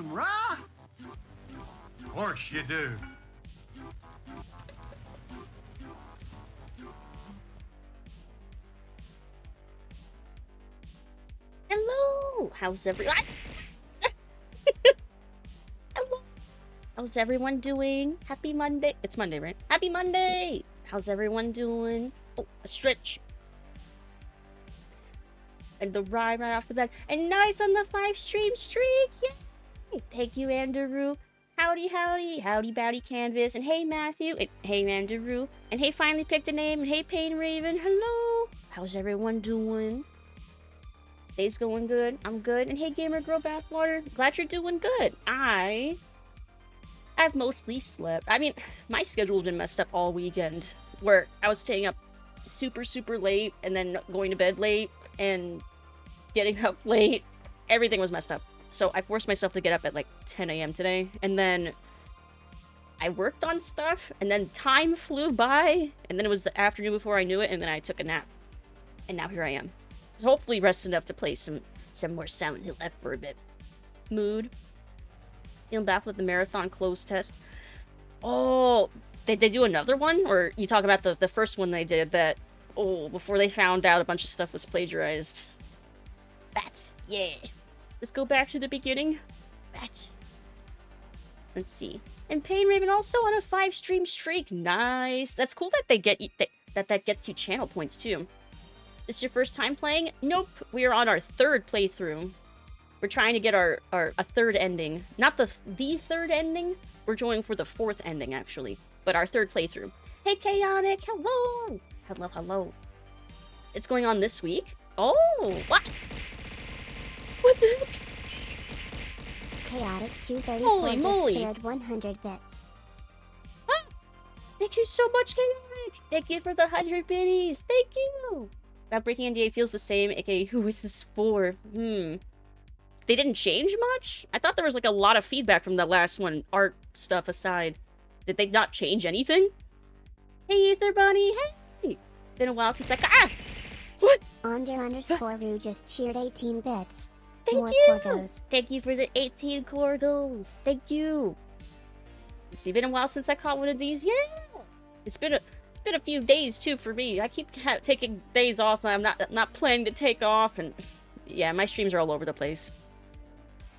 some rye? Of course you do. Hello! How's everyone? Hello! How's everyone doing? Happy Monday. It's Monday, right? Happy Monday! How's everyone doing? Oh, a stretch. And the ride right off the bat. And nice on the 5-stream streak! Yay! Thank you, Andrew. Howdy, howdy. Howdy, Bowdy Canvas. And hey, Matthew. And hey, Andrew. And hey, finally picked a name. And hey, Pain Raven. Hello! How's everyone doing? Day's going good. I'm good. And hey, Gamer Girl Bathwater. Glad you're doing good. I've mostly slept. I mean, my schedule's been messed up all weekend. Where I was staying up super, super late and then going to bed late and getting up late. Everything was messed up. So I forced myself to get up at like 10 a.m. today. And then I worked on stuff. And then time flew by. And then it was the afternoon before I knew it. And then I took a nap. And now here I am. So hopefully rested enough to play some more Silent Hill F for a bit. Mood. Feeling back with the marathon close test. Oh, did they do another one? Or you talk about the first one they did that, oh, before they found out a bunch of stuff was plagiarized. That, yeah. Let's go back to the beginning. That. Let's see. And Pain Raven also on a 5-stream streak. Nice. That's cool that they get you, that gets you channel points too. This your first time playing? Nope. We are on our 3rd playthrough. We're trying to get a 3rd ending. Not the third ending. We're going for the 4th ending, actually. But our 3rd playthrough. Hey, Chaotic! Hello! Hello, hello. It's going on this week? Oh, what? What the heck? Chaotic 234 Holy moly. just shared 100 bits. Ah, thank you so much, Chaotic! Thank you for the 100 biddies! Thank you! That Breaking NDA feels the same, aka who is this for? They didn't change much? I thought there was like a lot of feedback from the last one, art stuff aside. Did they not change anything? Hey, Ether Bunny, hey! Been a while since What? Under_Rue just cheered 18 bits. Thank More you! Corgos. Thank you for the 18 Corgos. Thank you! It's been a while since I caught one of these. Yeah! It's been a few days too for me. I keep taking days off and I'm not planning to take off, and yeah, my streams are all over the place.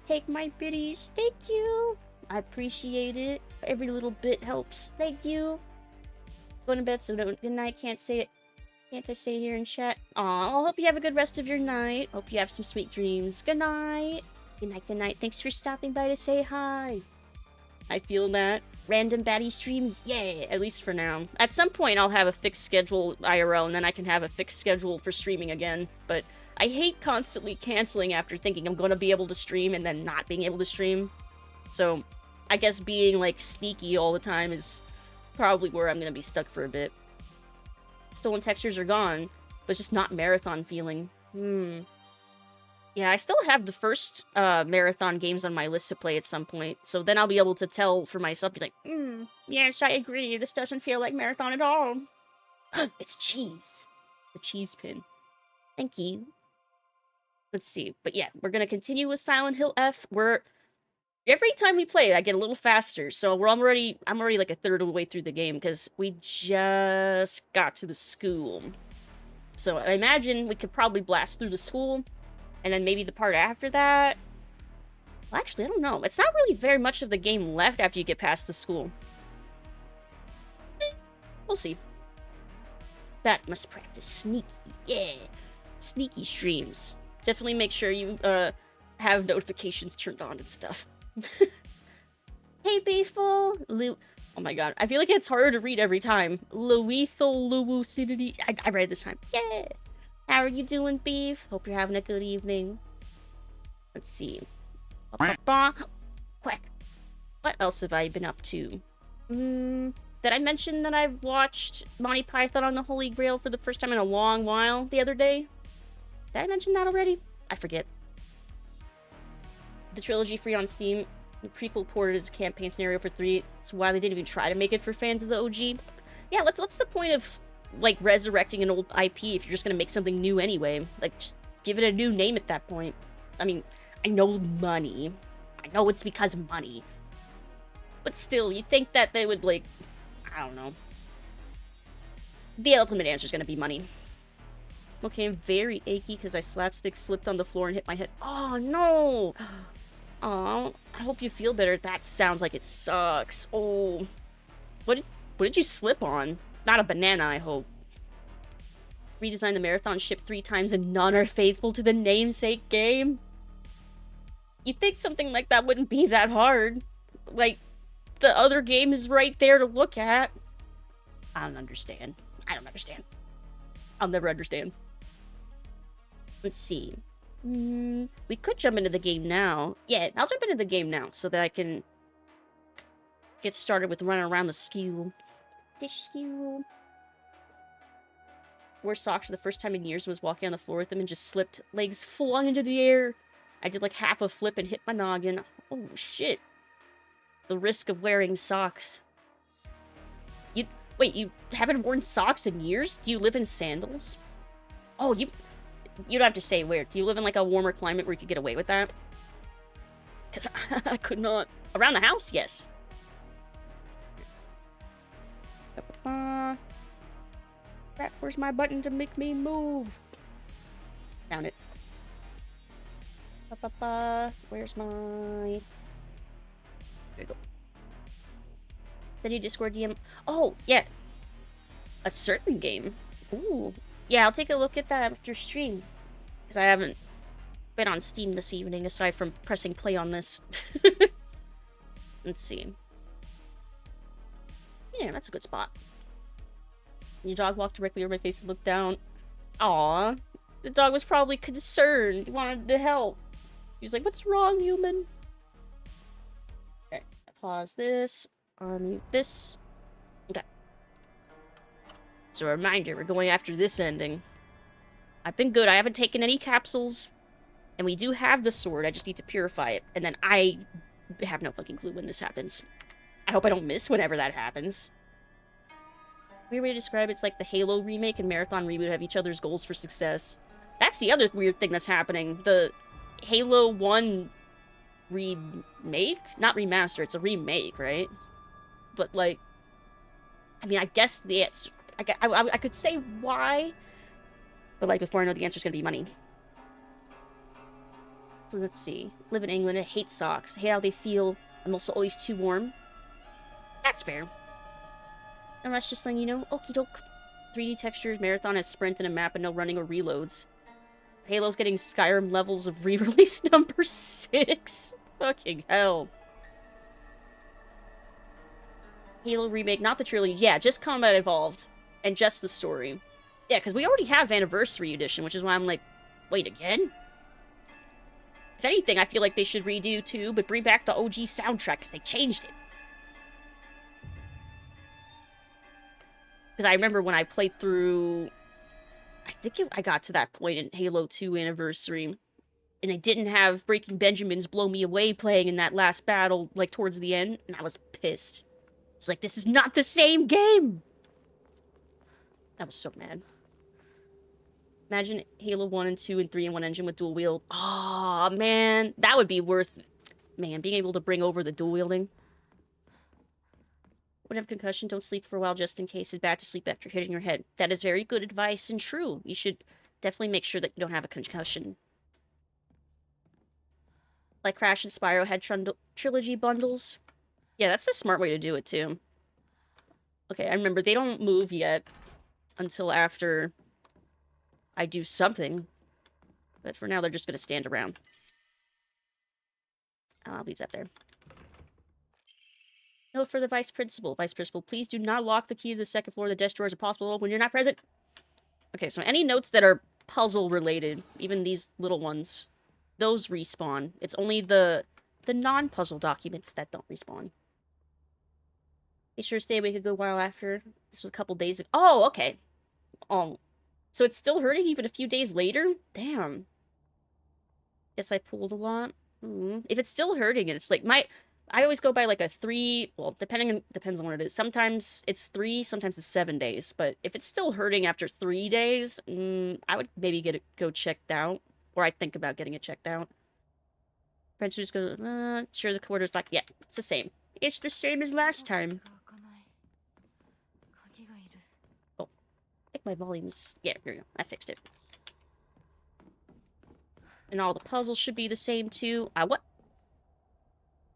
Take my biddies. Thank you. I appreciate it. Every little bit helps. Thank you. Going to bed, so good night. Can't say it. Can't I say here in chat? Aw, I hope you have a good rest of your night. Hope you have some sweet dreams. Good night. Good night, good night. Thanks for stopping by to say hi. I feel that. Random baddie streams? Yay, at least for now. At some point, I'll have a fixed schedule IRL, and then I can have a fixed schedule for streaming again. But I hate constantly canceling after thinking I'm going to be able to stream and then not being able to stream. So, I guess being, like, sneaky all the time is probably where I'm going to be stuck for a bit. Stolen textures are gone, but it's just not marathon feeling. Yeah, I still have the first marathon games on my list to play at some point, so then I'll be able to tell for myself, be like, yes, I agree, this doesn't feel like marathon at all. It's cheese. The cheese pin. Thank you. Let's see, but yeah, we're gonna continue with Silent Hill F. Every time we play it, I get a little faster, so I'm already like a third of the way through the game, because we just got to the school. So I imagine we could probably blast through the school, and then maybe the part after that. Well, actually, I don't know. It's not really very much of the game left after you get past the school. We'll see. That must practice sneaky. Yeah. Sneaky streams. Definitely make sure you have notifications turned on and stuff. Hey, Beeful! Oh my god. I feel like it's harder to read every time. Lucidity. I read it this time. Yeah! How are you doing, Beef? Hope you're having a good evening. Let's see. Quack. What else have I been up to? Did I mention that I watched Monty Python on the Holy Grail for the first time in a long while the other day? Did I mention that already? I forget. The trilogy free on Steam. The prequel ported as a campaign scenario for 3. That's why they didn't even try to make it for fans of the OG. Yeah, what's the point of, like, resurrecting an old IP if you're just gonna make something new anyway? Like, just give it a new name at that point. I mean, I know money. I know it's because of money. But still, you'd think that they would, like, I don't know. The ultimate answer is going to be money. Okay, I'm very achy because I slapstick slipped on the floor and hit my head. Oh, no! Oh, I hope you feel better. That sounds like it sucks. Oh. What did you slip on? Not a banana, I hope. Redesign the marathon ship 3 times and none are faithful to the namesake game? You'd think something like that wouldn't be that hard. Like, the other game is right there to look at. I don't understand. I don't understand. I'll never understand. Let's see. We could jump into the game now. Yeah, I'll jump into the game now so that I can get started with running around the school. This school. Wore socks for the first time in years and was walking on the floor with them and just slipped. Legs flung into the air. I did like half a flip and hit my noggin. Oh, shit. The risk of wearing socks. Wait, you haven't worn socks in years? Do you live in sandals? Oh, you don't have to say where. Do you live in, like, a warmer climate where you could get away with that? Because I could not. Around the house? Yes. Crap, where's my button to make me move? Found it. Where's my... There you go. The new Discord DM. Oh, yeah. A certain game. Ooh. Yeah, I'll take a look at that after stream. Because I haven't been on Steam this evening, aside from pressing play on this. Let's see. Yeah, that's a good spot. Your dog walked directly over my face and looked down. Aww. The dog was probably concerned. He wanted to help. He was like, what's wrong, human? Okay, pause this. Unmute this. Okay. So a reminder, we're going after this ending. I've been good. I haven't taken any capsules. And we do have the sword. I just need to purify it. And then I have no fucking clue when this happens. I hope I don't miss whenever that happens. Weird way to describe it's like the Halo remake and Marathon reboot have each other's goals for success. That's the other weird thing that's happening. The Halo 1 remake? Not remaster, it's a remake, right? But, like, I mean, I guess the answer... I could say why, but, like, before I know the answer's gonna be money. So let's see. Live in England, I hate socks. I hate how they feel. I'm also always too warm. That's fair. And that's just letting you know. Okie doke. 3D textures, Marathon has sprint and a map and no running or reloads. Halo's getting Skyrim levels of re-release number 6. Fucking hell. Halo remake, not the trilogy. Yeah, just Combat Evolved. And just the story. Yeah, because we already have Anniversary Edition, which is why I'm like, wait, again? If anything, I feel like they should redo 2, but bring back the OG soundtrack, because they changed it. Because I remember when I played through... I think I got to that point in Halo 2 Anniversary. And they didn't have Breaking Benjamin's Blow Me Away playing in that last battle, like, towards the end. And I was pissed. It's like, this is not the same game! I was so mad. Imagine Halo 1 and 2 and 3 in one engine with dual wield. Aw, man. That would be worth... Man, being able to bring over the dual wielding. Would have concussion, don't sleep for a while just in case. It's bad to sleep after hitting your head. That is very good advice and true. You should definitely make sure that you don't have a concussion. Like Crash and Spyro had trilogy bundles. Yeah, that's a smart way to do it, too. Okay, I remember they don't move yet until after I do something. But for now, they're just going to stand around. I'll leave that there. Note for the Vice Principal. Vice Principal, please do not lock the key to the second floor of the desk drawer as a possible when you're not present. Okay, so any notes that are puzzle-related, even these little ones, those respawn. It's only the non-puzzle documents that don't respawn. Be sure to stay awake a good while after. This was a couple days ago. Oh, okay. Oh, so it's still hurting even a few days later? Damn. Guess I pulled a lot. If it's still hurting, it's like I always go by like a 3, well, depends on what it is. Sometimes it's 3, sometimes it's 7 days. But if it's still hurting after 3 days, I would maybe go checked out. Or I'd think about getting it checked out. Friends who just go, sure the quarter's like, yeah, it's the same. It's the same as last time. Oh, I think my volume's... Yeah, here we go. I fixed it. And all the puzzles should be the same, too. What?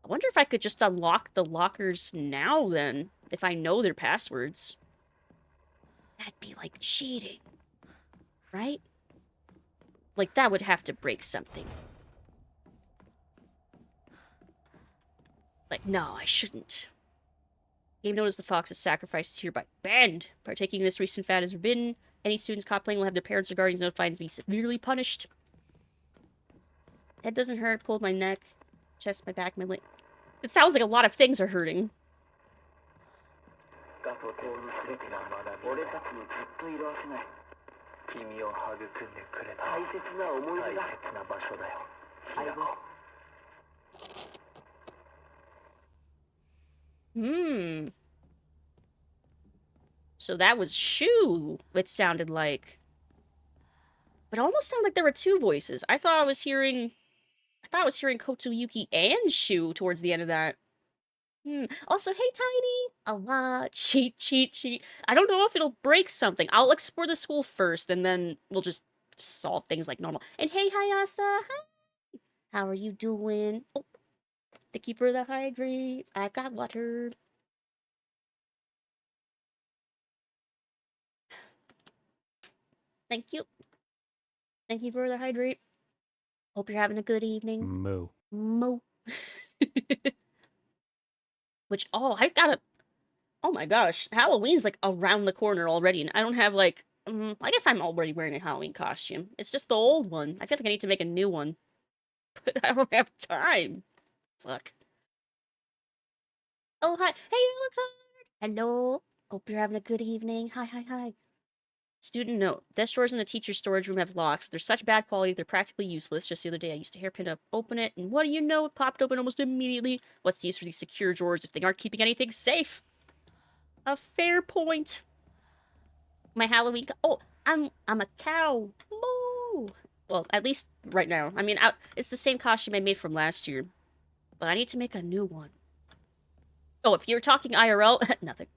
I wonder if I could just unlock the lockers now, then. If I know their passwords. That'd be like cheating. Right? Like, that would have to break something. Like, no, I shouldn't. Game notice the fox's sacrifice is hereby banned. Partaking in this recent fad is forbidden. Any students caught playing will have their parents or guardians notified and be severely punished. Head doesn't hurt, pulled my neck, chest, my back, my leg. It sounds like a lot of things are hurting. So that was Shu, it sounded like. But it almost sounded like there were two voices. I thought I was hearing Kotoyuki and Shu towards the end of that. Also, hey, Tiny! Cheat. I don't know if it'll break something. I'll explore the school first, and then we'll just solve things like normal. And hey, Hayasa! Hi! How are you doing? Oh, thank you for the hydrate. I got water. Thank you. Thank you for the hydrate. Hope you're having a good evening. Mo. Which, oh my gosh, Halloween's like around the corner already, and I don't have like, I guess I'm already wearing a Halloween costume. It's just the old one. I feel like I need to make a new one. But I don't have time. Fuck. Oh, hi. Hey, Alexard! Hello. Hope you're having a good evening. Hi. Student note. Desk drawers in the teacher's storage room have locks. They're such bad quality, they're practically useless. Just the other day, I used a hairpin to open it, and what do you know? It popped open almost immediately. What's the use for these secure drawers if they aren't keeping anything safe? A fair point. My Halloween... Oh, I'm a cow. Moo! Well, at least right now. I mean, it's the same costume I made from last year. But I need to make a new one. Oh, if you're talking IRL... Nothing.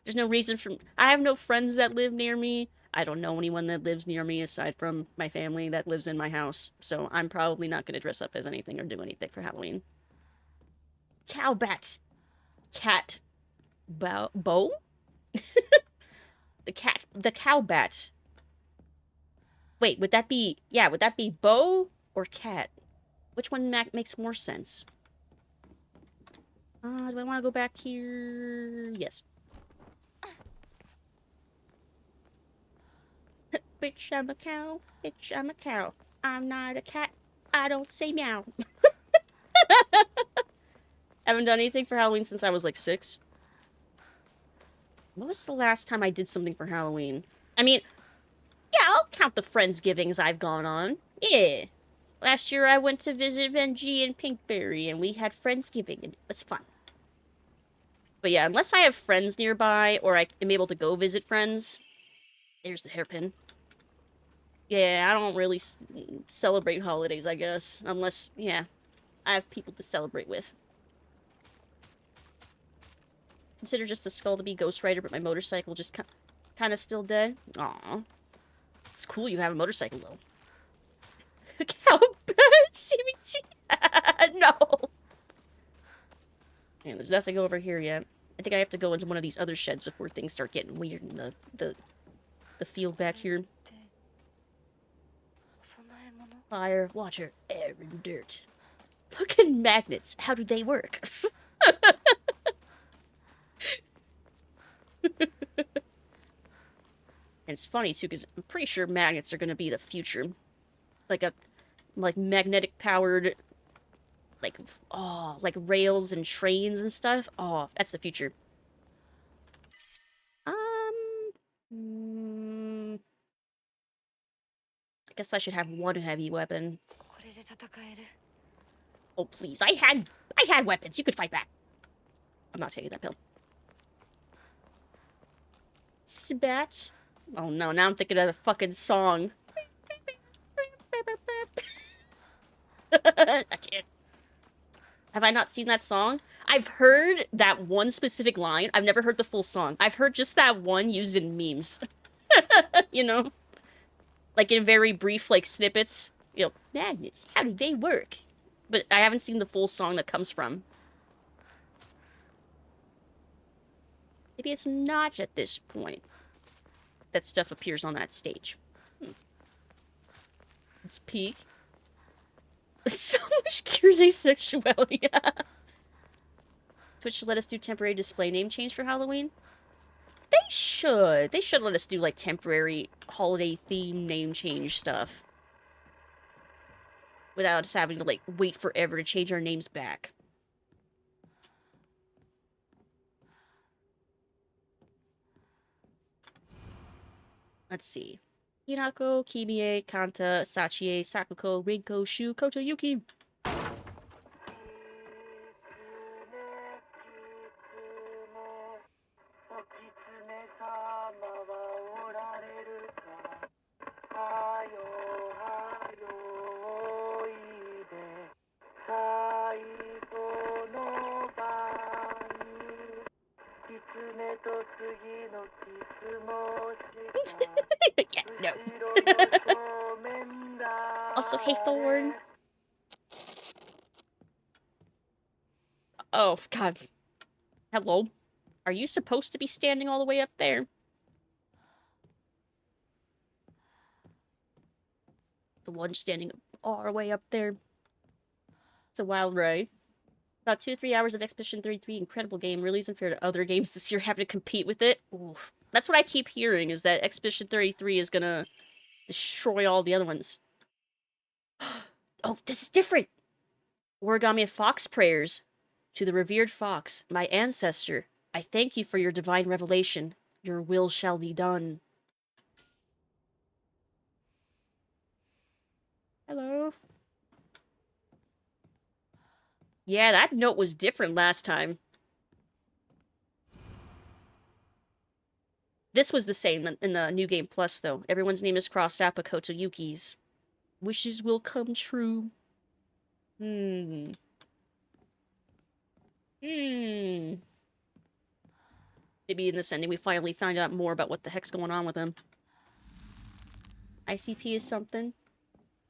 There's no reason for... I have no friends that live near me. I don't know anyone that lives near me aside from my family that lives in my house. So I'm probably not going to dress up as anything or do anything for Halloween. Cowbat. Cat. Bow? The cowbat. Wait, would that be... Yeah, would that be bow or cat? Which one makes more sense? Do I want to go back here? Yes. Bitch, I'm a cow. Bitch, I'm a cow. I'm not a cat. I don't say meow. Haven't done anything for Halloween since I was like 6. What was the last time I did something for Halloween? I mean, yeah, I'll count the Friendsgivings I've gone on. Yeah. Last year I went to visit Venji and Pinkberry, and we had Friendsgiving, and it was fun. But yeah, unless I have friends nearby, or I am able to go visit friends... There's the hairpin. Yeah, I don't really celebrate holidays, I guess. Unless, yeah, I have people to celebrate with. Consider just a skull to be Ghost Rider, but my motorcycle just kind of still dead. Aw. It's cool you have a motorcycle, though. Cowbird! No! Man, there's nothing over here yet. I think I have to go into one of these other sheds before things start getting weird in the field back here. Fire, water, air, and dirt. Fucking magnets. How do they work? And it's funny, too, because I'm pretty sure magnets are going to be the future. Like magnetic-powered, like rails and trains and stuff. Oh, that's the future. I guess I should have one heavy weapon. Oh, please. I had weapons. You could fight back. I'm not taking that pill. Spat. Oh, no. Now I'm thinking of the fucking song. I can't. Have I not seen that song? I've heard that one specific line. I've never heard the full song. I've heard just that one used in memes. You know? Like in very brief, like, snippets. You know, magnets, how do they work? But I haven't seen the full song that comes from. Maybe it's not at this point that stuff appears on that stage. It's peak. So much cures asexuality. Twitch should let us do temporary display name change for Halloween. They should. They should let us do, like, temporary holiday theme name change stuff. Without us having to, like, wait forever to change our names back. Let's see. Hinako, Kimie, Kanta, Sachie, Sakuko, Rinko, Shu, Koto, Yuki. Yeah, no. Also, hey, Thorn. Oh, God. Hello. Are you supposed to be standing all the way up there? The one standing all the way up there. It's a wild ride. About 2 to 3 hours of Expedition 33, incredible game. Really isn't fair to other games this year having to compete with it. Oof. That's what I keep hearing, is that Expedition 33 is gonna destroy all the other ones. Oh, this is different! Origami of Fox prayers. To the revered Fox, my ancestor, I thank you for your divine revelation. Your will shall be done. Hello? Yeah, that note was different last time. This was the same in the New Game Plus, though. Everyone's name is crossed out but Koto Yuki's. Wishes will come true. Maybe in this ending we finally find out more about what the heck's going on with him. ICP is something.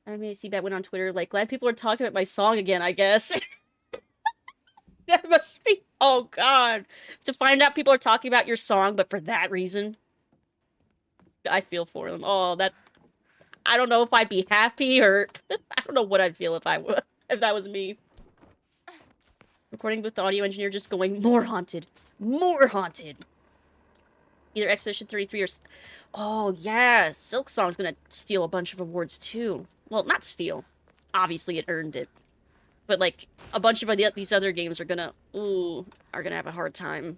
I mean, I see that went on Twitter, like, glad people are talking about my song again, I guess. That must be... Oh, God. To find out people are talking about your song, but for that reason. I feel for them. Oh, that... I don't know if I'd be happy or... I don't know what I'd feel if if that was me. Recording with the audio engineer just going, more haunted. More haunted. Either Expedition 33 or... Oh, yeah. Silk Song's gonna steal a bunch of awards, too. Well, not steal. Obviously, it earned it. But, like, a bunch of these other games are gonna... are gonna have a hard time.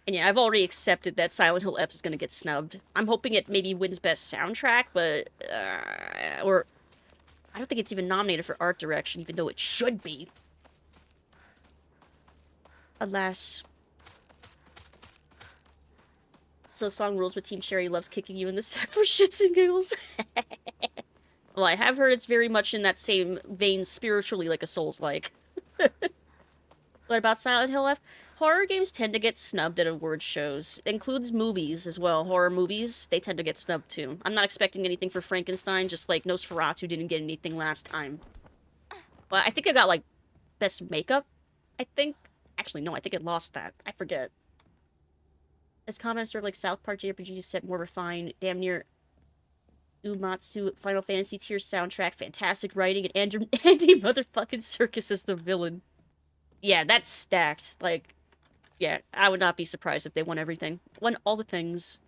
And yeah, I've already accepted that Silent Hill F is gonna get snubbed. I'm hoping it maybe wins Best Soundtrack, but... or... I don't think it's even nominated for Art Direction, even though it should be. Alas. So song rules with Team Cherry loves kicking you in the sack for shits and giggles. Well, I have heard it's very much in that same vein spiritually, like a Souls-like. What about Silent Hill F? Horror games tend to get snubbed at award shows. It includes movies as well. Horror movies, they tend to get snubbed too. I'm not expecting anything for Frankenstein, just like Nosferatu didn't get anything last time. Well, I think it got, like, Best Makeup, I think. Actually, no, I think it lost that. I forget. As comments sort of like South Park JRPGs set more refined, damn near Umatsu Final Fantasy tier soundtrack, fantastic writing, and Andy motherfucking Serkis as the villain. Yeah, that's stacked. Like, yeah, I would not be surprised if they won everything. Won all the things.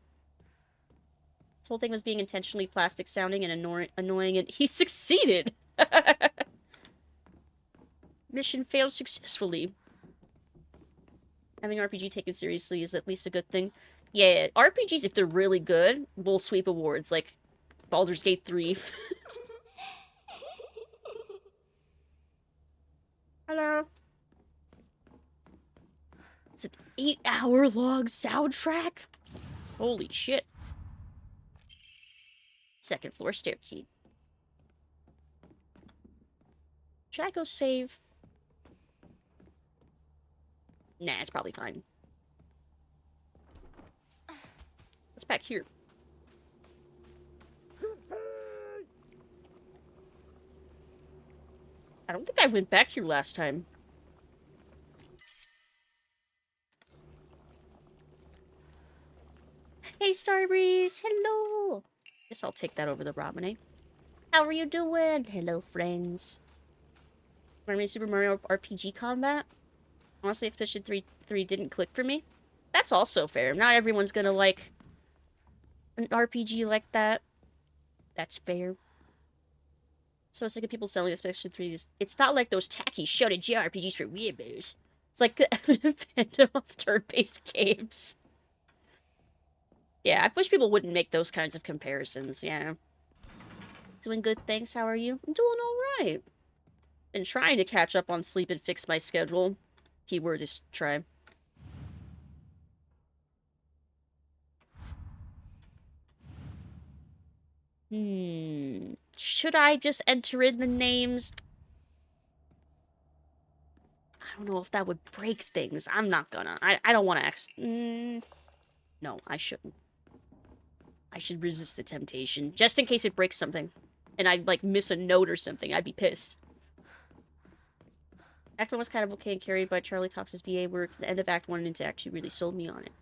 This whole thing was being intentionally plastic sounding and annoying, and he succeeded! Mission failed successfully. Having RPG taken seriously is at least a good thing. Yeah, RPGs, if they're really good, will sweep awards, like Baldur's Gate 3. Hello. It's an 8-hour-long soundtrack? Holy shit. Second floor stair key. Should I go save? Nah, it's probably fine. What's back here? I don't think I went back here last time. Hey, Starbreeze! Hello! Guess I'll take that over the Robin. How are you doing? Hello, friends. Remember Super Mario RPG combat? Honestly, Expedition 3 didn't click for me. That's also fair. Not everyone's gonna like an RPG like that. That's fair. So sick of people selling Expedition 3. It's not like those tacky shouted JRPGs for weirdos. It's like the Phantom of turn-based games. Yeah, I wish people wouldn't make those kinds of comparisons, yeah. Doing good, thanks. How are you? I'm doing alright. Been trying to catch up on sleep and fix my schedule. Keyword is try. Should I just enter in the names? I don't know if that would break things. I'm not gonna. I don't want to no, I shouldn't. I should resist the temptation. Just in case it breaks something. And I'd, like, miss a note or something. I'd be pissed. Act 1 was kind of okay and carried by Charlie Cox's VA work. The end of Act 1 into Act 2 really sold me on it.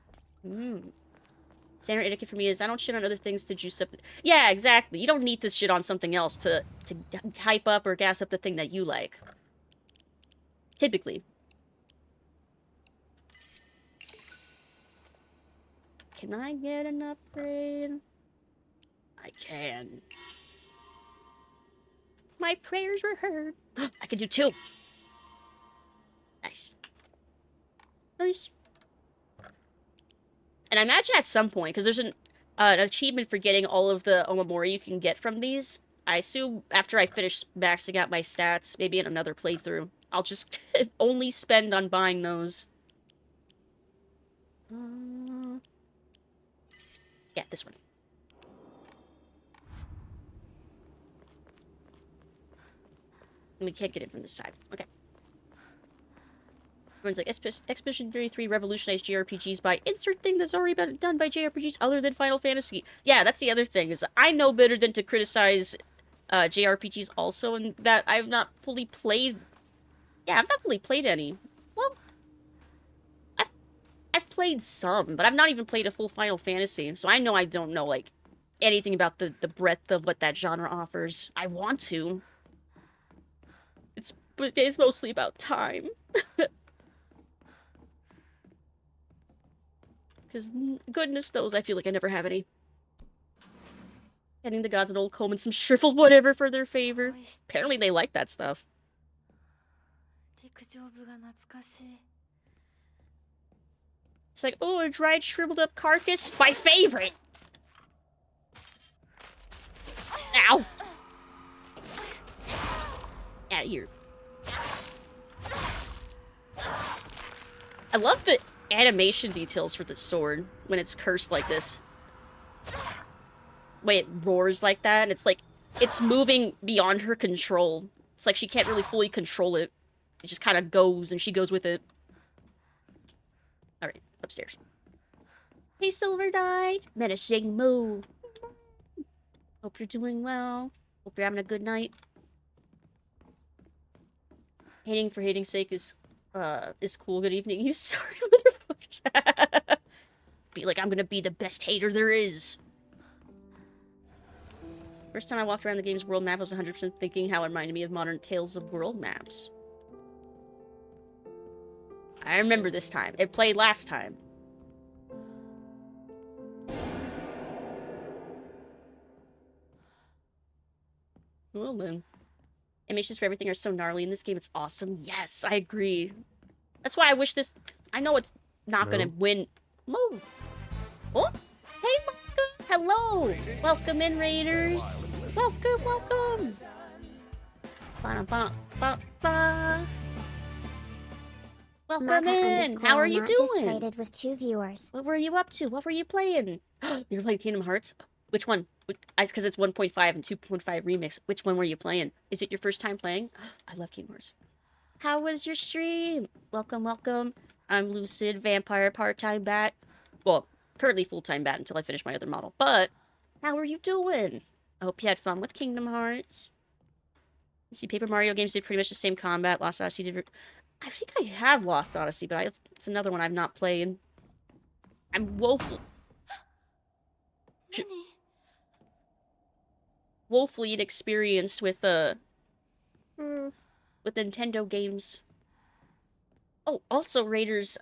Standard etiquette for me is I don't shit on other things to juice up... Yeah, exactly. You don't need to shit on something else to hype up or gas up the thing that you like. Typically. Can I get an upgrade? I can. My prayers were heard. I can do 2. Nice. Nice. And I imagine at some point, because there's an achievement for getting all of the Omamori you can get from these. I assume after I finish maxing out my stats, maybe in another playthrough, I'll just only spend on buying those. Yeah, this one. We can't get in from this side. Okay. Everyone's like, Expedition 33 revolutionized JRPGs by insert thing that's already been done by JRPGs other than Final Fantasy. Yeah, that's the other thing, is I know better than to criticize JRPGs also, and that I've not fully played... Yeah, I've not fully played any. Well, I've played some, but I've not even played a full Final Fantasy, so I know I don't know, like, anything about the breadth of what that genre offers. I want to. But it's mostly about time. Because goodness knows I feel like I never have any. Getting the gods an old comb and some shriveled whatever for their favor. Apparently they like that stuff. It's like, oh, a dried shriveled up carcass? My favorite! Ow! Out of here. I love the animation details for the sword when it's cursed like this. When it roars like that, and it's like, it's moving beyond her control. It's like she can't really fully control it. It just kind of goes, and she goes with it. Alright, upstairs. Hey, Silver Knight! Menacing moo. Hope you're doing well. Hope you're having a good night. Hating for hating's sake is cool. Good evening, you sorry motherfuckers. Be like, I'm gonna be the best hater there is. First time I walked around the game's world map, I was 100% thinking how it reminded me of modern Tales of World maps. I remember this time. It played last time. Well then. Animations for everything are so gnarly in this game, it's awesome. Yes, I agree. That's why I wish this... I know it's not gonna win... Move! Oh! Hey, Micah! Hello! Welcome in, Raiders! Welcome, welcome! Ba-da-ba-ba-ba. Welcome in! How are you doing? Just traded with 2 viewers. What were you up to? What were you playing? You were playing Kingdom Hearts? Which one? Because it's 1.5 and 2.5 remix. Which one were you playing? Is it your first time playing? I love Kingdom Hearts. How was your stream? Welcome, welcome. I'm Lucid, vampire, part-time bat. Well, currently full-time bat until I finish my other model. But, how are you doing? I hope you had fun with Kingdom Hearts. Let's see, Paper Mario games did pretty much the same combat. Lost Odyssey did... I think I have Lost Odyssey, but it's another one I've not played. I'm woefully inexperienced with Nintendo games. Oh, also, Raiders,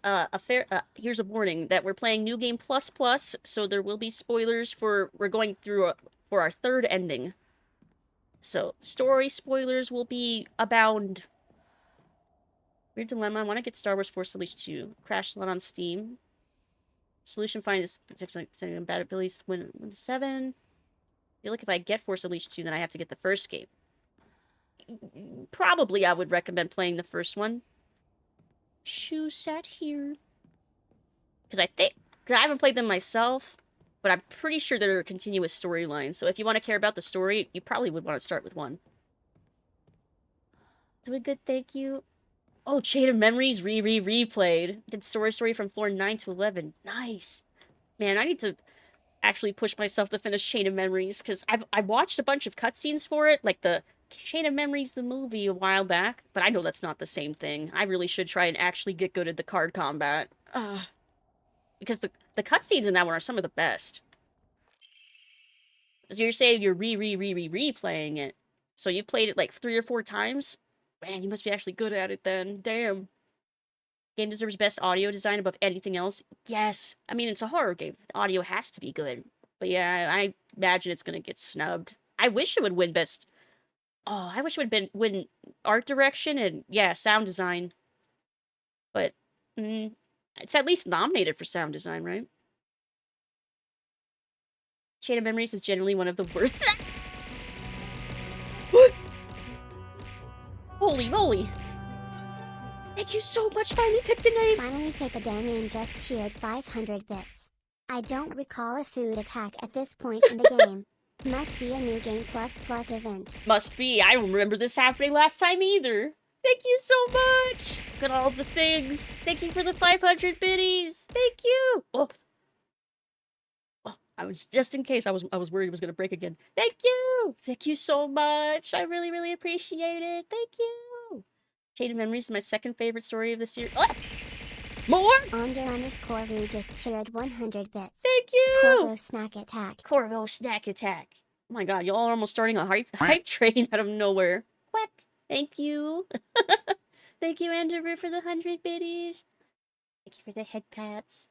here's a warning that we're playing New Game Plus Plus, so there will be spoilers we're going through for our third ending. So, story spoilers will be abound. Weird dilemma, I want to get Star Wars Force Unleashed 2. Crash lot on Steam. Solution find is setting compatibilities 1 to 7. I feel like if I get Force Unleashed 2, then I have to get the first game. Probably I would recommend playing the first one. Shoe sat here. Because I haven't played them myself, but I'm pretty sure they're a continuous storyline. So if you want to care about the story, you probably would want to start with 1. Doing good, thank you. Oh, Chain of Memories replayed. Did story from floor 9 to 11. Nice. Man, I need to actually push myself to finish Chain of Memories, because I watched a bunch of cutscenes for it, like the Chain of Memories, the movie, a while back, but I know that's not the same thing. I really should try and actually get good at the card combat. Because the cutscenes in that one are some of the best. So you're saying you're replaying it. So you played it like 3 or 4 times? Man, you must be actually good at it then. Damn. Game deserves best audio design above anything else. Yes. I mean, it's a horror game. The audio has to be good. But yeah, I imagine it's gonna get snubbed. I wish it would win best... Oh, I wish it would win art direction and, yeah, sound design. But, it's at least nominated for sound design, right? Chain of Memories is generally one of the worst... What? Holy moly! Thank you so much, finally picked a name! Finally pick a damn name, just cheered 500 bits. I don't recall a food attack at this point in the game. Must be a New Game Plus Plus event. Must be. I don't remember this happening last time either. Thank you so much! Look at all the things. Thank you for the 500 biddies. Thank you! Oh. I was, just in case, I was worried it was gonna break again. Thank you! Thank you so much! I really, really appreciate it. Thank you! Chain of Memories is my second favorite story of the series. Oh! More? Under_Rue just cheered 100 bits. Thank you! Corvo Snack Attack. Corvo Snack Attack. Oh my god, y'all are almost starting a hype train out of nowhere. Quack! Thank you. Thank you, Andrew, for the 100 biddies. Thank you for the head pats.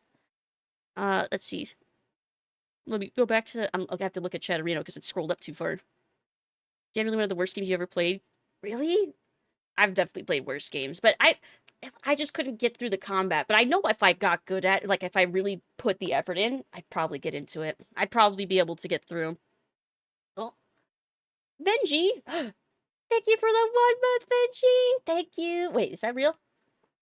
Let's see. Let me go back to... I'll have to look at Chatterino because it scrolled up too far. Generally one of the worst games you ever played. Really? I've definitely played worse games, but I just couldn't get through the combat. But I know if I got good at it, like if I really put the effort in, I'd probably get into it. I'd probably be able to get through. Oh. Benji! Thank you for the 1 month, Benji! Thank you! Wait, is that real?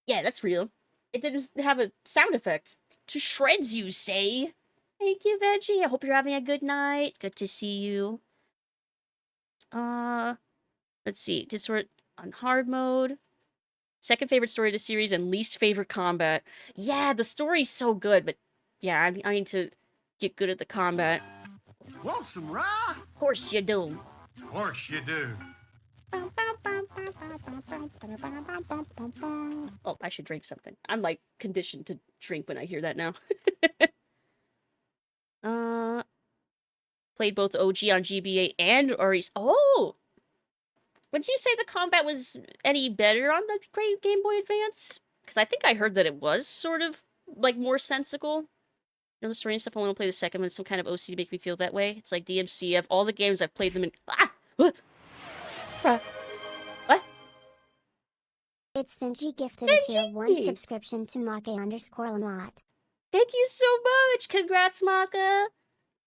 Yeah, that's real. It didn't have a sound effect. To shreds, you say? Thank you, Benji. I hope you're having a good night. Good to see you. Let's see. Discord on hard mode. Second favorite story of the series and least favorite combat. Yeah, the story's so good, but yeah, I need to get good at the combat. Want some rye? Of course you do. Of course you do. Oh, I should drink something. I'm like conditioned to drink when I hear that now. Played both OG on GBA and RE's. Oh! Would you say the combat was any better on the Great Game Boy Advance? Because I think I heard that it was sort of, like, more sensical. You know, the story and stuff, I want to play the second one, some kind of OC to make me feel that way. It's like DMC. Of all the games, I've played them in... Ah! What? What? It's Finji gifted a tier 1 subscription to Maka_Lamont. Thank you so much! Congrats, Maka!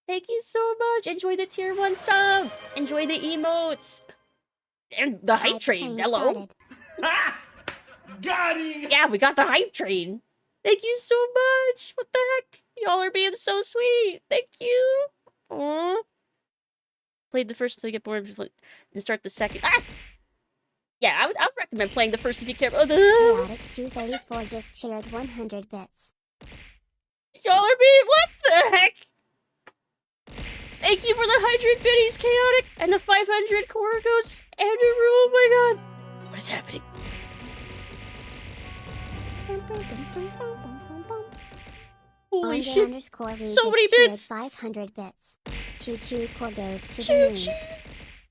Thank you so much! Enjoy the tier 1 sub! Enjoy the emotes! And the hype train, hello! Got him! Yeah, we got the hype train! Thank you so much! What the heck? Y'all are being so sweet! Thank you! Aww. Played the first until you get bored and start the second. Ah! Yeah, I would recommend playing the first if you care. Oh, Chaotic 234 just shared 100 bits. y'all are being. What the heck? Thank you for the 100 biddies, Chaotic, and the 500 Corgos, Andrew. Oh my god. What is happening? Holy shit. _V So many just shared bits. 500 bits. Choo choo goes to the Choo moon. choo.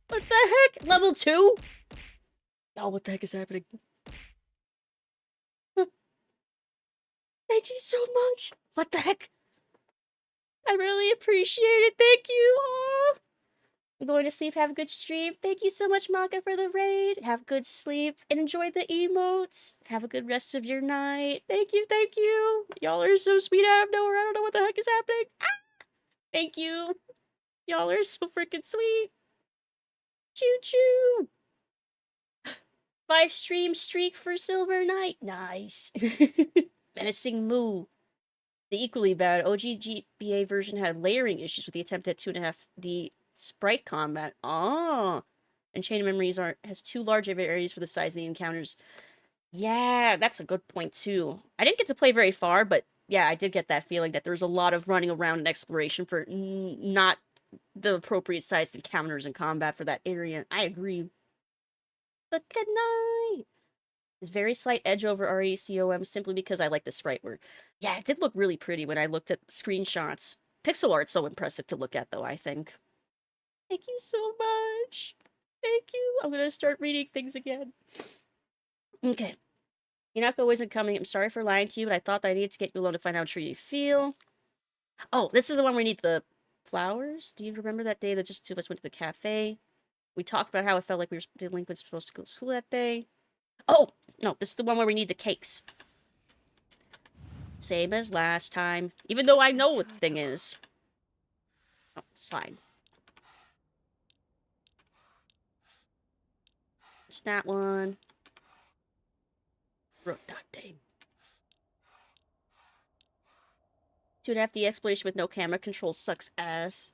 What the heck? Level 2? Oh, what the heck is happening? Thank you so much. What the heck? I really appreciate it. Thank you. Aw. I'm going to sleep. Have a good stream. Thank you so much, Maka, for the raid. Have good sleep and enjoy the emotes. Have a good rest of your night. Thank you, thank you. Y'all are so sweet out of nowhere. I don't know what the heck is happening. Ah! Thank you. Y'all are so freaking sweet. Choo choo. 5 stream streak for Silver Knight. Nice. Menacing Moo. The equally bad OG version had layering issues with the attempt at 2.5D sprite combat. Oh. And Chain of Memories has too large of areas for the size of the encounters. Yeah, that's a good point too. I didn't get to play very far, but yeah, I did get that feeling that there's a lot of running around and exploration for not the appropriate sized encounters and combat for that area. I agree. But good night. There's very slight edge over RECOM simply because I like the sprite work. Yeah, it did look really pretty when I looked at screenshots. Pixel art's so impressive to look at, though, I think. Thank you so much. Thank you. I'm gonna start reading things again. Okay. Hinako isn't coming. I'm sorry for lying to you, but I thought that I needed to get you alone to find out how true you feel. Oh, this is the one where we need the flowers. Do you remember that day that just two of us went to the cafe? We talked about how it felt like we were delinquents supposed to go to school that day. Oh, no, this is the one where we need the cakes. Same as last time. Even though I know what the thing is. Oh, slide. It's that one. Rotate. 2.5D exploration with no camera control sucks ass.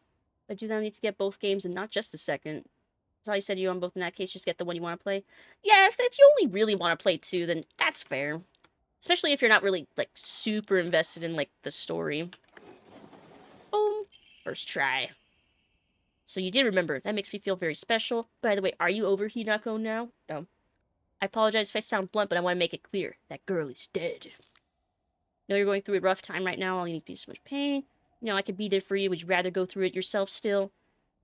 I do now need to get both games and not just the second. That's all you said you on both in that case, just get the one you want to play. Yeah, if you only really want to play 2, then that's fair. Especially if you're not really, like, super invested in, like, the story. Boom. First try. So you did remember. That makes me feel very special. By the way, are you over Hinako now? No. I apologize if I sound blunt, but I want to make it clear. That girl is dead. Know you're going through a rough time right now. All you need to be so much pain. You know, I could be there for you. Would you rather go through it yourself still?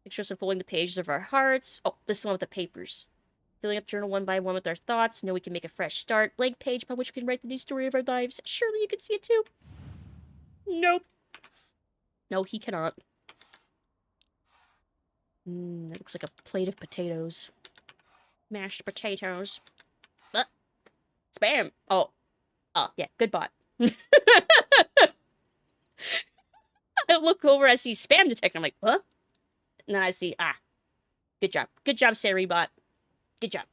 Picture us unfolding the pages of our hearts. Oh, this is the one with the papers. Filling up journal one by one with our thoughts. Know we can make a fresh start. Blank page upon which we can write the new story of our lives. Surely you can see it too. Nope. No, he cannot. That looks like a plate of potatoes. Mashed potatoes. Spam! Oh. Oh, yeah, good bot. I look over, I see spam detector. I'm like, huh? And then I see, good job. Good job, Sari bot. Good job.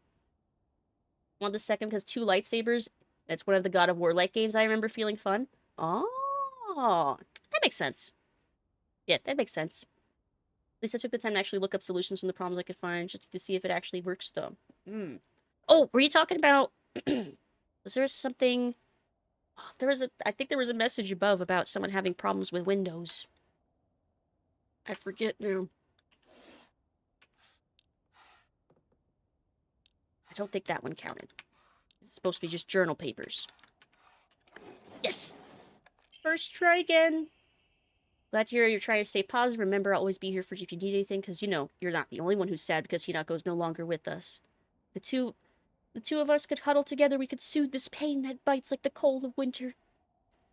Want the second because 2 lightsabers. It's one of the God of War like games I remember feeling fun. Oh, that makes sense. Yeah, that makes sense. At least I took the time to actually look up solutions from the problems I could find, just to see if it actually works, though. Oh, were you talking about... Was there something... Oh, I think there was a message above about someone having problems with Windows. I forget now. I don't think that one counted. It's supposed to be just journal papers. Yes! First try again. Glad to hear you're trying to stay positive. Remember, I'll always be here for you if you need anything, because, you know, you're not the only one who's sad because Hinako's no longer with us. The two of us could huddle together, we could soothe this pain that bites like the cold of winter.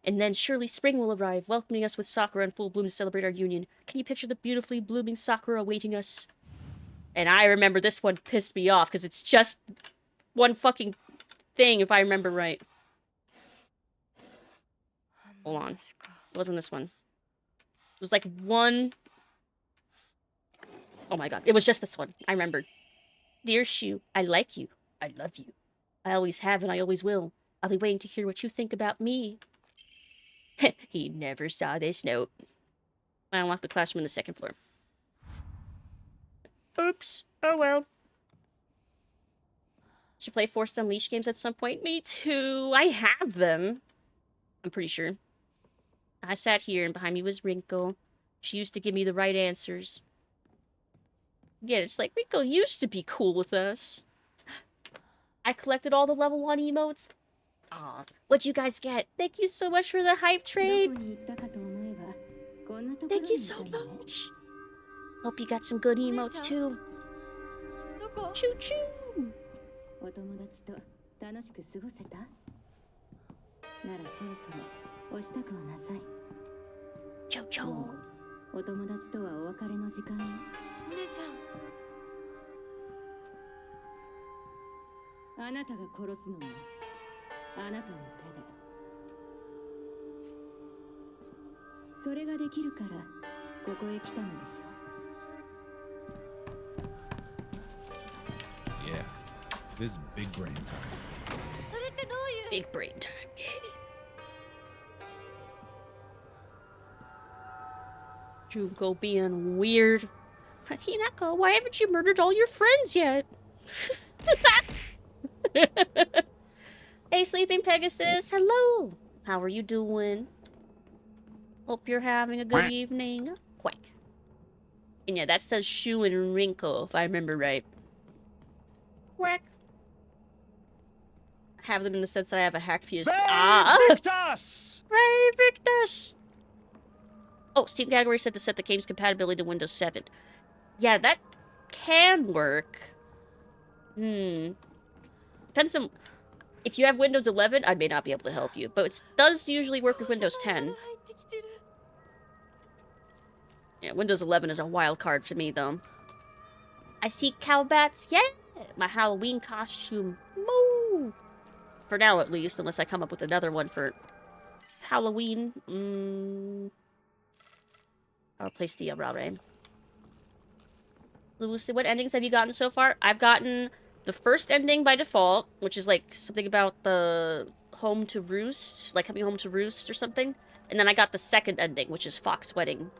And then surely spring will arrive, welcoming us with sakura in full bloom to celebrate our union. Can you picture the beautifully blooming sakura awaiting us? And I remember this one pissed me off, because it's just one fucking thing, if I remember right. Hold on. It wasn't this one. It was like one... Oh my god. It was just this one. I remembered. Dear Shu, I like you. I love you. I always have and I always will. I'll be waiting to hear what you think about me. He never saw this note. I unlocked the classroom on the 2nd floor. Oops. Oh well. Should play Force Unleashed games at some point. Me too. I have them. I'm pretty sure. I sat here and behind me was Rinko. She used to give me the right answers. Yeah, it's like Rinko used to be cool with us. I collected all the level 1 emotes. Aw, what'd you guys get? Thank you so much for the hype trade. Thank you so much. Hope you got some good emotes too. Choo choo. お友達と楽しく過ごせた？ならそろそろお支度をなさい。チョチョ。お友達とはお別れの時間よ。お姉ちゃん。あなたが殺すのもあなたの手で。それができるからここへ来たのでしょ。Yeah. This is big brain time. Big brain time. Junko being weird. Hinako, why haven't you murdered all your friends yet? Hey, Sleeping Pegasus, hello. How are you doing? Hope you're having a good evening. Quack. And yeah, that says Shu and Rinko, if I remember right. Quack. Have them in the sense that I have a hack fuse. Victus! Ray Victus! Oh, Steam category said to set the game's compatibility to Windows 7. Yeah, that can work. Depends on... If you have Windows 11, I may not be able to help you. But it does usually work with Windows 10. Yeah, Windows 11 is a wild card for me, though. I see cowbats. Yeah! My Halloween costume. Moo! For now, at least, unless I come up with another one for Halloween. I'll replace the Rain. Lucid, what endings have you gotten so far? I've gotten the first ending by default, which is like something about the home to roost, like coming home to roost or something. And then I got the second ending, which is Fox Wedding.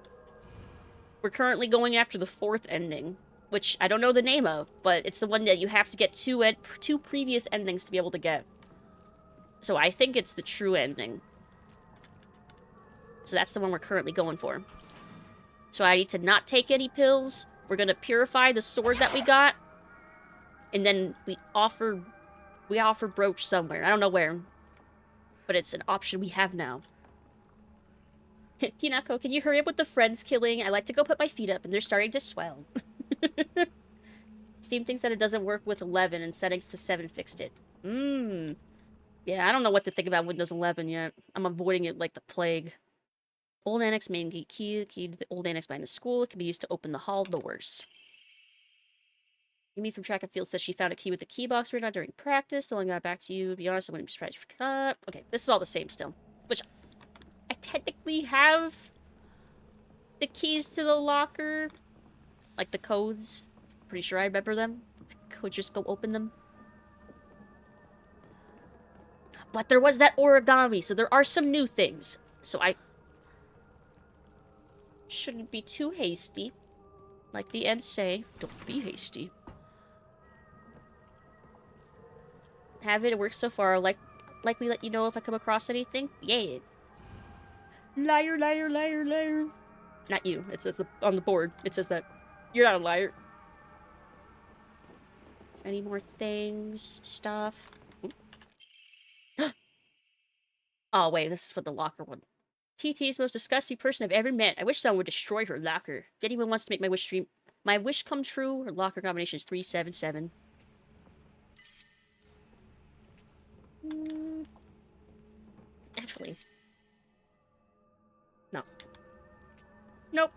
We're currently going after the fourth ending, which I don't know the name of, but it's the one that you have to get two previous endings to be able to get. So I think it's the true ending. So that's the one we're currently going for. So I need to not take any pills. We're gonna purify the sword that we got. And then we offer brooch somewhere. I don't know where. But it's an option we have now. Hinako, can you hurry up with the friends killing? I like to go put my feet up and they're starting to swell. Steam thinks that it doesn't work with 11 and settings to 7 fixed it. Yeah, I don't know what to think about Windows 11 yet. I'm avoiding it like the plague. Old Annex main key to the old Annex behind the school. It can be used to open the hall doors. Amy from Track and Field says she found a key with the key box written on during practice. So I got back to you. To be honest, I wouldn't be surprised. Okay, this is all the same still. Which I technically have the keys to the locker. Like the codes. Pretty sure I remember them. I could just go open them. But there was that origami, so there are some new things. So I shouldn't be too hasty. Like the ends say, don't be hasty. Have it works so far. Likely let you know if I come across anything. Yeah. Liar, liar, liar, liar. Not you. It says on the board. It says that. You're not a liar. Any more things? Stuff? Oh, wait. This is for the locker one. TT is the most disgusting person I've ever met. I wish someone would destroy her locker. If anyone wants to make my wish come true, her locker combination is 377. Actually. No. Nope.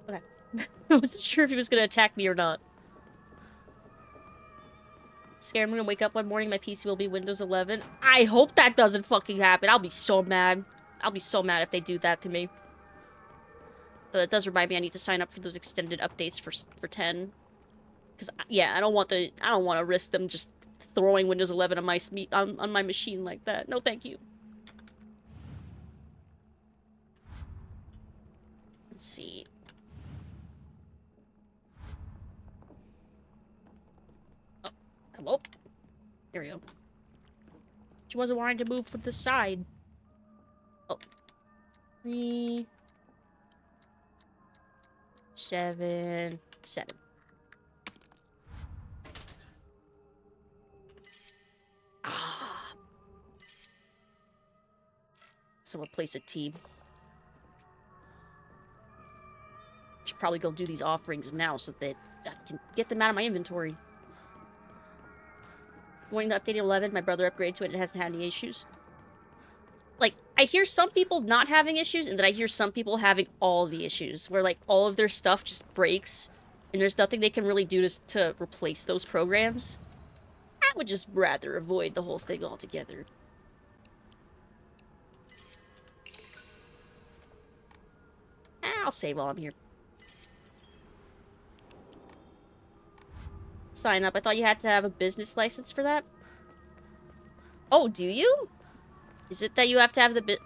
Okay. I wasn't sure if he was gonna attack me or not. Scare me and wake up one morning, my PC will be Windows 11. I hope that doesn't fucking happen. I'll be so mad. I'll be so mad if they do that to me. But it does remind me I need to sign up for those extended updates for 10. Because, yeah, I don't want to risk them just throwing Windows 11 on my on my machine like that. No, thank you. Let's see. Oh, hello. There we go. She wasn't wanting to move from the side. Oh. 3, 7, 7. Ah. Someone place a team. Should probably go do these offerings now so that I can get them out of my inventory. Wanting to update 11, my brother upgraded to it and it hasn't had any issues. Like, I hear some people not having issues, and then I hear some people having all the issues, where, like, all of their stuff just breaks, and there's nothing they can really do to replace those programs. I would just rather avoid the whole thing altogether. I'll save while I'm here. Sign up. I thought you had to have a business license for that. Oh, do you? Is it that you have to have the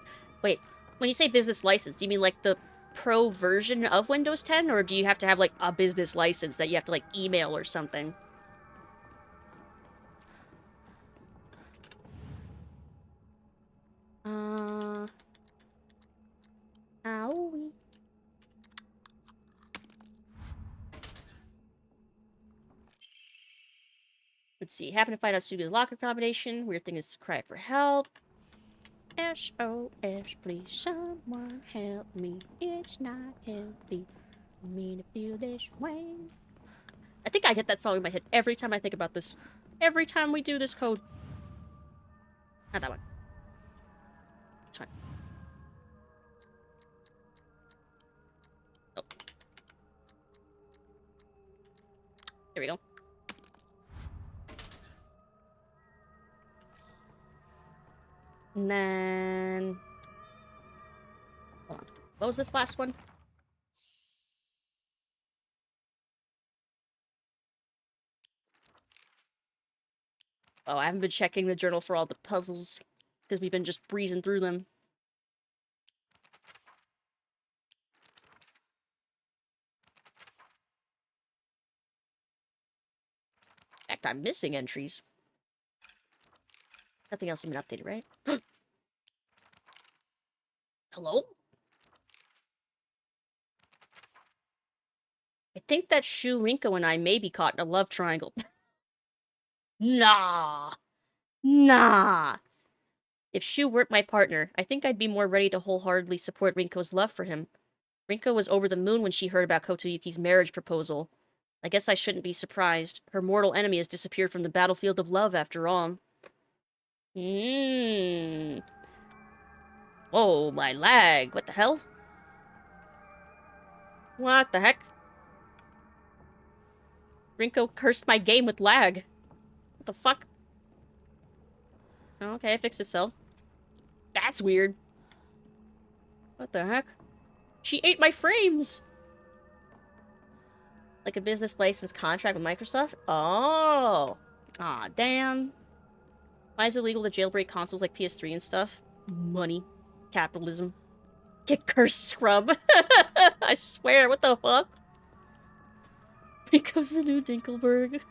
Wait, when you say business license, do you mean like the pro version of Windows 10? Or do you have to have like a business license that you have to like email or something? Owie. Let's see. Happen to find out Suga's locker combination. Weird thing is to cry for help. SOS, please someone help me. It's not healthy for me to feel this way. I think I get that song in my head every time I think about this. Every time we do this code. Not that one. It's fine. Oh. There we go. And then... Hold on. What was this last one? Oh, I haven't been checking the journal for all the puzzles. Because we've been just breezing through them. In fact, I'm missing entries. Nothing else has been updated, right? Hello? I think that Shu, Rinko, and I may be caught in a love triangle. Nah. Nah. If Shu weren't my partner, I think I'd be more ready to wholeheartedly support Rinko's love for him. Rinko was over the moon when she heard about Kotoyuki's marriage proposal. I guess I shouldn't be surprised. Her mortal enemy has disappeared from the battlefield of love, after all. Whoa, my lag. What the hell? What the heck? Rinko cursed my game with lag. What the fuck? Oh, okay, it fixed itself. That's weird. What the heck? She ate my frames! Like a business license contract with Microsoft? Oh! Aw, damn. Why is it illegal to jailbreak consoles like PS3 and stuff? Money. Capitalism. Get cursed, scrub. I swear, what the fuck? Because the new Dinkelberg.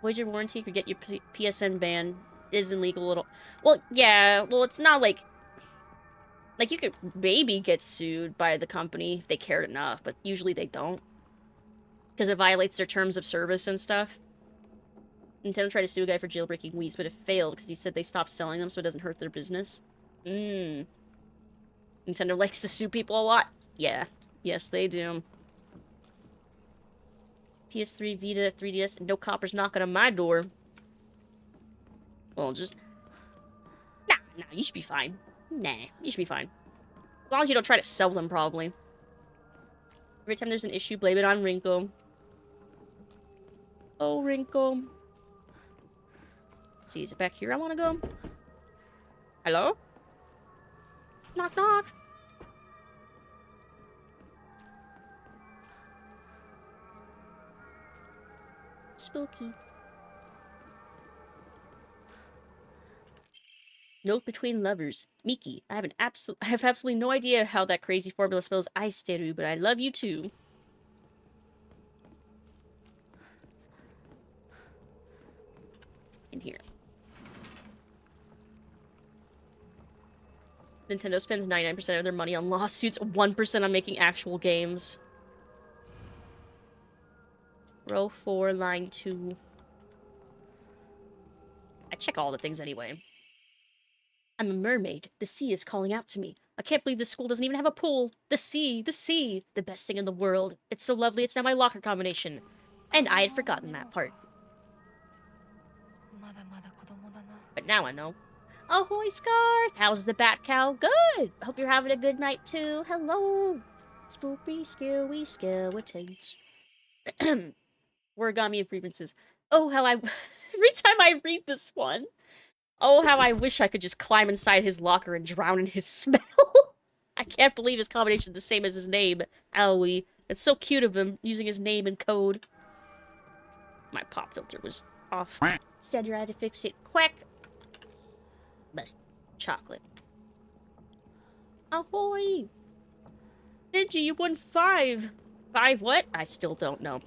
Void your warranty could get your PSN banned. It isn't legal at all. Well, yeah, well, it's not like... Like, you could maybe get sued by the company if they cared enough, but usually they don't. Because it violates their terms of service and stuff. Nintendo tried to sue a guy for jailbreaking Wii's, but it failed because he said they stopped selling them so it doesn't hurt their business. Nintendo likes to sue people a lot. Yeah. Yes, they do. PS3, Vita, 3DS, no coppers knocking on my door. Well, just... Nah, you should be fine. Nah, you should be fine. As long as you don't try to sell them, probably. Every time there's an issue, blame it on Rinko. Oh, Rinko. Let's see, is it back here I want to go? Hello? Knock, knock. Spooky. Note between lovers. Miki, I have absolutely no idea how that crazy formula spells Aisteru, but I love you too. In here. Nintendo spends 99% of their money on lawsuits, 1% on making actual games. Row 4, line 2. I check all the things anyway. I'm a mermaid. The sea is calling out to me. I can't believe this school doesn't even have a pool. The sea, the sea. The best thing in the world. It's so lovely, it's now my locker combination. And I had forgotten that part. But now I know. Ahoy, Scarth! How's the bat cow? Good! Hope you're having a good night, too. Hello! Spoopy, scary skeletons. Origami of grievances. Oh, how I... Every time I read this one... Oh, how I wish I could just climb inside his locker and drown in his smell. I can't believe his combination is the same as his name. Owie. It's so cute of him, using his name in code. My pop filter was off. Said you had to fix it. Quack! But chocolate. Ahoy! Ninja, you won 5. 5 what? I still don't know.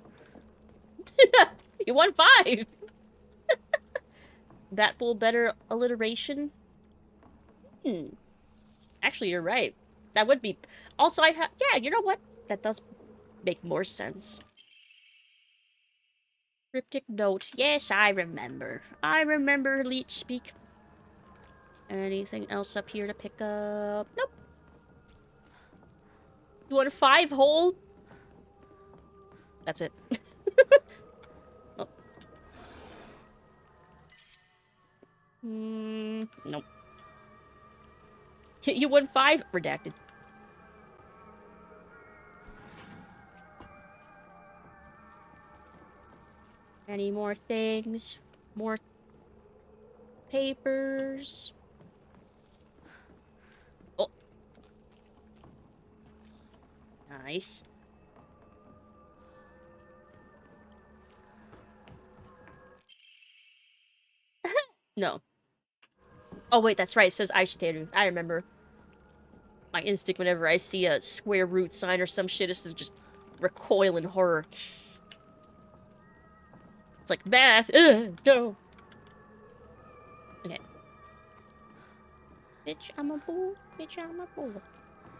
You won 5! Bat Bull better alliteration? Actually, you're right. That would be... Also, I have... Yeah, you know what? That does make more sense. Cryptic note. Yes, I remember. I remember leech speak. Anything else up here to pick up? Nope. You want a 5 hole? That's it. Oh. Nope. You won 5? Redacted. Any more things? More papers? Oh. Nice. No. Oh, wait, that's right. It says Aisteru. I remember. My instinct whenever I see a square root sign or some shit is to just recoil in horror. It's like, math! Ugh, no! Okay. Bitch, I'm a fool. Bitch, I'm a fool.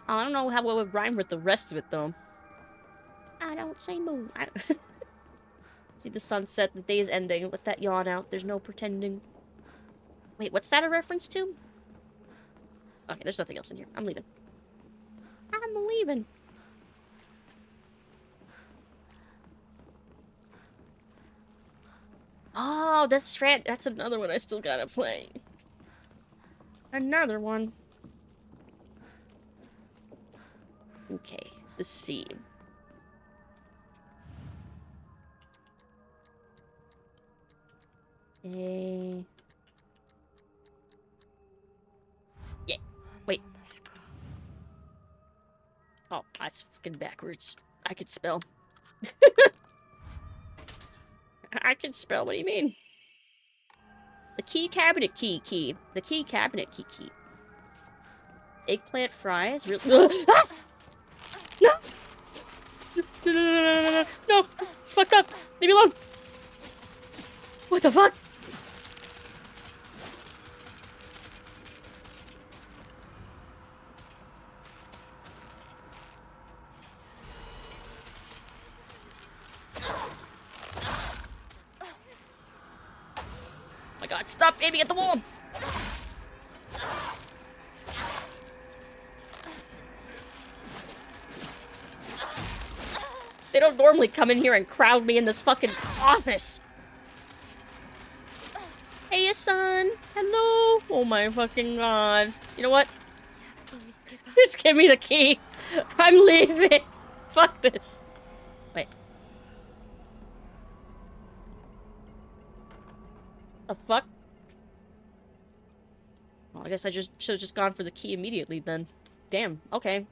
I don't know how it would rhyme with the rest of it, though. I don't say moo. See the sunset, the day is ending. Let that yawn out. There's no pretending. Wait, what's that a reference to? Okay, there's nothing else in here. I'm leaving. I'm leaving. Oh, that's another one I still gotta play. Another one. Okay, the sea. Yeah. Wait. Oh, that's fucking backwards. I could spell. I can spell. What do you mean? The key cabinet key. The key cabinet key. Eggplant fries? Really? Ah! No! No! No! It's fucked up! Leave me alone! What the fuck? Oh my god, stop aiming at the wall! They don't normally come in here and crowd me in this fucking office. Hey, son. Hello. Oh my fucking god. You know what? Just give me the key. I'm leaving. Fuck this. Wait. The fuck? Well, I guess I should have just gone for the key immediately then. Damn. Okay.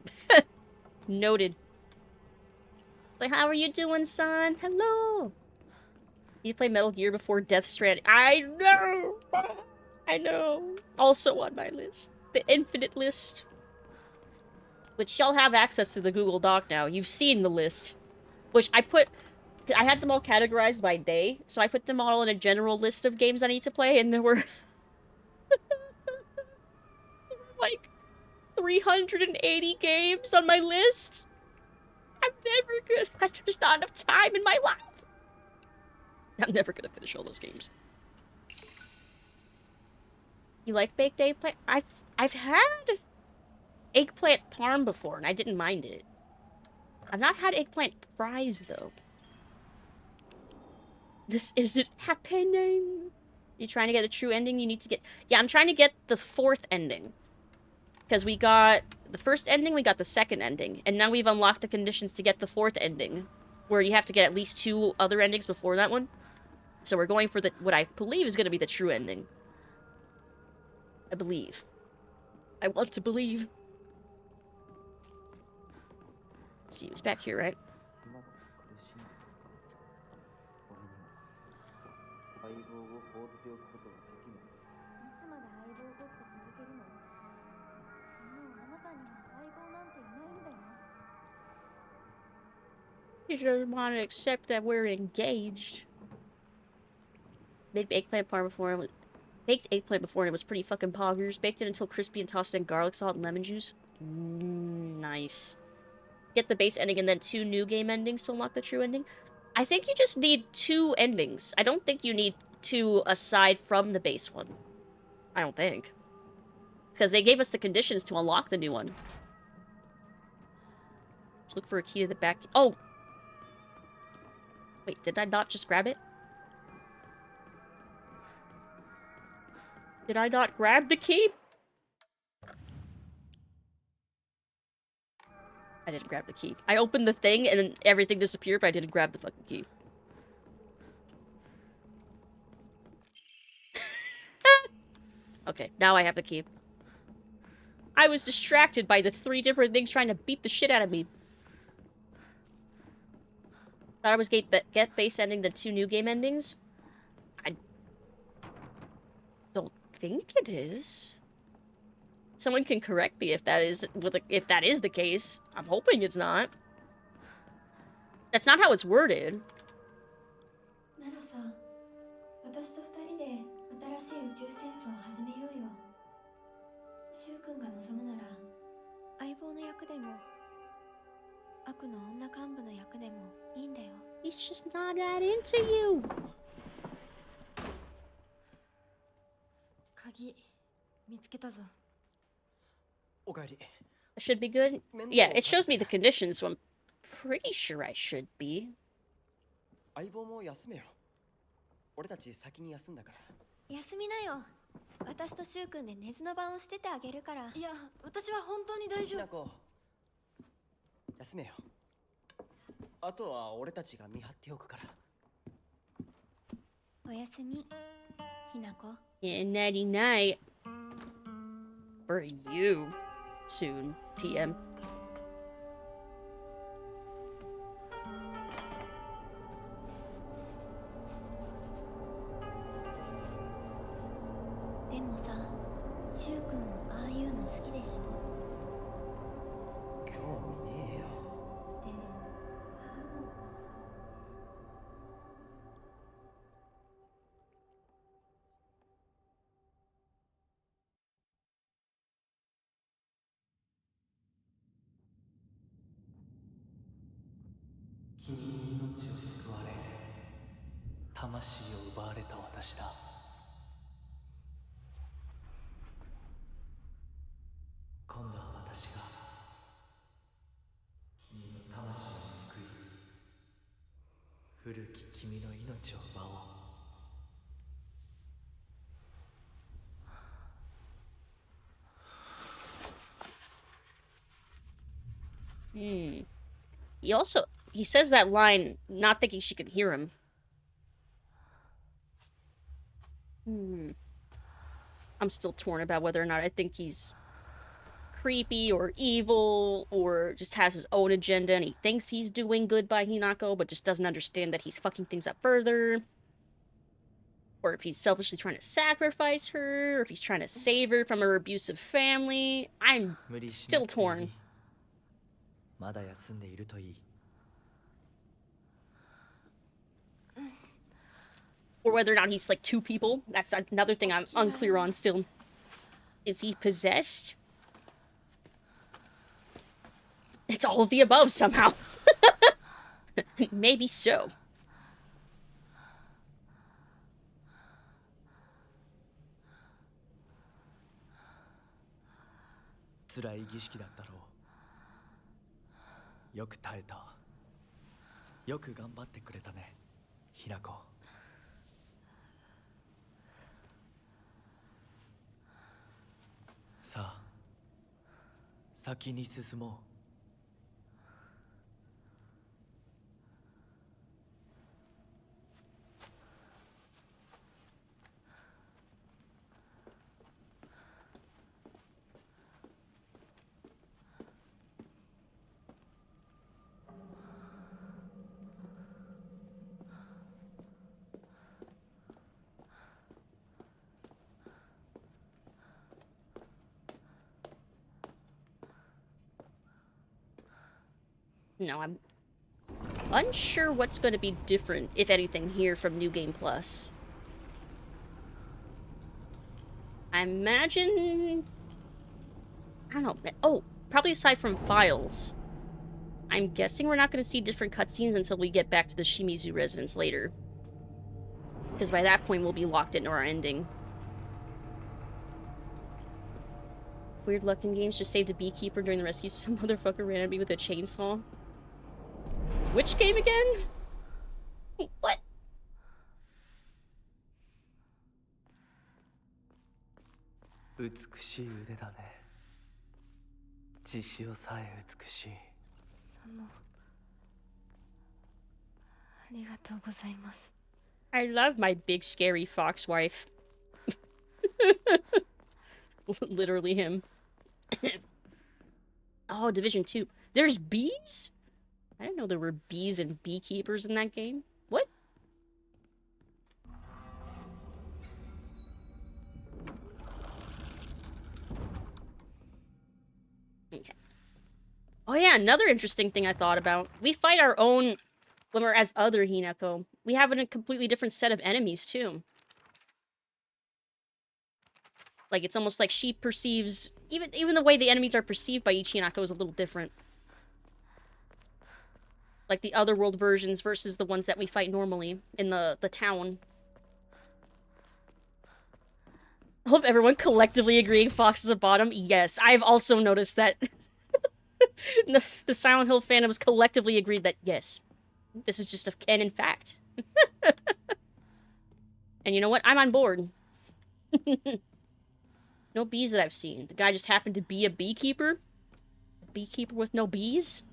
Noted. Like, how are you doing, son? Hello. You play Metal Gear before Death Stranding. I know. I know. Also on my list. The infinite list. Which y'all have access to the Google Doc now. You've seen the list. Which I had them all categorized by day, so I put them all in a general list of games I need to play, and there were like 380 games on my list. I'm never gonna. There's not enough time in my life. I'm never gonna finish all those games. You like baked eggplant? I've had eggplant parm before, and I didn't mind it. I've not had eggplant fries though. This isn't happening. You trying to get a true ending? You need to get... Yeah, I'm trying to get the 4th ending. Because we got the first ending, we got the 2nd ending. And now we've unlocked the conditions to get the 4th ending. Where you have to get at least 2 other endings before that one. So we're going for the what I believe is going to be the true ending. I believe. I want to believe. Let's see, it was back here, right? He doesn't want to accept that we're engaged. Made eggplant parm before and baked eggplant before and it was pretty fucking poggers. Baked it until crispy and tossed in garlic salt and lemon juice. Nice. Get the base ending and then 2 new game endings to unlock the true ending. I think you just need 2 endings. I don't think you need 2 aside from the base one. I don't think. Because they gave us the conditions to unlock the new one. Just look for a key to the back. Oh! Wait, did I not just grab it? Did I not grab the key? I didn't grab the key. I opened the thing and then everything disappeared, but I didn't grab the fucking key. Okay, now I have the key. I was distracted by the 3 different things trying to beat the shit out of me. Thought I was get base ending the 2 new game endings. I don't think it is. Someone can correct me if that is the case. I'm hoping it's not. That's not how it's worded. He's just not that into you. I should be good? Yeah, it shows me the conditions, so I'm pretty sure I should be. 相棒も休めよ。俺たち先に休んだから。休みなよ。私とシュウ君で寝ずの番をしててあげるから。いや、私は本当に大丈夫。ひなこ、休めよ。あとは俺たちが見張っておくから。おやすみ、ひなこ。Yeah, nighty night. For you. Soon, TM. He says that line not thinking she can hear him. I'm still torn about whether or not I think he's creepy or evil or just has his own agenda and he thinks he's doing good by Hinako but just doesn't understand that he's fucking things up further. Or if he's selfishly trying to sacrifice her, or if he's trying to save her from her abusive family. I'm 無理し still なくていい torn. まだ休んでいるといい Or whether or not he's like two people. That's another thing I'm unclear on still. Is he possessed? It's all of the above somehow. Maybe so. 辛い儀式だったろうよく耐えたよく頑張ってくれたねひなこさあ先に進もう No, I'm unsure what's going to be different, if anything, here from New Game Plus. I imagine... I don't know. Oh, probably aside from files. I'm guessing we're not going to see different cutscenes until we get back to the Shimizu residence later. Because by that point, we'll be locked into our ending. Weird luck in games just saved a beekeeper during the rescue. Some motherfucker ran at me with a chainsaw. Which game again? What? 美しい腕だね血潮さえ美しいありがとうございます I love my big scary fox wife. Literally him. Oh, Division 2. There's bees? I didn't know there were bees and beekeepers in that game. What? Okay. Oh yeah, another interesting thing I thought about. We fight our own when we're as other Hinako. We have a completely different set of enemies, too. Like, it's almost like she perceives... Even the way the enemies are perceived by each Hinako is a little different. Like the otherworld versions versus the ones that we fight normally in the town. I hope everyone collectively agreeing Fox is a bottom. Yes, I've also noticed that the Silent Hill fandoms collectively agreed that, yes, this is just a canon fact. And you know what? I'm on board. No bees that I've seen. The guy just happened to be a beekeeper. A beekeeper with no bees?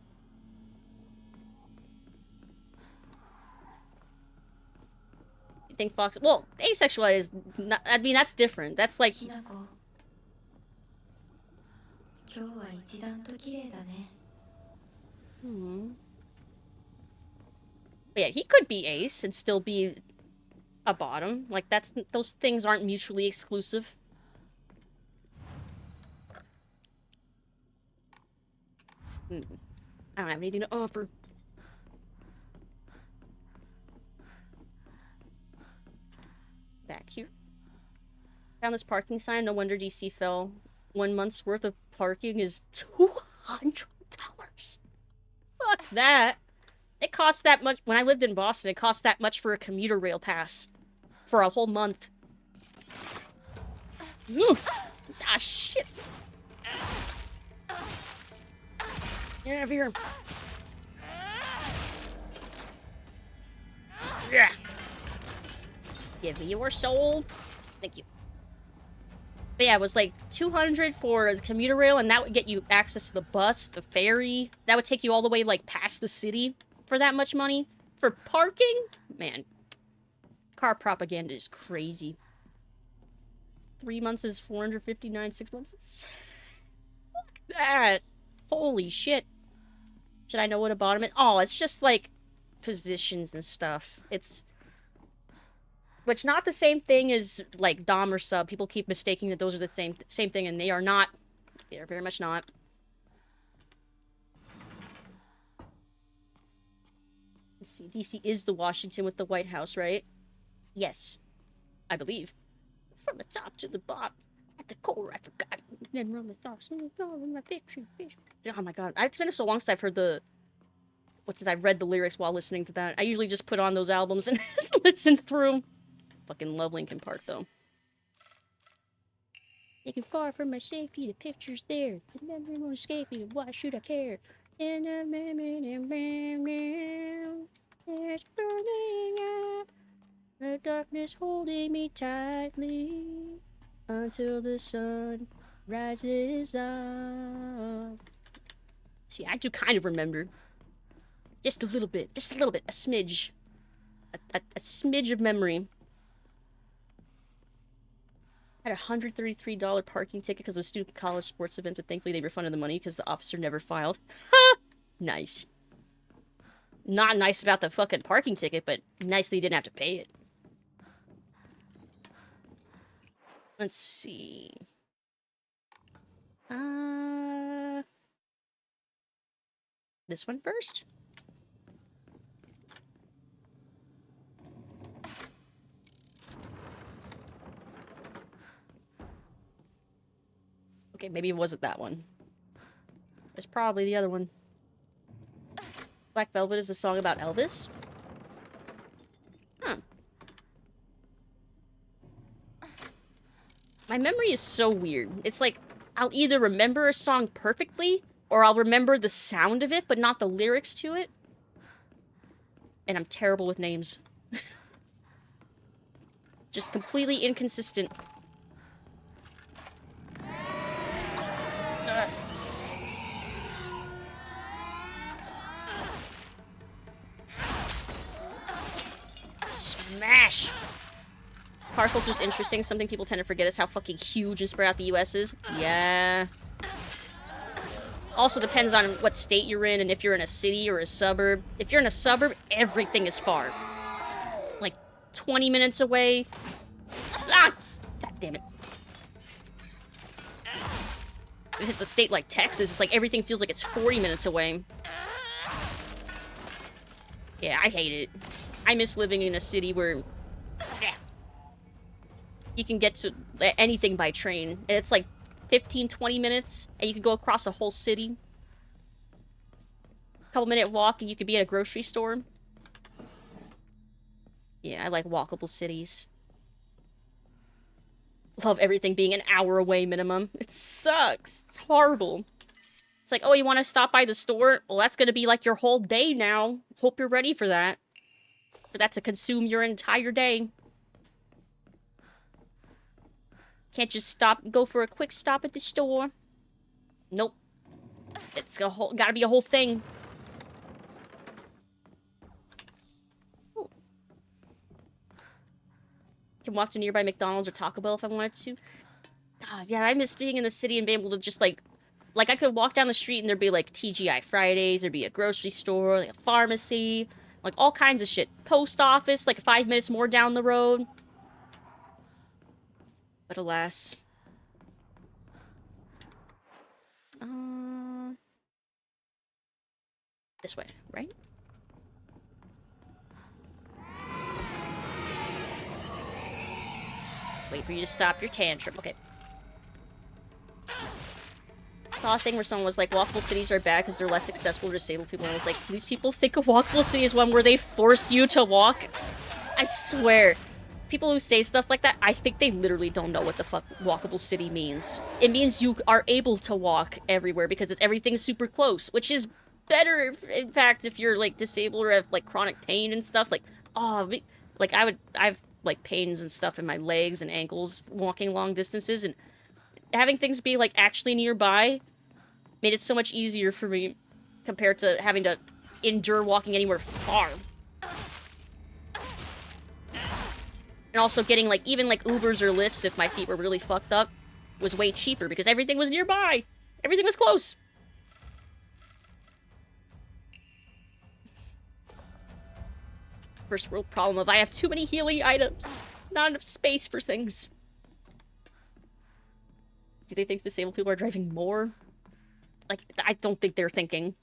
You think Fox... Well, asexual is not... I mean, that's different. That's like... ひなこ今日は一段と綺麗だね Hmm. But yeah, he could be ace and still be a bottom. Like, that's... Those things aren't mutually exclusive. I don't have anything to offer. Back here. Found this parking sign. No wonder DC fell. 1 month's worth of parking is $200. Fuck that. It cost that much. When I lived in Boston, it cost that much for a commuter rail pass. For a whole month. Ooh. Ah, shit. Get out of here. Yeah. Give me your soul. Thank you. But yeah, it was like $200 for the commuter rail, and that would get you access to the bus, the ferry. That would take you all the way, like, past the city for that much money. For parking? Man. Car propaganda is crazy. 3 months is $459, 6 months is... Fuck that. Holy shit. Should I know what a bottom is? Oh, it's just, like, positions and stuff. It's... Which not the same thing as like dom or sub. People keep mistaking that those are the same thing, and they are not. They are very much not. Let's see. DC is the Washington with the White House, right? Yes, I believe. From the top to the bottom, at the core, I forgot. Then run the thoughts. My victory. Oh my god, it's been so long since I've heard the. I read the lyrics while listening to that. I usually just put on those albums and listen through. Fucking love Linkin Park, though. Taking far from my safety, the picture's there. The memory won't escape me, why should I care? In a there's burning up. The darkness holding me tightly. Until the sun rises up. See, I do kind of remember. Just a little bit. Just a little bit. A smidge. A smidge of memory. I had a $133 parking ticket because of a student college sports event, but thankfully they refunded the money because the officer never filed. Ha! Nice. Not nice about the fucking parking ticket, but nice that you didn't have to pay it. Let's see. This one first? Okay, maybe it wasn't that one. It's probably the other one. Black Velvet is a song about Elvis? Huh. My memory is so weird. It's like, I'll either remember a song perfectly, or I'll remember the sound of it, but not the lyrics to it. And I'm terrible with names. Just completely inconsistent. Smash! Car culture's interesting. Something people tend to forget is how fucking huge and spread out the US is. Yeah. Also depends on what state you're in and if you're in a city or a suburb. If you're in a suburb, everything is far. Like, 20 minutes away. Ah! God damn it. If it's a state like Texas, it's like everything feels like it's 40 minutes away. Yeah, I hate it. I miss living in a city where you can get to anything by train. And it's like 15, 20 minutes, and you can go across a whole city. Couple-minute walk, and you could be at a grocery store. Yeah, I like walkable cities. Love everything being an hour away minimum. It sucks. It's horrible. It's like, oh, you want to stop by the store? Well, that's going to be like your whole day now. Hope you're ready for that. For that to consume your entire day. Can't just go for a quick stop at the store. Nope. It's gotta be a whole thing. Ooh. Can walk to nearby McDonald's or Taco Bell if I wanted to. God, yeah, I miss being in the city and being able to just like I could walk down the street and there'd be like TGI Fridays, there'd be a grocery store, like a pharmacy, like all kinds of shit. Post office, like 5 minutes more down the road. But alas. This way, right? Wait for you to stop your tantrum. Okay. I saw a thing where someone was like, walkable cities are bad because they're less accessible to disabled people. And I was like, these people think a walkable city is one where they force you to walk? I swear. People who say stuff like that, I think they literally don't know what the fuck walkable city means. It means you are able to walk everywhere because everything's super close, which is better, in fact, if you're, like, disabled or have, like, chronic pain and stuff. Like, oh, like, I've, like, pains and stuff in my legs and ankles walking long distances, and having things be, like, actually nearby made it so much easier for me compared to having to endure walking anywhere far. And also getting, like, even, like, Ubers or Lyfts if my feet were really fucked up was way cheaper because everything was nearby. Everything was close. First world problem of I have too many healing items. Not enough space for things. Do they think disabled people are driving more? Like, I don't think they're thinking.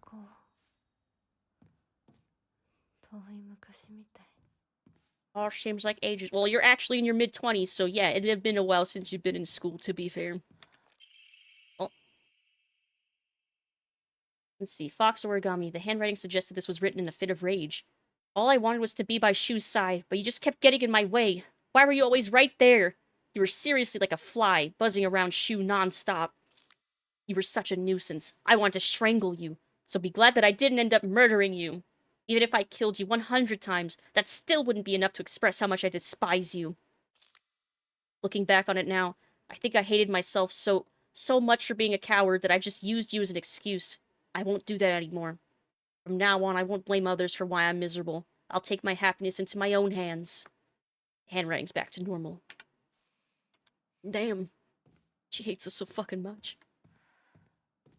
学校遠い昔みたい Oh, seems like ages. Well, you're actually in your mid-20s, so yeah, it'd have been a while since you've been in school, to be fair. Well, let's see. Fox origami. The handwriting suggested this was written in a fit of rage. All I wanted was to be by Shu's side, but you just kept getting in my way. Why were you always right there? You were seriously like a fly, buzzing around Shu non-stop. You were such a nuisance. I wanted to strangle you, so be glad that I didn't end up murdering you. Even if I killed you 100 times, that still wouldn't be enough to express how much I despise you. Looking back on it now, I think I hated myself so much for being a coward that I just used you as an excuse. I won't do that anymore. From now on, I won't blame others for why I'm miserable. I'll take my happiness into my own hands. Handwriting's back to normal. Damn. She hates us so fucking much.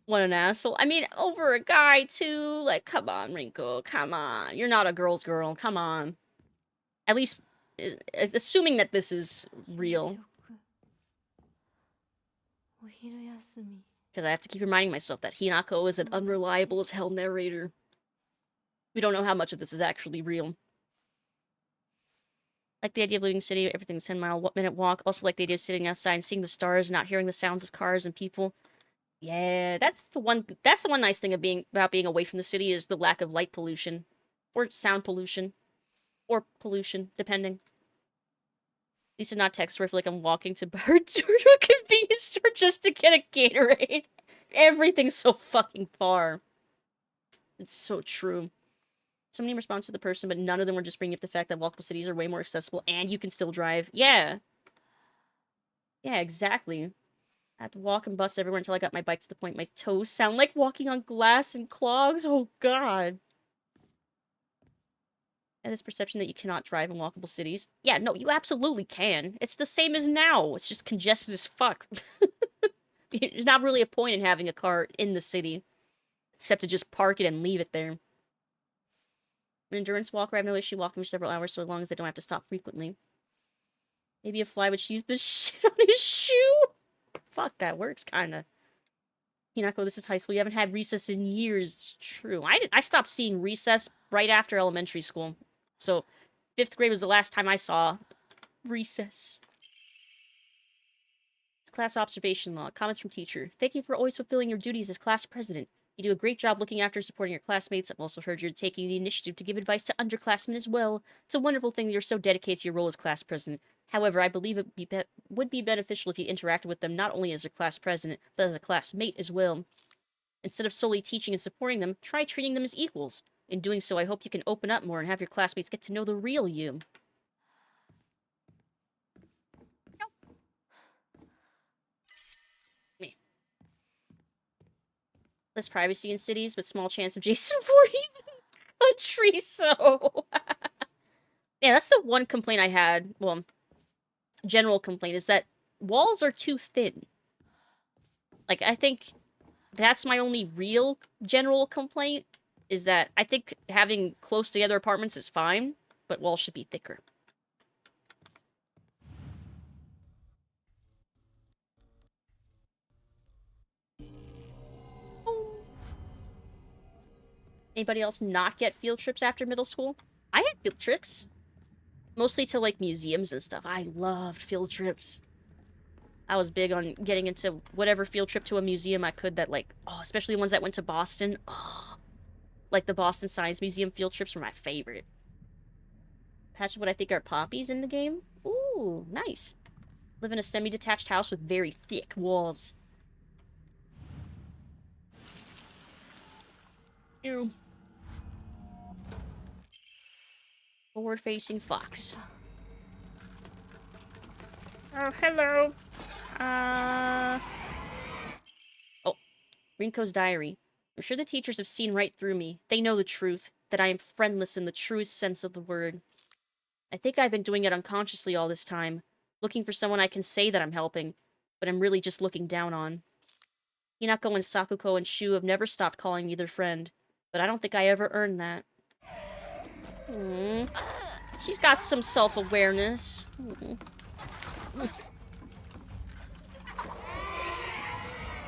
What an asshole. I mean, over a guy, too? Like, come on, Rinko. Come on. You're not a girl's girl. Come on. At least, assuming that this is real. お昼休み Because I have to keep reminding myself that Hinako is an unreliable as hell narrator. We don't know how much of this is actually real. Like the idea of leaving the city, everything's 10-minute walk. Also like the idea of sitting outside and seeing the stars, not hearing the sounds of cars and people. Yeah, that's the one nice thing about being away from the city is the lack of light pollution. Or sound pollution. Or pollution, depending. At least not text where I feel like I'm walking to Birds or to a convenience store just to get a Gatorade. Everything's so fucking far. It's so true. So many responses to the person, but none of them were just bringing up the fact that walkable cities are way more accessible and you can still drive. Yeah. Yeah, exactly. I had to walk and bus everywhere until I got my bike to the point my toes sound like walking on glass and clogs. Oh, God. And this perception that you cannot drive in walkable cities. Yeah, no, you absolutely can. It's the same as now. It's just congested as fuck. There's not really a point in having a car in the city. Except to just park it and leave it there. An endurance walker, I have no issue walking for several hours so long as I don't have to stop frequently. Maybe a fly would cheese the shit on his shoe? Fuck, that works, kinda. Hinako, this is high school. You haven't had recess in years. True. I stopped seeing recess right after elementary school. So, 5th grade was the last time I saw recess. It's class observation log. Comments from teacher. Thank you for always fulfilling your duties as class president. You do a great job looking after and supporting your classmates. I've also heard you're taking the initiative to give advice to underclassmen as well. It's a wonderful thing that you're so dedicated to your role as class president. However, I believe it would be beneficial if you interacted with them not only as a class president, but as a classmate as well. Instead of solely teaching and supporting them, try treating them as equals. In doing so, I hope you can open up more and have your classmates get to know the real you. Less privacy in cities, but small chance of Jason Voorhees in country, so... Yeah, that's the one complaint I had. Well, general complaint is that walls are too thin. Like, I think that's my only real general complaint, is that I think having close together apartments is fine, but walls should be thicker. Anybody else not get field trips after middle school? I had field trips. Mostly to, like, museums and stuff. I loved field trips. I was big on getting into whatever field trip to a museum I could that, like... Oh, especially ones that went to Boston. Oh, like, the Boston Science Museum field trips were my favorite. Patch of what I think are poppies in the game. Ooh, nice. Live in a semi-detached house with very thick walls. Ew. Forward-facing fox. Oh, hello. Oh, Rinko's diary. I'm sure the teachers have seen right through me. They know the truth. That I am friendless in the truest sense of the word. I think I've been doing it unconsciously all this time. Looking for someone I can say that I'm helping. But I'm really just looking down on. Hinako and Sakuko and Shu have never stopped calling me their friend. But I don't think I ever earned that. She's got some self-awareness.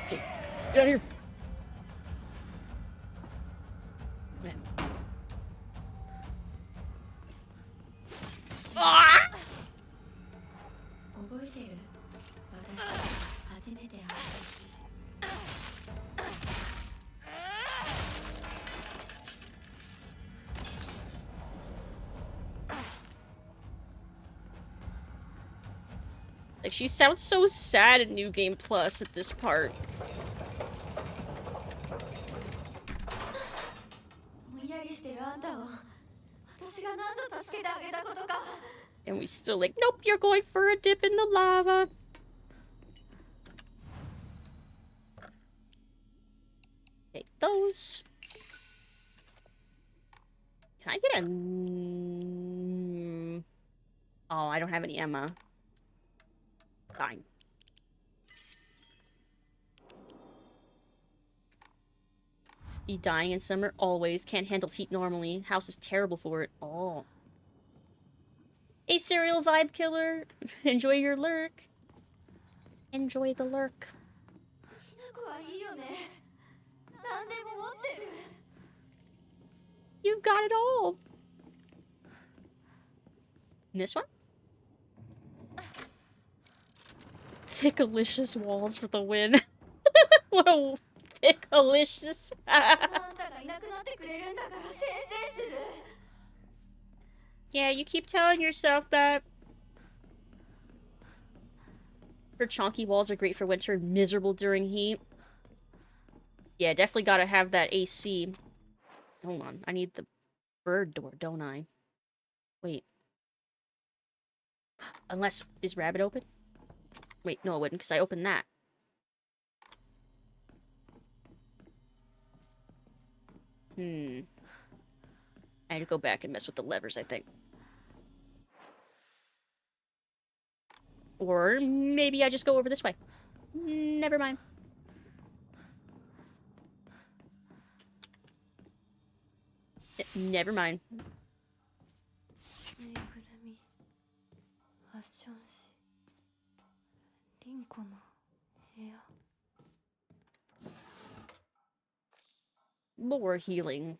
Okay, get out of here. Ah! Like, she sounds so sad in New Game Plus at this part. And we still like, nope, you're going for a dip in the lava. Take those. Can I get a... Oh, I don't have any Emma. Fine. You dying in summer? Always. Can't handle heat normally. House is terrible for it. Oh. Hey, serial vibe killer. Enjoy your lurk. Enjoy the lurk. You've got it all. And this one? Thickalicious walls for the win. What a thickalicious. Yeah, you keep telling yourself that. Her chonky walls are great for winter and miserable during heat. Yeah, definitely gotta have that AC. Hold on, I need the bird door, don't I? Wait. Unless, is rabbit open? Wait, no it wouldn't, because I opened that. I had to go back and mess with the levers, I think. Or maybe I just go over this way. Never mind. Never mind. More healing.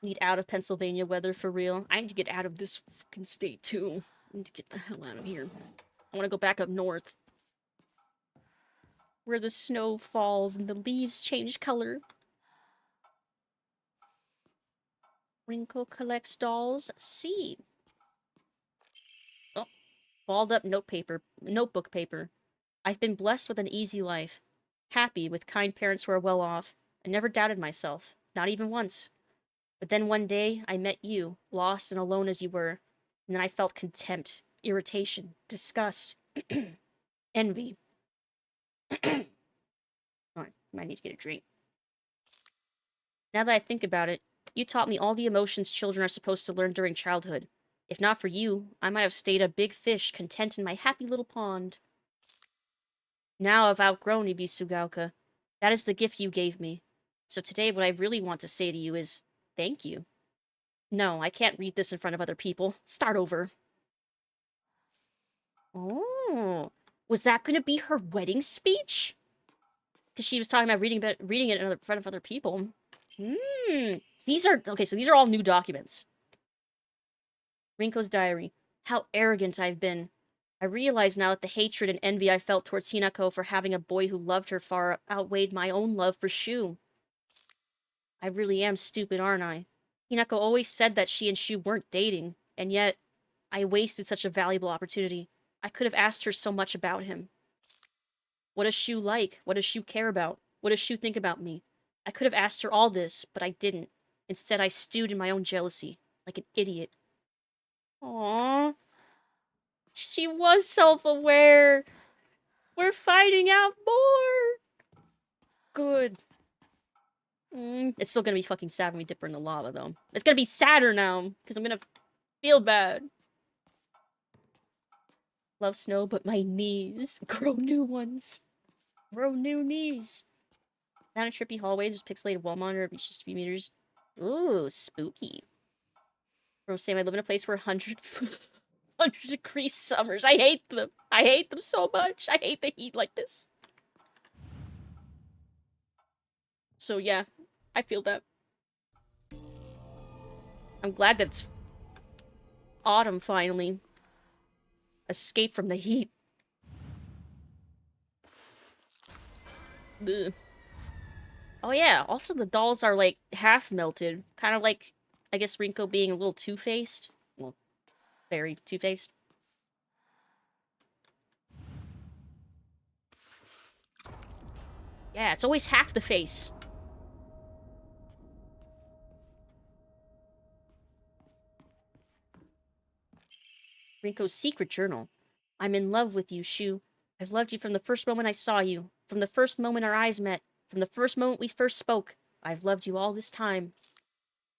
Need out of Pennsylvania weather for real. I need to get out of this fucking state too. I need to get the hell out of here. I want to go back up north. Where the snow falls and the leaves change color. Wrinkle collects dolls. See. Oh, balled up notebook paper. I've been blessed with an easy life. Happy with kind parents who are well off. I never doubted myself. Not even once. But then one day, I met you, lost and alone as you were. And then I felt contempt, irritation, disgust, envy. Oh, I might need to get a drink. Now that I think about it, you taught me all the emotions children are supposed to learn during childhood. If not for you, I might have stayed a big fish, content in my happy little pond. Now I've outgrown Ibi Sugauka. That is the gift you gave me. So today, what I really want to say to you is, thank you. No, I can't read this in front of other people. Start over. Oh, was that going to be her wedding speech? Because she was talking about reading it in front of other people. These are, okay, so these are all new documents. Rinko's diary. How arrogant I've been. I realize now that the hatred and envy I felt towards Hinako for having a boy who loved her far outweighed my own love for Shu. I really am stupid, aren't I? Hinako always said that she and Shu weren't dating, and yet I wasted such a valuable opportunity. I could have asked her so much about him. What does Shu like? What does Shu care about? What does Shu think about me? I could have asked her all this, but I didn't. Instead, I stewed in my own jealousy, like an idiot. Aww. She was self-aware. We're finding out more. Good. It's still gonna be fucking sad when we dip her in the lava, though. It's gonna be sadder now, because I'm gonna feel bad. Love snow, but my knees. Grow new ones. Grow new knees. Down a trippy hallway, there's pixelated wall monitor, reaches just a few meters. Ooh, spooky. Bro, Sam, I live in a place where 100-degree summers. I hate them. I hate them so much. I hate the heat like this. So yeah, I feel that. I'm glad that it's autumn finally. Escape from the heat. Ugh. Oh yeah, also the dolls are like half melted. Kind of like, I guess Rinko being a little two-faced. Well, very two-faced. Yeah, it's always half the face. Rinko's secret journal. I'm in love with you, Shu. I've loved you from the first moment I saw you. From the first moment our eyes met. From the first moment we first spoke. I've loved you all this time.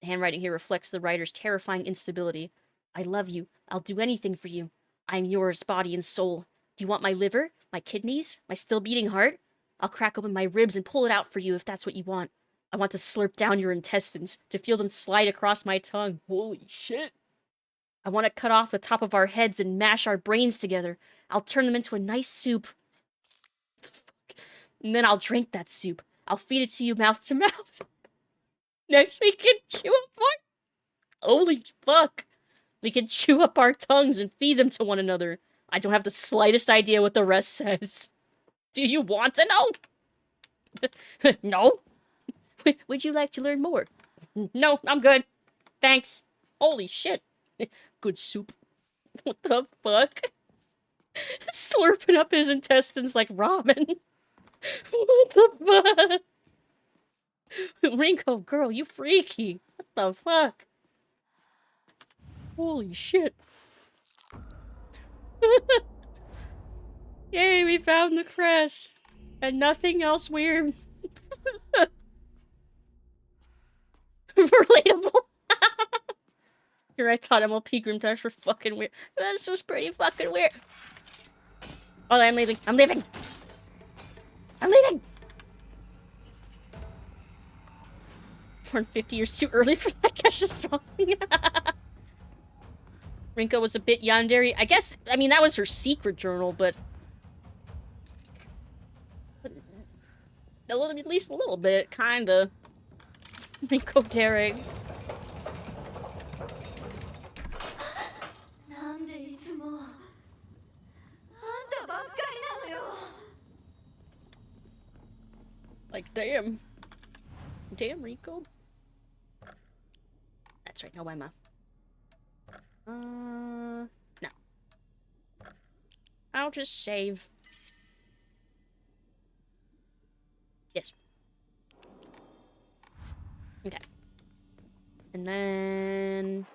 The handwriting here reflects the writer's terrifying instability. I love you. I'll do anything for you. I'm yours, body and soul. Do you want my liver? My kidneys? My still beating heart? I'll crack open my ribs and pull it out for you if that's what you want. I want to slurp down your intestines, to feel them slide across my tongue. Holy shit. I want to cut off the top of our heads and mash our brains together. I'll turn them into a nice soup. And then I'll drink that soup. I'll feed it to you mouth to mouth. Next we can chew up our... Holy fuck. We can chew up our tongues and feed them to one another. I don't have the slightest idea what the rest says. Do you want to know? No? Would you like to learn more? No, I'm good. Thanks. Holy shit. Good soup. What the fuck? Slurping up his intestines like ramen. What the fuck? Rinko, girl, you freaky. What the fuck? Holy shit. Yay, we found the crest. And nothing else weird. Relatable. Here, I thought MLP Grim Dash were fucking weird. This was pretty fucking weird. Oh, I'm leaving. I'm leaving. I'm leaving. Born 50 years too early for that Kesha song. Rinko was a bit yandere. I guess, I mean, that was her secret journal, but at least a little bit, kinda. Rinko Derek. Like, damn. Damn, Rico. That's right, no Emma. No. I'll just save. Yes. Okay. And then...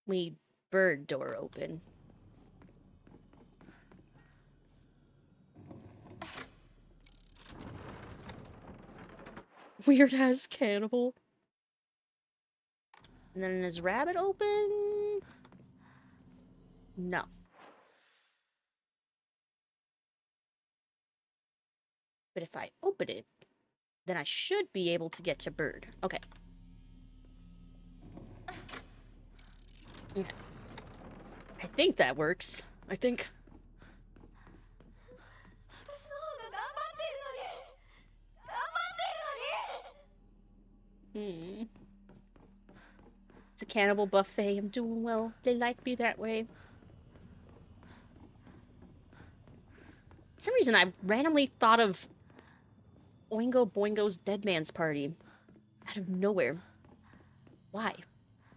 we bird door open. Weird ass cannibal. And then is rabbit open? No. But if I open it, then I should be able to get to bird. Okay. Okay. I think that works. I think... It's a cannibal buffet. I'm doing well. They like me that way. For some reason, I randomly thought of Oingo Boingo's Dead Man's Party. Out of nowhere. Why?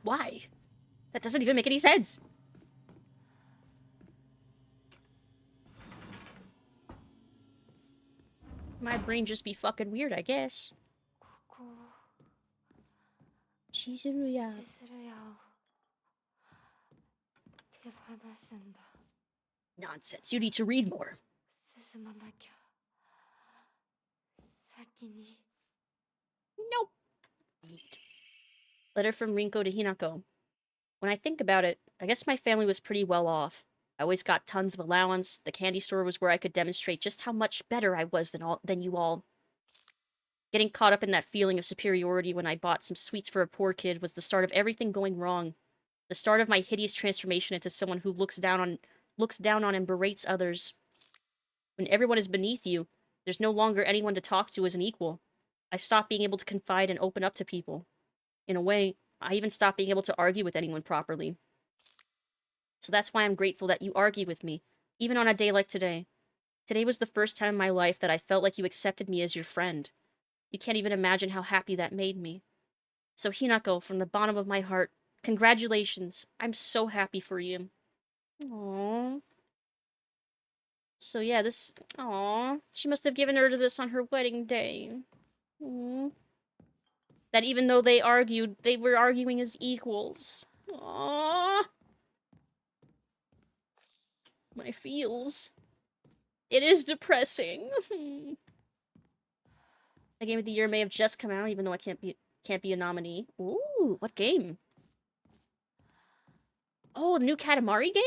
Why? That doesn't even make any sense. My brain just be fucking weird, I guess. Chizuruya. Nonsense. You need to read more. Nope. Letter from Rinko to Hinako. When I think about it, I guess my family was pretty well off. I always got tons of allowance. The candy store was where I could demonstrate just how much better I was than you all. Getting caught up in that feeling of superiority when I bought some sweets for a poor kid was the start of everything going wrong. The start of my hideous transformation into someone who looks down on and berates others. When everyone is beneath you, there's no longer anyone to talk to as an equal. I stopped being able to confide and open up to people. In a way, I even stopped being able to argue with anyone properly. So that's why I'm grateful that you argue with me, even on a day like today. Today was the first time in my life that I felt like you accepted me as your friend. You can't even imagine how happy that made me. So Hinako, from the bottom of my heart, congratulations. I'm so happy for you. Aww. So yeah, this... Aww. She must have given her to this on her wedding day. Aww. That even though they argued, they were arguing as equals. Aww. My feels. It is depressing. The game of the year may have just come out, even though I can't be a nominee. Ooh, what game? Oh, the new Katamari game?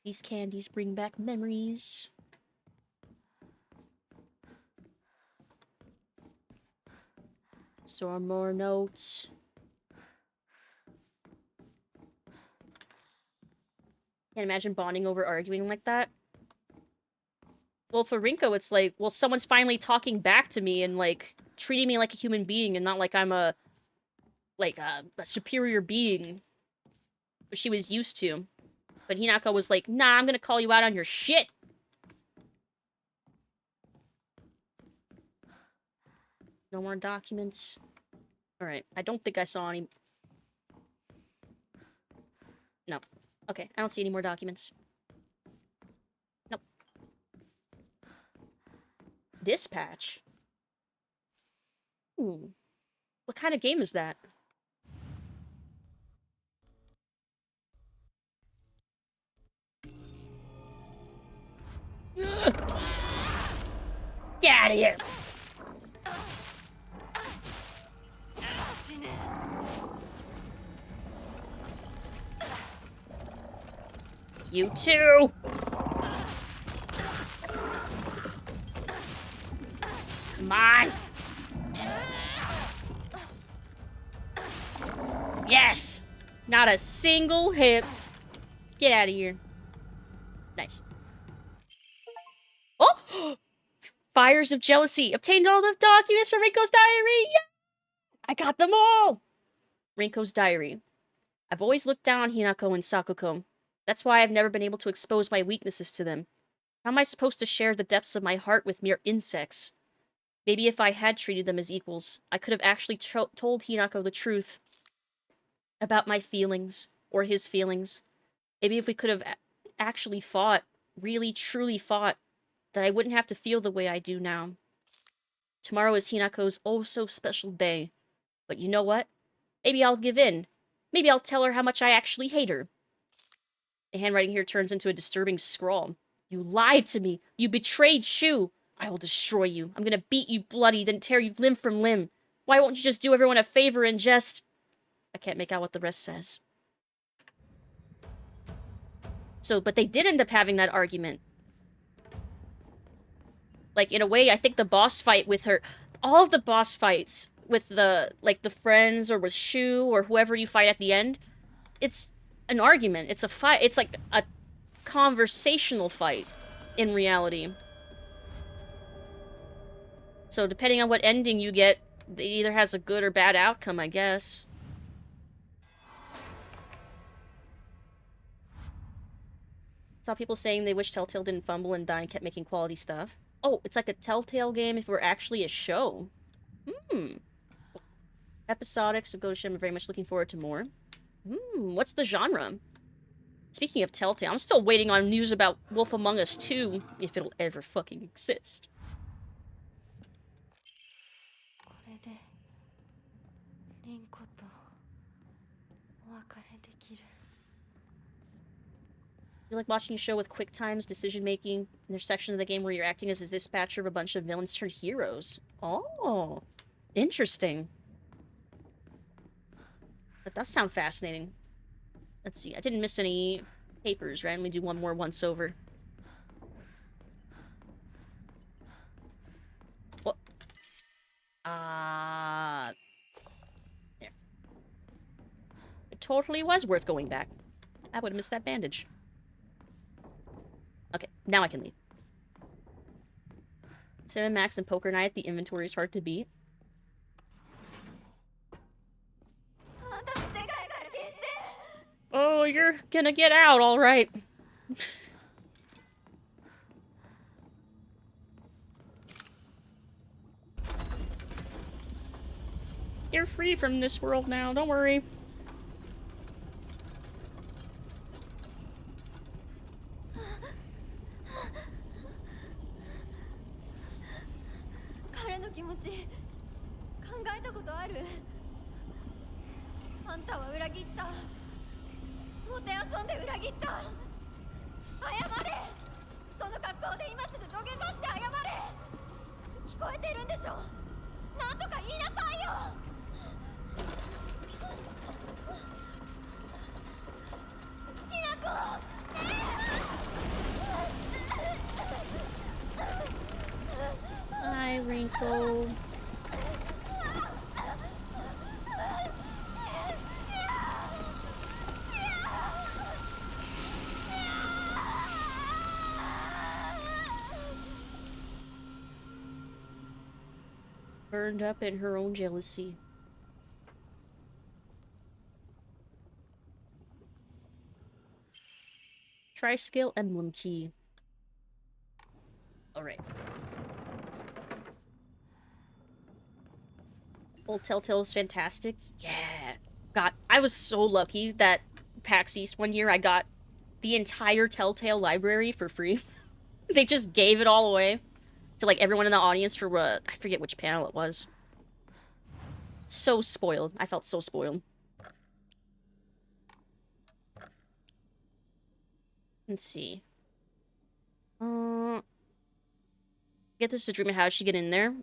These candies bring back memories. So more notes. Can't imagine bonding over arguing like that. Well, for Rinko, it's like, well, someone's finally talking back to me and, like, treating me like a human being and not like I'm a superior being. Which she was used to. But Hinako was like, nah, I'm gonna call you out on your shit. No more documents. Alright, I don't think I saw any... No. Okay, I don't see any more documents. Nope. Dispatch? What kind of game is that? Get out of here! You too! Come on! Yes! Not a single hit. Get out of here. Nice. Oh! Fires of jealousy. Obtained all the documents from Rinko's diary! Yeah! I got them all! Rinko's diary. I've always looked down on Hinako and Sakuko. That's why I've never been able to expose my weaknesses to them. How am I supposed to share the depths of my heart with mere insects? Maybe if I had treated them as equals, I could have actually told Hinako the truth about my feelings, or his feelings. Maybe if we could have actually fought, really truly fought, that I wouldn't have to feel the way I do now. Tomorrow is Hinako's oh-so-special day. But you know what? Maybe I'll give in. Maybe I'll tell her how much I actually hate her. The handwriting here turns into a disturbing scrawl. You lied to me. You betrayed Shu. I will destroy you. I'm gonna beat you bloody, then tear you limb from limb. Why won't you just do everyone a favor and just... I can't make out what the rest says. So, but they did end up having that argument. Like, in a way, I think the boss fight with her... All of the boss fights with the, like, the friends or with Shu or whoever you fight at the end, it's an argument. It's a fight. It's like a conversational fight in reality. So depending on what ending you get, it either has a good or bad outcome, I guess. Saw people saying they wish Telltale didn't fumble and die and kept making quality stuff. Oh, it's like a Telltale game if it were actually a show. Episodic, so Go to Shim, I'm very much looking forward to more. What's the genre? Speaking of Telltale, I'm still waiting on news about Wolf Among Us 2, if it'll ever fucking exist. You like watching a show with quick times, decision-making, and there's a section of the game where you're acting as a dispatcher of a bunch of villains turned heroes. Oh, interesting. That does sound fascinating. Let's see, I didn't miss any papers, right? Let me do one more once-over. There. It totally was worth going back. I would have missed that bandage. Okay, now I can leave. 7 max and poker night. The inventory is hard to beat. Oh, you're gonna get out, all right. You're free from this world now, don't worry. Hi, Wrinkle. Burned up in her own jealousy. Tri-scale emblem key. Alright. Old Telltale is fantastic. Yeah. God, I was so lucky that PAX East one year I got the entire Telltale library for free. They just gave it all away to like everyone in the audience for I forget which panel it was. So spoiled. I felt so spoiled. Let's see. Get this to dream. How does she get in there?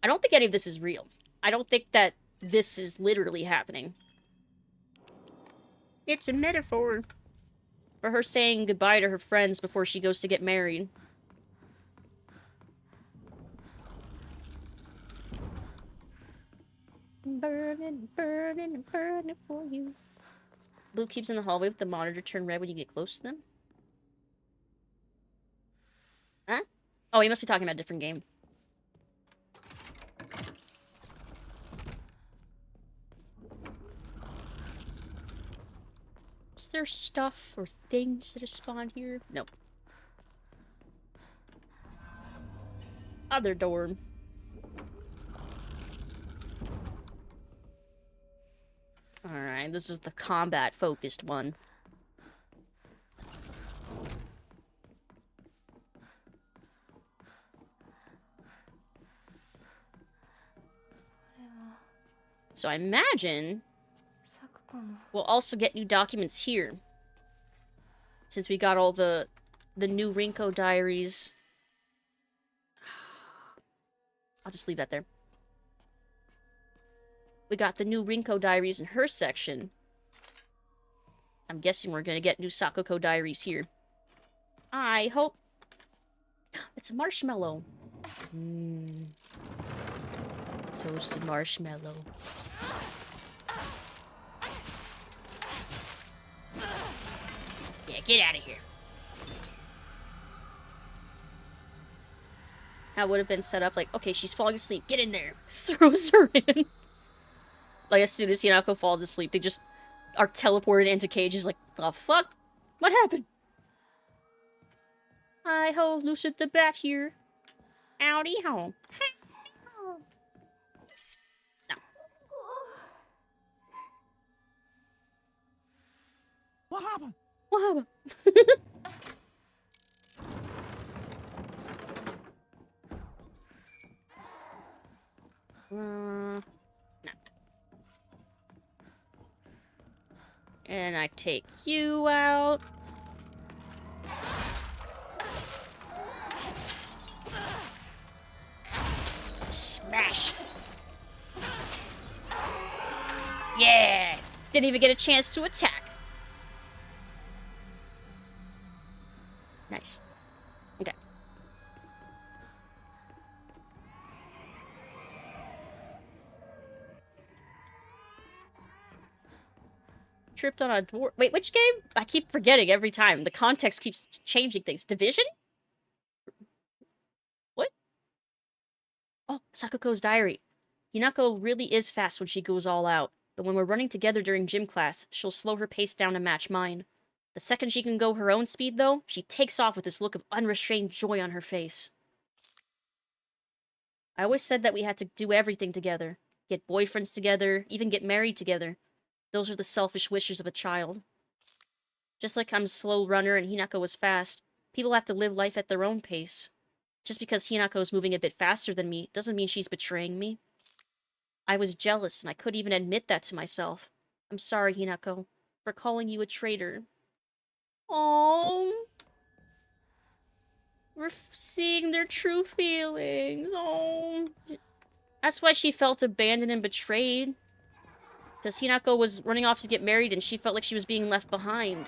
I don't think any of this is real. I don't think that this is literally happening. It's a metaphor for her saying goodbye to her friends before she goes to get married. Burning, burning, burning for you. Blue keeps in the hallway with the monitor turn red when you get close to them. Huh? Oh, he must be talking about a different game. Is there stuff or things that have spawned here? Nope. Other door. Alright, this is the combat-focused one. So I imagine we'll also get new documents here. Since we got all the new Rinko diaries. I'll just leave that there. We got the new Rinko diaries in her section. I'm guessing we're gonna get new Sakako diaries here. I hope... It's a marshmallow. Toasted marshmallow. Yeah, get out of here. That would have been set up like, okay, she's falling asleep. Get in there. Throws her in. Like, as soon as Hinako falls asleep, they just are teleported into cages like, the fuck? What happened? Hi-ho, Lucid the Bat here. Howdy-ho. No. What happened? What happened? No. And I take you out. Smash. Yeah! Didn't even get a chance to attack. Nice. Okay. tripped on a dwarf. Wait, which game? I keep forgetting every time. The context keeps changing things. Division? What? Oh, Sakuko's diary. Hinako really is fast when she goes all out, but when we're running together during gym class, she'll slow her pace down to match mine. The second she can go her own speed, though, she takes off with this look of unrestrained joy on her face. I always said that we had to do everything together. Get boyfriends together, even get married together. Those are the selfish wishes of a child. Just like I'm a slow runner and Hinako was fast, people have to live life at their own pace. Just because Hinako is moving a bit faster than me doesn't mean she's betraying me. I was jealous, and I couldn't even admit that to myself. I'm sorry, Hinako, for calling you a traitor. Oh, we're seeing their true feelings. Oh, that's why she felt abandoned and betrayed. Because Hinako was running off to get married, and she felt like she was being left behind.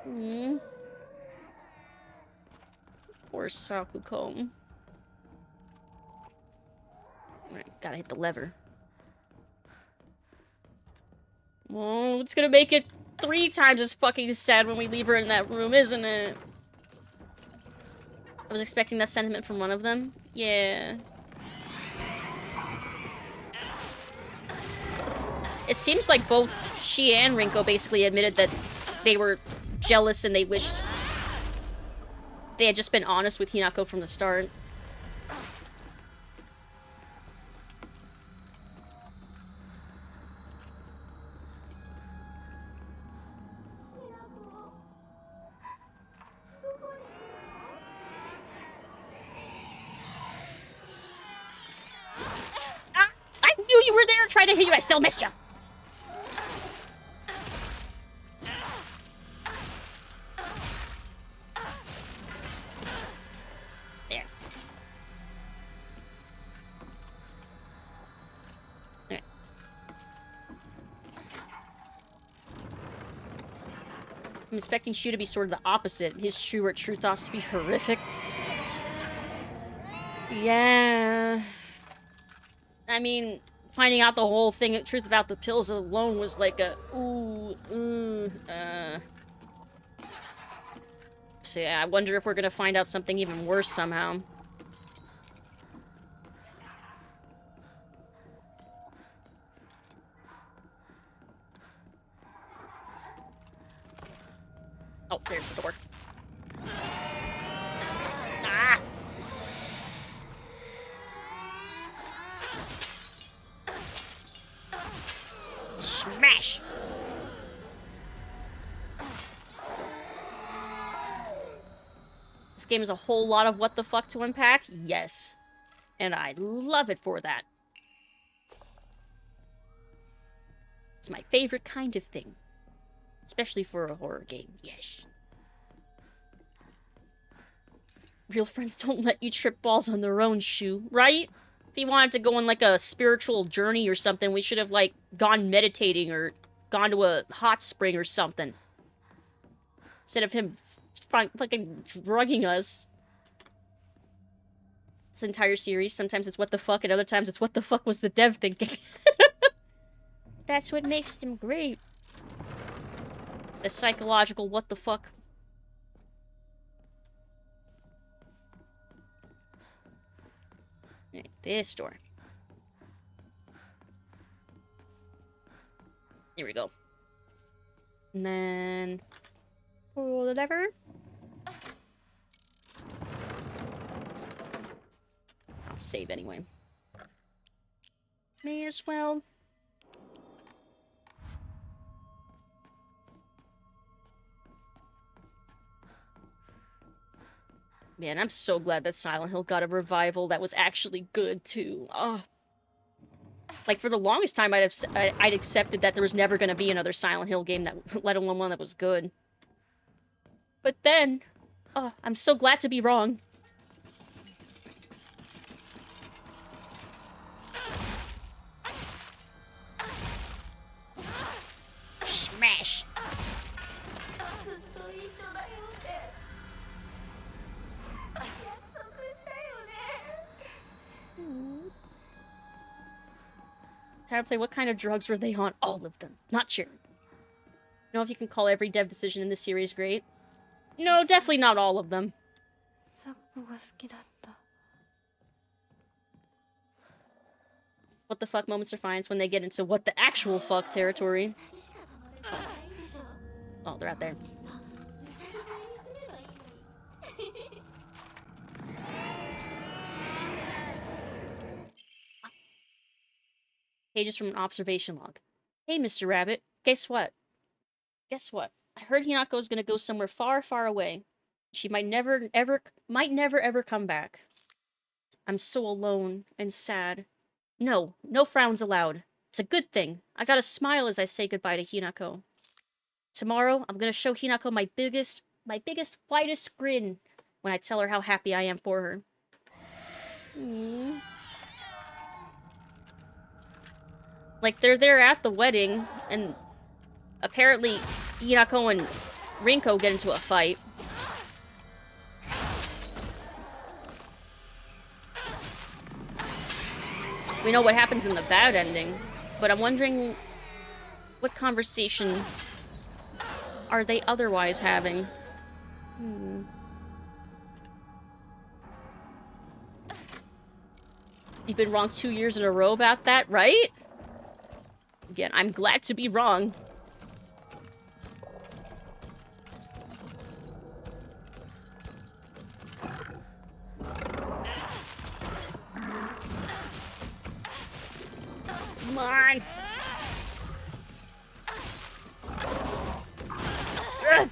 Hmm. Poor Sakuko. Alright, gotta hit the lever. Oh, it's gonna make it 3 times as fucking sad when we leave her in that room, isn't it? I was expecting that sentiment from one of them. Yeah. It seems like both she and Rinko basically admitted that they were jealous and they wished they had just been honest with Hinako from the start. I knew you were there trying to hit you. I still missed you. There. Okay. I'm expecting Shu to be sort of the opposite. His truer true thoughts to be horrific. Yeah. I mean, finding out the whole thing, truth about the pills alone was like a, So yeah, I wonder if we're gonna find out something even worse somehow. Oh, there's the door. Ah! Smash! This game is a whole lot of what the fuck to unpack? Yes. And I love it for that. It's my favorite kind of thing. Especially for a horror game, yes. Real friends don't let you trip balls on their own, Shu, right? If he wanted to go on like a spiritual journey or something, we should have like gone meditating or gone to a hot spring or something. Instead of him fucking drugging us. This entire series, sometimes it's what the fuck and other times it's what the fuck was the dev thinking. That's what makes them great. The psychological what the fuck. Right, this door. Here we go. And then pull the lever. I'll save anyway. May as well. Man, I'm so glad that Silent Hill got a revival that was actually good, too. Oh. Like, for the longest time, I'd accepted that there was never going to be another Silent Hill game, that, let alone one that was good. But then, oh, I'm so glad to be wrong. Smash! Time to play. What kind of drugs were they on? All of them. Not sure. I don't know if you can call every dev decision in this series great. No, definitely not all of them. サクコが好きだった What the fuck moments are fine when they get into what the actual fuck territory. Oh, they're out there. Pages from an observation log. Hey, Mr. Rabbit. Guess what? Guess what? I heard Hinako's gonna go somewhere far, far away. She might never, ever come back. I'm so alone and sad. No, no frowns allowed. It's a good thing. I gotta smile as I say goodbye to Hinako. Tomorrow, I'm gonna show Hinako my biggest, widest grin when I tell her how happy I am for her. Aww. Like, they're there at the wedding, and apparently Hinako and Rinko get into a fight. We know what happens in the bad ending, but I'm wondering what conversation are they otherwise having? You've been wrong 2 years in a row about that, right? Again, I'm glad to be wrong. Come on! Ugh.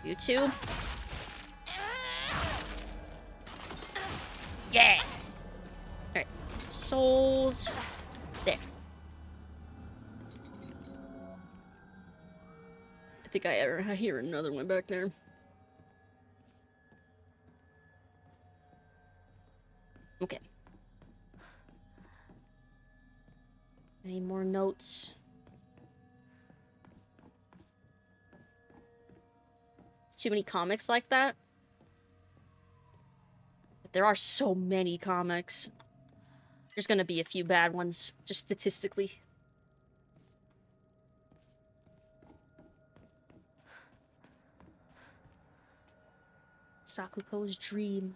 You too? Yeah! Alright. Souls. There. I think I hear another one back there. Okay. Any more notes? Too many comics like that? But there are so many comics. There's gonna be a few bad ones, just statistically. Sakuko's dream.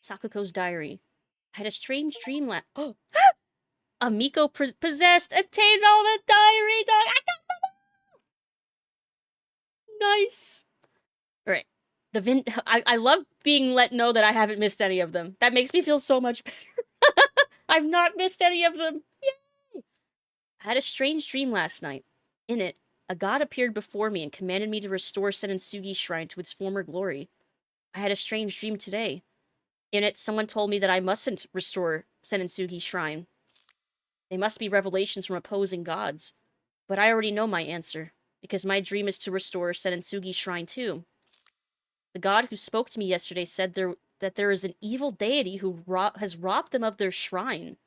Sakuko's diary. I had a strange dream last. Oh! Amiko possessed, obtained all the diary dog. I got them all! Nice. Alright. I love being let know that I haven't missed any of them. That makes me feel so much better. I've not missed any of them. Yay! I had a strange dream last night. In it, a god appeared before me and commanded me to restore Senensugi Shrine to its former glory. I had a strange dream today. In it, someone told me that I mustn't restore Senensugi Shrine. They must be revelations from opposing gods. But I already know my answer, because my dream is to restore Senensugi Shrine too. The god who spoke to me yesterday said that there is an evil deity who has robbed them of their shrine.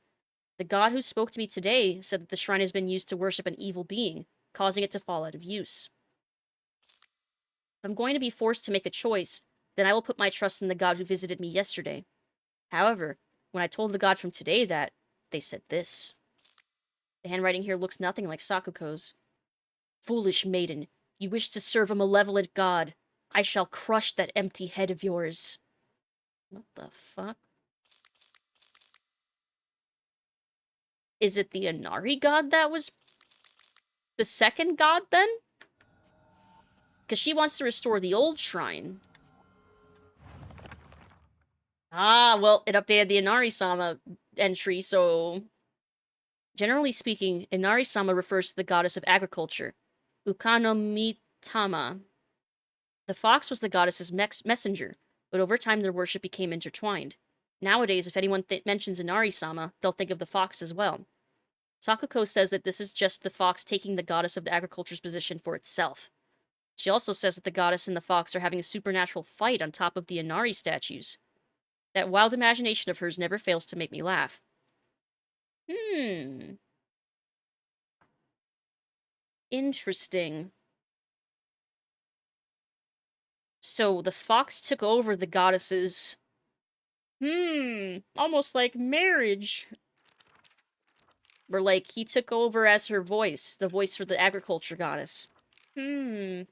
The god who spoke to me today said that the shrine has been used to worship an evil being, causing it to fall out of use. If I'm going to be forced to make a choice, then I will put my trust in the god who visited me yesterday. However, when I told the god from today that, they said this. The handwriting here looks nothing like Sakuko's. Foolish maiden, you wish to serve a malevolent god. I shall crush that empty head of yours. What the fuck? Is it the Inari god that was the second god, then? Because she wants to restore the old shrine. Ah, well, it updated the Inari-sama entry, so... Generally speaking, Inari-sama refers to the goddess of agriculture, Ukanomitama. The fox was the goddess's messenger, but over time their worship became intertwined. Nowadays, if anyone mentions Inari-sama, they'll think of the fox as well. Sakuko says that this is just the fox taking the goddess of the agriculture's position for itself. She also says that the goddess and the fox are having a supernatural fight on top of the Inari statues. That wild imagination of hers never fails to make me laugh. Interesting. So the fox took over the goddesses. Almost like marriage. Or like he took over as her voice, the voice for the agriculture goddess. And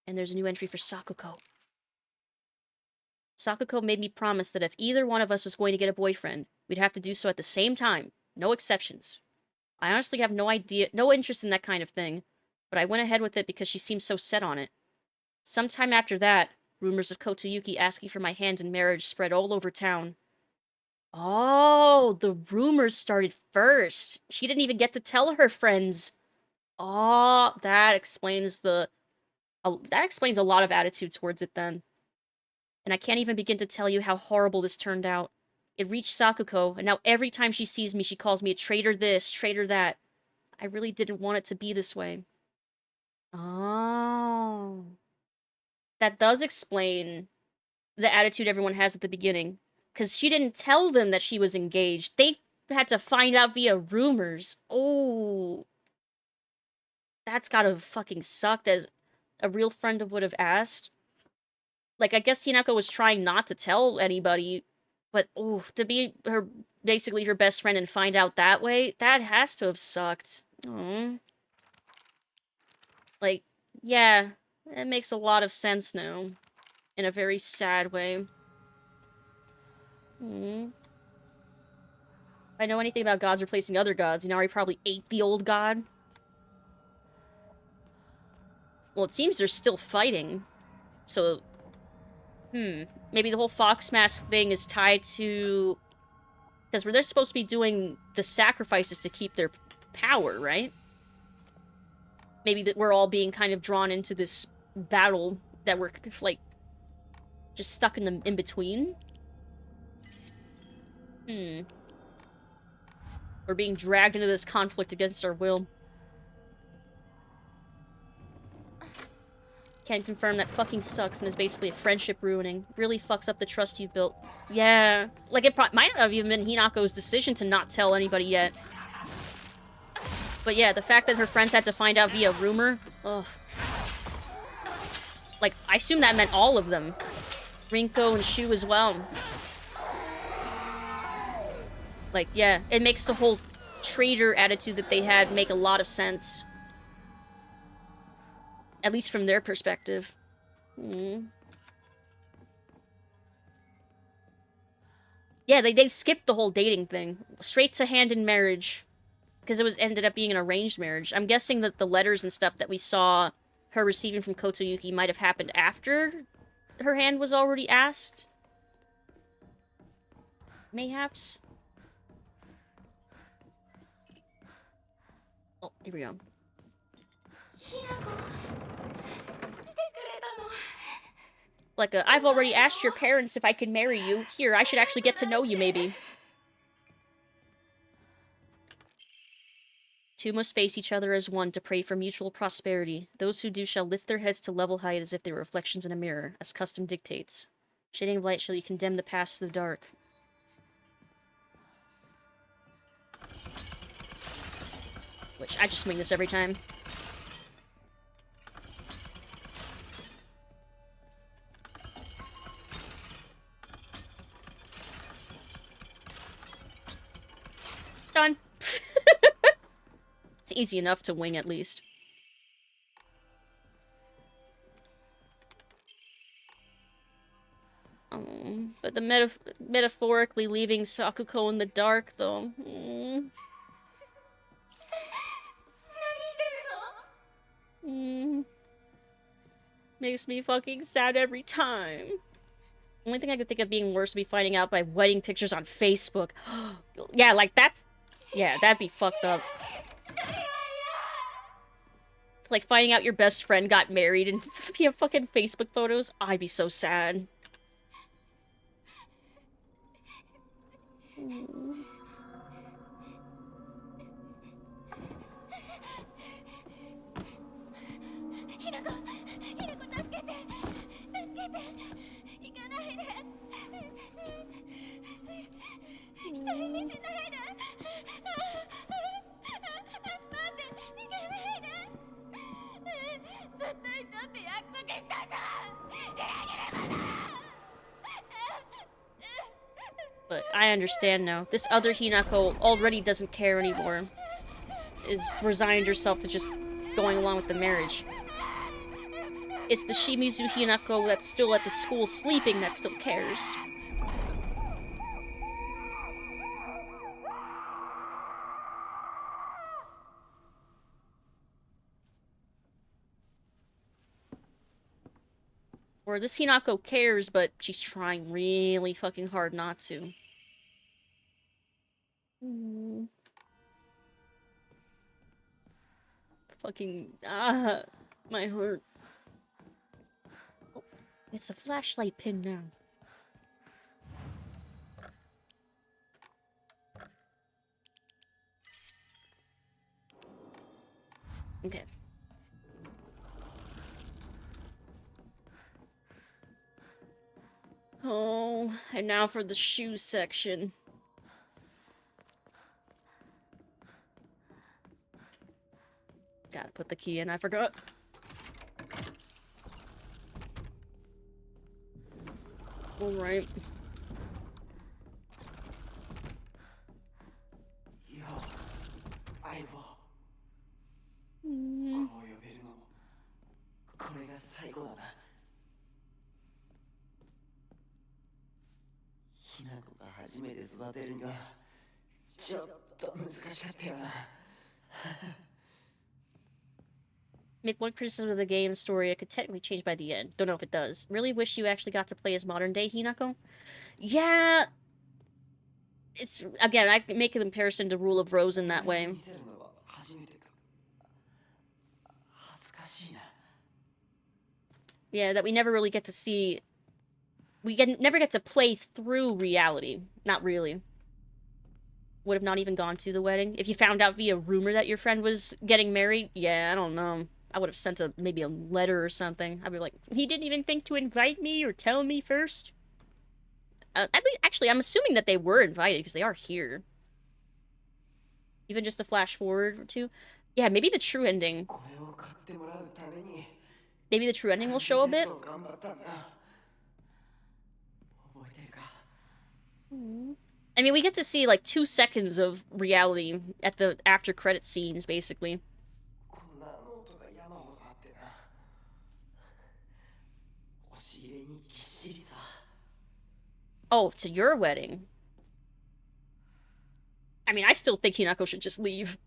there's a new entry for Sakuko. Sakuko made me promise that if either one of us was going to get a boyfriend, we'd have to do so at the same time. No exceptions. I honestly have no interest in that kind of thing, but I went ahead with it because she seemed so set on it. Sometime after that, rumors of Kotoyuki asking for my hand in marriage spread all over town. Oh, the rumors started first. She didn't even get to tell her friends. Oh, that explains a lot of attitude towards it then. And I can't even begin to tell you how horrible this turned out. It reached Sakuko, and now every time she sees me, she calls me a traitor this, traitor that. I really didn't want it to be this way. Oh. That does explain the attitude everyone has at the beginning. Because she didn't tell them that she was engaged. They had to find out via rumors. Oh. That's gotta fucking sucked, as a real friend would have asked. Like, I guess Hinako was trying not to tell anybody, but, ooh, to be basically her best friend and find out that way, that has to have sucked. Aww. Like, yeah, it makes a lot of sense now. In a very sad way. If I know anything about gods replacing other gods, Inari probably ate the old god. Well, it seems they're still fighting. So, maybe the whole Fox Mask thing is tied to... Because they're supposed to be doing the sacrifices to keep their power, right? Maybe that we're all being kind of drawn into this battle that we're, like, just stuck in the in-between. We're being dragged into this conflict against our will. Can't confirm that fucking sucks and is basically a friendship ruining. Really fucks up the trust you've built. Yeah. Like, it might not have even been Hinako's decision to not tell anybody yet. But yeah, the fact that her friends had to find out via rumor. Ugh. Like, I assume that meant all of them. Rinko and Shu as well. Like, yeah, it makes the whole traitor attitude that they had make a lot of sense. At least from their perspective. Yeah, they skipped the whole dating thing. Straight to hand in marriage. Because it ended up being an arranged marriage. I'm guessing that the letters and stuff that we saw her receiving from Kotoyuki might have happened after her hand was already asked. Mayhaps? Oh, here we go. Like, I've already asked your parents if I can marry you. Here, I should actually get to know you, maybe. Two must face each other as one to pray for mutual prosperity. Those who do shall lift their heads to level height as if they were reflections in a mirror, as custom dictates. Shading of light shall you condemn the past to the dark. Which, I just wing this every time. Done. It's easy enough to wing, at least. But the metaphorically leaving Sakuko in the dark, though. Makes me fucking sad every time. Only thing I could think of being worse would be finding out by wedding pictures on Facebook. Yeah, like that's... Yeah, that'd be fucked up. Like finding out your best friend got married and via fucking Facebook photos. I'd be so sad. But I understand now. This other Hinako already doesn't care anymore. Is resigned herself to just going along with the marriage. It's the Shimizu Hinako that's still at the school sleeping that still cares. Or this Hinako cares, but she's trying really fucking hard not to. Fucking, my heart. Oh, it's a flashlight pin now. Okay. Oh, and now for the shoe section. Gotta put the key in, I forgot. Alright. Mm. こう呼べるのもこれが最後だな。ひな子が初めて育てるにはちょっと難しかったよな。Make one criticism of the game story. It could technically change by the end. Don't know if it does. Really wish you actually got to play as modern-day Hinako. Yeah. It's, again, I can make a comparison to Rule of Rose in that way. Yeah, that we never really get to see... never get to play through reality. Not really. Would have not even gone to the wedding. If you found out via rumor that your friend was getting married, yeah, I don't know. I would have sent maybe a letter or something. I'd be like, he didn't even think to invite me or tell me first. Actually, I'm assuming that they were invited because they are here. Even just a flash forward or two. Yeah, maybe the true ending. Maybe the true ending will show a bit. I mean, we get to see like 2 seconds of reality at the after credit scenes, basically. Oh, to your wedding. I mean, I still think Hinako should just leave.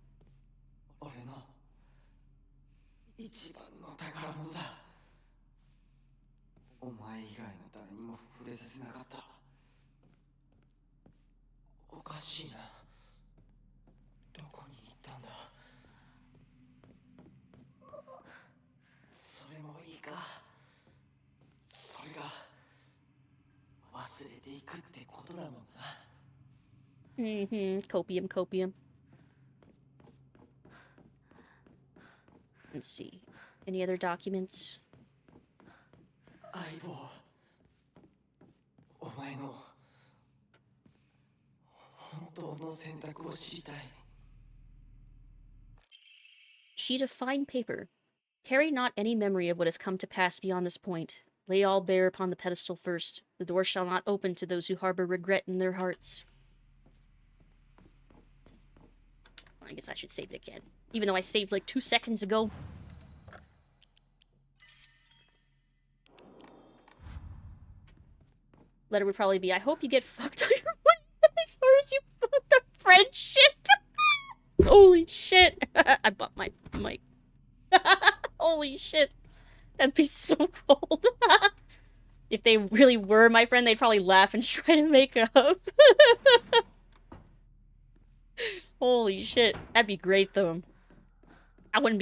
Copium, copium. Let's see. Any other documents? Sheet of fine paper. Carry not any memory of what has come to pass beyond this point. Lay all bare upon the pedestal first. The door shall not open to those who harbor regret in their hearts. I guess I should save it again. Even though I saved like 2 seconds ago. Letter would probably be, I hope you get fucked on your wedding as far as you fucked up friendship. Holy shit. I bought my mic. Holy shit. That'd be so cold. If they really were my friend, they'd probably laugh and try to make up. Holy shit. That'd be great though. I wouldn't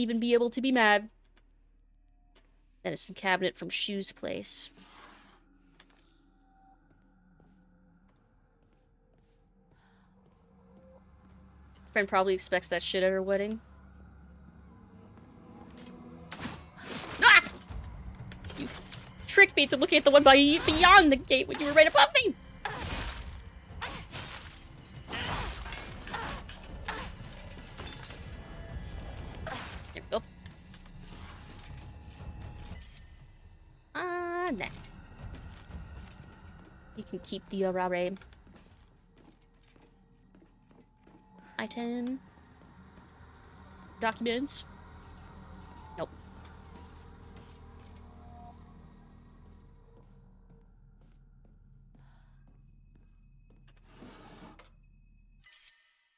even be able to be mad. Medicine cabinet from Shu's place. Friend probably expects that shit at her wedding. Ah! You tricked me to looking at the one beyond the gate when you were right above me! There we go. Nah. You can keep the rare item. Documents. Nope.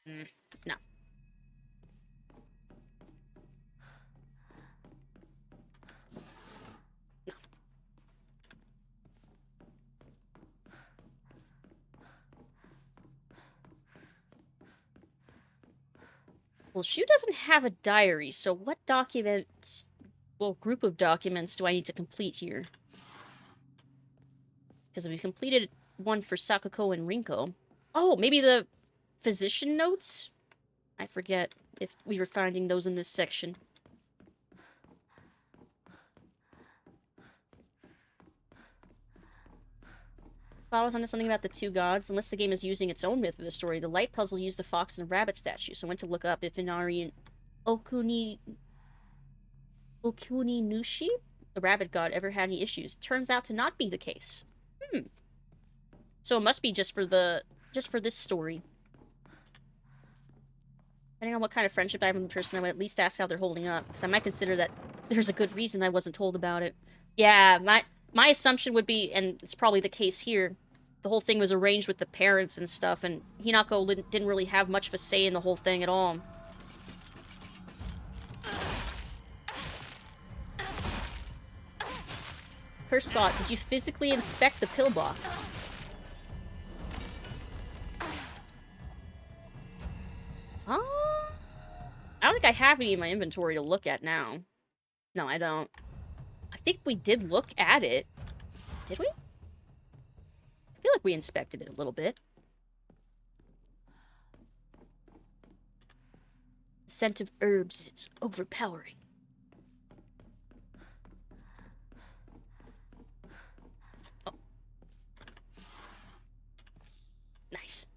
No. No. Well, Shu doesn't have a diary, so what documents, well, group of documents do I need to complete here? Because we completed one for Sakuko and Rinko. Oh, maybe the physician notes? I forget if we were finding those in this section. Follows onto something about the two gods. Unless the game is using its own myth of the story, the light puzzle used the fox and rabbit statue, so I went to look up if Inari and Okuni Nushi, the rabbit god, ever had any issues. Turns out to not be the case. So it must be just for this story. Depending on what kind of friendship I have with the person, I would at least ask how they're holding up, because I might consider that there's a good reason I wasn't told about it. Yeah, my assumption would be, and it's probably the case here, the whole thing was arranged with the parents and stuff, and Hinako didn't really have much of a say in the whole thing at all. First thought, did you physically inspect the pillbox? I don't think I have any in my inventory to look at now. No, I don't. I think we did look at it. Did we? I feel like we inspected it a little bit. The scent of herbs is overpowering. Oh. Nice.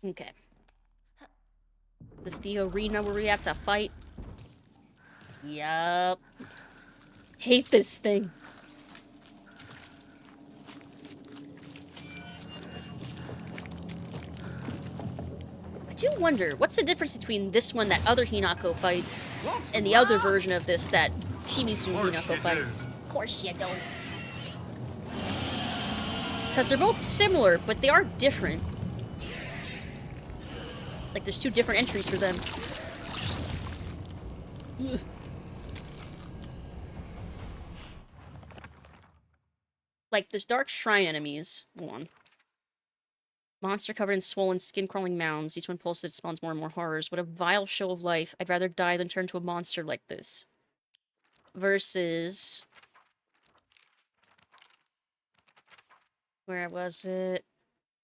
Okay. This is the arena where we have to fight. Yup. Hate this thing. I do wonder, what's the difference between this one that other Hinako fights and the other version of this that Shimizu Hinako fights? Of course you don't. Because they're both similar, but they are different. Like, there's two different entries for them. Ugh. Like, there's dark shrine enemies. Hold on. Monster covered in swollen, skin-crawling mounds. Each one pulses, it spawns more and more horrors. What a vile show of life. I'd rather die than turn into a monster like this. Versus... where was it?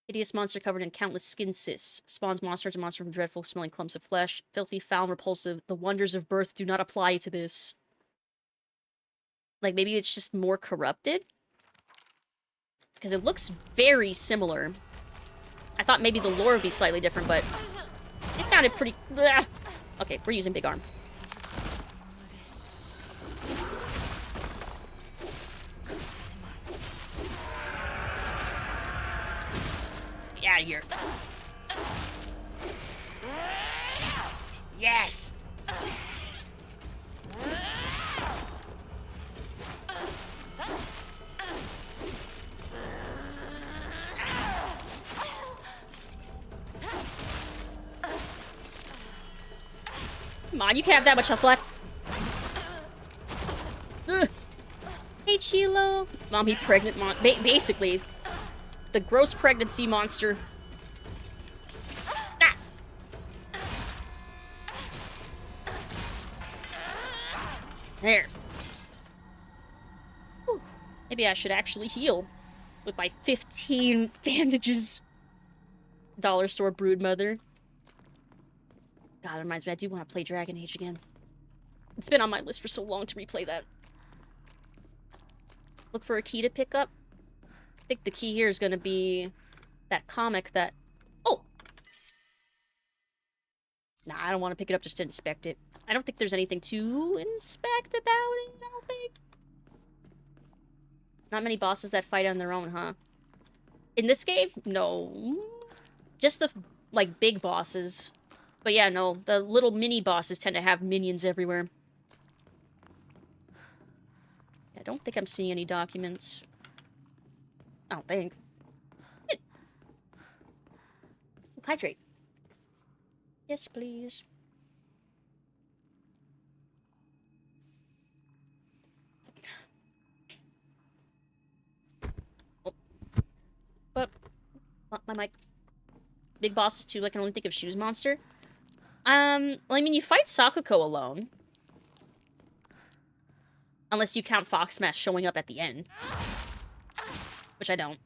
Hideous monster covered in countless skin cysts. Spawns monster to monster from dreadful smelling clumps of flesh. Filthy, foul, and repulsive. The wonders of birth do not apply to this. Like, maybe it's just more corrupted? Because it looks very similar. I thought maybe the lore would be slightly different, but... it sounded pretty... Blah. Okay, we're using big arm. Get out of here. Yes! Come on, you can't have that much health left. Ugh. Hey, Chilo. Mommy pregnant basically, the gross pregnancy monster. Ah. There. Whew. Maybe I should actually heal with my 15 bandages. Dollar store brood mother. God, it reminds me, I do want to play Dragon Age again. It's been on my list for so long to replay that. Look for a key to pick up. I think the key here is going to be that comic that... oh! Nah, I don't want to pick it up just to inspect it. I don't think there's anything to inspect about it, I don't think. Not many bosses that fight on their own, huh? In this game? No. Just the, like, big bosses. But yeah, no. The little mini bosses tend to have minions everywhere. I don't think I'm seeing any documents. I don't think. Hydrate. Yes, please. Oh. But my mic. Big bosses too. I can only think of Shoes Monster. Well, I mean, you fight Sakuko alone. Unless you count Fox Smash showing up at the end. Which I don't.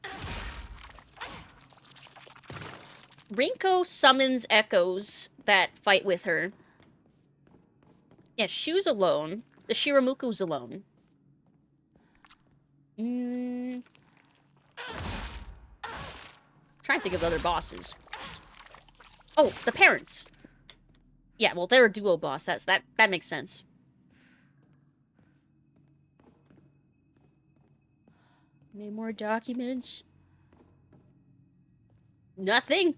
Rinko summons echoes that fight with her. Yeah, Shoes alone. The Shiramuku's alone. Trying to think of other bosses. Oh, the parents. Yeah, well, they're a duo boss. That makes sense. Any more documents? Nothing.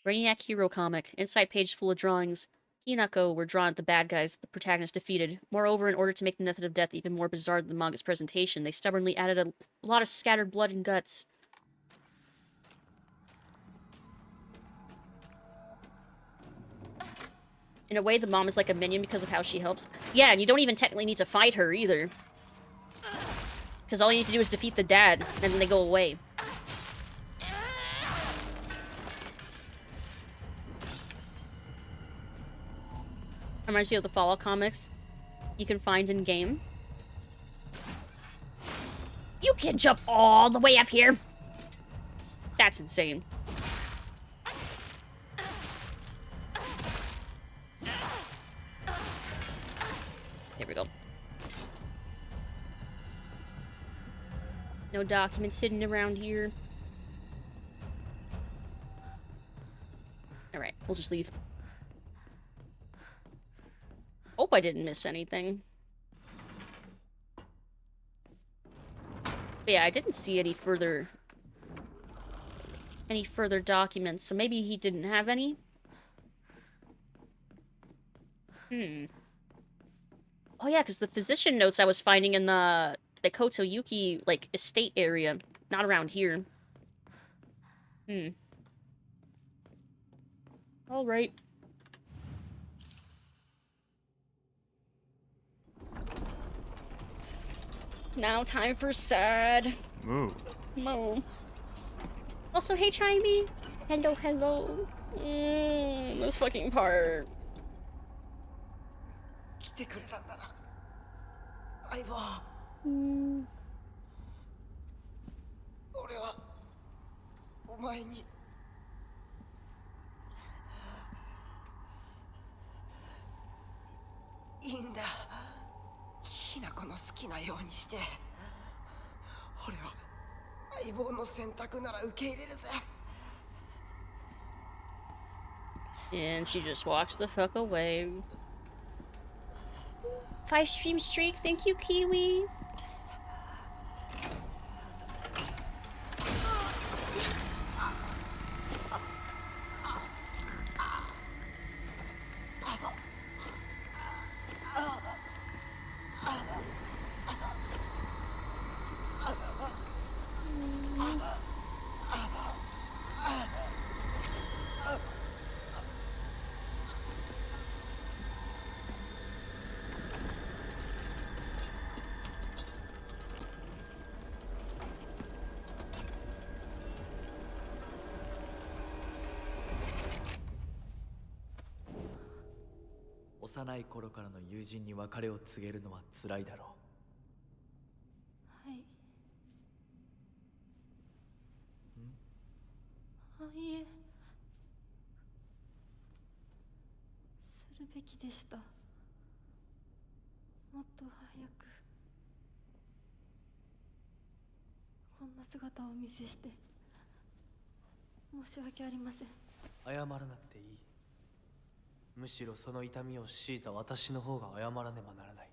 Brainiac Hero Comic. Inside page full of drawings. Hinako were drawn at the bad guys the protagonist defeated. Moreover, in order to make the method of death even more bizarre than the manga's presentation, they stubbornly added a lot of scattered blood and guts. In a way, the mom is like a minion because of how she helps. Yeah, and you don't even technically need to fight her, either. Because all you need to do is defeat the dad, and then they go away. Reminds you of the Fallout comics you can find in-game. You can jump all the way up here! That's insane. There we go. No documents hidden around here. Alright, we'll just leave. Hope I didn't miss anything. But yeah, I didn't see any further documents, so maybe he didn't have any? Oh yeah, because the physician notes I was finding in the Kotoyuki, like, estate area. Not around here. Alright. Now time for sad. Moo. Mo. Also, hey, Chimey. Hello, hello. This fucking part. 来てくれたんだな相棒俺はお前にいいんだひな子の好きなようにして俺は相棒の選択なら受け入れるぜ And she just walks the fuck away. 5 stream streak, thank you, Kiwi.幼い頃からの友人に別れを告げるのは辛いだろう。はい。あ、いえ。するべきでした。もっと早く。こんな姿をお見せして申し訳ありません。謝らなくていい。むしろその痛みを強いた私の方が謝らねばならない。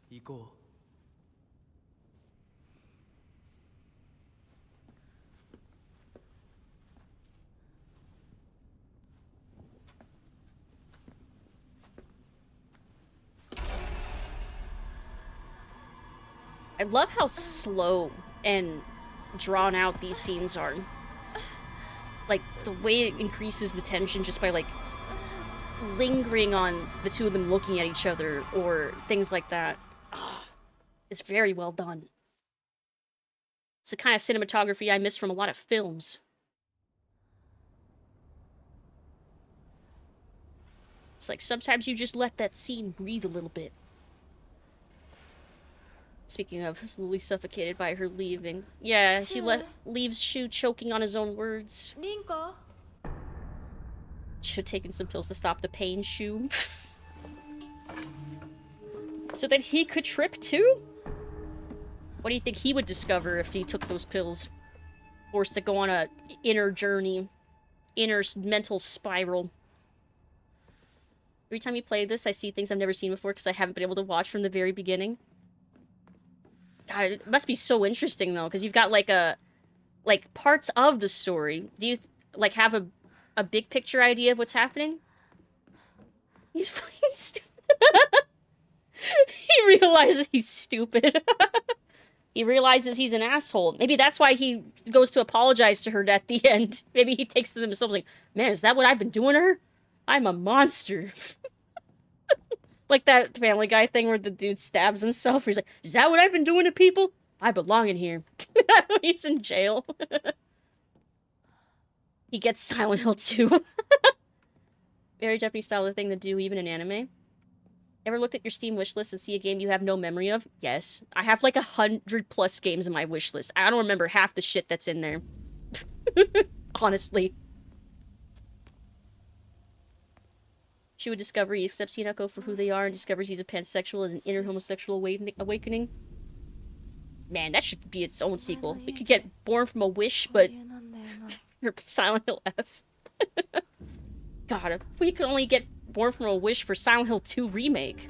行こう。I love how slow and drawn out these scenes are. Like, the way it increases the tension just by, like, lingering on the two of them looking at each other, or things like that. It's very well done. It's the kind of cinematography I miss from a lot of films. It's like, sometimes you just let that scene breathe a little bit. Speaking of, slowly suffocated by her leaving. Yeah, she leaves Shu choking on his own words. Rinko? Should have taken some pills to stop the pain, Shu. So that he could trip too? What do you think he would discover if he took those pills? Forced to go on a inner journey. Inner mental spiral. Every time you play this, I see things I've never seen before because I haven't been able to watch from the very beginning. God, it must be so interesting, though, because you've got, like, parts of the story. Do you, like, have a big picture idea of what's happening? He's fucking stupid. He realizes he's stupid. He realizes he's an asshole. Maybe that's why he goes to apologize to her at the end. Maybe he takes to himself like, man, is that what I've been doing to her? I'm a monster. Like that Family Guy thing where the dude stabs himself. He's like, is that what I've been doing to people? I belong in here. He's in jail. He gets Silent Hill 2. Very Japanese style of thing to do even in anime. Ever looked at your Steam wishlist and see a game you have no memory of? Yes. I have like 100+ games in my wishlist. I don't remember half the shit that's in there. Honestly. She would discover he accepts Hinako for who they are and discovers he's a pansexual as an inner homosexual awakening. Man, that should be its own sequel. We could get Born from a Wish, but... or Silent Hill F. God, if we could only get Born from a Wish for Silent Hill 2 Remake.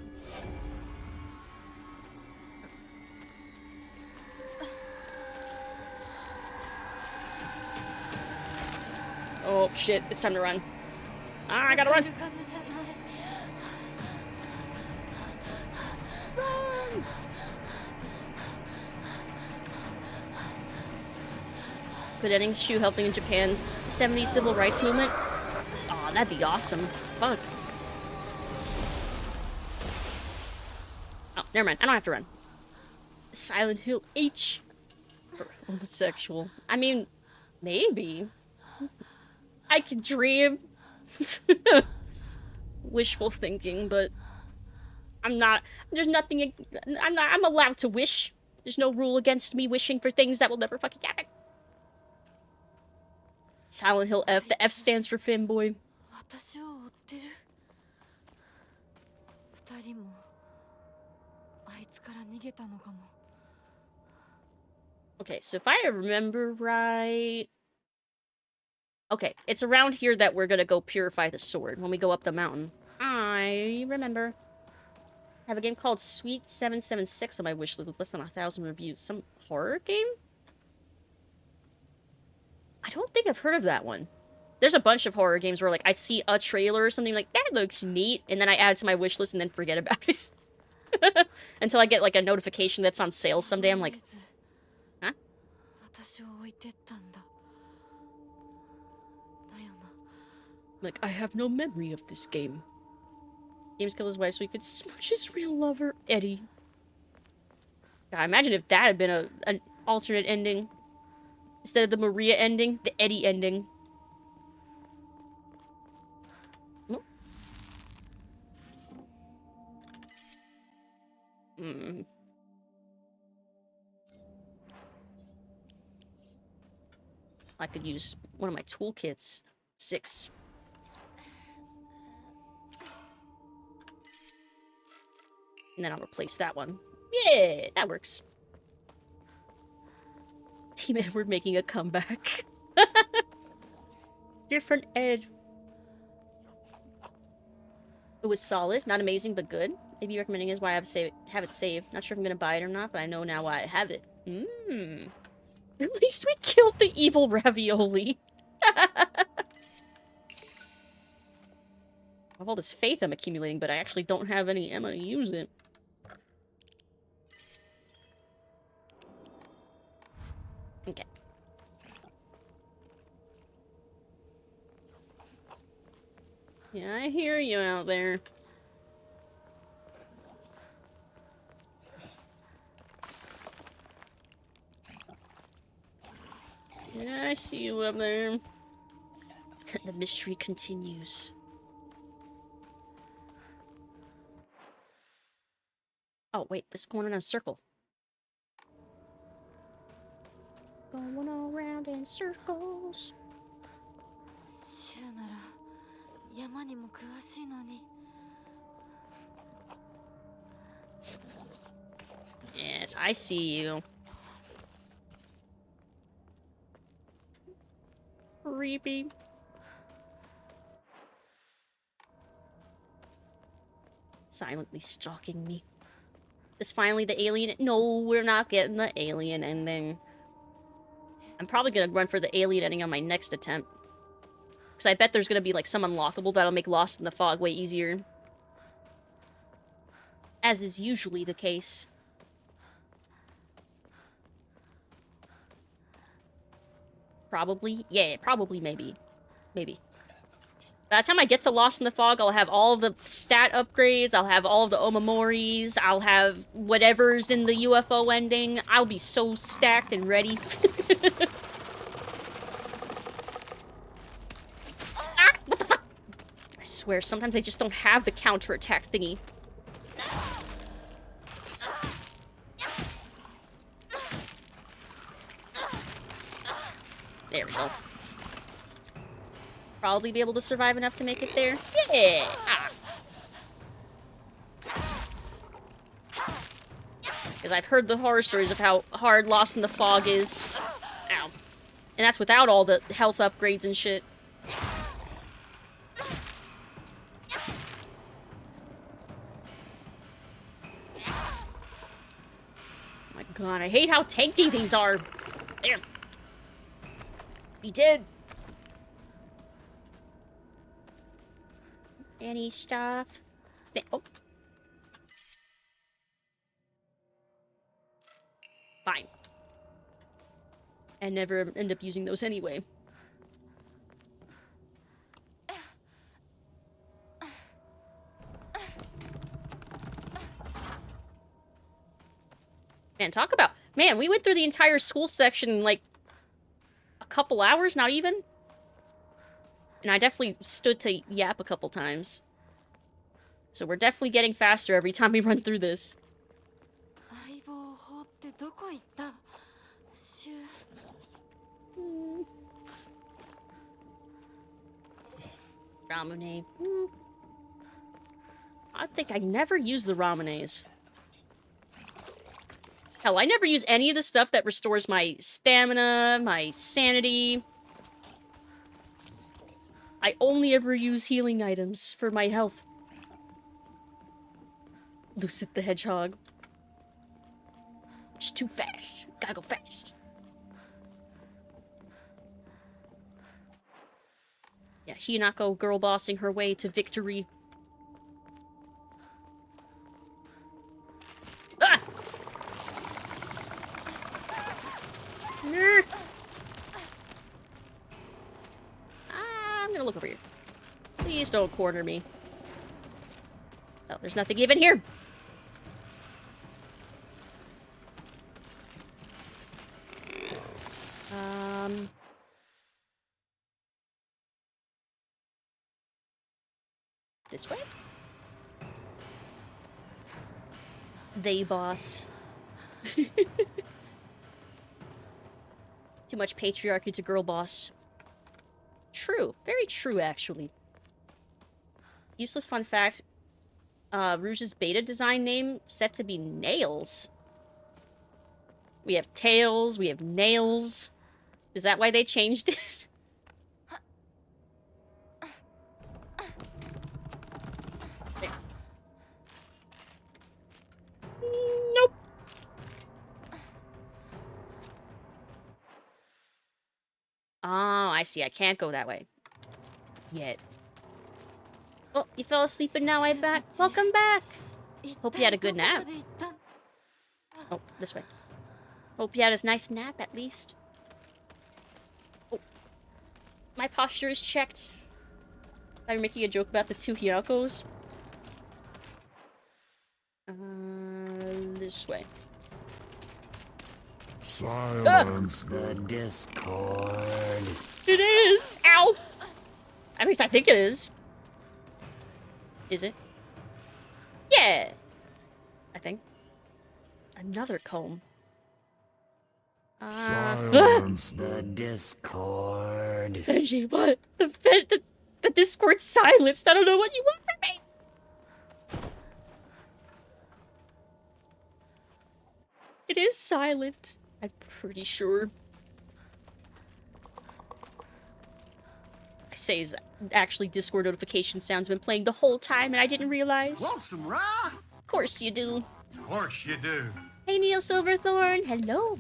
Oh, shit. It's time to run. Ah, I gotta run! Run! Good ending, Shu helping in Japan's 70s civil rights movement. Aw, that'd be awesome. Fuck. Oh, never mind. I don't have to run. Silent Hill H. For homosexual. I mean, maybe. I could dream. Wishful thinking, but I'm not. There's nothing. I'm allowed to wish. There's no rule against me wishing for things that will never fucking happen. Silent Hill F. The F stands for Fanboy. Okay, so if I remember right... Okay, it's around here that we're gonna go purify the sword when we go up the mountain. I remember. I have a game called Sweet 776 on my wish list with less than 1,000 reviews. Some horror game? I don't think I've heard of that one. There's a bunch of horror games where, like, I'd see a trailer or something like, that looks neat, and then I add it to my wish list and then forget about it. Until I get, like, a notification that's on sale someday, I'm like, huh? Like, I have no memory of this game. James killed his wife so he could smooch his real lover, Eddie. God, imagine if that had been an alternate ending. Instead of the Maria ending, the Eddie ending. I could use one of my toolkits. 6. And then I'll replace that one. Yeah, that works. Team Edward making a comeback. Different Ed. It was solid, not amazing, but good. Maybe recommending is why I have it saved. Not sure if I'm gonna buy it or not, but I know now why I have it. Mmm. At least we killed the evil ravioli. I have all this faith I'm accumulating, but I actually don't have any ammo to use it. Okay. Yeah, I hear you out there. Yeah, I see you up there. The mystery continues. Oh, wait, this is going in a circle. Going all around in circles. Yes, I see you. Creepy. Silently stalking me. Is finally the alien? No, we're not getting the alien ending. I'm probably gonna run for the alien ending on my next attempt. Because I bet there's gonna be like some unlockable that'll make Lost in the Fog way easier. As is usually the case. Probably? Yeah, probably, maybe. Maybe. By the time I get to Lost in the Fog, I'll have all the stat upgrades, I'll have all the Omamoris, I'll have whatever's in the UFO ending. I'll be so stacked and ready. Ah, what the fuck? I swear, sometimes I just don't have the counterattack thingy. There we go. Probably be able to survive enough to make it there. Yeah! Ah. Because I've heard the horror stories of how hard Lost in the Fog is. Ow. And that's without all the health upgrades and shit. Oh my god, I hate how tanky these are. There. He did. Any stuff? Oh. Fine. I never end up using those anyway. Man, talk about... Man, we went through the entire school section in, like, a couple hours, not even. And I definitely stood to yap a couple times. So we're definitely getting faster every time we run through this. Ramune. I think I never use the Ramunes. Hell, I never use any of the stuff that restores my stamina, my sanity. I only ever use healing items for my health. Lucid the Hedgehog. Just too fast. Gotta go fast. Yeah, Hinako girl bossing her way to victory. Ah! I'm gonna look over here. Please don't corner me. Oh, there's nothing even here. This way? They boss. Too much patriarchy to girl boss. True. Very true, actually. Useless fun fact. Rouge's beta design name set to be Nails. We have tails, we have nails. Is that why they changed it? There. Nope. Oh, I see. I can't go that way. Yet. Oh, you fell asleep and now I'm back. Welcome back. Hope you had a good nap. Oh, this way. Hope you had a nice nap, at least. Oh. My posture is checked. I'm making a joke about the two Hyakos. This way. Silence the Discord. It is! Ow! At least I think it is. Is it? Yeah! I think. Another comb. Silence the Discord. Benji, what? The Discord's silenced. I don't know what you want from me. It is silent. I'm pretty sure. I say is actually Discord notification sounds been playing the whole time and I didn't realize. Want some rye? Of course you do. Of course you do. Hey Neil Silverthorn, hello.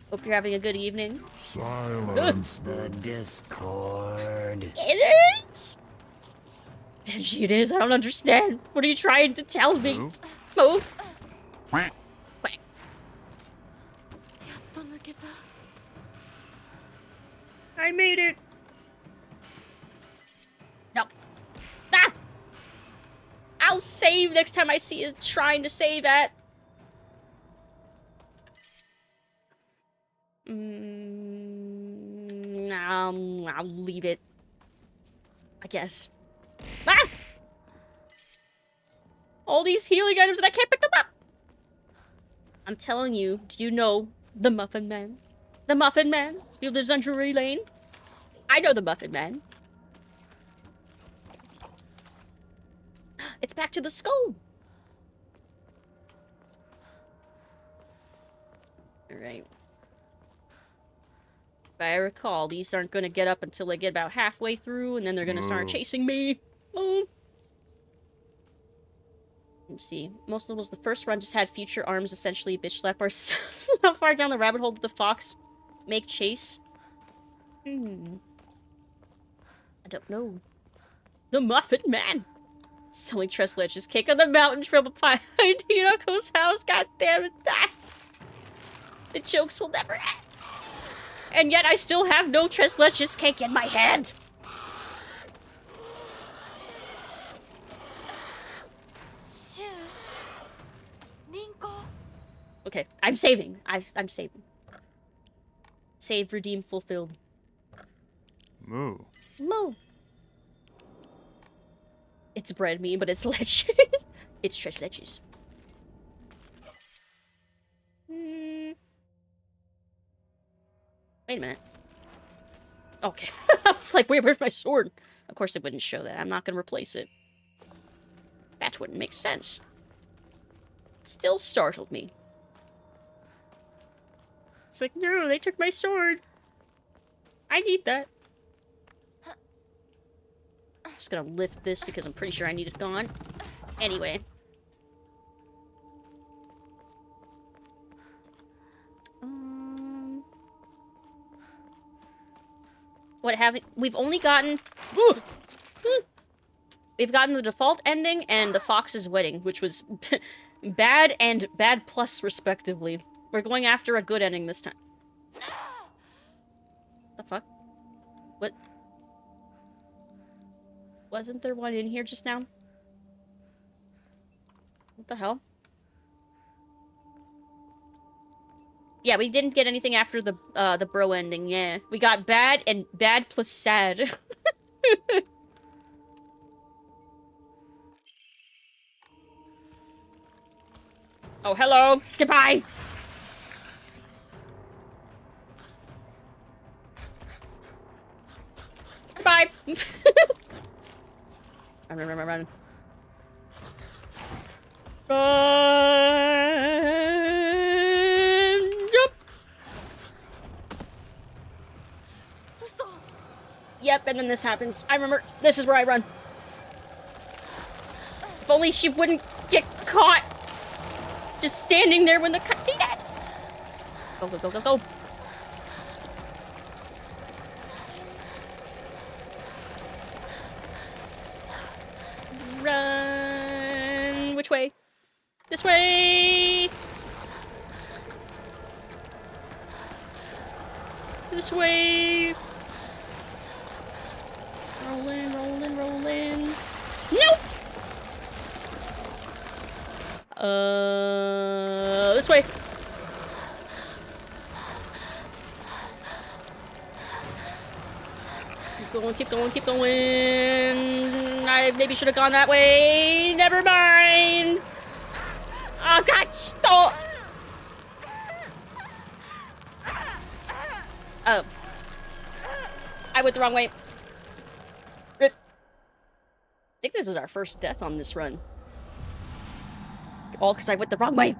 Hope you're having a good evening. Silence the Discord. It is? Benji, it is. I don't understand. What are you trying to tell me? Move. Quack. I made it. No. Ah! I'll save next time I see a shrine to save at. I'll leave it. I guess. Ah! All these healing items and I can't pick them up! I'm telling you, do you know the Muffin Man? The Muffin Man who lives on Drury Lane? I know the Muffin Man. It's back to the skull! Alright. If I recall, these aren't gonna get up until they get about halfway through, and then they're gonna start chasing me. Oh. Let's see. Most notables, the first run just had future arms essentially bitch slap ourselves. How far down the rabbit hole did the fox make chase? I don't know. The Muffin Man! Selling Tress Ledge's cake on the mountain trail behind Hinoko's house. God damn it. Ah. The jokes will never end. And yet I still have no Tress Ledge's cake in my hand. Okay, I'm saving. I'm saving. Save, redeem, fulfilled. Moo. Moo. It's a bread meme, but it's Ledges. It's Tress Ledges. Wait a minute. Okay. I was like, wait, where's my sword? Of course it wouldn't show that. I'm not gonna replace it. That wouldn't make sense. Still startled me. It's like, no, they took my sword. I need that. Just gonna lift this because I'm pretty sure I need it gone. Anyway. What haven't we've only gotten we've gotten the default ending and the fox's wedding, which was bad and bad plus respectively. We're going after a good ending this time. The fuck? What? Wasn't there one in here just now? What the hell? Yeah, we didn't get anything after the bro ending, yeah. We got bad and bad plus sad. Oh, hello! Goodbye! Run. Run! Jump! Yep, and then this happens. I remember. This is where I run. If only she wouldn't get caught. Just standing there when the cutscene ends. Go, go, go, go, go. Run. Which way? This way. This way. Rolling, rolling, rolling. Nope! This way. Keep going, keep going, keep going. I maybe should have gone that way. Never mind. Oh, God, stop. Oh. I went the wrong way. Rip. I think this is our first death on this run. All because I went the wrong way.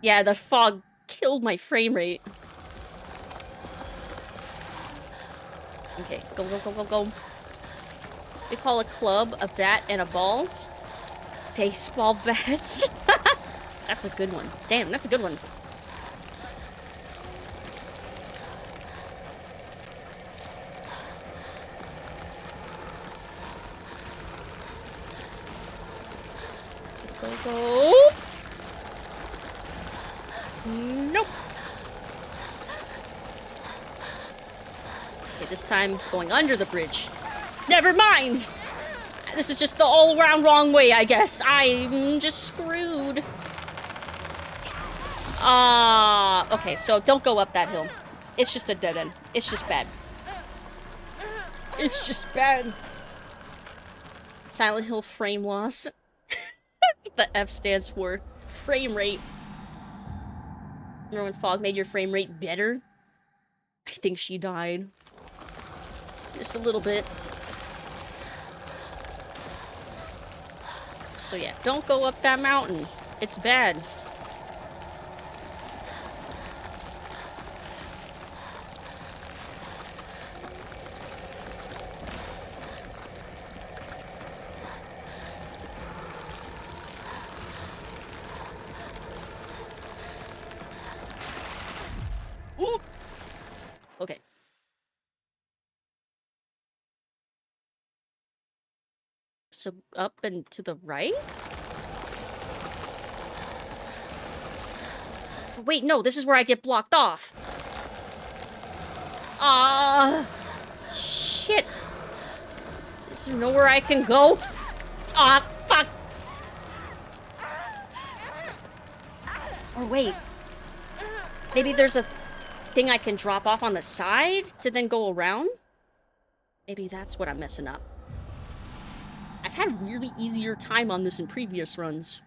Yeah, the fog killed my frame rate. Okay, go, go, go, go, go. We call a club a bat and a ball. Baseball bats. That's a good one. Damn, that's a good one. Go, go. Nope. Okay, this time going under the bridge. Never mind! This is just the all-around wrong way, I guess. I'm just screwed. Okay, so don't go up that hill. It's just a dead end. It's just bad. It's just bad. Silent Hill frame loss. That's what the F stands for. Frame rate. Remember when fog made your frame rate better? I think she died. Just a little bit. So yeah, don't go up that mountain. It's bad. Ooh. Okay. So up and to the right? Wait, no, this is where I get blocked off. Shit. Is there nowhere I can go? Fuck. Or wait. Maybe there's a thing I can drop off on the side to then go around? Maybe that's what I'm messing up. I've had a really easier time on this in previous runs.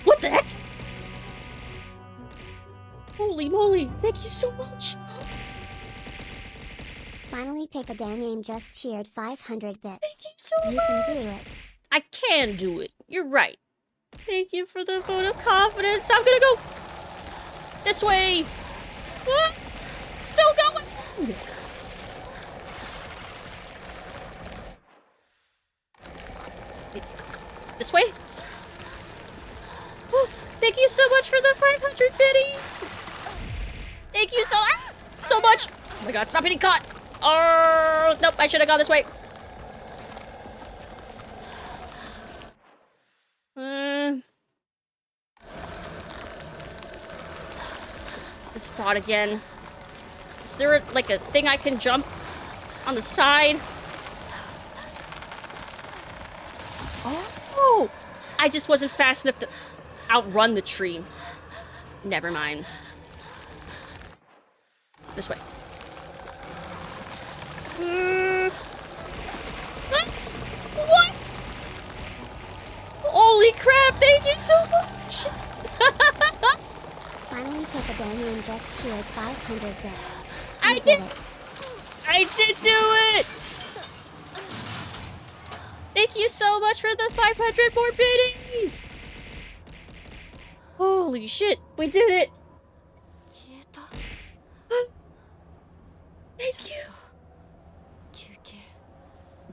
What the heck? Holy moly, thank you so much. Finally, Pippa Damn just cheered 500 bits. Thank you so much. You can do it. I can do it. You're right. Thank you for the vote of confidence. I'm gonna go this way. Ah, still going. This way. Oh, thank you so much for the 500 biddies. Thank you so much. Oh my God, stop getting caught. Oh, nope, I should have gone this way. The spot again. Is there like a thing I can jump on the side? Oh! I just wasn't fast enough to outrun the tree. Never mind. This way. What? Holy crap, thank you so much! Finally took a day and just cheered 500 bits. I You did it. I did do it! Thank you so much for the 500 more biddies! Holy shit, we did it! Thank you!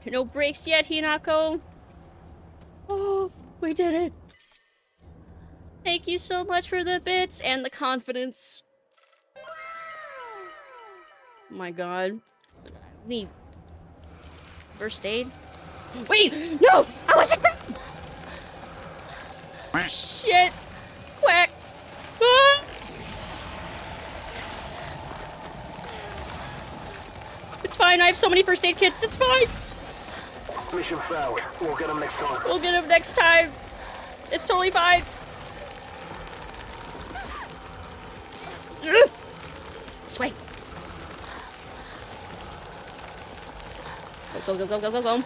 No breaks yet, Hinako. Oh, we did it. Thank you so much for the bits and the confidence. Oh my god. Need first aid? Wait! No! I wasn't. Shit! Quack! Ah! It's fine, I have so many first aid kits, it's fine! Mission failed. We'll get him next time. We'll get him next time. It's totally fine. This way. Go, go, go, go, go, go, go.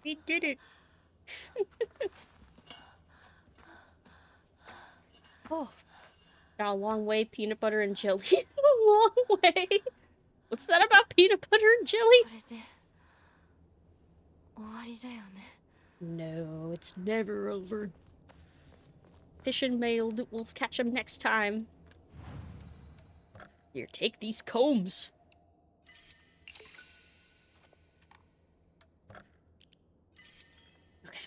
We did it. Oh, got a long way, peanut butter and jelly. A long way. What's that about peanut butter and jelly? No, it's never over. Fish and mailed. We'll catch him next time. Here, take these combs. Okay.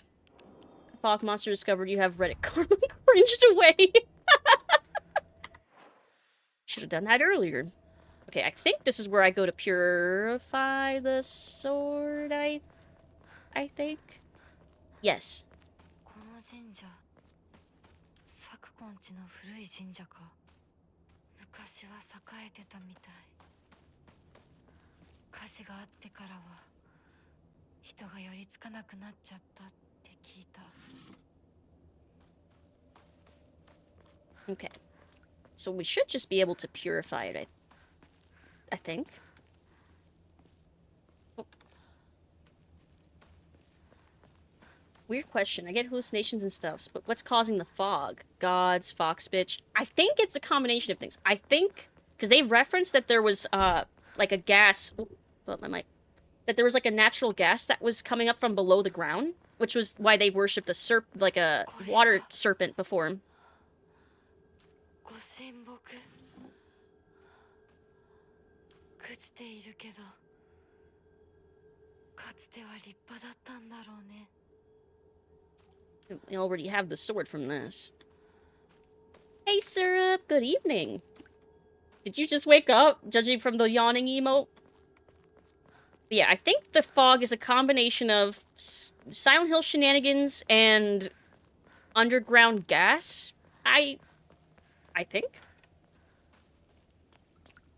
Fog monster discovered you have Reddit karma cringed away. Should have done that earlier. Okay, I think this is where I go to purify the sword, I think. Yes. この神社、昨今地の古い神社か。昔は栄えてたみたい。火事があってからは人が寄りつかなくなっちゃったって聞いた。Okay. So we should just be able to purify it, I think. Oh. Weird question. I get hallucinations and stuff, but what's causing the fog? Gods, fox bitch. I think it's a combination of things. I think because they referenced that there was like a gas. Oh, my mic. That there was like a natural gas that was coming up from below the ground, which was why they worshipped the like a water serpent before him. ご神木朽ちているけどかつては立派だったんだろうね We already have the sword from this. Hey, Syrup! Good evening! Did you just wake up, judging from the yawning emote? But yeah, I think the fog is a combination of Silent Hill shenanigans and underground gas. I think.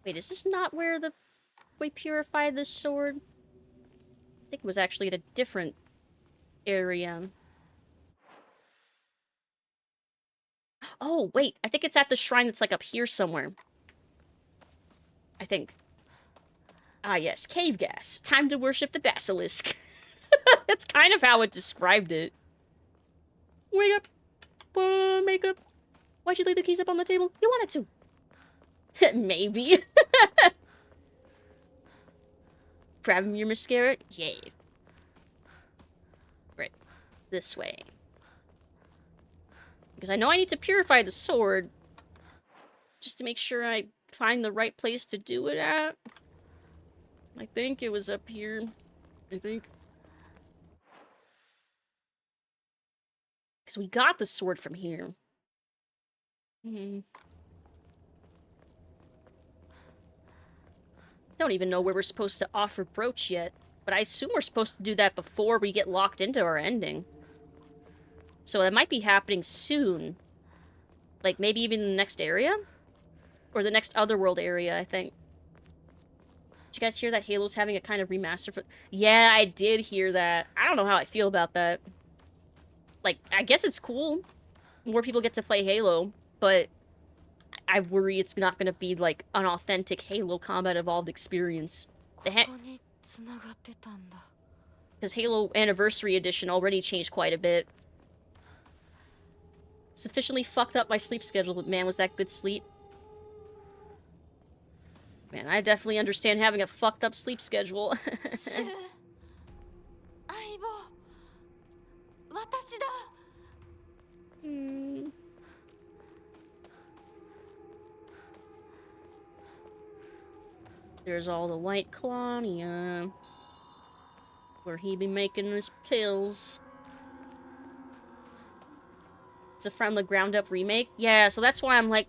Wait, is this not where we purified the sword? I think it was actually at a different area. Oh, wait, I think it's at the shrine that's like up here somewhere. I think. Ah, yes, cave gas. Time to worship the basilisk. That's kind of how it described it. Wake up. Makeup. Why'd you leave the keys up on the table? You wanted to. Maybe. Grab him your mascara? Yay. Right. This way. Because I know I need to purify the sword. Just to make sure I find the right place to do it at. I think it was up here. I think. Because we got the sword from here. Don't even know where we're supposed to offer brooch yet. But I assume we're supposed to do that before we get locked into our ending. So it might be happening soon. Like, maybe even in the next area? Or the next Otherworld area, I think. Did you guys hear that Halo's having a kind of remaster for... Yeah, I did hear that. I don't know how I feel about that. Like, I guess it's cool. More people get to play Halo, but I worry it's not gonna be, like, an authentic Halo Combat Evolved experience. Because Halo Anniversary Edition already changed quite a bit. Sufficiently fucked up my sleep schedule, but man, was that good sleep. Man, I definitely understand having a fucked up sleep schedule. There's all the White Claudia. Where he be making his pills. It's a from the ground up remake? Yeah, so that's why I'm, like,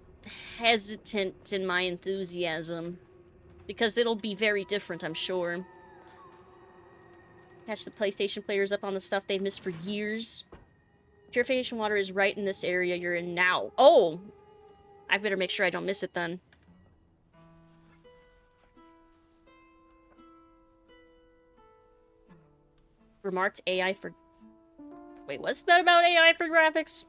hesitant in my enthusiasm. Because it'll be very different, I'm sure. Catch the PlayStation players up on the stuff they've missed for years. Purification water is right in this area you're in now. Oh! I better make sure I don't miss it then. Remarked AI for... Wait, what's that about AI for graphics?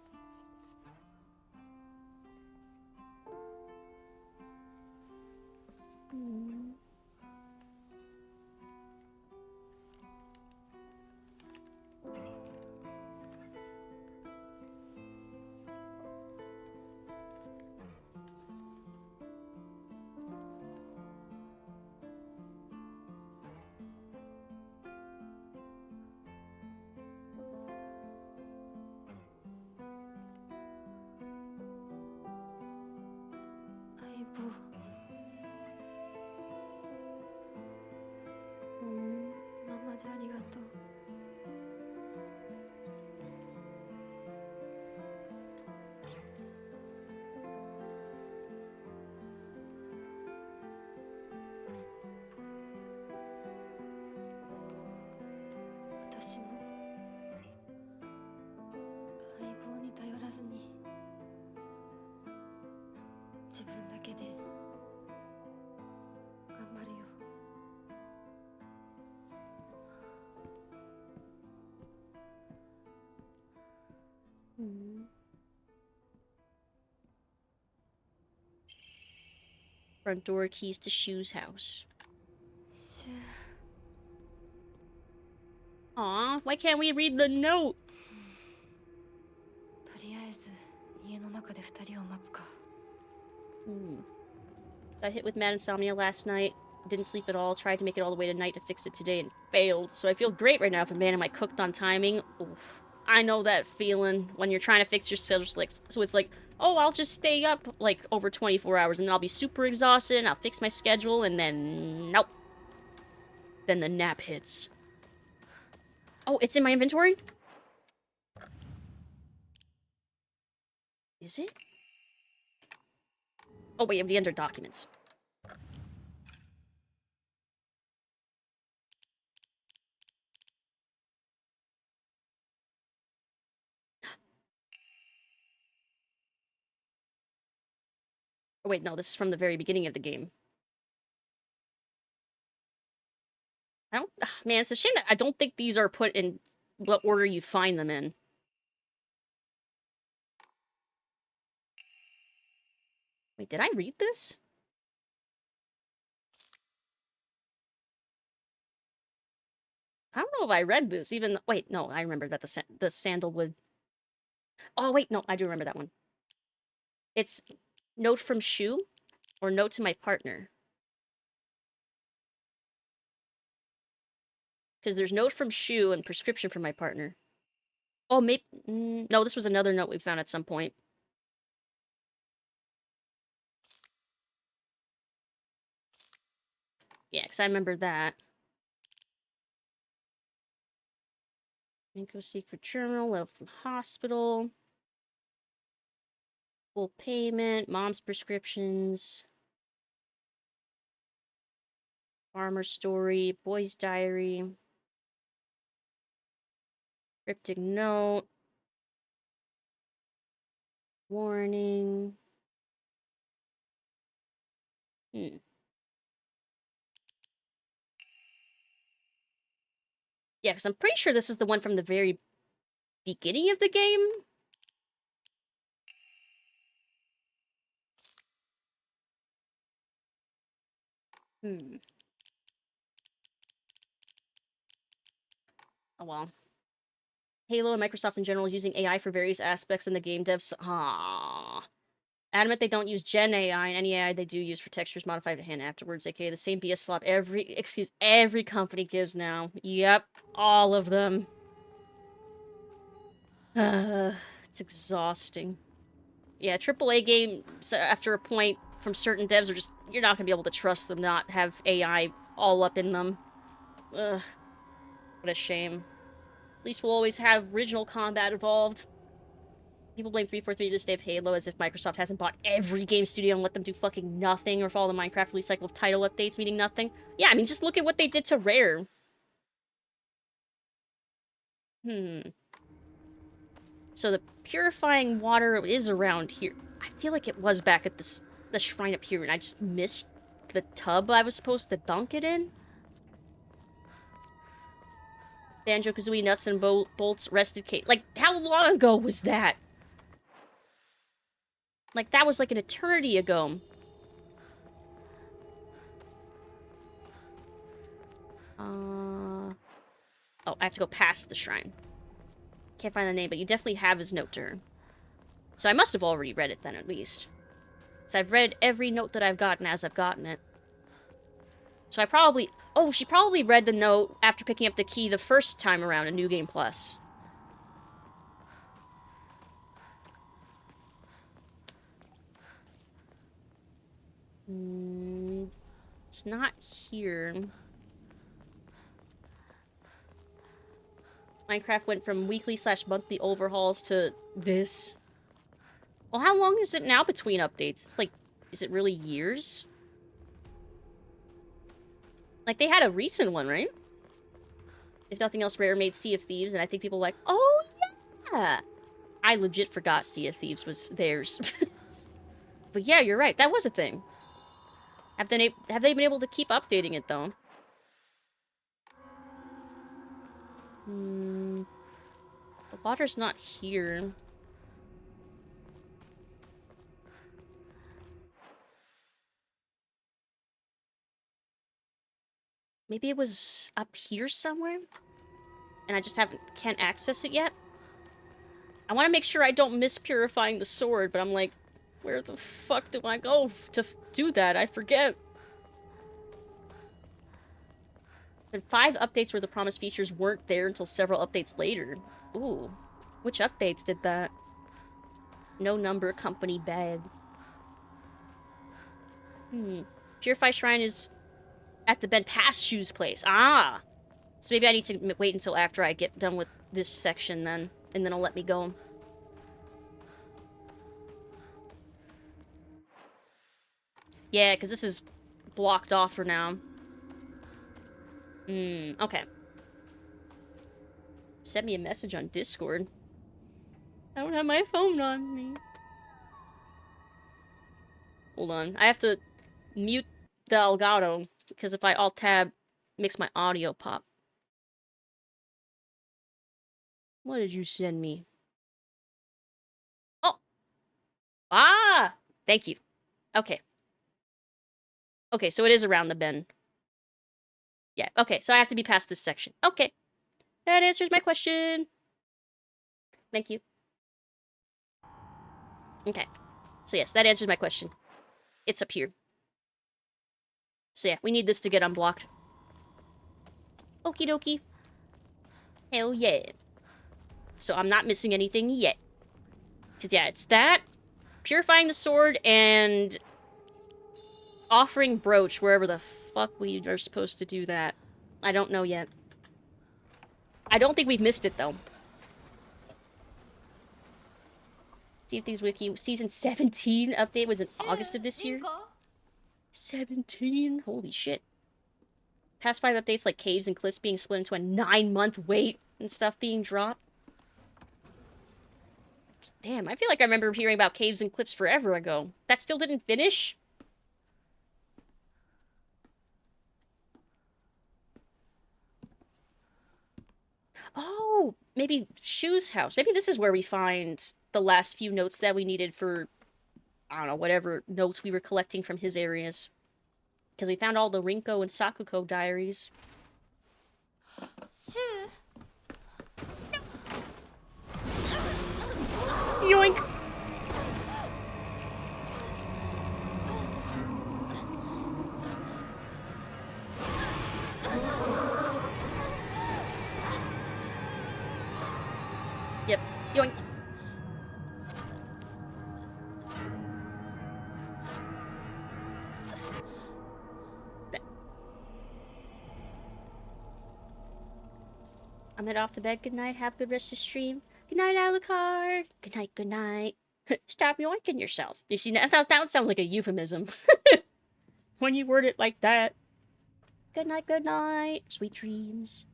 Front door keys to Shu's house. Aw, why can't we read the note? Got hit with mad insomnia last night. Didn't sleep at all. Tried to make it all the way tonight to fix it today and failed. So I feel great right now for man, am I cooked on timing? Oof. I know that feeling when you're trying to fix your schedule. So it's like, oh, I'll just stay up like over 24 hours and then I'll be super exhausted and I'll fix my schedule and then nope. Then the nap hits. Oh, it's in my inventory? Is it? Oh, wait, it'll be under documents. Oh, wait, no, this is from the very beginning of the game. I don't... Man, it's a shame that I don't think these are put in what order you find them in. Wait, did I read this? I don't know if I read this, even... Wait, no, I remember that the sandalwood... Oh, wait, no, I do remember that one. It's note from Shu, or note to my partner. Because there's note from Shu and prescription from my partner. Oh, maybe... no, this was another note we found at some point. Yeah, because I remember that. Go secret journal, letter from hospital. Full payment, mom's prescriptions. Farmer's story, boy's diary. Cryptic note. Warning. Yeah, because I'm pretty sure this is the one from the very beginning of the game. Oh well. Halo and Microsoft in general is using AI for various aspects in the game devs. Adamant they don't use Gen AI, and any AI they do use for textures modified to hand afterwards, aka the same BS slop every company gives now. Yep, all of them. It's exhausting. Yeah, AAA games, after a point, from certain devs, are just, you're not gonna be able to trust them not have AI all up in them. Ugh, what a shame. At least we'll always have original combat involved. People blame 343 to stay with Halo as if Microsoft hasn't bought every game studio and let them do fucking nothing or follow the Minecraft release cycle of title updates meaning nothing. Yeah, I mean, just look at what they did to Rare. So the purifying water is around here. I feel like it was back at the shrine up here, and I just missed the tub I was supposed to dunk it in. Banjo-Kazooie nuts and bolts rested Kate. Like, how long ago was that? Like, that was like an eternity ago. Oh, I have to go past the shrine. Can't find the name, but you definitely have his note to her. So I must have already read it then, at least. So I've read every note that I've gotten as I've gotten it. So I probably... Oh, she probably read the note after picking up the key the first time around in New Game Plus. It's not here. Minecraft went from weekly/monthly overhauls to this. Well, how long is it now between updates? It's like, is it really years? Like, they had a recent one, right? If nothing else, Rare made Sea of Thieves, and I think people were like, oh, yeah! I legit forgot Sea of Thieves was theirs. But yeah, you're right. That was a thing. Have they been able to keep updating it, though? The water's not here. Maybe it was up here somewhere? And I just can't access it yet? I want to make sure I don't miss purifying the sword, but I'm like, where the fuck do I go to do that? I forget. And 5 updates where the promised features weren't there until several updates later. Ooh. Which updates did that? No number, company, bad. Purify Shrine is at the Ben Pass Shoes place. Ah! So maybe I need to wait until after I get done with this section then. And then it'll let me go. Yeah, because this is blocked off for now. Okay. Send me a message on Discord. I don't have my phone on me. Hold on. I have to mute the Elgato, because if I Alt-Tab, it makes my audio pop. What did you send me? Oh! Ah! Thank you. Okay. Okay, so it is around the bend. Yeah, okay, so I have to be past this section. Okay. That answers my question. Thank you. Okay. So yes, that answers my question. It's up here. So yeah, we need this to get unblocked. Okie dokie. Hell yeah. So I'm not missing anything yet. Because yeah, it's that, purifying the sword, and offering brooch wherever the fuck we are supposed to do that. I don't know yet. I don't think we've missed it, though. See if these wiki... Season 17 update was in August of this year. 17? Holy shit. Past 5 updates like caves and cliffs being split into a 9-month wait and stuff being dropped. Damn, I feel like I remember hearing about caves and cliffs forever ago. That still didn't finish? Oh, maybe Shu's house. Maybe this is where we find the last few notes that we needed for, I don't know, whatever notes we were collecting from his areas. Because we found all the Rinko and Sakuko diaries. Yoink! Yep, yoink. I'm head off to bed. Good night. Have a good rest of the stream. Good night, Alucard. Good night, good night. Stop yoinking yourself. You see, that sounds like a euphemism. When you word it like that. Good night, good night. Sweet dreams.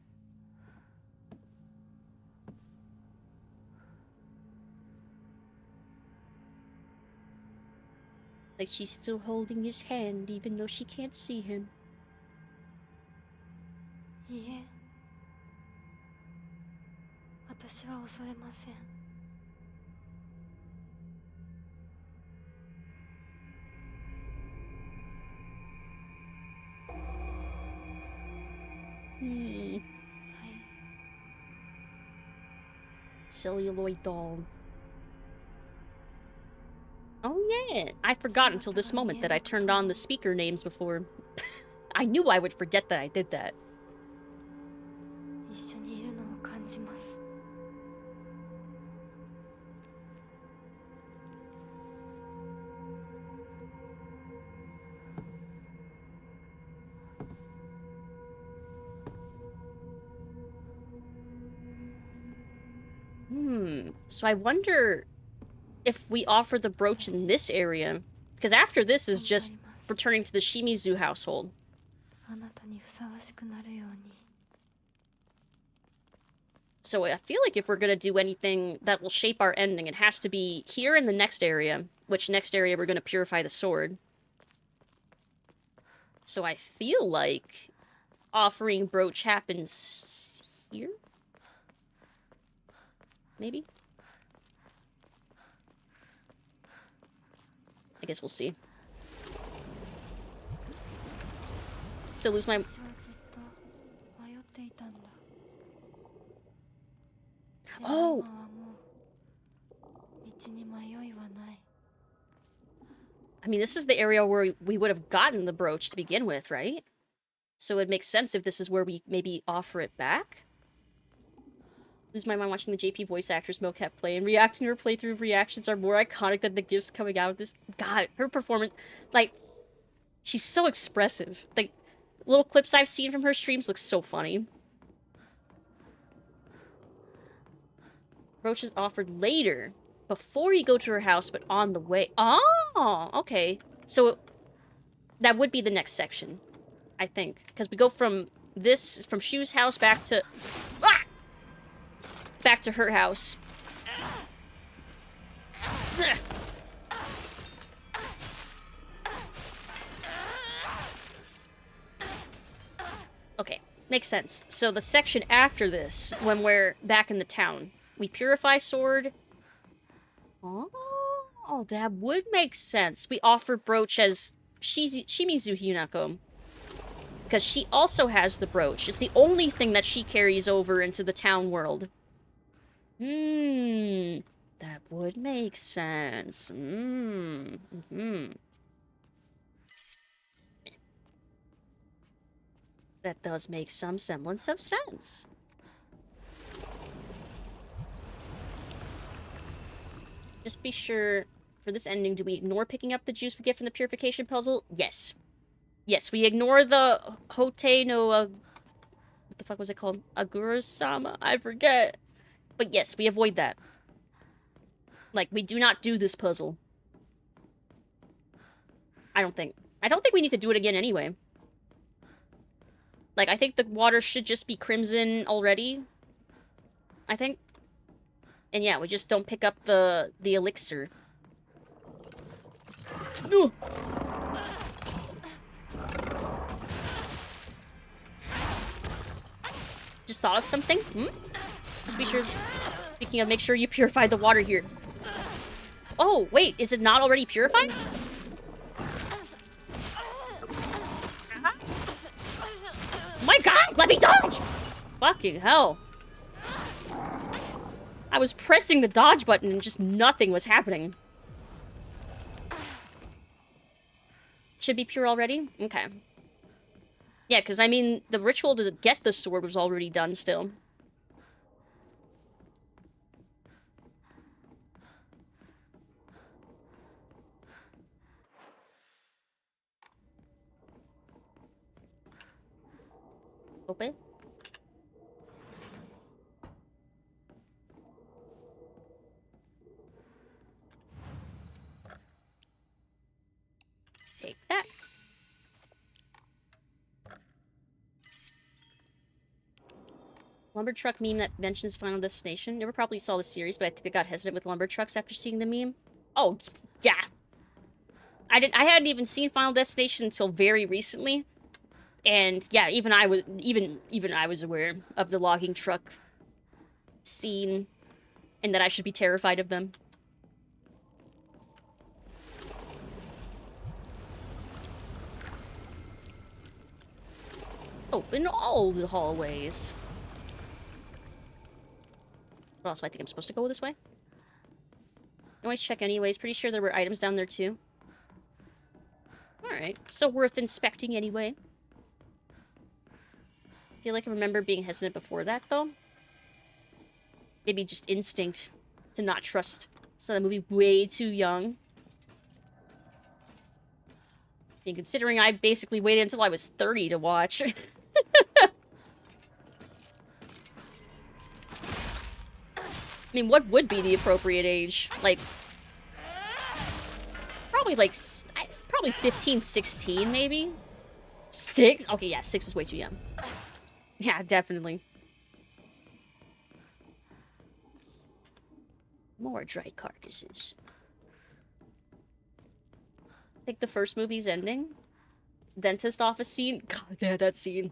Like she's still holding his hand, even though she can't see him. いいえ私は恐れません Celluloid doll. Oh yeah, I forgot until this moment that I turned on the speaker names before. I knew I would forget that I did that. 一緒にいるのを感じます So I wonder if we offer the brooch in this area. Because after this is just returning to the Shimizu household. あなたにふさわしくなるように So I feel like if we're gonna do anything that will shape our ending, it has to be here in the next area. Which next area we're gonna purify the sword. So I feel like offering brooch happens here? Maybe? I guess we'll see. Still lose my... 私はずっと迷っていたんだ Oh! 今はもう道に迷いはない I mean, this is the area where we would have gotten the brooch to begin with, right? So it makes sense if this is where we maybe offer it back? Lose my mind watching the JP voice actress mocap play, and reacting to her playthrough reactions are more iconic than the gifs coming out of this. God, her performance, like, she's so expressive. Like, little clips I've seen from her streams look so funny. Brooch is offered later, before you go to her house, but on the way. Oh, okay. So, that would be the next section, I think. Because we go from this, from Shu's house back to... Ah! Back to her house. Okay, makes sense. So the section after this, when we're back in the town, we purify sword. Oh, that would make sense. We offer brooch as Shimizu Hinako. Because she also has the brooch. It's the only thing that she carries over into the town world. That would make sense. That does make some semblance of sense. Just be sure, for this ending, do we ignore picking up the juice we get from the purification puzzle? Yes. Yes, we ignore the Hote no... what the fuck was it called? Agura-sama? I forget. But yes, we avoid that. Like, we do not do this puzzle. I don't think. I don't think we need to do it again anyway. Like, I think the water should just be crimson already. I think. And yeah, we just don't pick up the elixir. Ooh. Just thought of something. Just be sure. Speaking of, make sure you purify the water here. Oh, wait, is it not already purified? My god, let me dodge! Fucking hell. I was pressing the dodge button and just nothing was happening. Should be pure already? Okay. Yeah, because I mean, the ritual to get the sword was already done still. Open. Take that. Lumber truck meme that mentions Final Destination. Never probably saw the series, but I think I got hesitant with lumber trucks after seeing the meme. Oh, yeah. I hadn't even seen Final Destination until very recently. And yeah, even I was aware of the logging truck scene and that I should be terrified of them. Open all the hallways. What else? I think I'm supposed to go this way? Always check anyways. Pretty sure there were items down there too. Alright. So worth inspecting anyway. I feel like I remember being hesitant before that though. Maybe just instinct to not trust. So that movie way too young. And considering I basically waited until I was 30 to watch. I mean, what would be the appropriate age? Like, probably like, probably 15, 16 maybe? 6? Okay, yeah, 6 is way too young. Yeah, definitely. More dried carcasses. I think the first movie's ending. Dentist office scene. God, yeah, that scene.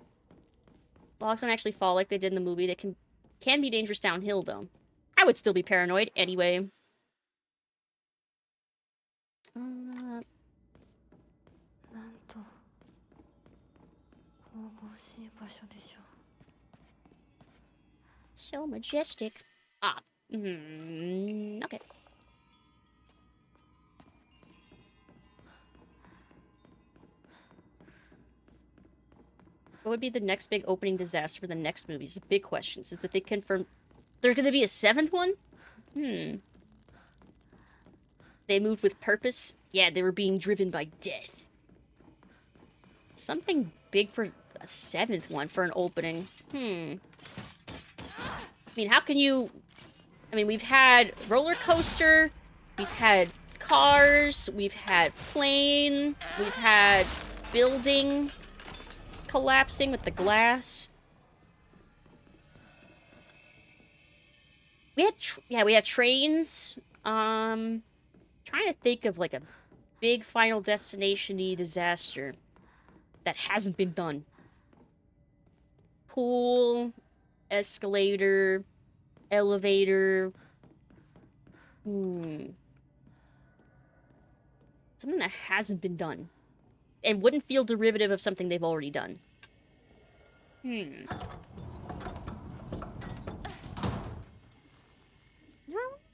Logs don't actually fall like they did in the movie. They can be dangerous downhill, though. I would still be paranoid anyway. So majestic. Ah. Okay. What would be the next big opening disaster for the next movie? Is a big question. Since if they confirmed there's gonna be a 7th one? They moved with purpose? Yeah, they were being driven by death. Something big for a 7th one for an opening. I mean, how can you... I mean, we've had roller coaster, we've had cars, we've had plane, we've had building collapsing with the glass. We had, we had trains. Trying to think of, like, a big Final Destination-y disaster that hasn't been done. Pool, escalator, elevator. Something that hasn't been done. And wouldn't feel derivative of something they've already done. I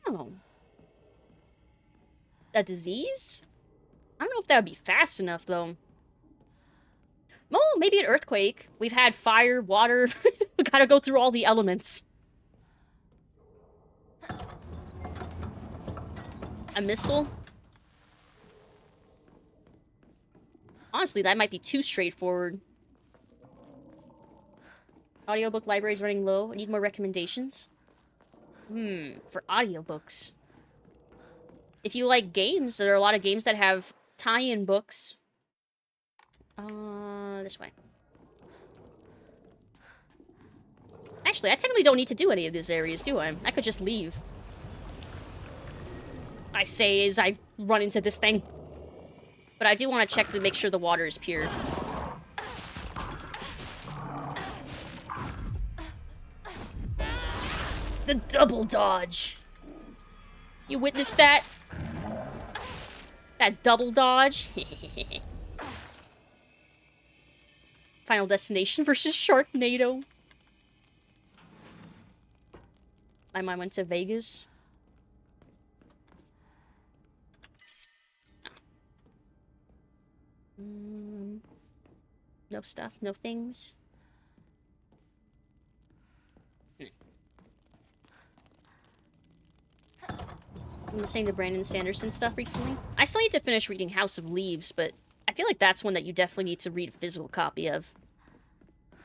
don't know. A disease? I don't know if that would be fast enough, though. Oh, maybe an earthquake. We've had fire, water. We gotta go through all the elements. A missile? Honestly, that might be too straightforward. Audiobook library's running low. I need more recommendations. For audiobooks. If you like games, there are a lot of games that have tie-in books. This way. Actually, I technically don't need to do any of these areas, do I? I could just leave. I say as I run into this thing. But I do want to check to make sure the water is pure. The double dodge. You witnessed that? That double dodge? Final Destination versus Sharknado. My mind went to Vegas. No stuff, no things. I'm listening to Brandon Sanderson stuff recently. I still need to finish reading House of Leaves, but I feel like that's one that you definitely need to read a physical copy of.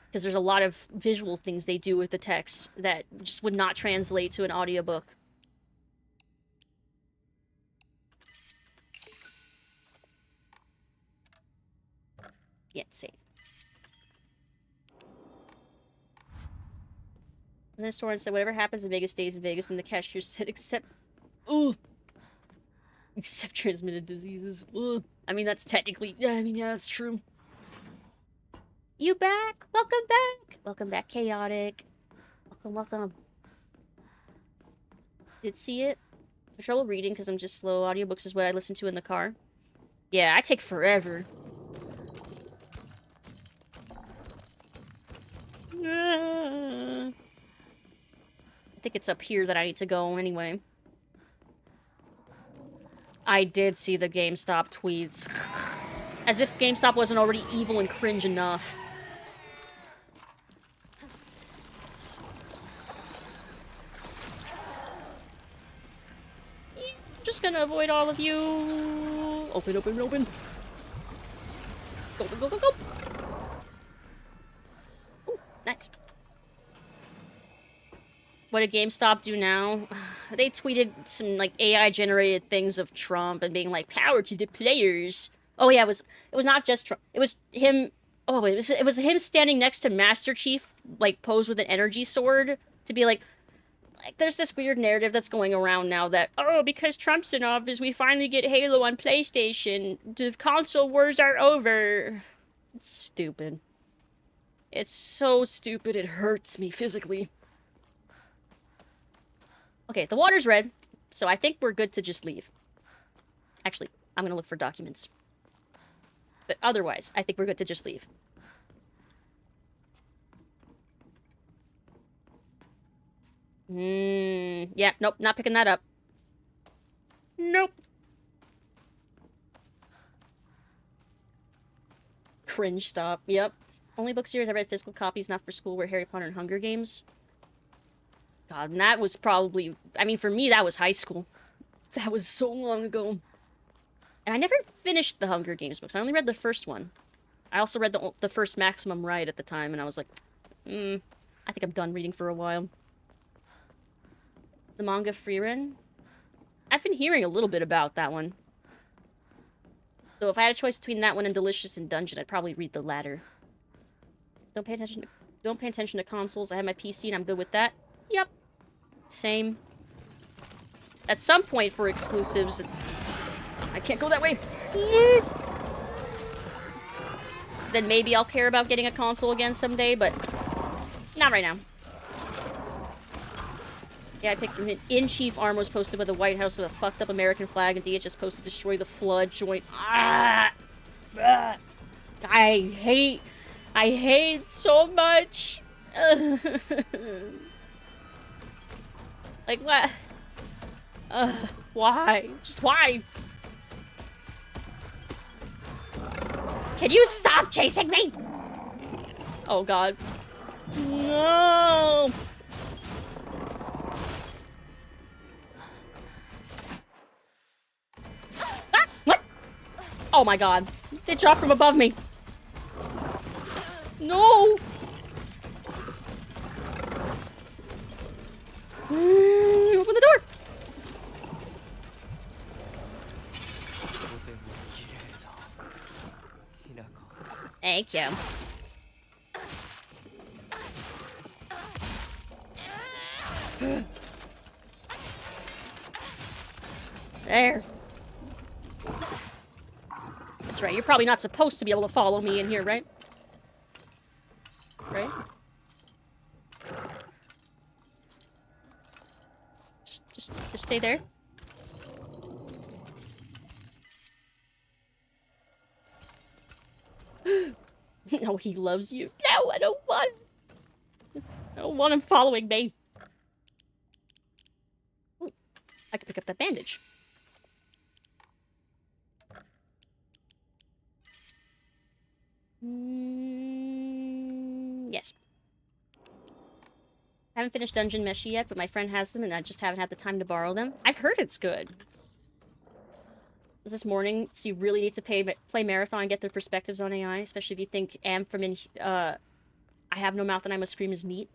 Because there's a lot of visual things they do with the text that just would not translate to an audiobook. Yeah, it's safe. The store said, whatever happens in Vegas stays in Vegas, and the cashier said, except... Ooh. Except transmitted diseases. Ooh. I mean, that's technically... Yeah, I mean, yeah, that's true. You back? Welcome back! Welcome back, Chaotic. Welcome, welcome. Did see it? I have trouble reading because I'm just slow. Audiobooks is what I listen to in the car. Yeah, I take forever. I think it's up here that I need to go anyway. I did see the GameStop tweets. As if GameStop wasn't already evil and cringe enough. Just gonna avoid all of you. Open, open, open. Go, go, go, go, go. Ooh, nice. What did GameStop do now? They tweeted some, like, AI-generated things of Trump and being like, power to the players. Oh, yeah, it was not just Trump. It was him... Oh, wait, it was him standing next to Master Chief, like, posed with an energy sword to be like, there's this weird narrative that's going around now that, oh, because Trump's in office, we finally get Halo on PlayStation. The console wars are over. It's stupid. It's so stupid, it hurts me physically. Okay, the water's red, so I think we're good to just leave. Actually, I'm gonna look for documents. But otherwise, I think we're good to just leave. Yeah, nope, not picking that up. Nope. Cringe stop, yep. Only book series I read physical copies, not for school, were Harry Potter and Hunger Games. God, and that was probably... I mean, for me, that was high school. That was so long ago. And I never finished the Hunger Games books. I only read the first one. I also read the first Maximum Ride at the time, and I was like, I think I'm done reading for a while. The manga Frieren? I've been hearing a little bit about that one. So if I had a choice between that one and Delicious and Dungeon, I'd probably read the latter. Don't pay attention to consoles. I have my PC and I'm good with that. Yep. Same. At some point for exclusives... I can't go that way. Then maybe I'll care about getting a console again someday, but not right now. Yeah, I picked him. In-Chief armor was posted by the White House with a fucked up American flag, and DHS posted destroy the flood joint. I hate so much. Like, what? Why? Just why? Can you stop chasing me? Oh, God. No! Ah! What? Oh, my God. They dropped from above me. No! Open the door! Thank you. There. That's right, you're probably not supposed to be able to follow me in here, right? Right? Just stay there. No, he loves you. No, I don't want him. I don't want him following me. Ooh, I can pick up that bandage. Yes. I haven't finished Dungeon Meshi yet, but my friend has them, and I just haven't had the time to borrow them. I've heard it's good. This morning, so you really need to play Marathon and get their perspectives on AI, especially if you think Am from I Have No Mouth and I Must Scream is neat.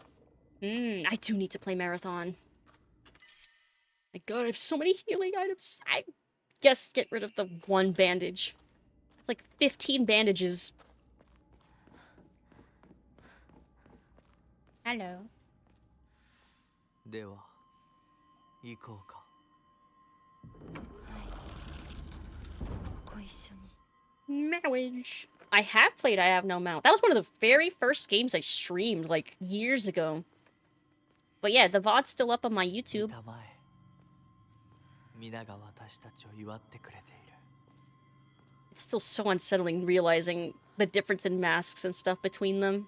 I do need to play Marathon. My god, I have so many healing items. I guess get rid of the one bandage. It's like 15 bandages. Hello. では行こうか。ご一緒に。 Marriage. I have played I Have No Mouth. That was one of the very first games I streamed, like, years ago. But yeah, the VOD's still up on my YouTube. 皆が私たちを祝ってくれている。 It's still so unsettling realizing the difference in masks and stuff between them.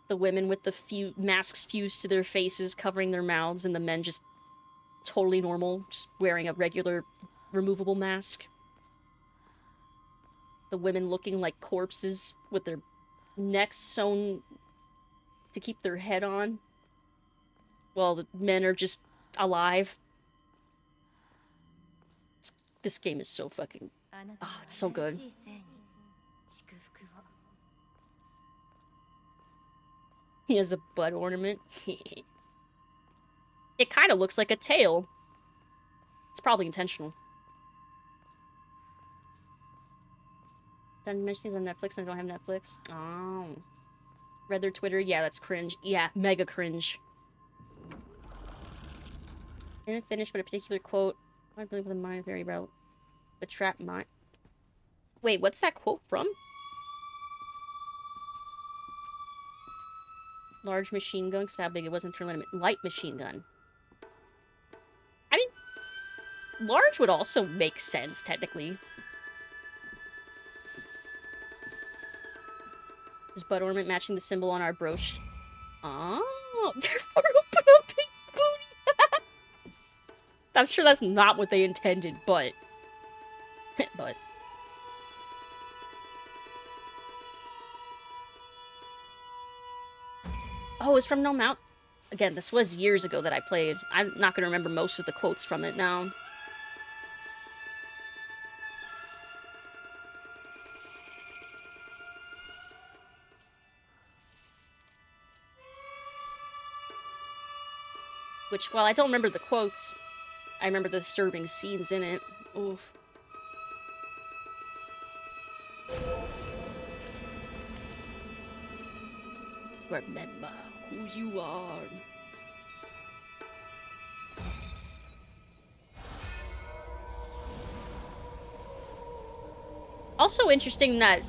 The women with the masks fused to their faces, covering their mouths, and the men just totally normal, just wearing a regular removable mask. The women looking like corpses with their necks sewn to keep their head on, while the men are just alive. This game is so fucking... Oh, it's so good. He has a butt ornament. It kind of looks like a tail. It's probably intentional. Done mentions on Netflix and I don't have Netflix. Oh. Read their Twitter? Yeah, that's cringe. Yeah, mega cringe. Didn't finish, but a particular quote. I believe the mind theory about the trap mind. Wait, what's that quote from? Large machine gun, because how big it was in turn limit. Light machine gun. I mean, large would also make sense, technically. His butt ornament matching the symbol on our brooch. Oh, therefore open up his booty. I'm sure that's not what they intended, but... but... Oh, it's from No Mount. Again, this was years ago that I played. I'm not going to remember most of the quotes from it now. Which, while I don't remember the quotes, I remember the disturbing scenes in it. Oof. Remember who you are. Also interesting that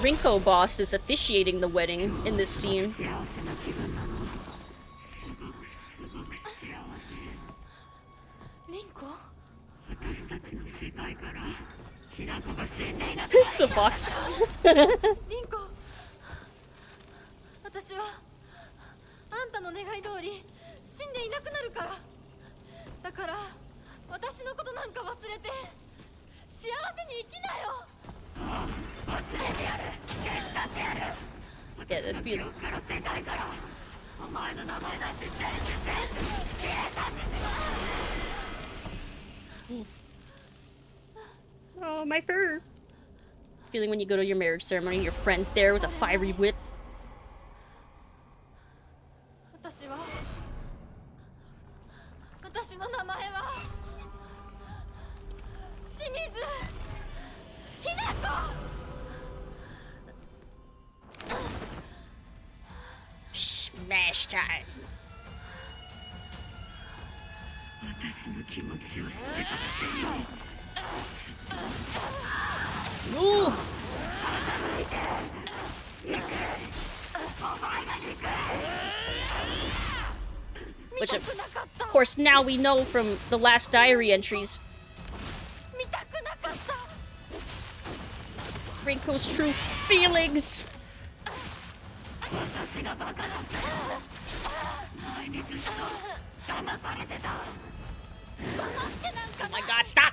Rinko Boss is officiating the wedding in this scene. The box. 私はあんたの願い通り死んでいなくなるから。だから私のことなんか忘れて幸せに生きなよ。忘れてやる。危険だってやる。私の記憶から世界からお前の名前なんて全部消えたんですよ。 Oh, my fur. Feeling when you go to your marriage ceremony and your friend's there with a fiery whip. 私の名前は清水ひな子。 Smash time. Ooh. Which, of course, now we know from the last diary entries. Rinko's true feelings. Oh my god, stop!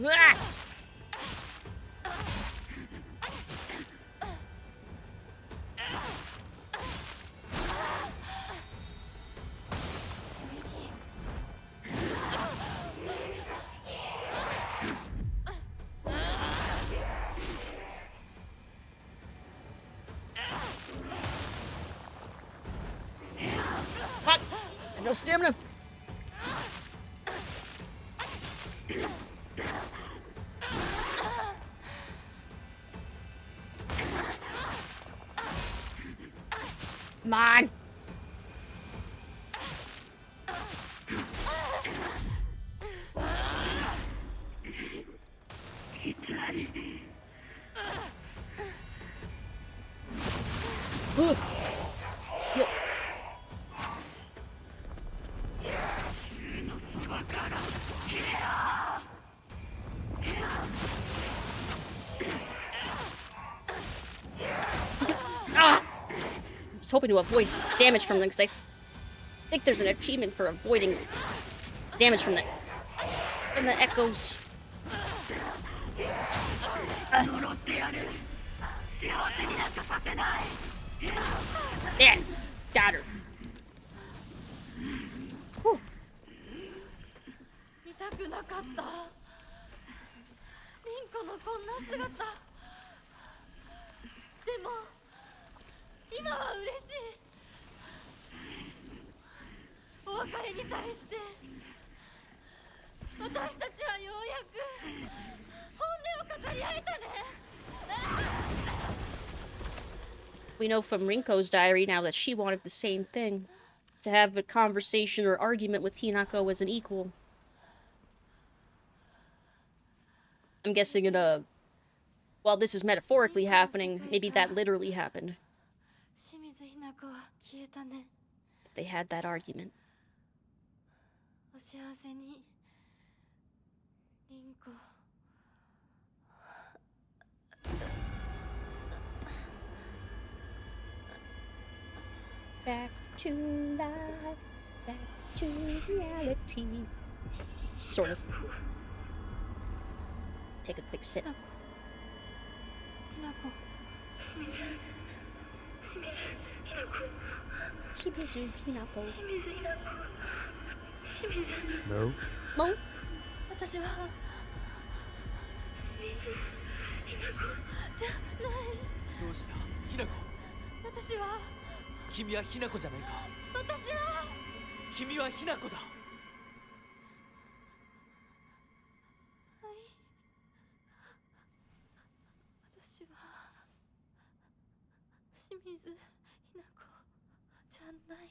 Ah! Fuck! I have no stamina. Come on. Ooh. Yo. Ah! I was hoping to avoid damage from them because I think there's an achievement for avoiding damage from the echoes. Yeah, got her. Whew. 見たくなかった。リンコのこんな姿。でも今は嬉しい。お別れに際して私たちはようやく本音を語り合えたね。We know from Rinko's diary now that she wanted the same thing. To have a conversation or argument with Hinako as an equal. I'm guessing while this is metaphorically happening, maybe that literally happened. They had that argument. Back to life, back to reality. Sort of. Take a quick sip. Shimizu Hinako. No. Mo? 私はじゃないどうしたひなこ私は君はひなこじゃないか私は君はひなこだはい私は清水ひなこじゃない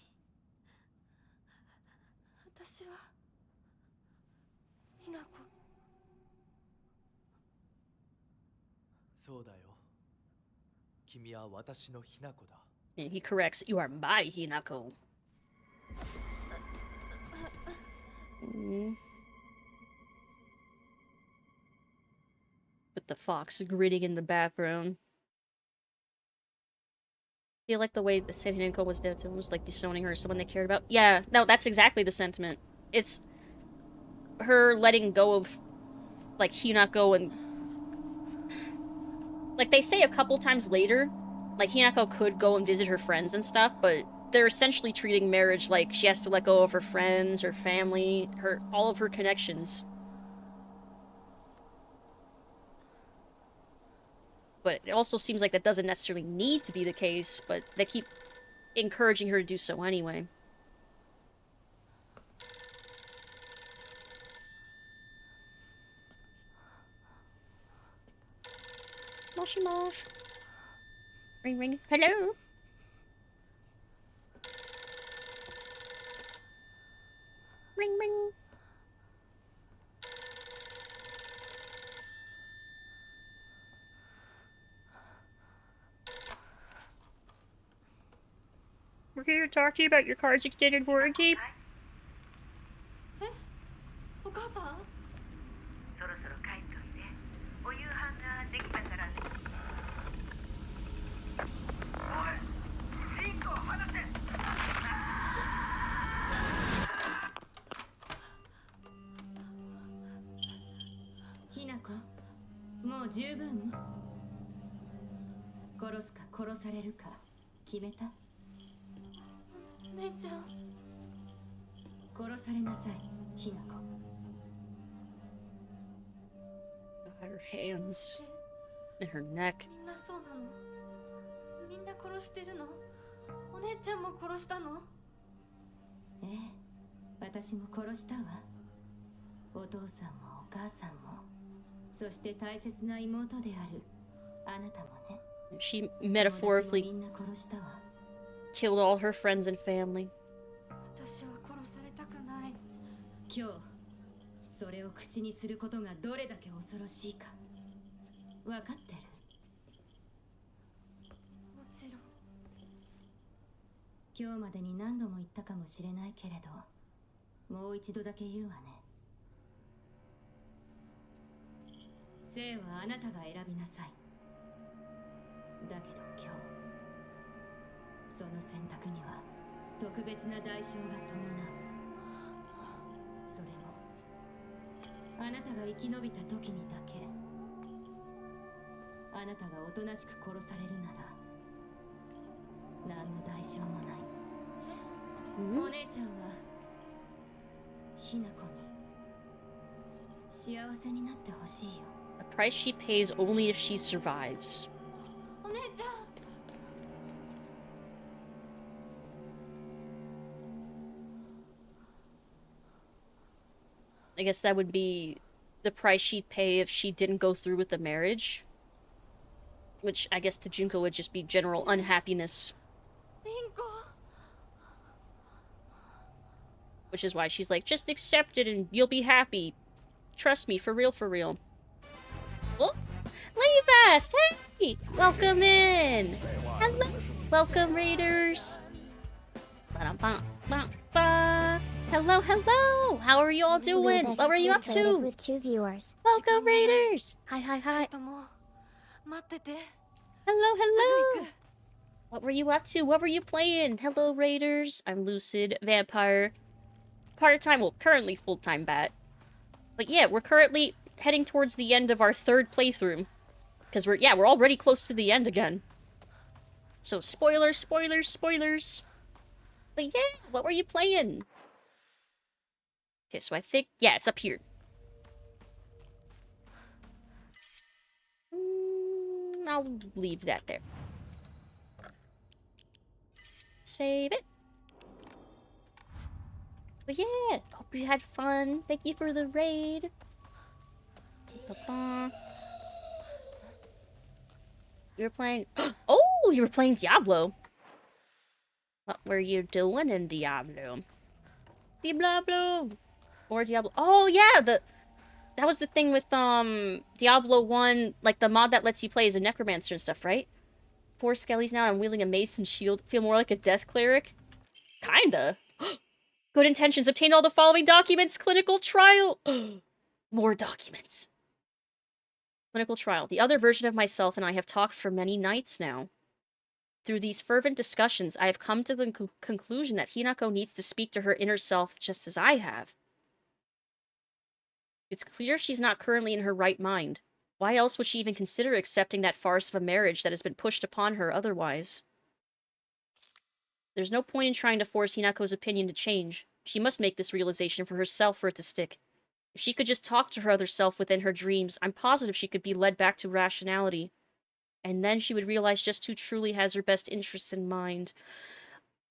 私はひなこそうだよ君は私のひなこだ And he corrects, you are my Hinako. With the fox gritting in the background. I feel like the way the said Hinako was dead, someone was like disowning her as someone they cared about. Yeah, no, that's exactly the sentiment. It's her letting go of, like, Hinako and... Like, they say a couple times later, like, Hinako could go and visit her friends and stuff, but they're essentially treating marriage like she has to let go of her friends, her family, all of her connections. But it also seems like that doesn't necessarily need to be the case, but they keep encouraging her to do so anyway. Moshi mosh. Ring ring. Hello. Ring ring. We're here to talk to you about your car's extended warranty. お母さんそろそろ帰っておいで。お夕飯ができたから。おい、リンクを離せ。ひなこ、もう十分。殺すか殺されるか決めた？姉ちゃん。殺されなさい、ひなこ。Got her hands in her neck. みんなそうなの。みんな殺してるの。お姉ちゃんも殺したの。ええ、私も殺したわ。お父さんもお母さんも、そして大切な妹であるあなたもね。She metaphorically みんな殺したわ。killed all her friends and family. 私は殺されたくない。今日それを口にすることがどれだけ恐ろしいか分かってる？もちろん。今日までに何度も言ったかもしれないけれど、もう一度だけ言うわね。生はあなたが選びなさい。だけど今日その選択には特別な代償が伴う。それもあなたが生き延びた時にだけ。あなたがおとなしく殺されるなら何の代償もない。お姉ちゃんはひなこに幸せになってほしいよ。A price she pays only if she survives. お姉ちゃん。I guess that would be the price she'd pay if she didn't go through with the marriage. Which I guess to Junko would just be general unhappiness. リンコ。 Which is why she's like, just accept it and you'll be happy. Trust me, for real, for real. Oh, Leavast! Hey! Welcome in! Hello! Welcome, Raiders! Ba-dum-ba-ba-ba. Hello, hello! How are you all doing? What were you up to? With 2 viewers. Welcome, Raiders! Hi, hi, hi. 待ってて。 Hello, hello! What were you up to? What were you playing? Hello, Raiders. I'm Lucid, Vampire. Part-time, well, currently full-time bat. But yeah, we're currently heading towards the end of our 3rd playthrough. Because we're already close to the end again. So, spoilers, spoilers, spoilers. But yeah, what were you playing? Okay, so I think, yeah, it's up here. I'll leave that there. Save it. But yeah, hope you had fun. Thank you for the raid. Ba-ba. You were playing... Oh, you were playing Diablo. What were you doing in Diablo? Diablo. Or Diablo... Oh, yeah, that was the thing with, Diablo 1, like, the mod that lets you play as a necromancer and stuff, right? 4 skellies now, I'm wielding a mace and shield. Feel more like a death cleric? Kinda. Good intentions. Obtain all the following documents. Clinical trial. More documents. Clinical trial. The other version of myself and I have talked for many nights now. Through these fervent discussions, I have come to the conclusion that Hinako needs to speak to her inner self just as I have. It's clear she's not currently in her right mind. Why else would she even consider accepting that farce of a marriage that has been pushed upon her otherwise? There's no point in trying to force Hinako's opinion to change. She must make this realization for herself for it to stick. If she could just talk to her other self within her dreams, I'm positive she could be led back to rationality. And then she would realize just who truly has her best interests in mind.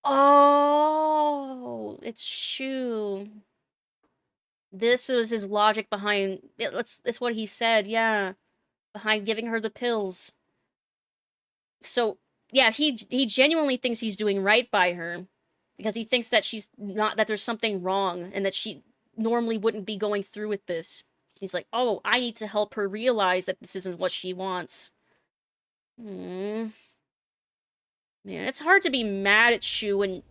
Oh, it's Shu. This was his logic behind... It's what he said, yeah. Behind giving her the pills. So, yeah, he genuinely thinks he's doing right by her. Because he thinks that she's not, that there's something wrong, and that she normally wouldn't be going through with this. He's like, oh, I need to help her realize that this isn't what she wants. Man, it's hard to be mad at Shu when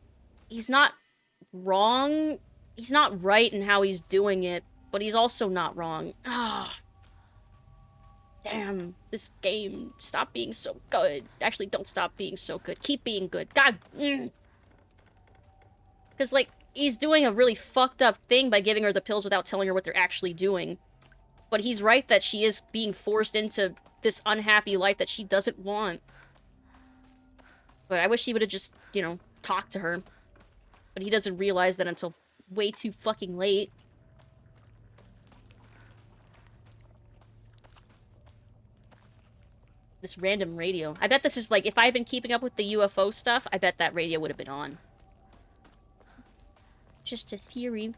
he's not wrong. He's not right in how he's doing it, but he's also not wrong. Ah. Damn, this game. Stop being so good. Actually, don't stop being so good. Keep being good. God. Because, like, he's doing a really fucked up thing by giving her the pills without telling her what they're actually doing. But he's right that she is being forced into this unhappy life that she doesn't want. But I wish he would have just, you know, talked to her. But he doesn't realize that until way too fucking late. This random radio. I bet this is like, if I had been keeping up with the UFO stuff, I bet that radio would have been on. Just a theory.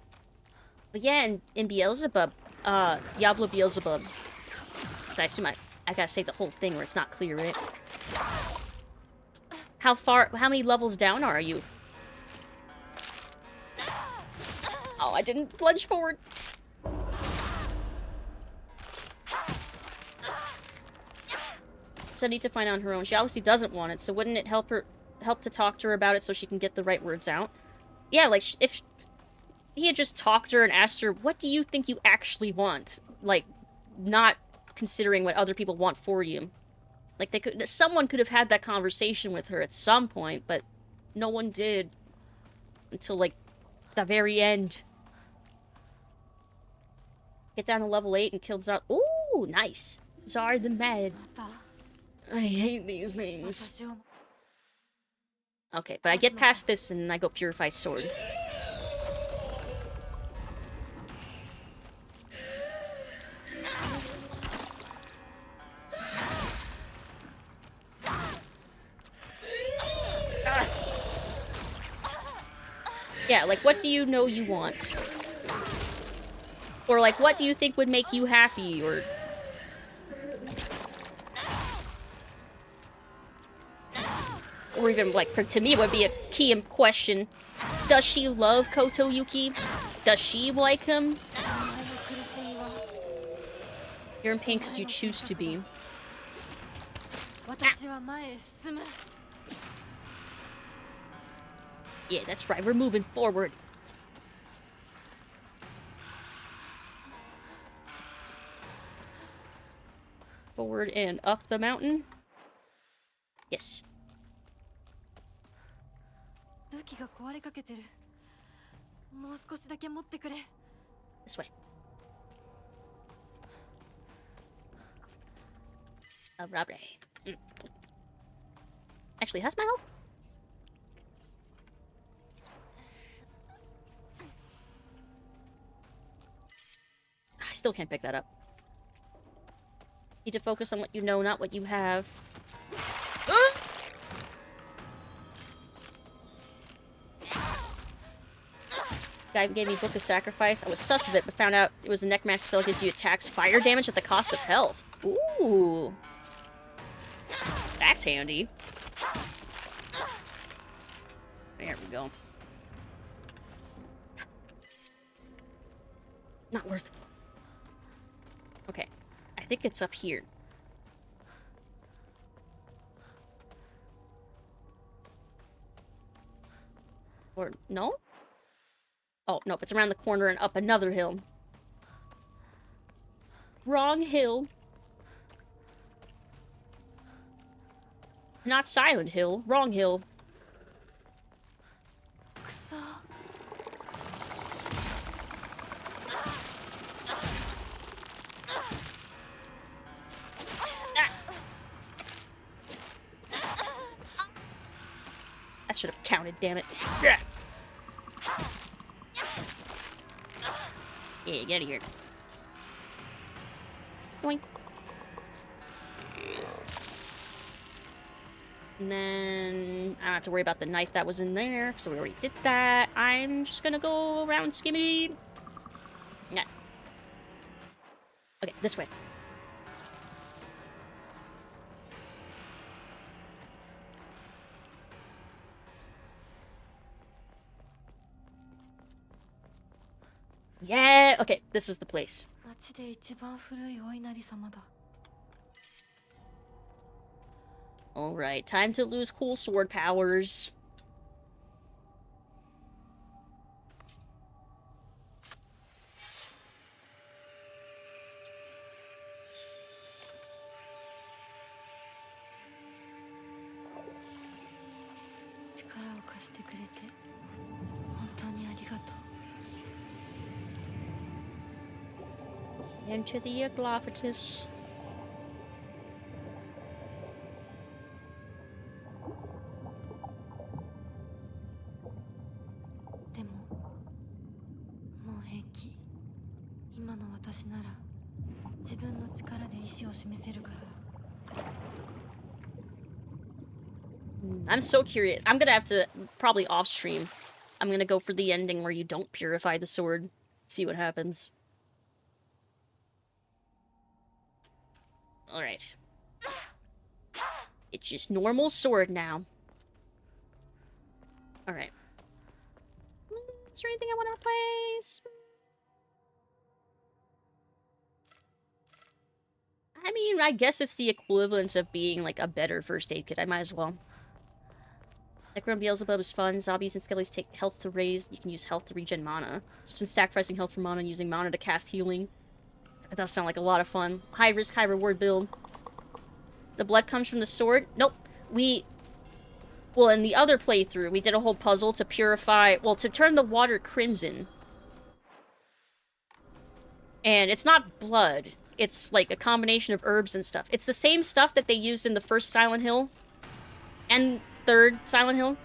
But yeah, in Beelzebub, Diablo Beelzebub. So I assume I gotta say the whole thing or it's not clear, right? How many levels down are you? Oh, I didn't lunge forward. So I need to find out on her own. She obviously doesn't want it, so wouldn't it help to talk to her about it so she can get the right words out? Yeah, like, if he had just talked to her and asked her, what do you think you actually want? Like, not considering what other people want for you. Like, someone could have had that conversation with her at some point, but no one did. Until, like, the very end. Get down to level 8 and kill Zar. Ooh, nice. Zar the Med. I hate these things. Okay, but I get past this and I go Purify Sword. Yeah, like, what do you know you want? Or, like, what do you think would make you happy, or... Or even, like, to me, it would be a key question. Does she love Koto Yuki? Does she like him? You're in pain because you choose to be. Yeah, that's right. We're moving forward. Forward and up the mountain. Yes. This way. Alright. Actually, how's my health? I still can't pick that up. Need to focus on what you know, not what you have. Guy gave me Book of Sacrifice. I was sus of it, but found out it was a Neckmaster spell that gives you attacks fire damage at the cost of health. Ooh. That's handy. There we go. Not worth it. Okay. I think it's up here. Or, no? Oh, nope, it's around the corner and up another hill. Wrong hill. Not Silent Hill. Wrong hill. That should have counted, damn it. Yeah, get out of here. Boink. And then I don't have to worry about the knife that was in there, so we already did that. I'm just gonna go around Skimmy. Yeah. Okay, this way. Yeah, okay, this is the place. 町で一番古いお稲荷様だ。 Alright, time to lose cool sword powers. Into the Glophatus. I'm so curious. I'm gonna have to, probably off stream, I'm gonna go for the ending where you don't purify the sword. See what happens. Alright. It's just normal sword now. Alright. Is there anything I want to replace? I mean, I guess it's the equivalent of being, like, a better first aid kit. I might as well. Necron Beelzebub is fun. Zombies and skellies take health to raise. You can use health to regen mana. Just been sacrificing health for mana and using mana to cast healing. That does sound like a lot of fun. High risk, high reward build. The blood comes from the sword? Nope. Well, in the other playthrough, we did a whole puzzle to purify... Well, to turn the water crimson. And it's not blood. It's, like, a combination of herbs and stuff. It's the same stuff that they used in the first Silent Hill. And third Silent Hill.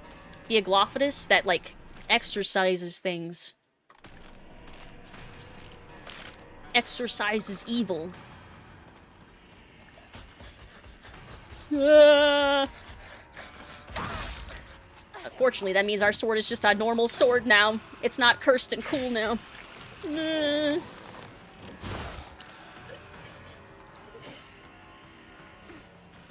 The Glophatus that, like, exorcises things. Exorcises evil. Unfortunately, that means our sword is just a normal sword now. It's not cursed and cool now.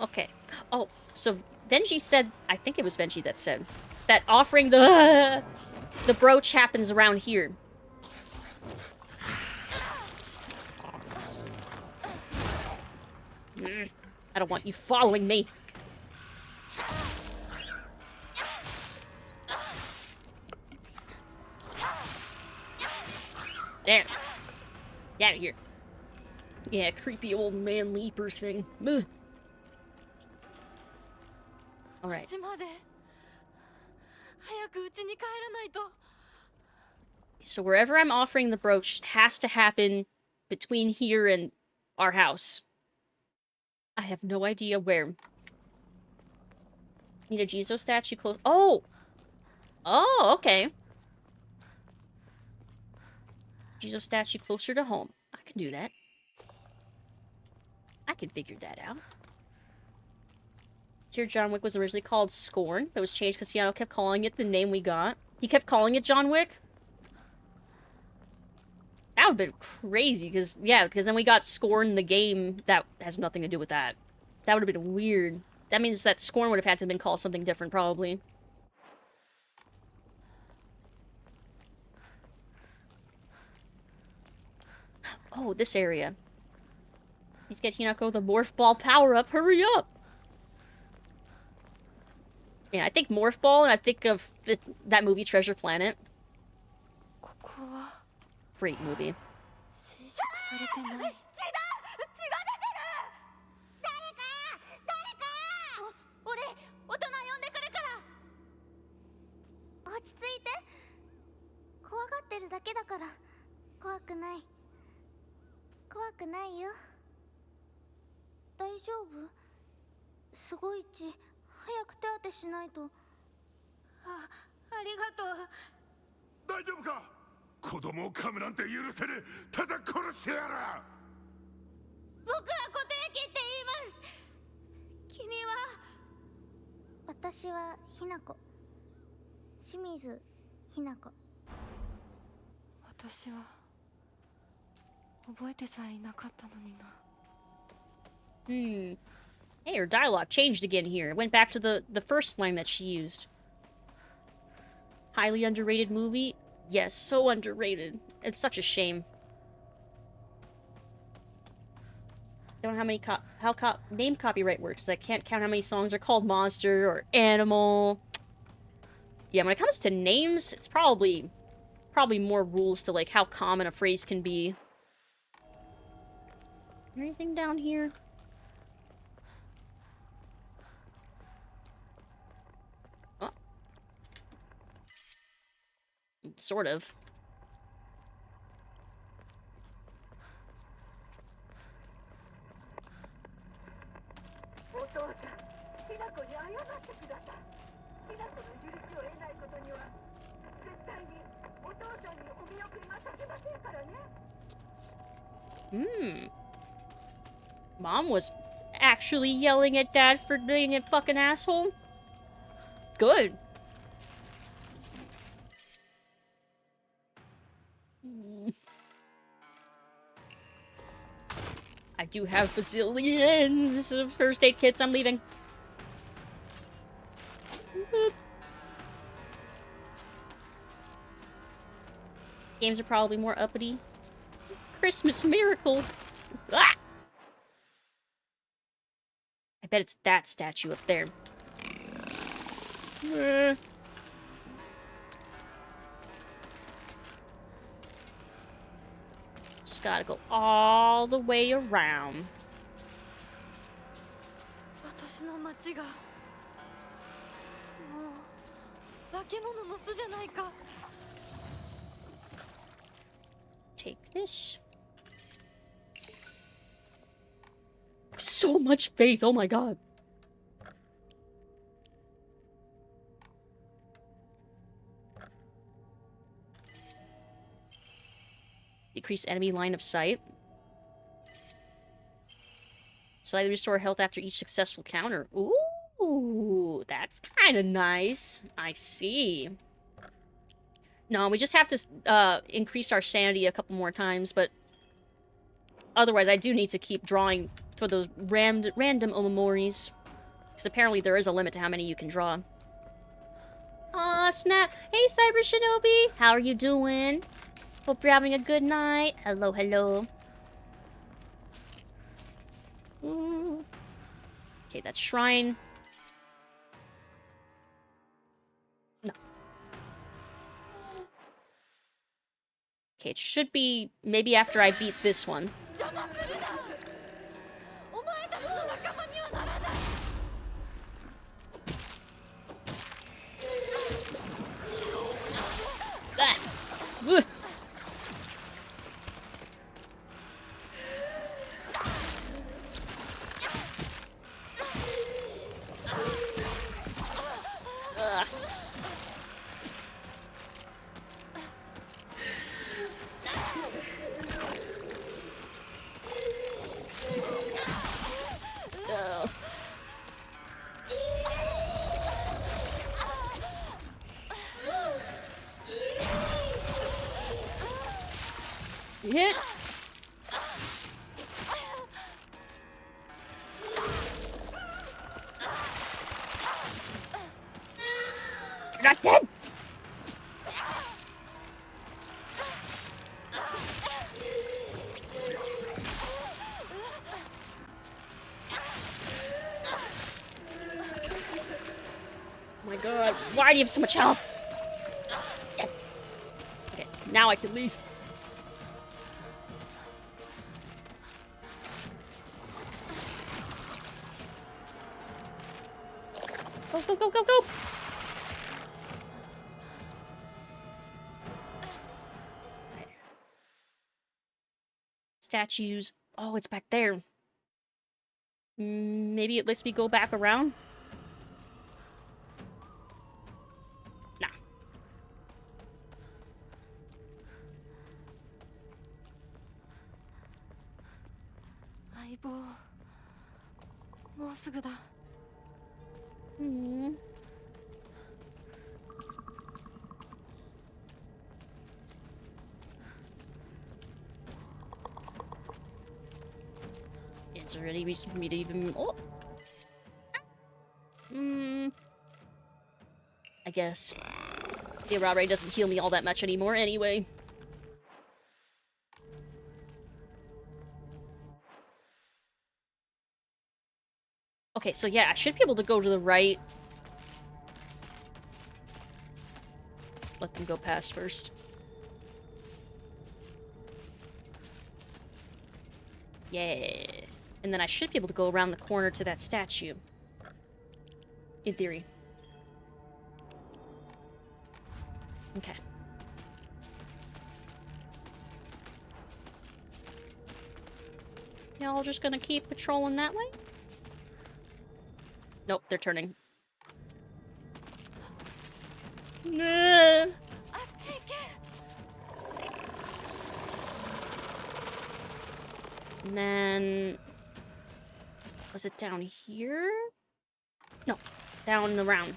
Okay. Oh, so Venji said, I think it was Venji that said, that offering the brooch happens around here. I don't want you following me. There. Get out of here. Yeah, creepy old man leaper thing. Ugh. Alright. So wherever I'm offering the brooch has to happen between here and our house. I have no idea where. Need a Jizo statue close. Oh! Oh, okay. Jizo statue closer to home. I can do that. I can figure that out. Here, John Wick was originally called Scorn. It was changed because Keanu kept calling it the name we got. He kept calling it John Wick. That would have been crazy, because, yeah, because then we got Scorn, the game. That has nothing to do with that. That would have been weird. That means that Scorn would have had to have been called something different, probably. Oh, this area. Let's get Hinako the Morph Ball power-up. Hurry up! Yeah, I think Morph Ball, and I think of that movie Treasure Planet. Great movie. 落ち着いて。怖がってるだけだから。怖くない。怖くないよ。大丈夫？すごい血。早く手当てしないと。ありがとう。大丈夫か？子供を噛むなんて許せねえ。ただ殺してやる。僕は固定機って言います。君は？私はひなこ。清水ひなこ。私は覚えてさえいなかったのにな。Hey, her dialogue changed again here. It went back to the first line that she used. Highly underrated movie. Yes, so underrated. It's such a shame. Don't know how many name copyright works. I can't count how many songs are called Monster or Animal. Yeah, when it comes to names, it's probably more rules to like how common a phrase can be. Anything down here? Oh. Sort of. Mom was actually yelling at Dad for being a fucking asshole? Good. I do have bazillions of first aid kits. I'm leaving. Boop. Games are probably more uppity. Christmas miracle. Ah! I bet it's that statue up there. Just gotta go all the way around. Take this. So much faith, oh my god. Decrease enemy line of sight. Slightly restore health after each successful counter. Ooh, that's kind of nice. I see. No, we just have to increase our sanity a couple more times, but otherwise I do need to keep drawing for those random Omomoris. Because apparently there is a limit to how many you can draw. Aw, snap. Hey, Cyber Shinobi. How are you doing? Hope you're having a good night. Hello, hello. Okay, that's shrine. No. Okay, it should be maybe after I beat this one. Ah. Ugh. Hit. You're not dead. Oh my god, why do you have so much health? Yes. Okay, now I can leave. Go, go, go, go, go! Okay. Statues. Oh, it's back there. Maybe it lets me go back around? Nah. Is there any reason for me to even... Oh! I guess. The Arare doesn't heal me all that much anymore anyway. Okay, so yeah, I should be able to go to the right. Let them go past first. Yeah. And then I should be able to go around the corner to that statue. In theory. Okay. Y'all just gonna keep patrolling that way? Nope, they're turning. Nah. And then... Was it down here? No, down the round.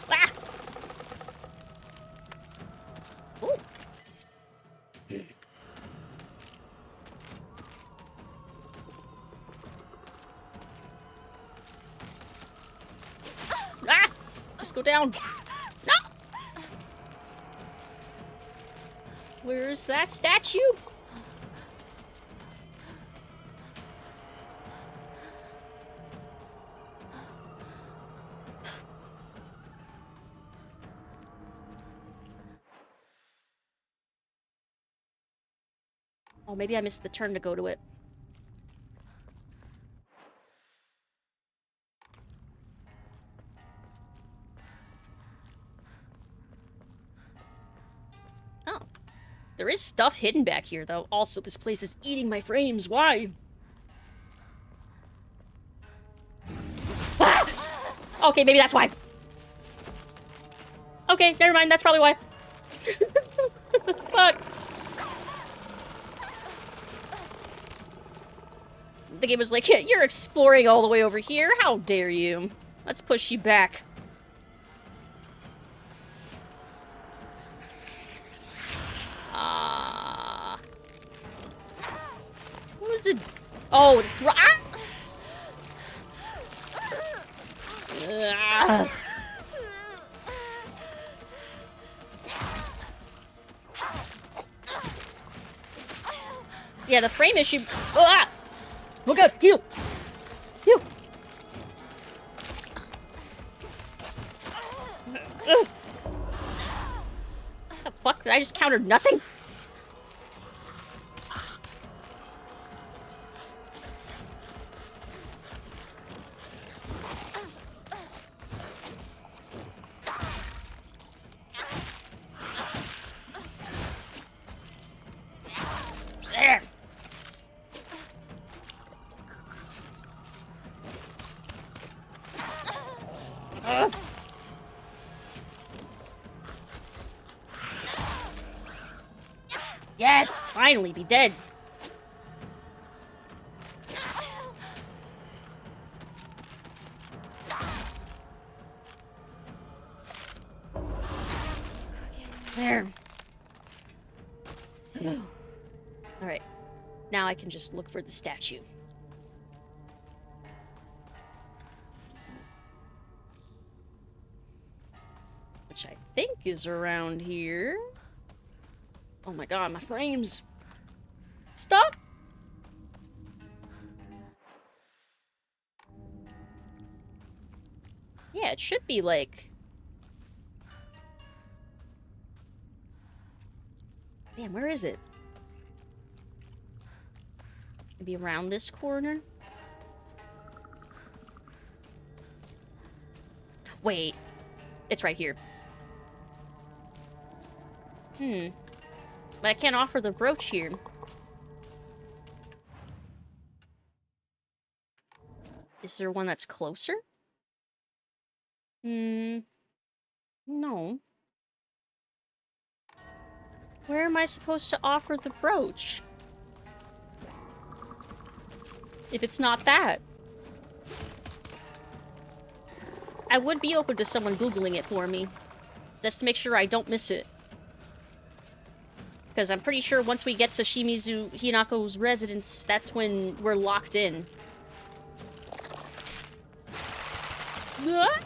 Ah! Ooh. Ah! Just go down. No! Where's that statue? Oh, maybe I missed the turn to go to it. Oh. There is stuff hidden back here, though. Also, this place is eating my frames. Why? Ah! Okay, maybe that's why. Okay, never mind. That's probably why. Fuck. The game was like, you're exploring all the way over here. How dare you? Let's push you back. What was it? Oh, it's right. Ah. Yeah, the frame issue. Ah! Oh god, heal! Heal! Ugh. What the fuck? Did I just counter nothing? There! Yes! Finally be dead! There. Alright. Now I can just look for the statue. Which I think is around here. Oh my god, my frames. Stop! Yeah, it should be like... Damn, where is it? Maybe around this corner? Wait. It's right here. But I can't offer the brooch here. Is there one that's closer? No. Where am I supposed to offer the brooch? If it's not that. I would be open to someone Googling it for me. Just to make sure I don't miss it. Because I'm pretty sure once we get to Shimizu Hinako's residence, that's when we're locked in. Ah!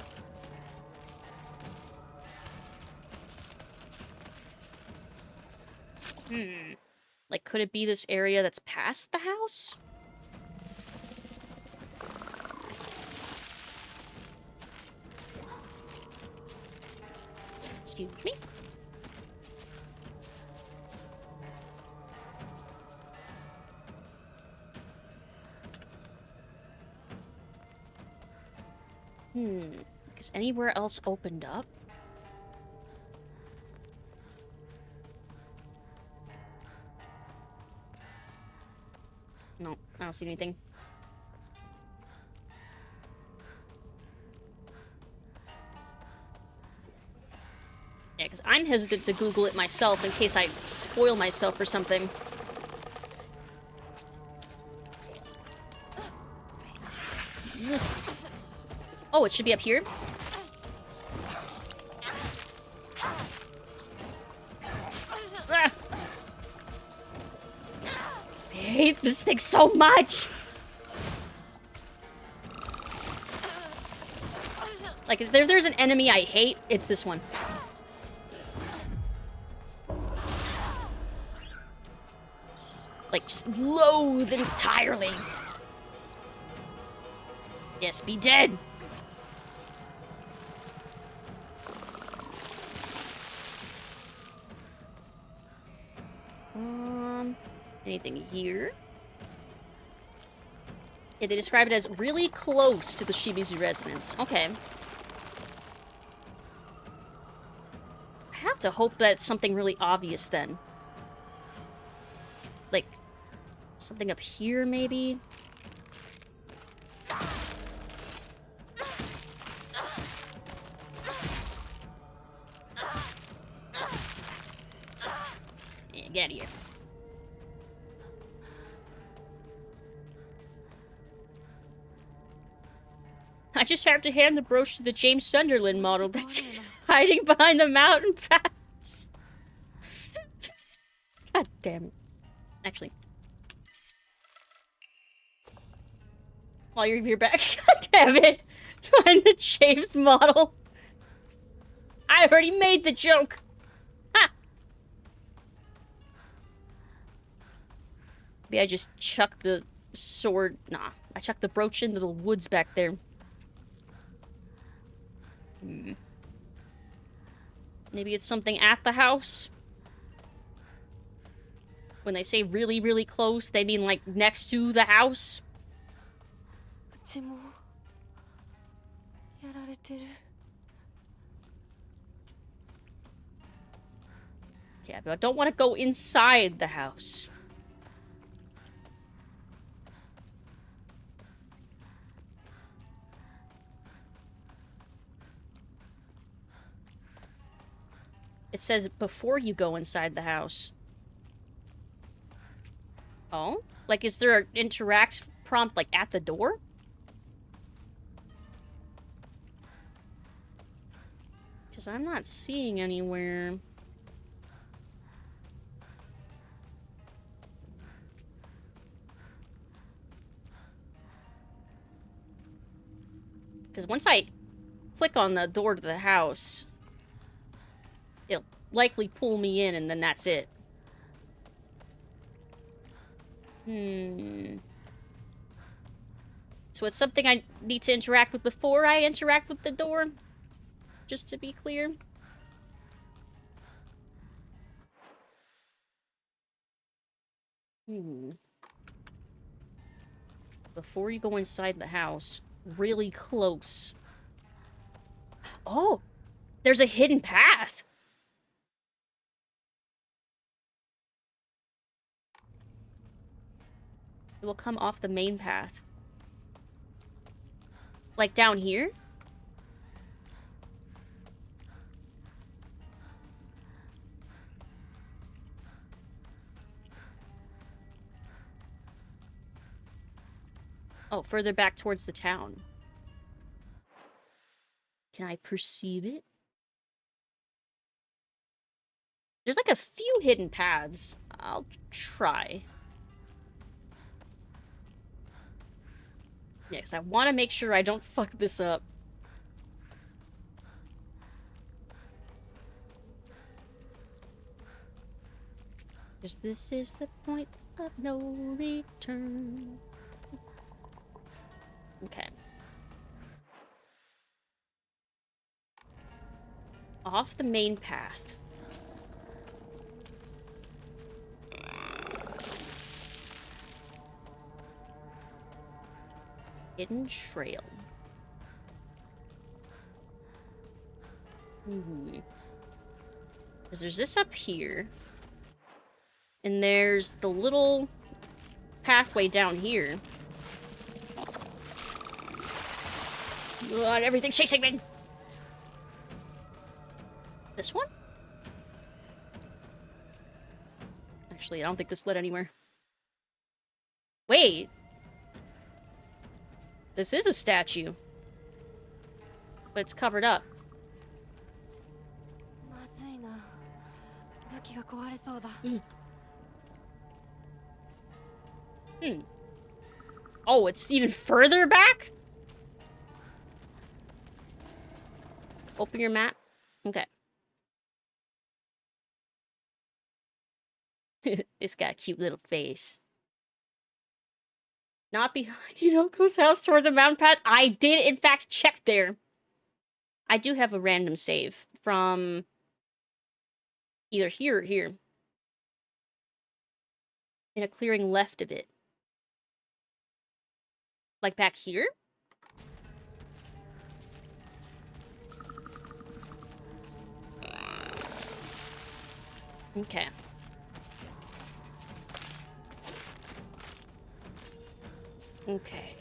Like, could it be this area that's past the house? Excuse me? Is anywhere else opened up? No, I don't see anything. Yeah, because I'm hesitant to Google it myself in case I spoil myself or something. Oh, it should be up here? Ah. I hate this thing so much! Like, if there's an enemy I hate, it's this one. Like, just loathe entirely. Yes, be dead! Anything here? Yeah, they describe it as really close to the Shimizu residence. Okay. I have to hope that it's something really obvious then. Like, something up here, maybe? Yeah, get out of here. I just have to hand the brooch to the James Sunderland model that's hiding behind the mountain pass. God damn it. Actually. While you're back. God damn it. Find the James model. I already made the joke. Ha! Maybe I just chuck the sword. Nah. I chuck the brooch into the woods back there. Maybe it's something at the house? When they say really, really close, they mean like next to the house? Yeah, but I don't want to go inside the house. It says before you go inside the house. Oh? Like, is there an interact prompt, like, at the door? Because I'm not seeing anywhere. Because once I click on the door to the house, it'll likely pull me in, and then that's it. So it's something I need to interact with before I interact with the door? Just to be clear. Before you go inside the house, really close. Oh! There's a hidden path! It will come off the main path. Like down here? Oh, further back towards the town. Can I perceive it? There's like a few hidden paths. I'll try. Yeah, because I want to make sure I don't fuck this up. Because this is the point of no return. Okay. Off the main path. Hidden trail. Because there's this up here. And there's the little pathway down here. God, everything's chasing me! This one? Actually, I don't think this led anywhere. Wait! This is a statue. But it's covered up. Oh, it's even further back? Open your map. Okay. It's got a cute little face. Not behind Hinoko's house toward the mountain path. I did, in fact, check there. I do have a random save from either here or here. In a clearing left of it. Like back here? Okay. Okay.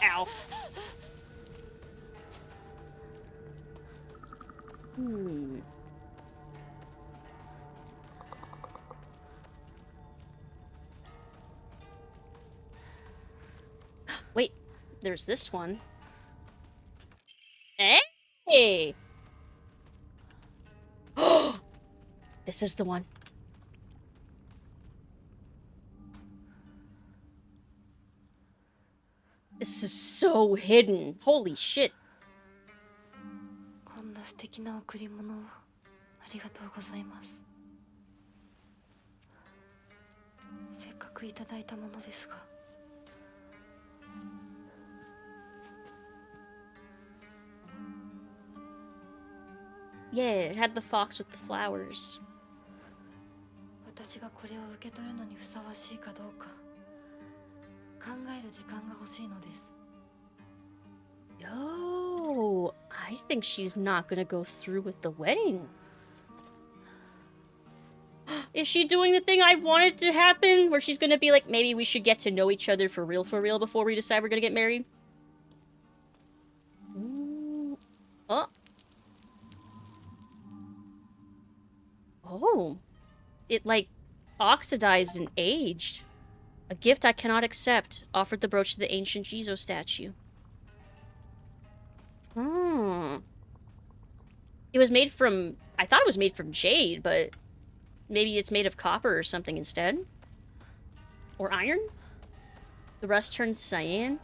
Ow. Wait, there's this one. Hey! Oh! This is the one. This is so hidden. Holy shit. Yeah, it had the fox with the flowers. Yo, I think she's not gonna go through with the wedding. Is she doing the thing I wanted to happen? Where she's gonna be like, maybe we should get to know each other for real before we decide we're gonna get married? Ooh. Oh. Oh. It, like, oxidized and aged. A gift I cannot accept. Offered the brooch to the ancient Jizo statue. It was made from... I thought it was made from jade, but... maybe it's made of copper or something instead? Or iron? The rust turns cyan?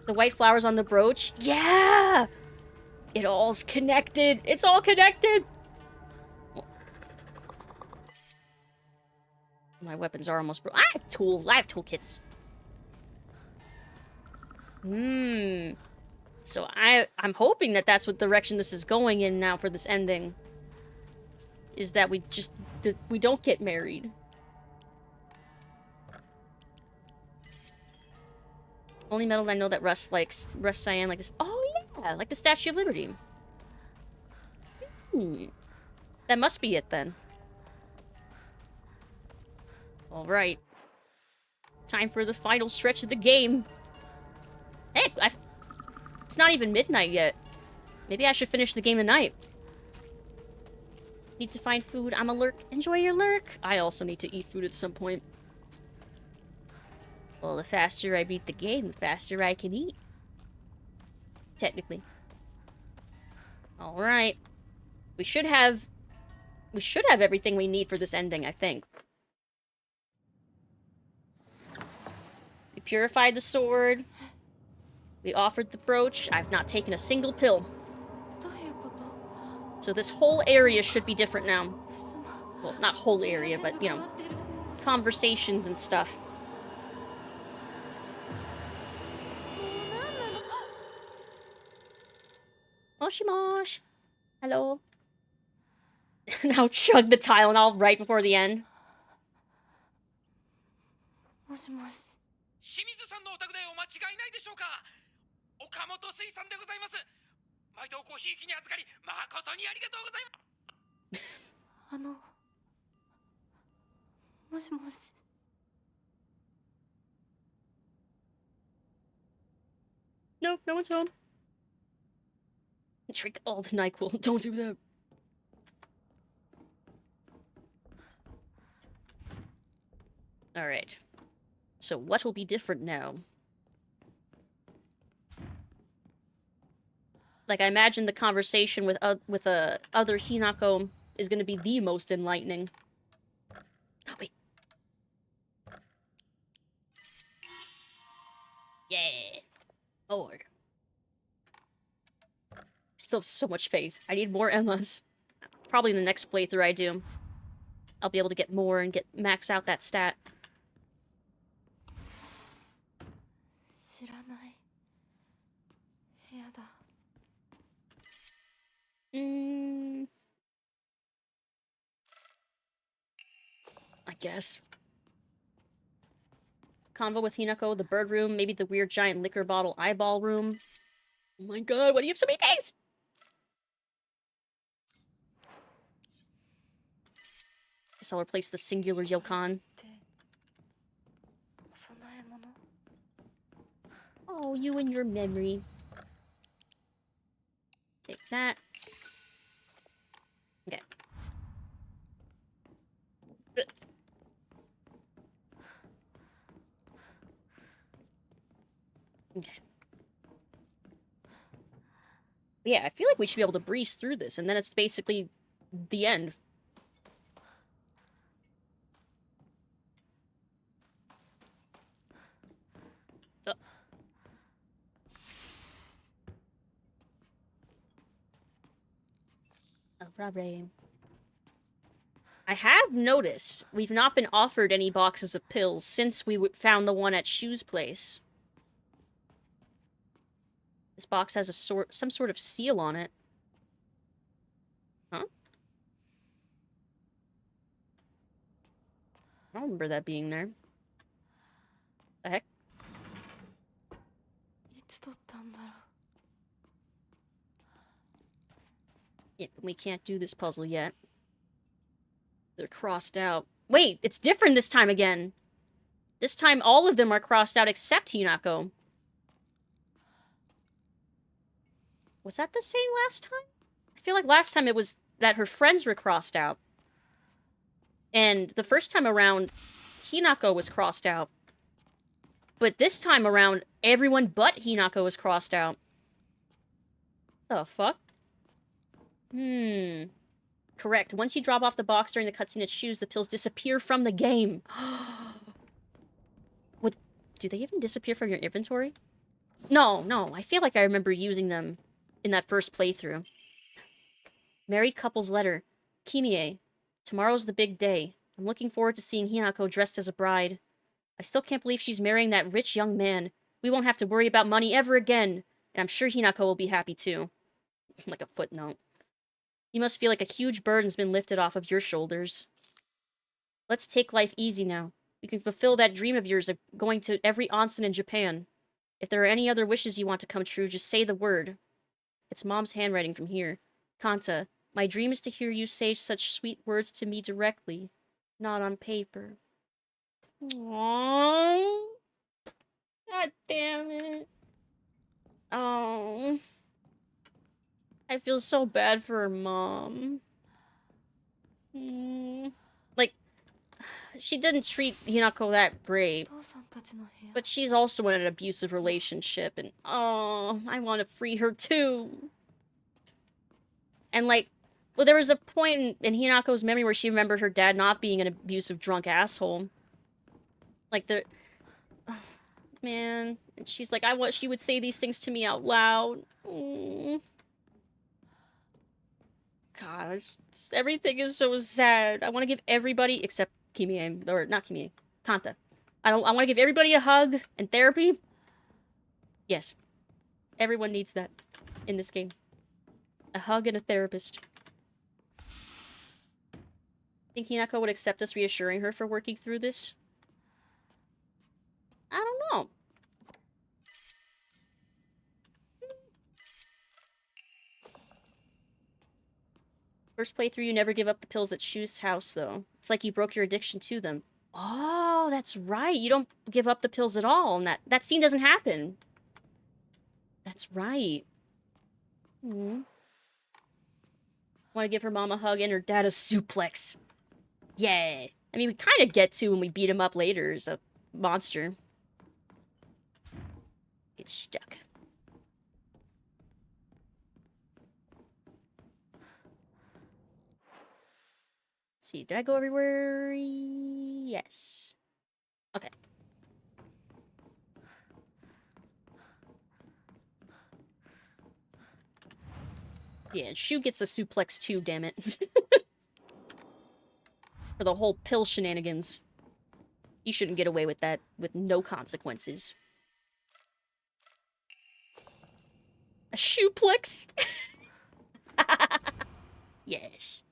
The white flowers on the brooch? Yeah! It all's connected! It's all connected! My weapons are almost broken. I have tools. I have toolkits. So I'm hoping that that's what direction this is going in now for this ending. Is that we don't get married. Only metal I know that rust cyan like this. Oh yeah, like the Statue of Liberty. That must be it then. Alright. Time for the final stretch of the game. Hey, it's not even midnight yet. Maybe I should finish the game tonight. Need to find food. I'm a lurk. Enjoy your lurk. I also need to eat food at some point. Well, the faster I beat the game, the faster I can eat. Technically. Alright. We should have everything we need for this ending, I think. We purified the sword. We offered the brooch. I've not taken a single pill. So this whole area should be different now. Well, not whole area, but, you know, conversations and stuff. Moshi mosh. Hello. Now chug the Tylenol right before the end. もしもし。清水さんのお宅でお間違いないでしょうか。岡本水産でございます。毎度ごひいきに預かり誠にありがとうございます。もしもし。Nope, no one's home. Drink all the NyQuil. Don't do that. Alright. So what will be different now? Like, I imagine the conversation with other Hinako is going to be the most enlightening. Oh, wait. Yeah. Lord. Still have so much faith. I need more Emmas. Probably in the next playthrough I do. I'll be able to get more and max out that stat. I guess. Convo with Hinako, the bird room, maybe the weird giant liquor bottle eyeball room. Oh my god, why do you have so many things? Guess I'll replace the singular Yokan. Oh, you and your memory. Take that. Okay. Okay. Yeah, I feel like we should be able to breeze through this, and then it's basically the end. Oh, probably. I have noticed we've not been offered any boxes of pills since we found the one at Shu's place. This box has some sort of seal on it. Huh? I don't remember that being there. The heck? Yeah, but we can't do this puzzle yet. They're crossed out. Wait, it's different this time again. This time all of them are crossed out except Hinako. Was that the same last time? I feel like last time it was that her friends were crossed out. And the first time around, Hinako was crossed out. But this time around, everyone but Hinako was crossed out. The fuck? Correct. Once you drop off the box during the cutscene at Shu's, the pills disappear from the game. What? Do they even disappear from your inventory? No. I feel like I remember using them in that first playthrough. Married couple's letter. Kimie, tomorrow's the big day. I'm looking forward to seeing Hinako dressed as a bride. I still can't believe she's marrying that rich young man. We won't have to worry about money ever again. And I'm sure Hinako will be happy too. Like a footnote. You must feel like a huge burden's been lifted off of your shoulders. Let's take life easy now. You can fulfill that dream of yours of going to every onsen in Japan. If there are any other wishes you want to come true, just say the word. It's Mom's handwriting from here. Kanta, my dream is to hear you say such sweet words to me directly, not on paper. Aww. God damn it. Oh. I feel so bad for her mom. Like, she didn't treat Hinako that great. But she's also in an abusive relationship, and oh, I want to free her too. And like, well, there was a point in Hinako's memory where she remembered her dad not being an abusive drunk asshole. Like man, and she's like, I want she would say these things to me out loud. God, everything is so sad. I want to give everybody, except Kimie, or not Kimie, Kanta. I want to give everybody a hug and therapy. Yes. Everyone needs that in this game. A hug and a therapist. Think Hinako would accept us reassuring her for working through this? I don't know. First playthrough, you never give up the pills at Shu's house, though. It's like you broke your addiction to them. Oh, that's right. You don't give up the pills at all, and that scene doesn't happen. That's right. Want to give her mom a hug and her dad a suplex. Yeah. I mean, we kind of get to when we beat him up later as a monster. It's stuck. Let's see, did I go everywhere? Yes. Okay. Yeah, Shu gets a suplex too, damn it. For the whole pill shenanigans. He shouldn't get away with that with no consequences. A shoeplex? Yes.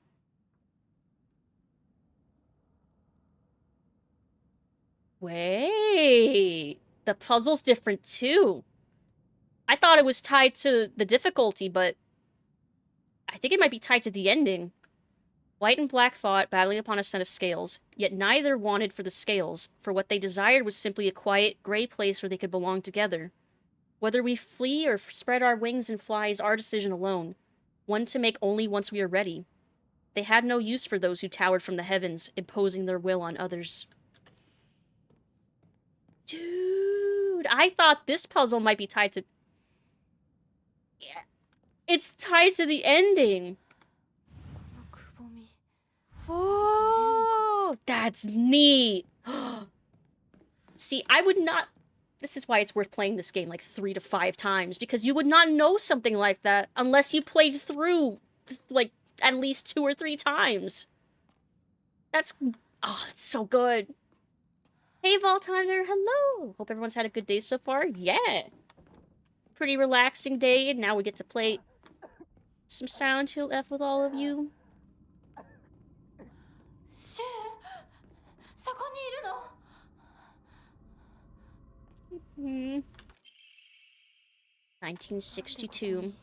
Wait. The puzzle's different too. I thought it was tied to the difficulty, but I think it might be tied to the ending. White and black fought, battling upon a set of scales, yet neither wanted for the scales, for what they desired was simply a quiet, gray place where they could belong together. Whether we flee or spread our wings and fly is our decision alone, one to make only once we are ready. They had no use for those who towered from the heavens, imposing their will on others. Dude, I thought this puzzle might be tied to... Yeah, it's tied to the ending. Oh, that's neat. See, I would not... This is why it's worth playing this game like 3 to 5 times, because you would not know something like that unless you played through, like, at least 2 or 3 times. That's... Oh, it's so good. Hey, Vault Hunter, hello! Hope everyone's had a good day so far. Yeah! Pretty relaxing day, and now we get to play some Silent Hill F with all of you. 1962.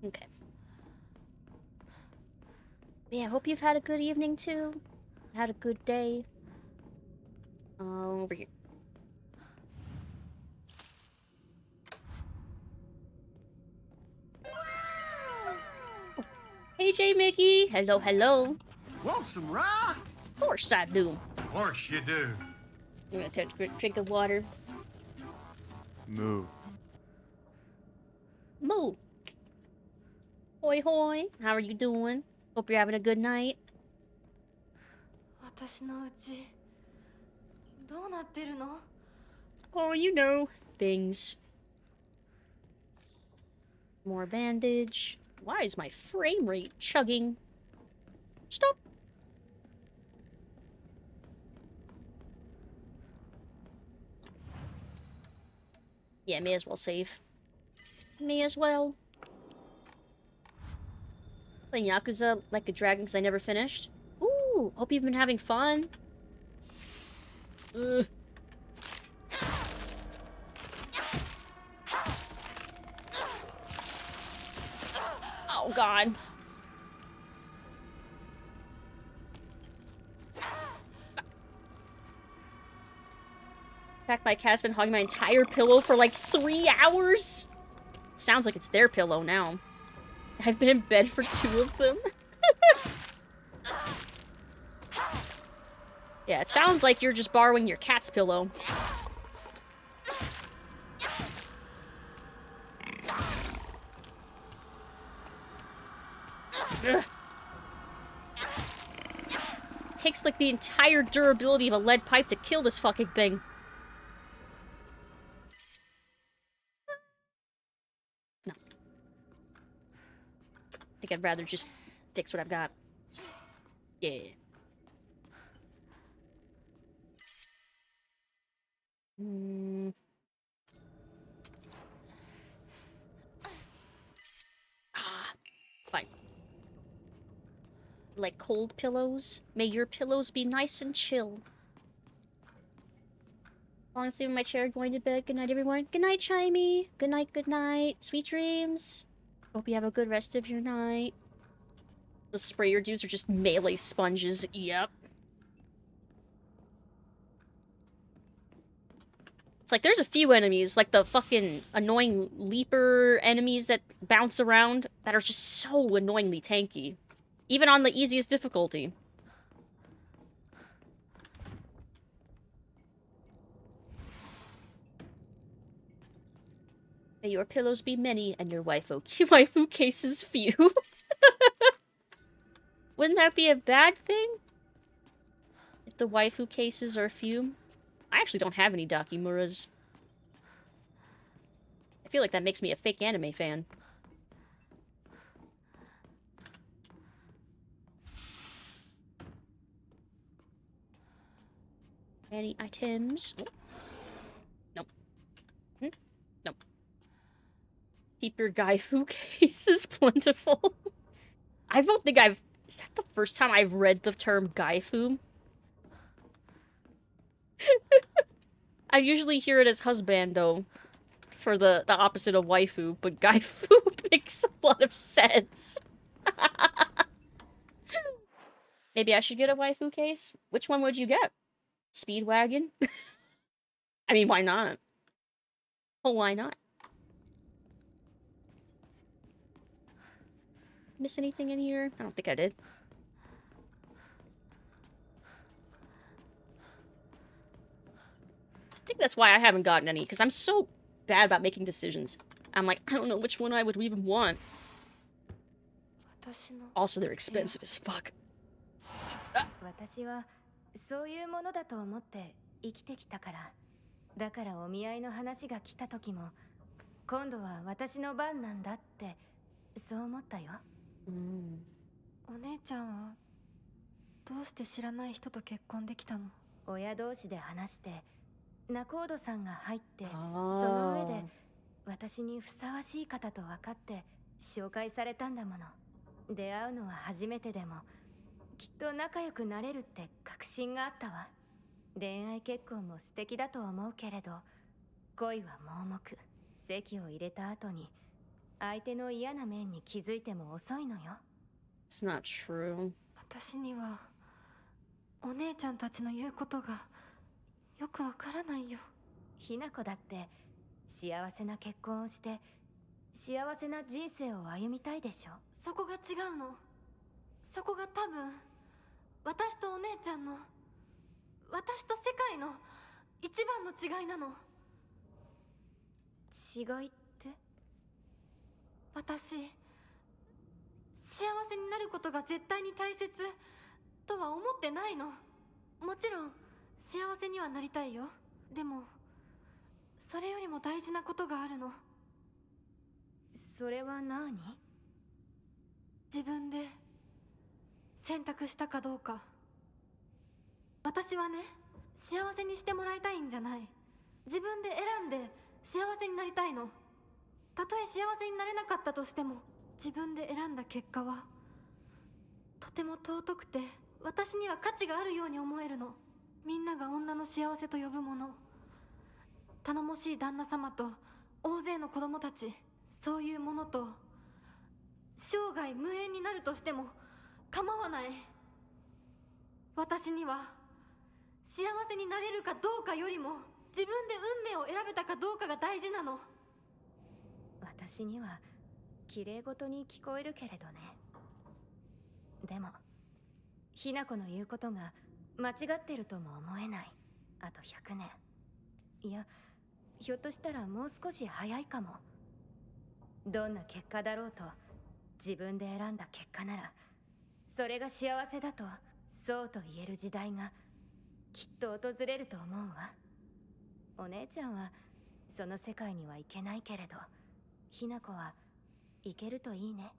Okay. Yeah, I hope you've had a good evening too. Had a good day. Over here. Hey, J. Mickey. Hello, hello. Want some rye? Of course I do. Of course you do. I'm gonna take a drink of water. Moo. Moo. Hoi hoi. How are you doing? Hope you're having a good night. Oh, you know, things. More bandage. Why is my frame rate chugging? Stop. Yeah, may as well save. May as well. Playing Yakuza like a dragon because I never finished. Ooh, hope you've been having fun. Ugh. Oh, God. In fact, my cat's been hogging my entire pillow for like 3 hours. It sounds like it's their pillow now. I've been in bed for 2 of them. Yeah, it sounds like you're just borrowing your cat's pillow. Ugh. Takes like the entire durability of a lead pipe to kill this fucking thing. No. I think I'd rather just fix what I've got. Yeah. Fine. Like cold pillows? May your pillows be nice and chill. Falling asleep in my chair, going to bed. Good night, everyone. Good night, Chimey. Good night, good night. Sweet dreams. Hope you have a good rest of your night. Those sprayer dudes are just melee sponges. Yep. It's like there's a few enemies, like the fucking annoying leaper enemies that bounce around, that are just so annoyingly tanky. Even on the easiest difficulty. May your pillows be many and your waifu cases few. Wouldn't that be a bad thing? If the waifu cases are few? I actually don't have any Dakimuras. I feel like that makes me a fake anime fan. Any items? Nope. Nope. Keep your Gaifu cases plentiful. I don't think I've... Is that the first time I've read the term Gaifu? I usually hear it as husbando. For the opposite of waifu, but Gaifu makes a lot of sense. Maybe I should get a waifu case? Which one would you get? Speedwagon? I mean, why not? Oh, why not? Miss anything in here? I don't think I did. I think that's why I haven't gotten any, because I'm so bad about making decisions. I'm like, I don't know which one I would even want. Also, they're expensive as fuck. 私はそういうものだと思って生きてきたから。だからお見合いの話が来た時も、今度は私の番なんだってそう思ったよ。お姉ちゃんはどうして知らない人と結婚できたの？親同士で話して、仲人さんが入って、その上で私にふさわしい方と分かって紹介されたんだもの。出会うのは初めてでも、きっと仲良くなれるって確信があったわ。恋愛結婚も素敵だと思うけれど、恋は盲目。籍を入れた後に相手の嫌な面に気づいても遅いのよ。It's not true. 私にはお姉ちゃんたちの言うことがよくわからないよ。ひな子だって幸せな結婚をして幸せな人生を歩みたいでしょ。そこが違うの。そこが多分私とお姉ちゃんの、私と世界の一番の違いなの。違いって？私、幸せになることが絶対に大切とは思ってないの。もちろん幸せにはなりたいよ。でもそれよりも大事なことがあるの。それは何？自分で選択したかどうか。私はね、幸せにしてもらいたいんじゃない。自分で選んで幸せになりたいの。たとえ幸せになれなかったとしても、自分で選んだ結果はとても尊くて、私には価値があるように思えるの。みんなが女の幸せと呼ぶもの、頼もしい旦那様と大勢の子供たち、そういうものと生涯無縁になるとしても構わない。私には幸せになれるかどうかよりも自分で運命を選べたかどうかが大事なの。私には綺麗事に聞こえるけれどね。でもひな子の言うことが間違ってるとも思えない。あと100年、いやひょっとしたらもう少し早いかも。どんな結果だろうと自分で選んだ結果ならそれが幸せだとそうと言える時代がきっと訪れると思うわ。お姉ちゃんはその世界には行けないけれど、ひな子は行けるといいね。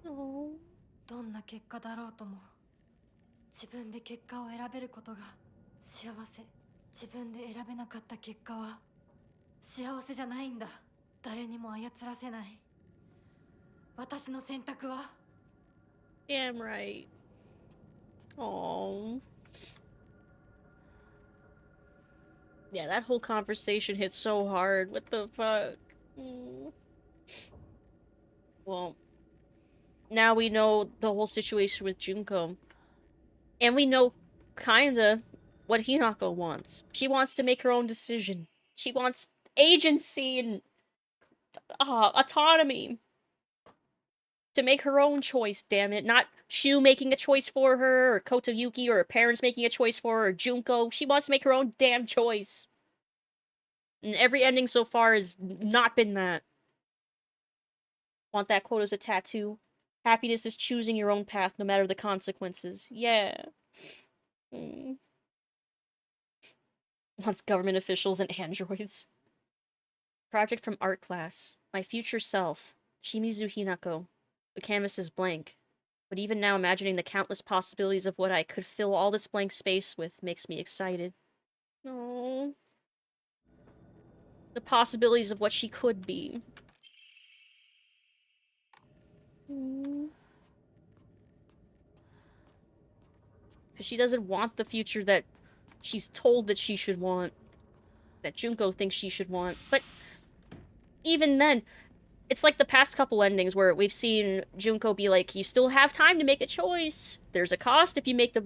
どんな結果だろうとも自分で結果を選べることが幸せ。自分で選べなかった結果は幸せじゃないんだ。誰にも操らせない私の選択は。 Damn right. Oh. Yeah, that whole conversation hit so hard. What the fuck? Well, now we know the whole situation with Junko. And we know, kinda, what Hinako wants. She wants to make her own decision. She wants agency and autonomy. To make her own choice, damn it. Not Shu making a choice for her, or Kota Yuki, or her parents making a choice for her, or Junko. She wants to make her own damn choice. And every ending so far has not been that. Want that quote as a tattoo? Happiness is choosing your own path, no matter the consequences. Yeah. Wants government officials and androids. Project from art class. My future self. Shimizu Hinako. The canvas is blank. But even now, imagining the countless possibilities of what I could fill all this blank space with makes me excited. No. The possibilities of what she could be. Because she doesn't want the future that she's told that she should want. That Junko thinks she should want. But even then, it's like the past couple endings where we've seen Junko be like, you still have time to make a choice. There's a cost if you make the,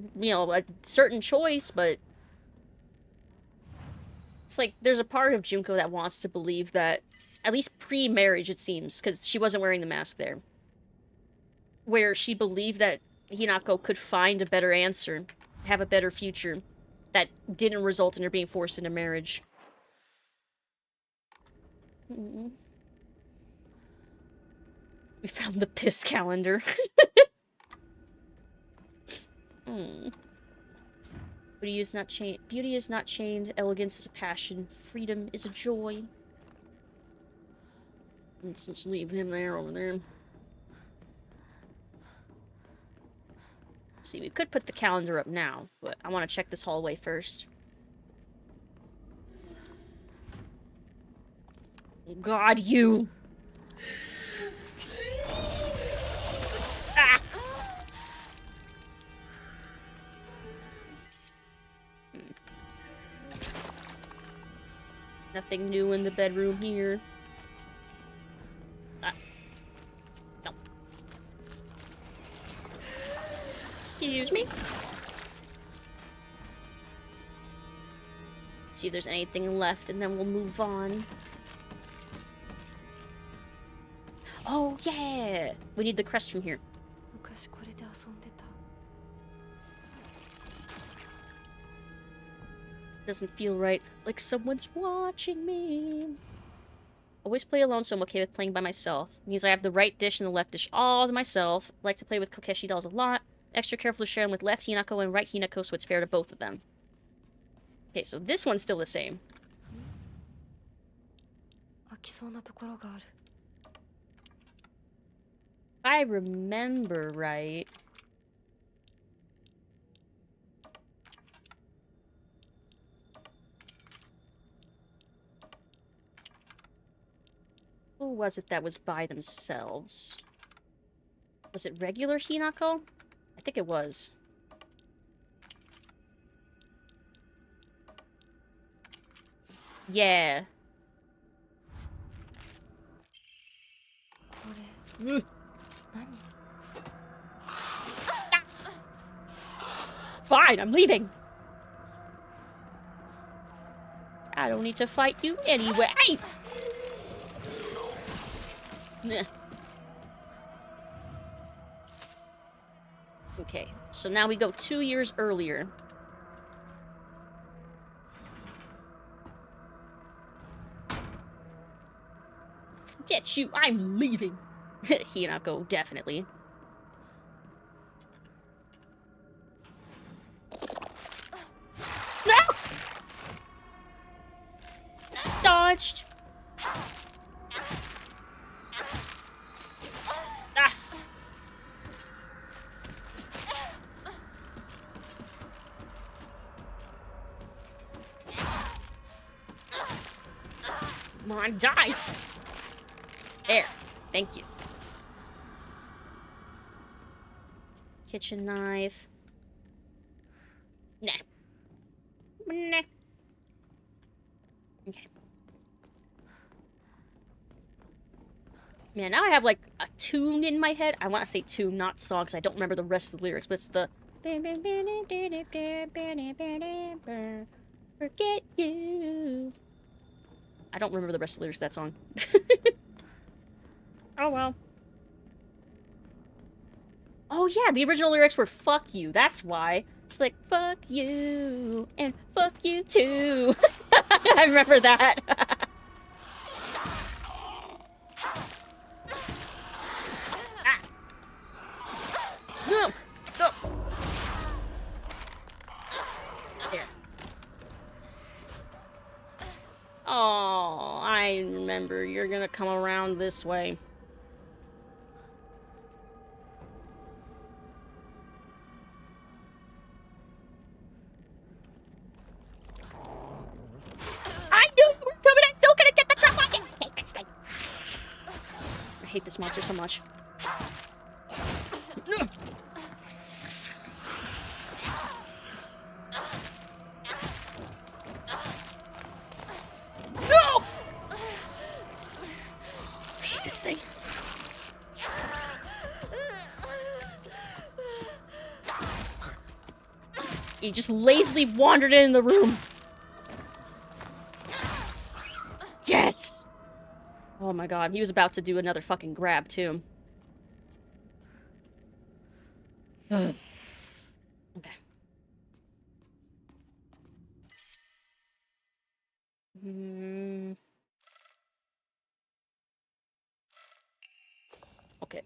a certain choice, but... It's like, there's a part of Junko that wants to believe that, at least pre-marriage it seems, because she wasn't wearing the mask there, where she believed that Hinako could find a better answer, have a better future, that didn't result in her being forced into marriage. We found the piss calendar. Beauty is not chained, elegance is a passion, freedom is a joy. Let's just leave him there over there. See, we could put the calendar up now, but I want to check this hallway first. God, you! Ah! Nothing new in the bedroom here. No. Excuse me. See if there's anything left, and then we'll move on. Oh, yeah! We need the crest from here. Doesn't feel right. Like someone's watching me. Always play alone, so I'm okay with playing by myself. Means I have the right dish and the left dish all to myself. Like to play with Kokeshi dolls a lot. Extra careful to share them with left Hinako and right Hinako, so it's fair to both of them. Okay, so this one's still the same. If I remember right... Who was it that was by themselves? Was it regular Hinako? I think it was. Yeah. Fine, I'm leaving! I don't need to fight you anyway. Nah. Okay, so now we go 2 years earlier. Forget you, I'm leaving. Hinako, definitely. No! Dodged. Ah. Come on, die! There. Thank you. Kitchen knife. Nah. Nah. Okay. Man, now I have, like, a tune in my head. I want to say tune, not song, because I don't remember the rest of the lyrics, but it's the... Forget you. I don't remember the rest of the lyrics of that song. Oh, well. Oh, yeah, the original lyrics were fuck you. That's why. It's like, fuck you, and fuck you too. I remember that. Ah. No, stop. There. Oh, I remember. You're gonna come around this way. I knew you were coming. I still couldn't get the truck walking. I hate this thing. I hate this monster so much. No! I hate this thing. He just lazily wandered in the room. Yes! Oh my god, he was about to do another fucking grab, too. Okay. Okay.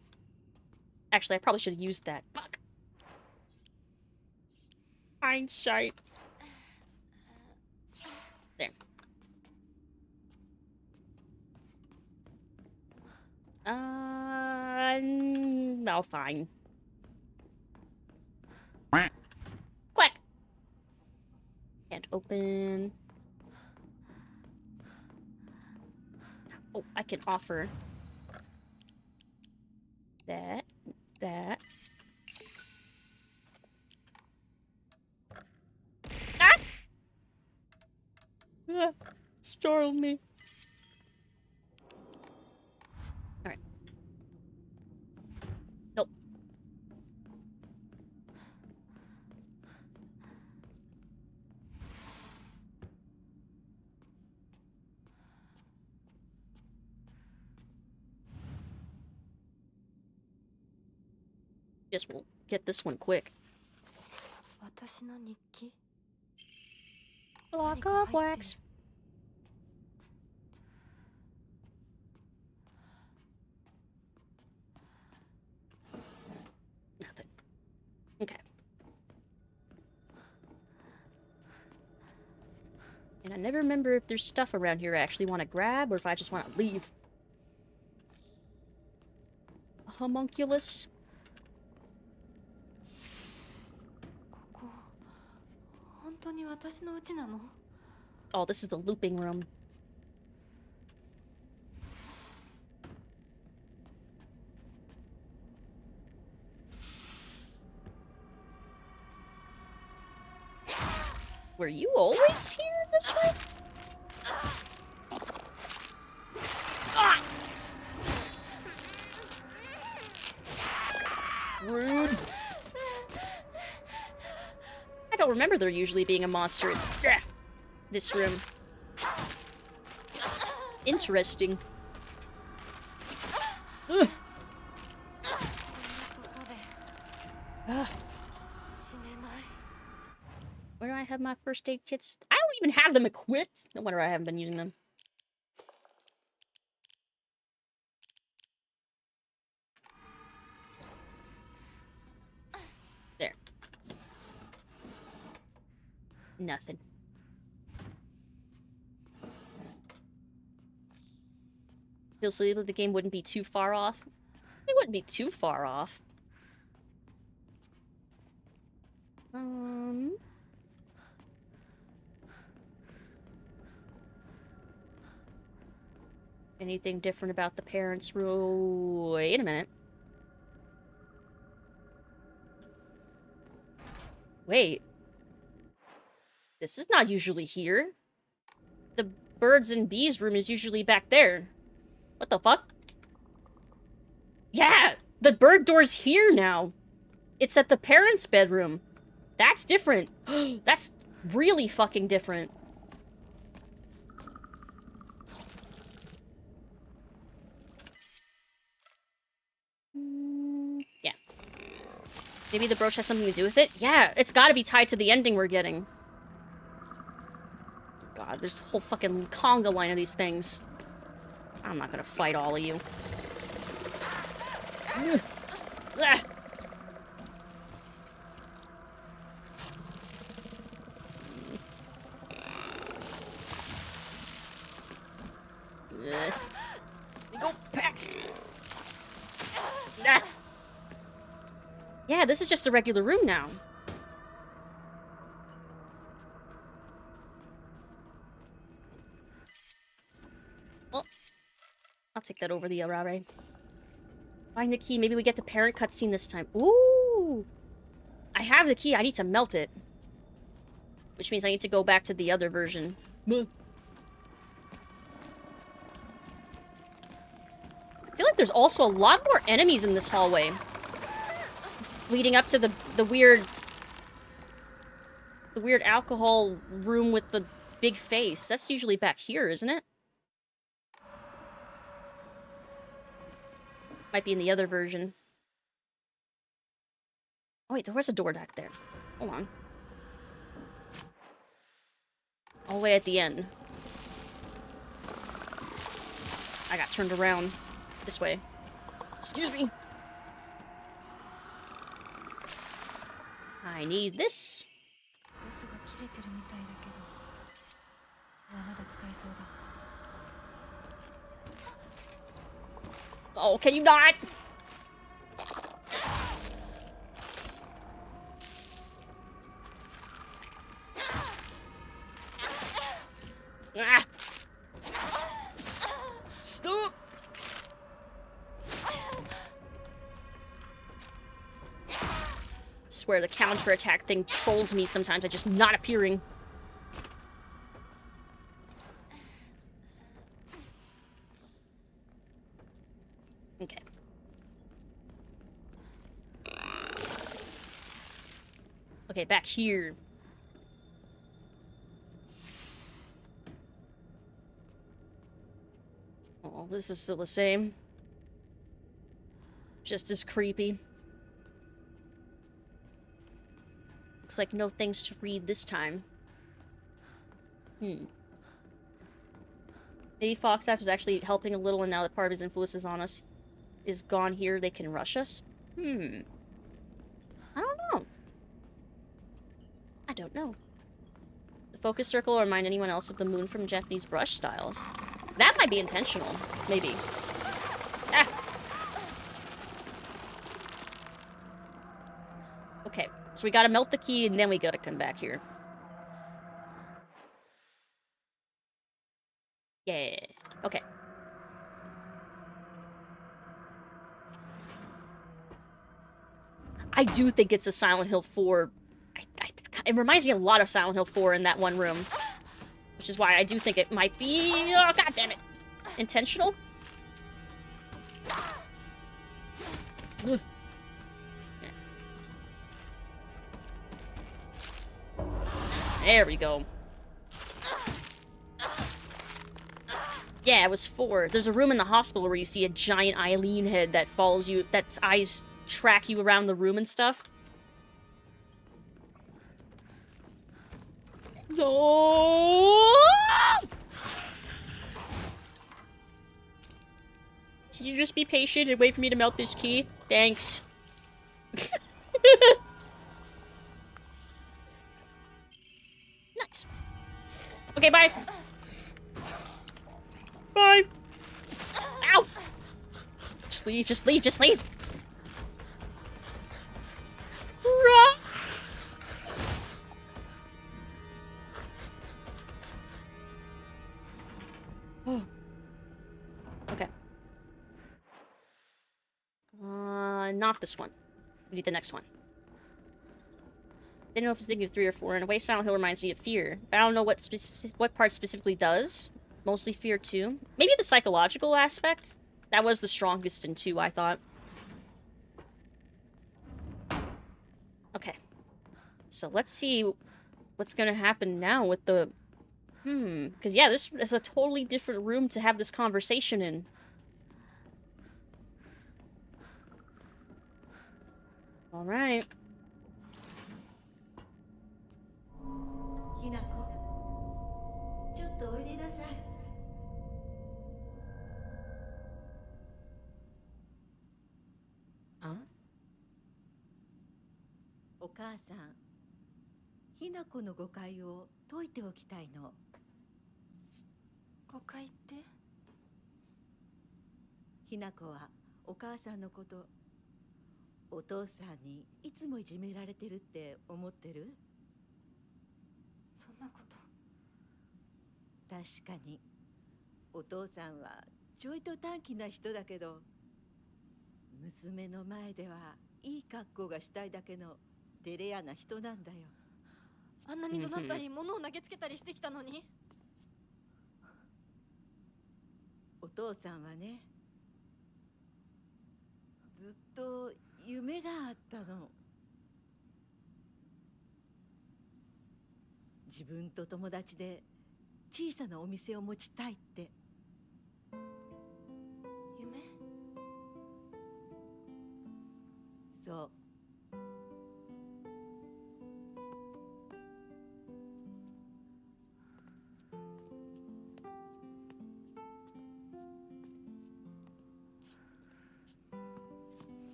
Actually, I probably should have used that. Fuck! Hindsight. There. No, fine. Quack! Can't open. Oh, I can offer. That. Ah! Startled me. Alright. Nope. Guess we'll get this one quick. Block of wax. Nothing. Okay. And I never remember if there's stuff around here I actually want to grab or if I just want to leave. A homunculus. Oh, this is the looping room. Were you always here this way? Ah! Rude. I don't remember there usually being a monster in this room. Interesting. Ugh. Ah. Where do I have my first aid kits? I don't even have them equipped. No wonder I haven't been using them. There. Nothing. Feels silly that the game wouldn't be too far off. It wouldn't be too far off. Anything different about the parents' room? Wait a minute. Wait. This is not usually here. The birds and bees room is usually back there. What the fuck? Yeah! The bird door's here now. It's at the parents' bedroom. That's different. That's really fucking different. Yeah. Maybe the brooch has something to do with it? Yeah, it's gotta be tied to the ending we're getting. God, there's a whole fucking conga line of these things. I'm not gonna fight all of you. Ah. Go past. Ah. Yeah, this is just a regular room now. Well, I'll take that over the Arare. Find the key. Maybe we get the parent cutscene this time. Ooh! I have the key. I need to melt it. Which means I need to go back to the other version. I feel like there's also a lot more enemies in this hallway. Leading up to the weird alcohol room with the big face. That's usually back here, isn't it? Might be in the other version. Oh wait, there was a door back there. Hold on. All the way at the end. I got turned around. This way. Excuse me. I need this. Oh, can you not? Ah. Stop. I swear the counterattack thing trolls me sometimes by just not appearing. Okay. Okay, back here. Oh, this is still the same. Just as creepy. Looks like no things to read this time. Maybe Foxass was actually helping a little, and now that part of his influence is on us is gone here, they can rush us? I don't know. I don't know. The focus circle will remind anyone else of the moon from Japanese brush styles. That might be intentional. Maybe. Ah! Okay, so we gotta melt the key, and then we gotta come back here. Yeah. Okay. I do think it's a Silent Hill 4. It reminds me a lot of Silent Hill 4 in that one room. Which is why I do think it might be... Oh, god damn it. Intentional? Ugh. There we go. Yeah, it was 4. There's a room in the hospital where you see a giant Eileen head that follows you, that's eyes track you around the room and stuff. No! Can you just be patient and wait for me to melt this key? Thanks. Nice. Okay, bye. Bye. Ow! Just leave, just leave, just leave. Run! Oh. Okay. Not this one. We need the next one. Didn't know if I was thinking of 3 or 4. In a way, Silent Hill reminds me of Fear. But I don't know what part specifically does. Mostly Fear 2. Maybe the psychological aspect? That was the strongest in 2, I thought. Okay. So let's see what's gonna happen now with the... Because, yeah, this is a totally different room to have this conversation in. Alright. ひなこ、ちょっとおいでなさい。あ？お母さん、ひなこの誤解を解いておきたいの。誤解って？ひなこはお母さんのこと、お父さんにいつもいじめられてるって思ってる？そんなこと。確かにお父さんはちょいと短気な人だけど、娘の前ではいい格好がしたいだけの照れ屋な人なんだよ。あんなに怒鳴ったり物を投げつけたりしてきたのに。お父さんはね、ずっと夢があったの。自分と友達で小さなお店を持ちたいって。夢？そう。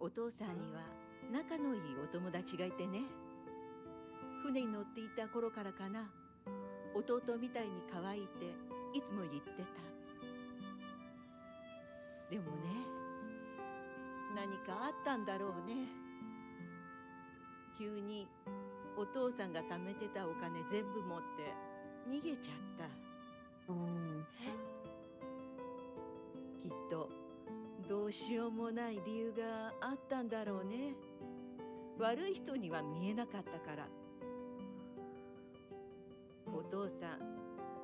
お父さんには仲のいいお友達がいてね、船に乗っていた頃からかな、弟みたいに可愛いっていつも言ってた。でもね、何かあったんだろうね。急にお父さんが貯めてたお金全部持って逃げちゃった。きっとどうしようもない理由があったんだろうね。悪い人には見えなかったから。お父さん、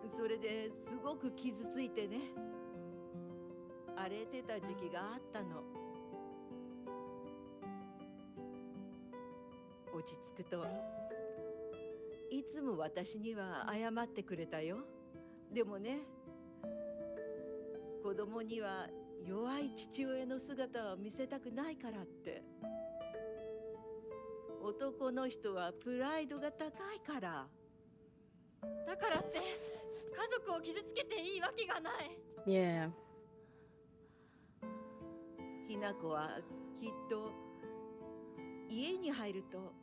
それですごく傷ついてね、荒れてた時期があったの。落ち着くといつも私には謝ってくれたよ。でもね、子供には弱い父親の姿を見せたくないからって。男の人はプライドが高いから。だからって家族を傷つけていいわけがない。Yeah. ひな子はきっと家に入ると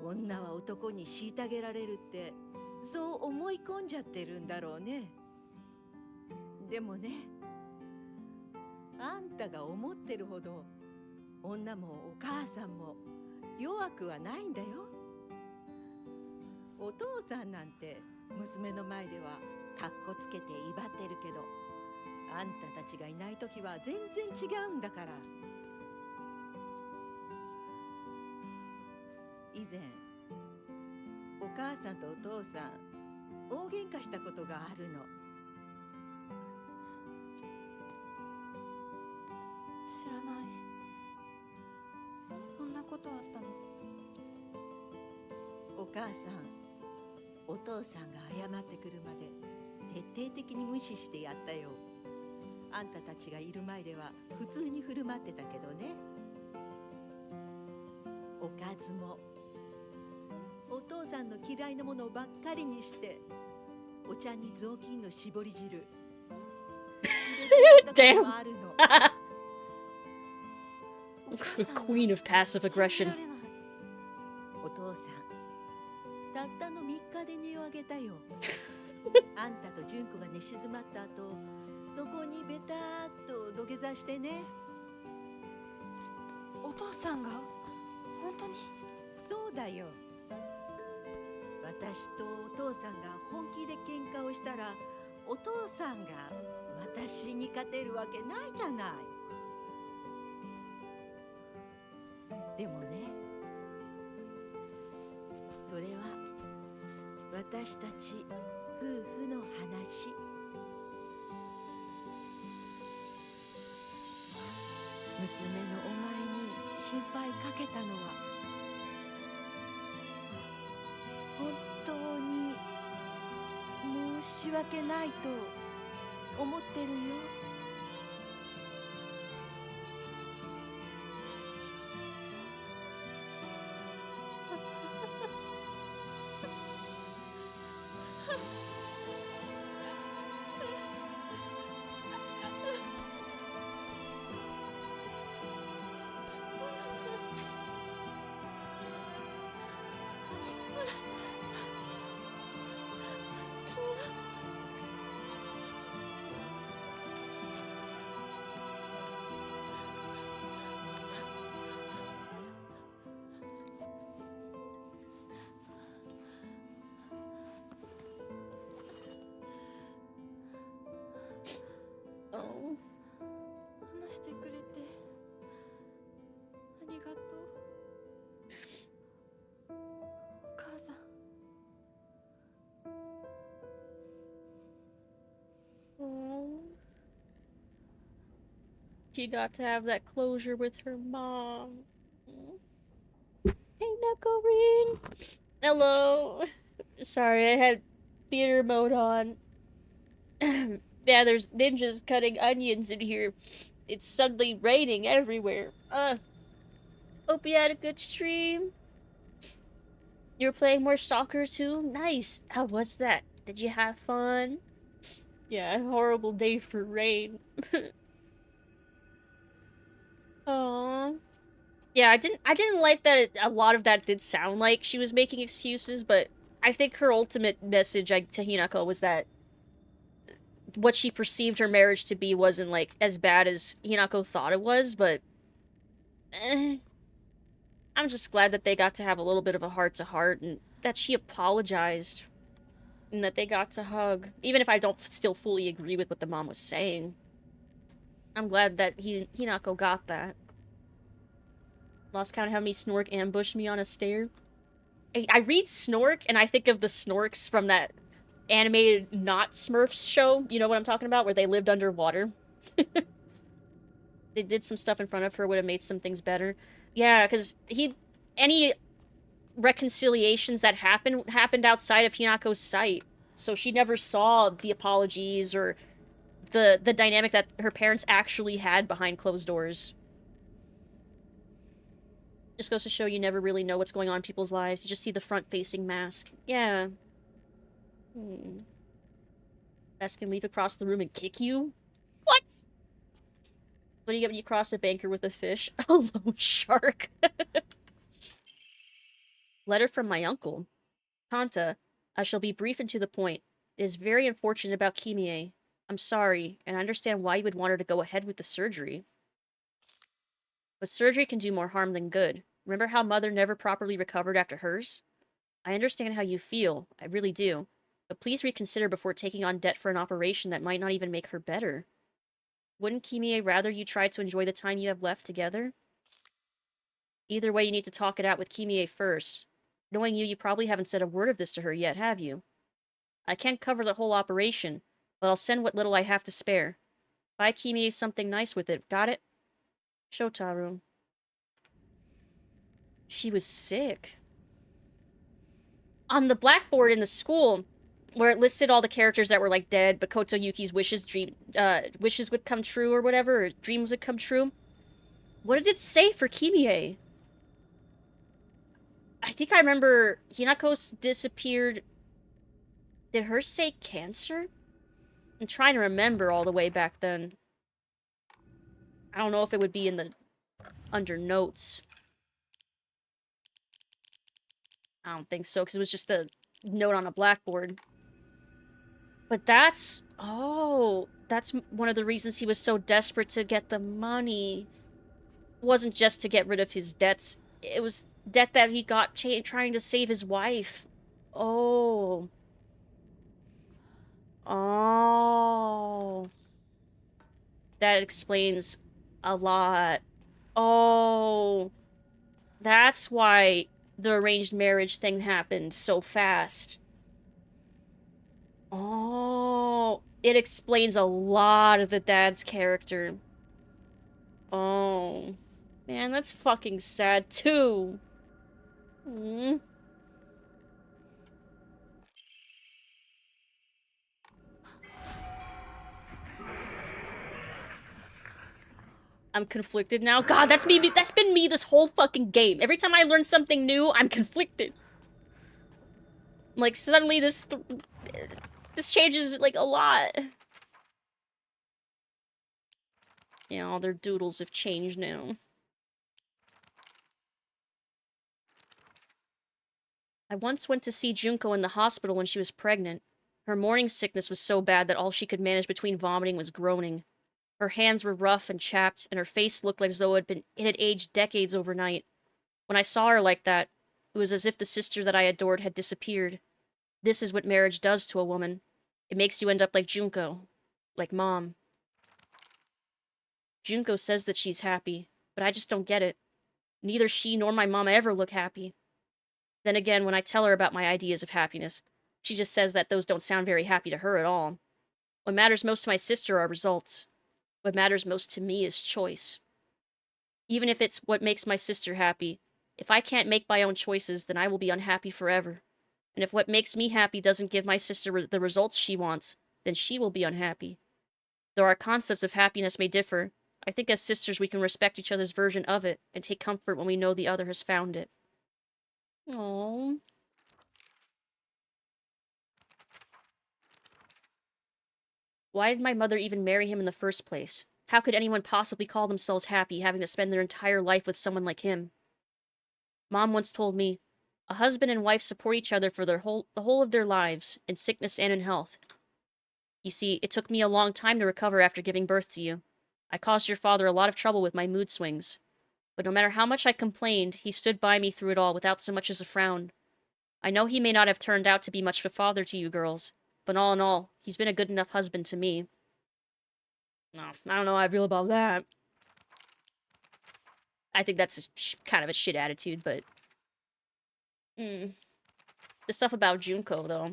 女は男に虐げられるってそう思い込んじゃってるんだろうね。でもね、あんたが思ってるほど女もお母さんも弱くはないんだよ。お父さんなんて娘の前ではカッコつけて威張ってるけど、あんたたちがいない時は全然違うんだから。以前お母さんとお父さん大喧嘩したことがあるの。知らない。そんなことあったの？お母さん、お父さんが謝ってくるまで徹底的に無視してやったよ。あんたたちがいる前では普通に振る舞ってたけどね。おかずもお父さんの嫌いなものばっかりにして、お茶に雑巾の絞り汁Damn. あるの。Queen of passive aggression. お父さんたったの3日で値を上げたよ。あんたと純子が寝静まった後、そこにベターっと土下座してね。お父さんが本当に？そうだよ。私とお父さんが本気で喧嘩をしたら、お父さんが私に勝てるわけないじゃない。でもね、それは私たち夫婦の話。娘のお前に心配かけたのは本当に申し訳ないと思ってるよ。Oh. 話してくれてありがとう。お母さん。Oh. She got to have that closure with her mom. Hey, Knucklerin! Hello! Sorry, I had theater mode on. Yeah, there's ninjas cutting onions in here. It's suddenly raining everywhere. Hope you had a good stream. You were playing more soccer too? Nice! How was that? Did you have fun? Yeah, horrible day for rain. Aww. Yeah, I didn't like that a lot of that did sound like she was making excuses, but I think her ultimate message to Hinako was that what she perceived her marriage to be wasn't, like, as bad as Hinako thought it was, but I'm just glad that they got to have a little bit of a heart-to-heart, and that she apologized, and that they got to hug. Even if I don't still fully agree with what the mom was saying. I'm glad that Hinako got that. Lost count of how many Snork ambushed me on a stair. I read Snork, and I think of the Snorks from that animated not Smurfs show. You know what I'm talking about? Where they lived underwater. They did some stuff in front of her, would have made some things better. Yeah, because any reconciliations that happened outside of Hinako's sight. So she never saw the apologies or the dynamic that her parents actually had behind closed doors. Just goes to show you never really know what's going on in people's lives. You just see the front-facing mask. Yeah. Mask can leap across the room and kick you? What? What do you get when you cross a banker with a fish? A lone shark. Letter from my uncle. Tanta, I shall be brief and to the point. It is very unfortunate about Kimie. I'm sorry, and I understand why you would want her to go ahead with the surgery. But surgery can do more harm than good. Remember how Mother never properly recovered after hers? I understand how you feel, I really do. But please reconsider before taking on debt for an operation that might not even make her better. Wouldn't Kimie rather you try to enjoy the time you have left together? Either way, you need to talk it out with Kimie first. Knowing you, you probably haven't said a word of this to her yet, have you? I can't cover the whole operation, but I'll send what little I have to spare. Buy Kimie something nice with it, got it? Shotaro. She was sick. on the blackboard in the school, where it listed all the characters that were, like, dead, but Koto Yuki's wishes would come true or whatever, or dreams would come true. What did it say for Kimie? I think I remember Hinako's disappeared. Did hers say cancer? I'm trying to remember all the way back then. I don't know if it would be in the under notes. I don't think so, because it was just a note on a blackboard. But that's... Oh, that's one of the reasons he was so desperate to get the money. It wasn't just to get rid of his debts. It was debt that he got trying to save his wife. Oh. Oh. That explains a lot. Oh. That's why the arranged marriage thing happened so fast. Oh. It explains a lot of the dad's character. Oh. Man, that's fucking sad, too. Mm. I'm conflicted now. God, that's me. That's been me this whole fucking game. Every time I learn something new, I'm conflicted. Like, suddenly this changes, like, a lot. Yeah, all their doodles have changed now. I once went to see Junko in the hospital when she was pregnant. Her morning sickness was so bad that all she could manage between vomiting was groaning. Her hands were rough and chapped, and her face looked as though it had aged decades overnight. When I saw her like that, it was as if the sister that I adored had disappeared. This is what marriage does to a woman. It makes you end up like Junko. Like Mom. Junko says that she's happy, but I just don't get it. Neither she nor my mom ever look happy. Then again, when I tell her about my ideas of happiness, she just says that those don't sound very happy to her at all. What matters most to my sister are results. What matters most to me is choice. Even if it's what makes my sister happy, if I can't make my own choices, then I will be unhappy forever. And if what makes me happy doesn't give my sister the results she wants, then she will be unhappy. Though our concepts of happiness may differ, I think as sisters we can respect each other's version of it and take comfort when we know the other has found it. Aww. Why did my mother even marry him in the first place? How could anyone possibly call themselves happy having to spend their entire life with someone like him? Mom once told me, a husband and wife support each other for the whole of their lives, in sickness and in health. You see, it took me a long time to recover after giving birth to you. I caused your father a lot of trouble with my mood swings. But no matter how much I complained, he stood by me through it all without so much as a frown. I know he may not have turned out to be much of a father to you girls, but all in all, he's been a good enough husband to me. No, I don't know how I feel about that. I think that's kind of a shit attitude, but... The stuff about Junko, though.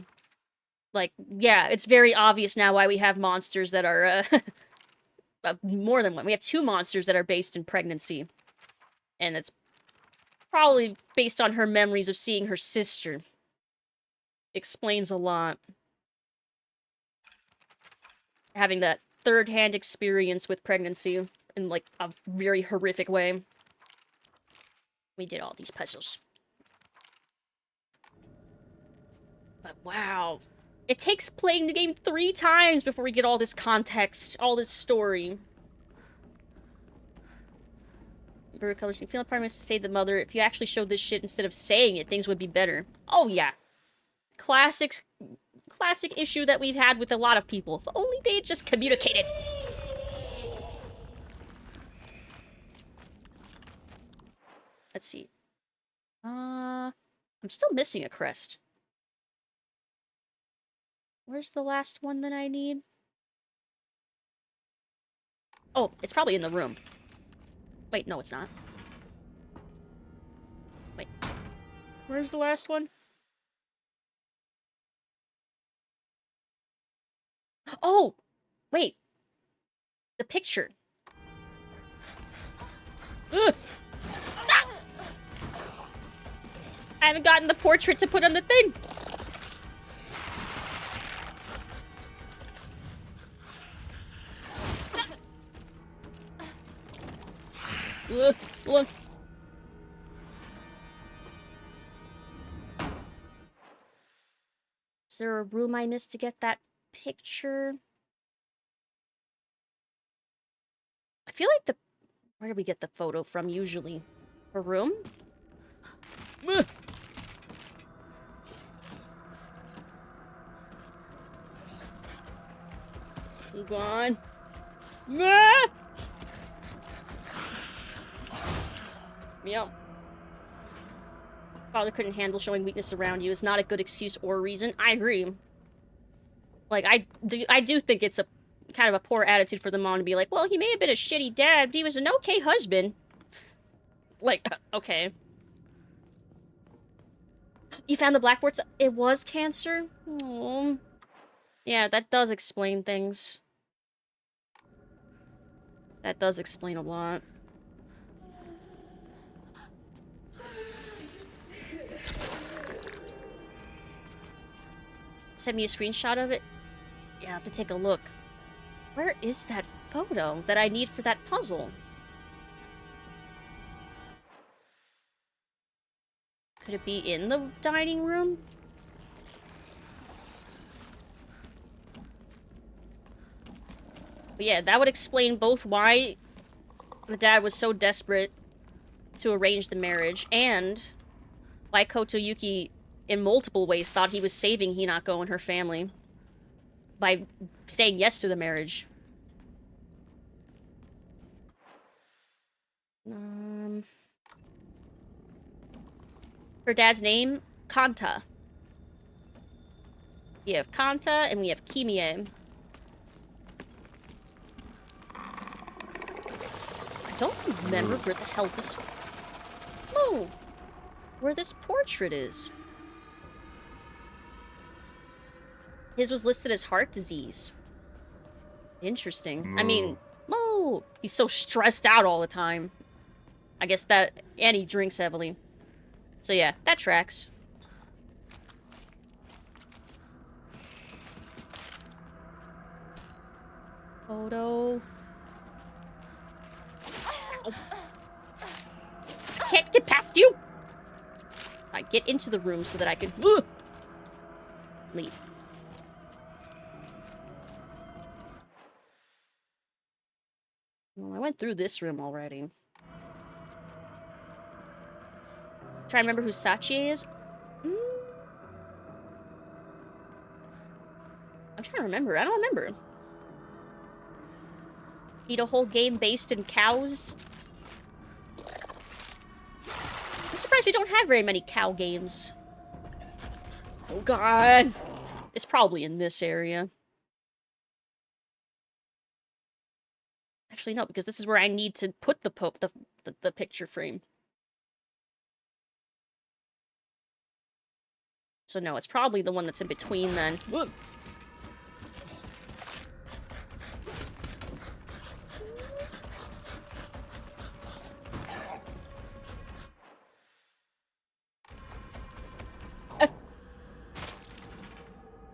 Like, yeah, it's very obvious now why we have monsters that are, more than one. We have 2 monsters that are based in pregnancy. And it's probably based on her memories of seeing her sister. Explains a lot. Having that third-hand experience with pregnancy in, like, a very horrific way. We did all these puzzles. But wow. It takes playing the game 3 times before we get all this context, all this story. Bird colors. You feel a part of me to say the mother, if you actually showed this shit instead of saying it, things would be better. Oh yeah. Classic issue that we've had with a lot of people. If only they had just communicated. Let's see. I'm still missing a crest. Where's the last one that I need? Oh, it's probably in the room. Wait, no, it's not. Wait. Where's the last one? Oh! Wait. The picture. Ugh. Ah! I haven't gotten the portrait to put on the thing. Look. Is there a room I missed to get that picture? I feel like the... Where do we get the photo from usually? A room? Ugh. Oh god. Ah! Yep. Father couldn't handle showing weakness around you. Is not a good excuse or reason. I agree. Like, I do think it's a kind of a poor attitude for the mom to be like, well, he may have been a shitty dad, but he was an okay husband. Like, okay. You found the blackboard? It was cancer? Oh. Yeah, that does explain things. That does explain a lot. Send me a screenshot of it? Yeah, I'll have to take a look. Where is that photo that I need for that puzzle? Could it be in the dining room? But yeah, that would explain both why the dad was so desperate to arrange the marriage, and why Koto Yuki, in multiple ways, thought he was saving Hinako and her family by saying yes to the marriage. Her dad's name? Kanta. We have Kanta, and we have Kimie. I don't remember where the hell this... Oh! Where this portrait is. His was listed as heart disease. Interesting. I mean, whoa! He's so stressed out all the time. I guess that... And he drinks heavily. So yeah, that tracks. Photo... Oh. I can't get past you! I get into the room so that I can... leave. Well, I went through this room already. Try to remember who Sachi is? I'm trying to remember. I don't remember. Need a whole game based in cows? I'm surprised we don't have very many cow games. Oh god. It's probably in this area. Actually, no, because this is where I need to put the picture frame. So no, it's probably the one that's in between then. Whoa.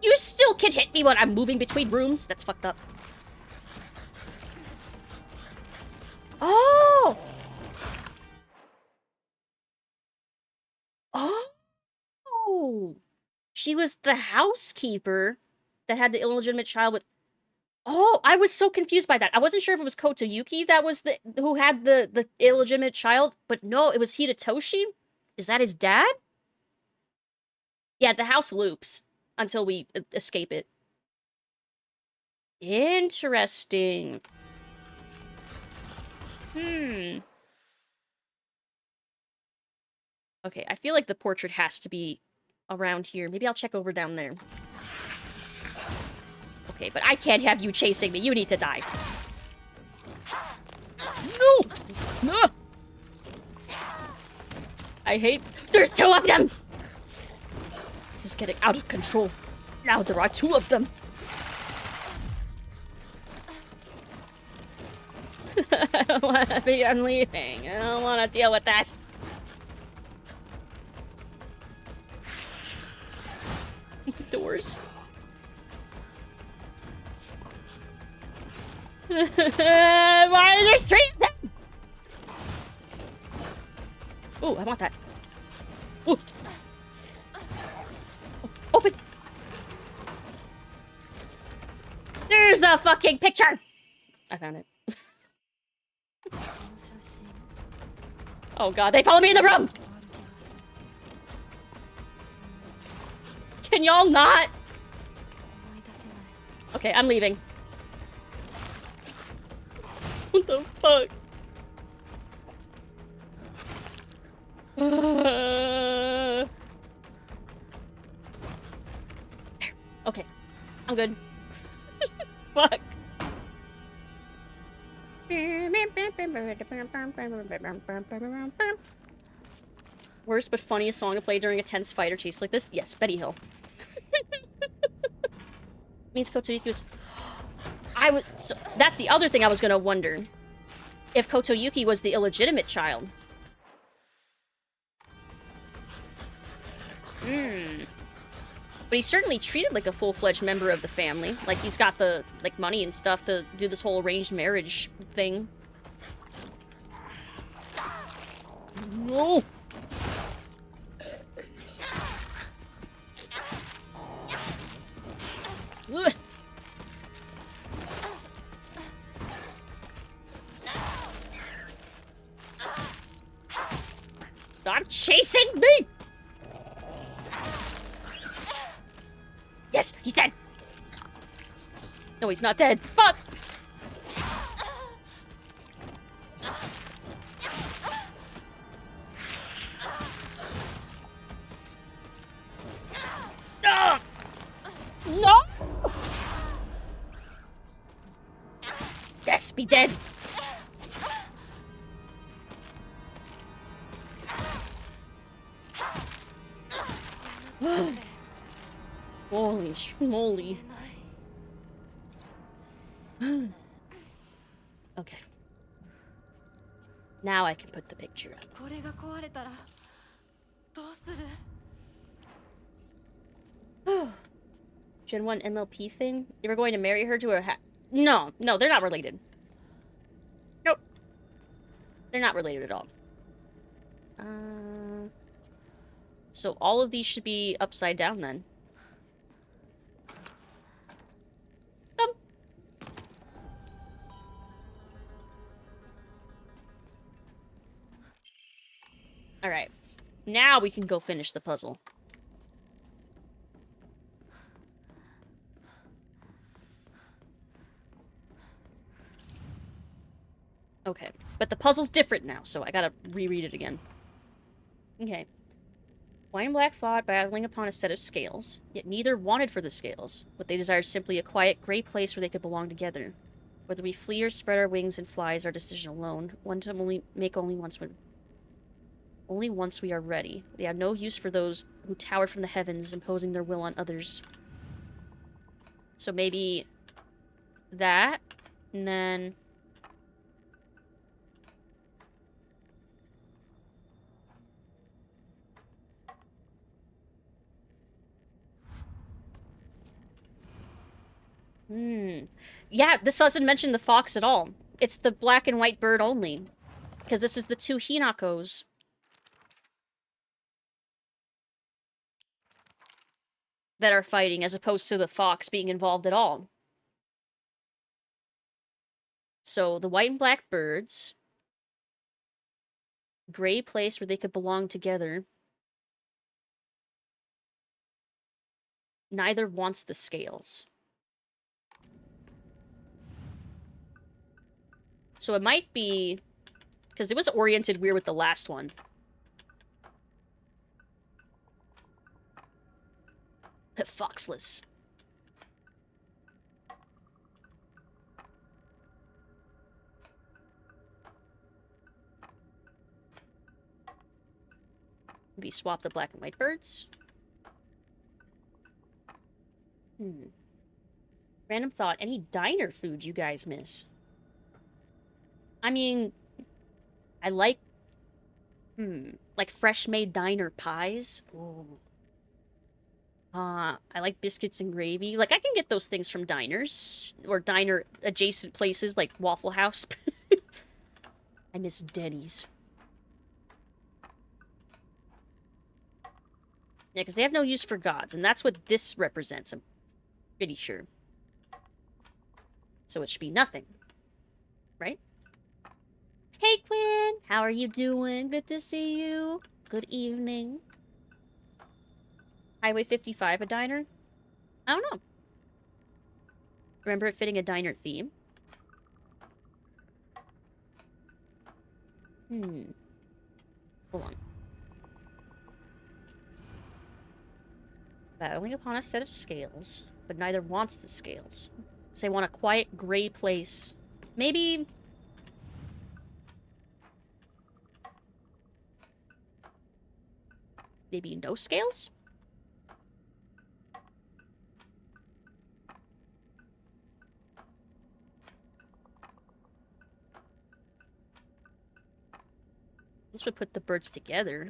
You still can hit me when I'm moving between rooms? That's fucked up. Oh! Oh! She was the housekeeper that had the illegitimate child with... Oh, I was so confused by that. I wasn't sure if it was Koto Yuki that was who had the illegitimate child, but no, it was Hidetoshi? Is that his dad? Yeah, the house loops until we escape it. Interesting. Okay, I feel like the portrait has to be around here. Maybe I'll check over down there. Okay, but I can't have you chasing me. You need to die. No! No! I hate... There's two of them! This is getting out of control. Now there are two of them. I don't want to be... I'm leaving. I don't want to deal with that. Doors. Why are there 3 of them? Oh, I want that. Ooh. Open. There's the fucking picture. I found it. Oh god, they follow me in the room. Can y'all not? Okay, I'm leaving. What the fuck? Okay, I'm good. Fuck. Worst but funniest song to play during a tense fight or chase like this? Yes, Betty Hill. Means Kotoyuki was... So, that's the other thing I was gonna wonder. If Kotoyuki was the illegitimate child. But he's certainly treated like a full-fledged member of the family. Like, he's got the, like, money and stuff to do this whole arranged marriage thing. No! Ugh. Stop chasing me! Yes, he's dead! No, he's not dead. Fuck! No! Yes, be dead! Holy schmoly. Okay. Now I can put the picture up. Gen 1 MLP thing? You were going to marry her to a No, they're not related. Nope. They're not related at all. So all of these should be upside down then. Alright. Now we can go finish the puzzle. Okay. But the puzzle's different now, so I gotta reread it again. Okay. White and Black fought, battling upon a set of scales, yet neither wanted for the scales. What they desired simply a quiet, gray place where they could belong together. Whether we flee or spread our wings and fly is our decision alone. One to make only once we are ready. They have no use for those who towered from the heavens, imposing their will on others. So maybe that, and then... Yeah, this doesn't mention the fox at all. It's the black and white bird only. Because this is the 2 Hinakos. That are fighting, as opposed to the fox being involved at all. So, the white and black birds. Gray place where they could belong together. Neither wants the scales. So it might be... Because it was oriented weird with the last one. Foxless. Maybe swap the black and white birds. Random thought. Any diner food you guys miss? I mean... I like... like fresh-made diner pies? Ooh. I like biscuits and gravy. Like, I can get those things from diners. Or diner-adjacent places, like Waffle House. I miss Denny's. Yeah, because they have no use for gods, and that's what this represents, I'm pretty sure. So it should be nothing. Right? Hey, Quinn! How are you doing? Good to see you. Good evening. Highway 55, a diner? I don't know. Remember it fitting a diner theme? Hold on. Battling upon a set of scales, but neither wants the scales. So they want a quiet, gray place. Maybe... Maybe no scales? This would put the birds together.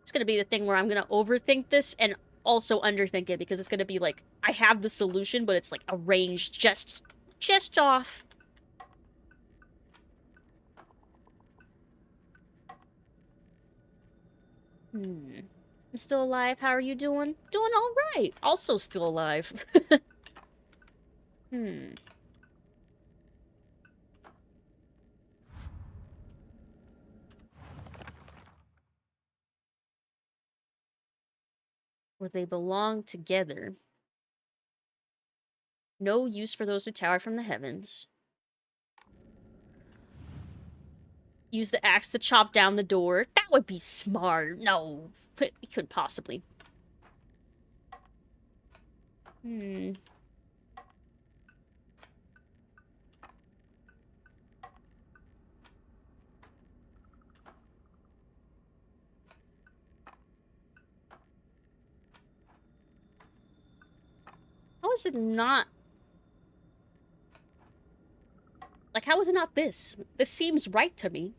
It's gonna be the thing where I'm gonna overthink this and also underthink it, because it's gonna be like, I have the solution, but it's like arranged just off. I'm still alive. How are you doing? Doing alright. Also still alive. Where they belong together. No use for those who tower from the heavens. Use the axe to chop down the door. That would be smart. No. He couldn't possibly. How is it not... Like, how is it not this? This seems right to me.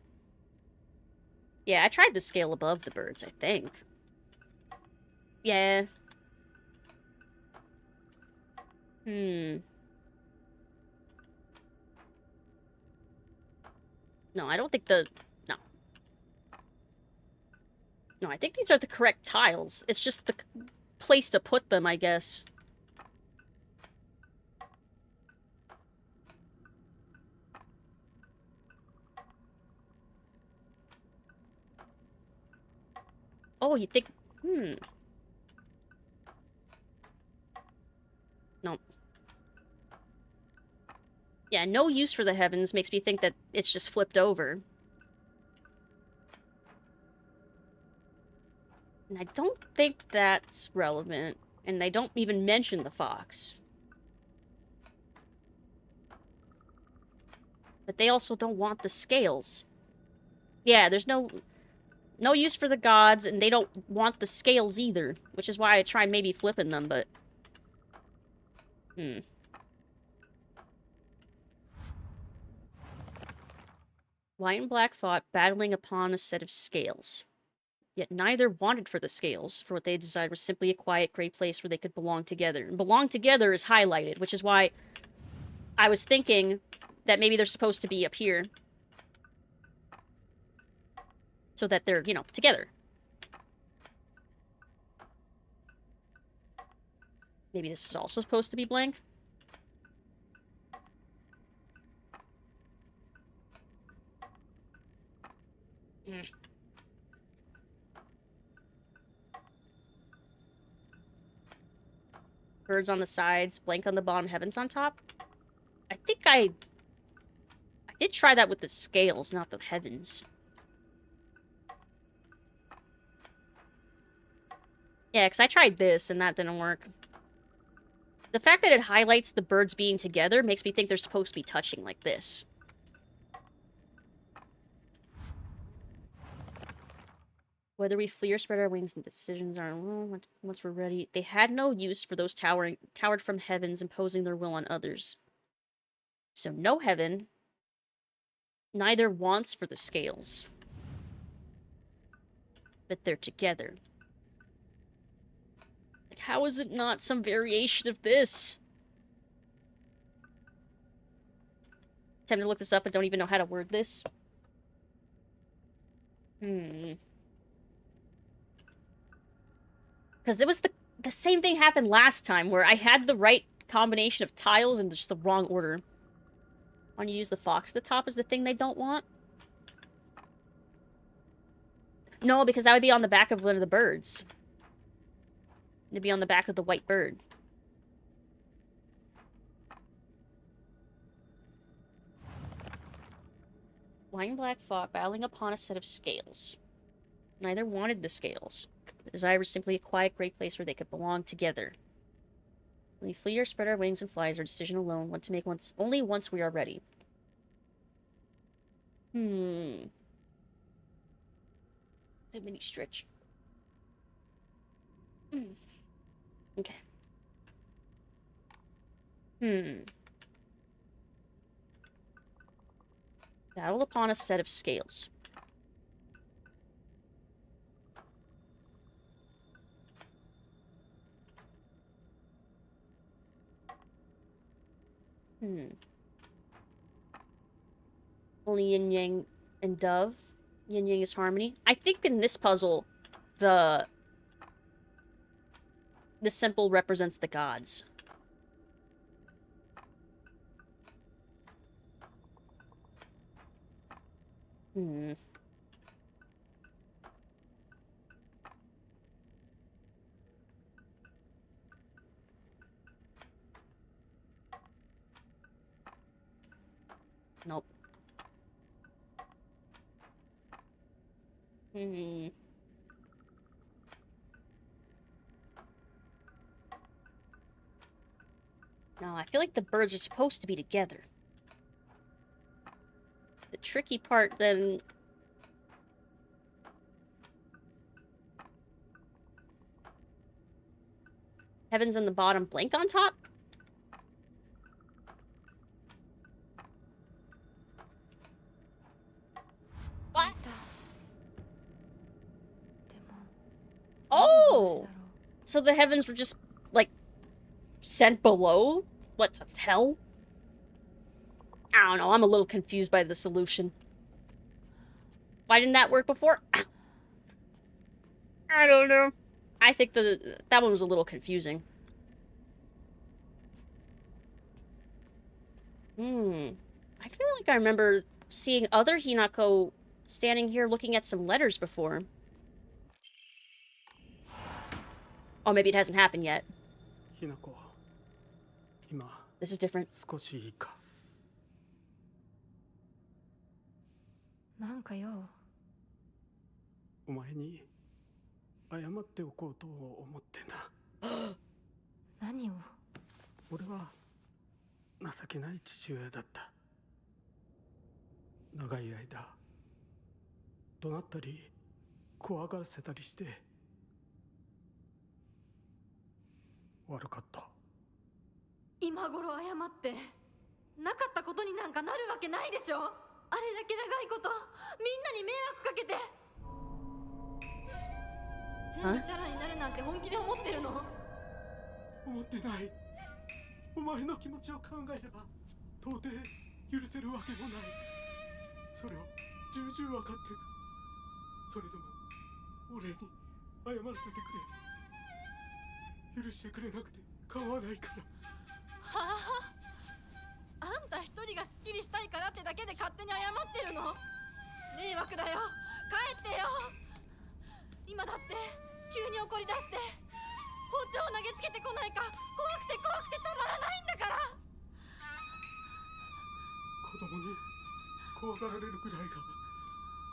Yeah, I tried the scale above the birds, I think. Yeah. No, I don't think the... No. No, I think these are the correct tiles. It's just the place to put them, I guess. Oh, you think... No. Yeah, no use for the heavens makes me think that it's just flipped over. And I don't think that's relevant. And they don't even mention the fox. But they also don't want the scales. Yeah, there's no use for the gods, and they don't want the scales either. Which is why I tried maybe flipping them, but... White and black fought, battling upon a set of scales. Yet neither wanted for the scales, for what they desired was simply a quiet, gray place where they could belong together. And belong together is highlighted, which is why I was thinking that maybe they're supposed to be up here. So that they're, you know, together. Maybe this is also supposed to be blank. Birds on the sides, blank on the bottom, heavens on top. I think I did try that with the scales, not the heavens. Yeah, because I tried this and that didn't work. The fact that it highlights the birds being together makes me think they're supposed to be touching like this. Whether we flee or spread our wings, and decisions are once we're ready. They had no use for those towered from heavens, imposing their will on others. So no heaven. Neither wants for the scales. But they're together. Like, how is it not some variation of this? Time to look this up and don't even know how to word this. Because there was the same thing happened last time, where I had the right combination of tiles in just the wrong order. Want to use the fox at the top as the thing they don't want? No, because that would be on the back of one of the birds. It'd be on the back of the white bird. Wine black fox battling upon a set of scales. Neither wanted the scales. The desire was simply a quiet, great place where they could belong together. When we flee or spread our wings and flies, our decision alone, what to make only once we are ready. Too many stretch. Okay. Battle upon a set of scales. Only yin yang and dove. Yin yang is harmony. I think in this puzzle, the symbol represents the gods. Nope. No, I feel like the birds are supposed to be together. The tricky part then... Heaven's on the bottom, blank on top? What? Oh! So the heavens were just, like, sent below? What the hell? I don't know, I'm a little confused by the solution. Why didn't that work before? I don't know. I think that one was a little confusing. I feel like I remember seeing other Hinako standing here looking at some letters before. Oh, maybe it hasn't happened yet. This is different. なんかよ。お前に謝っておこうと思ってな。何を？俺は情けない父親だった。長い間怒鳴ったり怖がらせたりして悪かった。今頃謝ってなかったことになんかなるわけないでしょ。あれだけ長いことみんなに迷惑かけて全部チャラになるなんて本気で思ってるの？思ってない。お前の気持ちを考えれば到底許せるわけもない。それを重々分かってる。それでも俺に謝らせてくれ。許してくれなくて構わないから。はあ？あんた一人がスッキリしたいからってだけで勝手に謝ってるの？迷惑だよ。帰ってよ。今だって急に怒り出して包丁を投げつけてこないか怖くてたまらないんだから。子供に怖がられるくらいが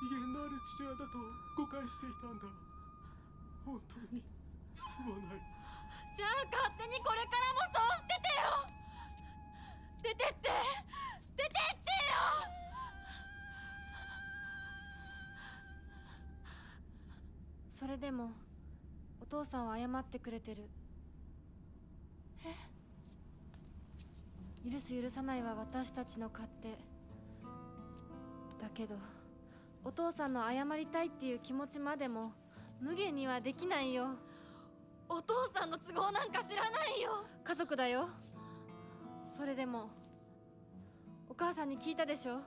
威厳のある父親だと誤解していたんだ。本当にすまない。じゃあ勝手にこれからもそうしててよ。出てって出てってよ。それでもお父さんは謝ってくれてる。え？許す許さないは私たちの勝手だけど、お父さんの謝りたいっていう気持ちまでも無限にはできないよ。お父さんの都合なんか知らないよ。家族だよ。それでもお母さんに聞いたでしょ。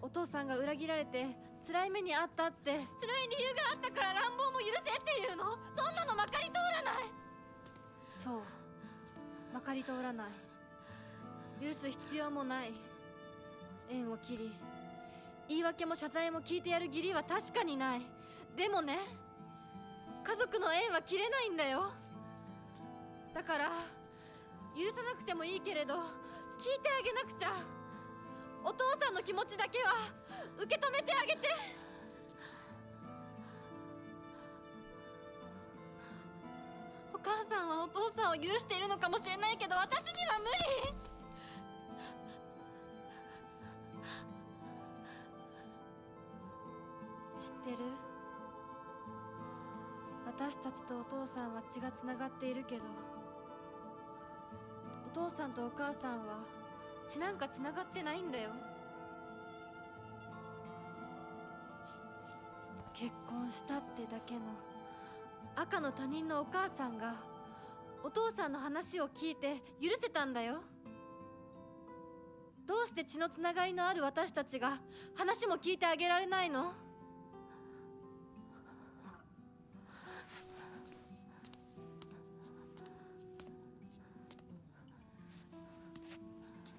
お父さんが裏切られて辛い目にあったって。辛い理由があったから乱暴も許せっていうの？そんなのまかり通らない。そう、まかり通らない。許す必要もない。縁を切り、言い訳も謝罪も聞いてやる義理は確かにない。でもね、家族の縁は切れないんだよ。だから許さなくてもいいけれど聞いてあげなくちゃ。お父さんの気持ちだけは受け止めてあげて。お母さんはお父さんを許しているのかもしれないけど、私には無理。知ってる？私たちとお父さんは血がつながっているけど、お父さんとお母さんは血なんかつながってないんだよ。結婚したってだけの赤の他人のお母さんがお父さんの話を聞いて許せたんだよ。どうして血のつながりのある私たちが話も聞いてあげられないの？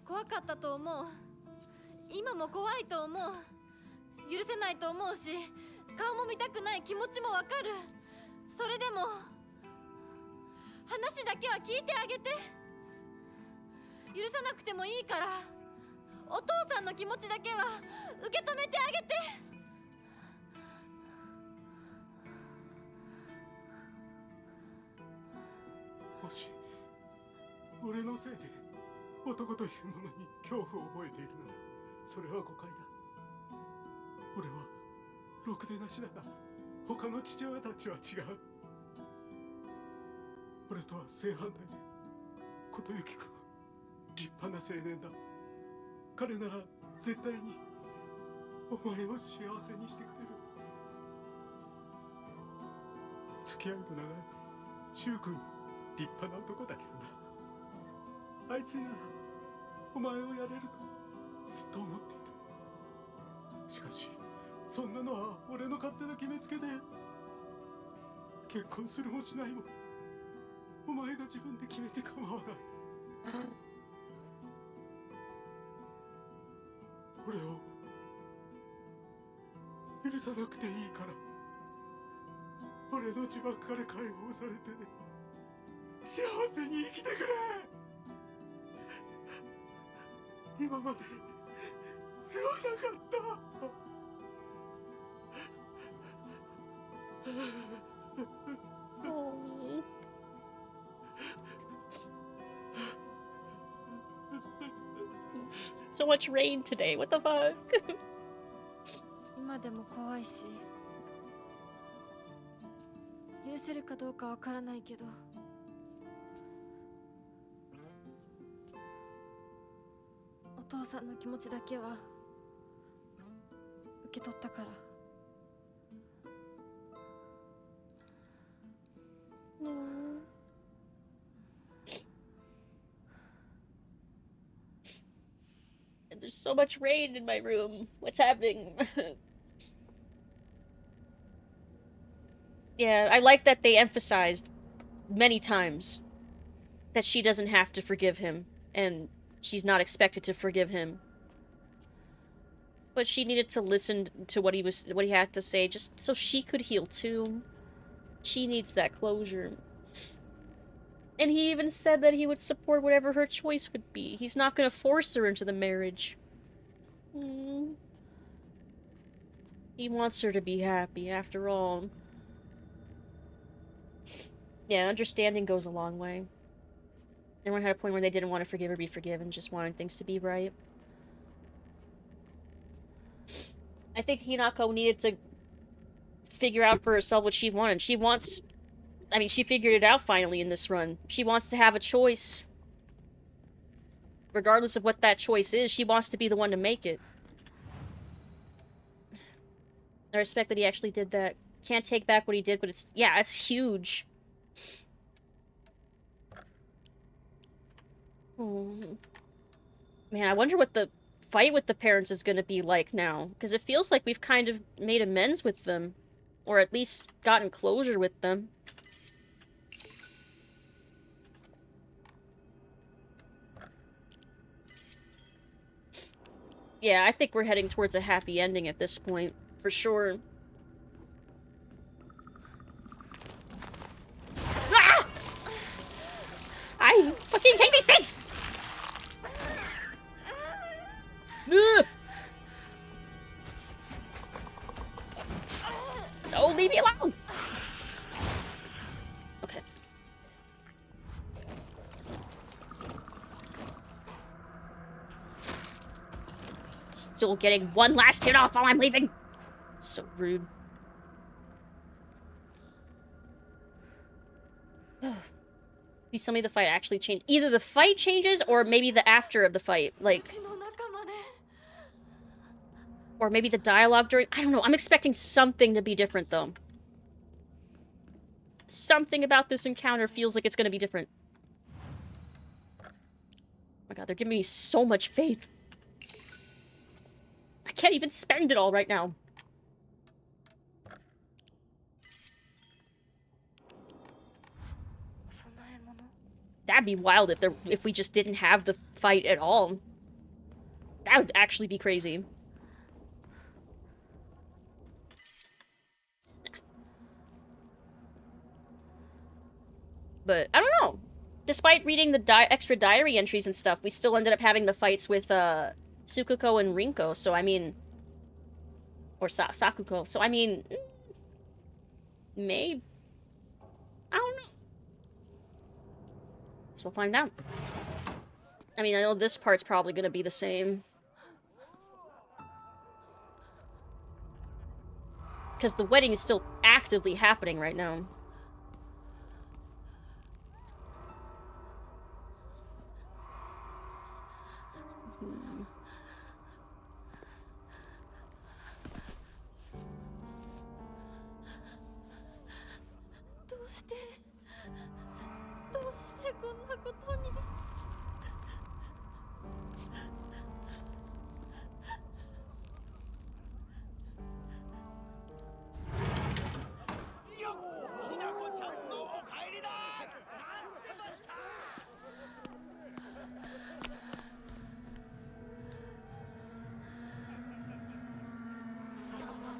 怖かったと思う。今も怖いと思う。許せないと思うし、顔も見たくない気持ちもわかる。それでも話だけは聞いてあげて。許さなくてもいいから、お父さんの気持ちだけは受け止めてあげて。もし俺のせいで男というものに恐怖を覚えているなら、それは誤解だ。俺はろくでなしだが、他の父親たちは違う。俺とは正反対で、琴行君は立派な青年だ。彼なら絶対にお前を幸せにしてくれる。付き合いの長い柊君、立派な男だけどな。あいつにならお前をやれるとずっと思っている。しかしそんなのは俺の勝手な決めつけで、結婚するもしないもお前が自分で決めて構わない。俺を許さなくていいから、俺の呪縛から解放されて幸せに生きてくれ。今まですまなかった。So much rain today. What the fuck? 今でも怖いし、許せるかどうかわからないけど、お父さんの気持ちだけは受け取ったから。And there's so much rain in my room. What's happening? Yeah, I like that they emphasized many times that she doesn't have to forgive him, and she's not expected to forgive him. But she needed to listen to what he had to say, just so she could heal too. She needs that closure. And he even said that he would support whatever her choice would be. He's not gonna force her into the marriage. He wants her to be happy, after all. Yeah, understanding goes a long way. Everyone had a point where they didn't want to forgive or be forgiven, just wanted things to be right. I think Hinako needed to figure out for herself what she wanted. She wants... I mean, she figured it out finally in this run. She wants to have a choice. regardless of what that choice is, she wants to be the one to make it. I respect that he actually did that. Can't take back what he did, but it's... Yeah, it's huge. Oh. Man, I wonder what the fight with the parents is gonna be like now. Because it feels like we've kind of made amends with them. Or at least gotten closure with them. Yeah, I think we're heading towards a happy ending at this point. For sure. Ah! I fucking hate these things! Ugh! No, leave me alone! Okay. Still getting one last hit off while I'm leaving. So rude. Please tell me the fight actually changed. Either the fight changes or maybe the after of the fight. Like... Or maybe the dialogue during... I don't know. I'm expecting something to be different, though. Something about this encounter feels like it's going to be different. Oh my god, they're giving me so much faith. I can't even spend it all right now. That'd be wild if we just didn't have the fight at all. That would actually be crazy. But, I don't know. Despite reading the extra diary entries and stuff, we still ended up having the fights with, Tsukuko and Rinko, so I mean... Or Sakuko, so I mean... Maybe... I don't know. So we'll find out. I mean, I know this part's probably gonna be the same. Because the wedding is still actively happening right now.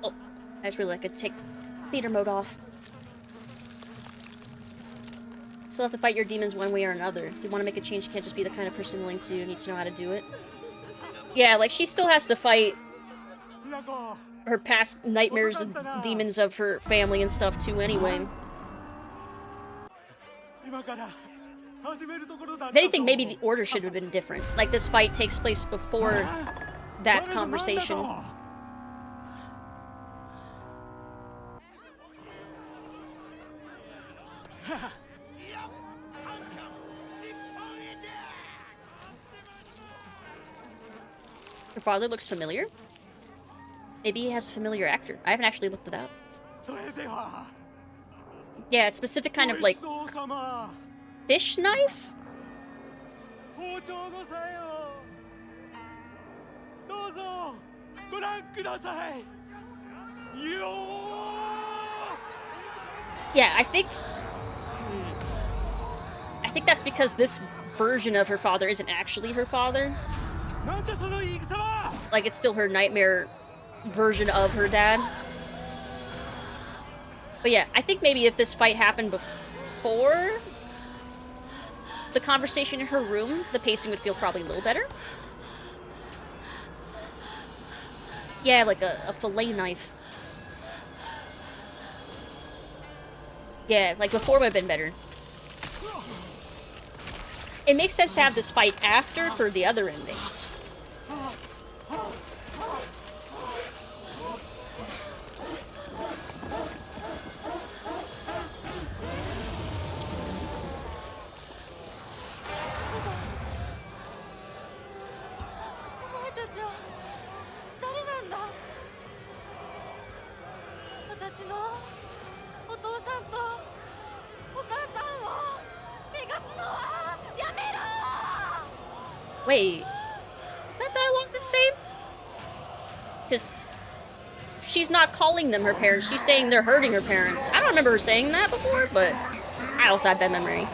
Oh, I just really like to take theater mode off. Still have to fight your demons one way or another. If you want to make a change, you can't just be the kind of person willing to. You need to know how to do it. Yeah, like, she still has to fight her past nightmares and demons of her family and stuff, too, anyway. If anything, maybe the order should have been different. Like, this fight takes place before that conversation. Her father looks familiar. Maybe he has a familiar actor. I haven't actually looked it up. Yeah, it's specific kind of like fish knife? Yeah, I think that's because this version of her father isn't actually her father. Like, it's still her nightmare version of her dad. But yeah, I think maybe if this fight happened before the conversation in her room, the pacing would feel probably a little better. Yeah, like a fillet knife. Yeah, like before would have been better. It makes sense to have this fight after for the other endings. Wait, is that dialogue the same? Because she's not calling them her parents. She's saying they're hurting her parents. I don't remember her saying that before, but I also have bad memory.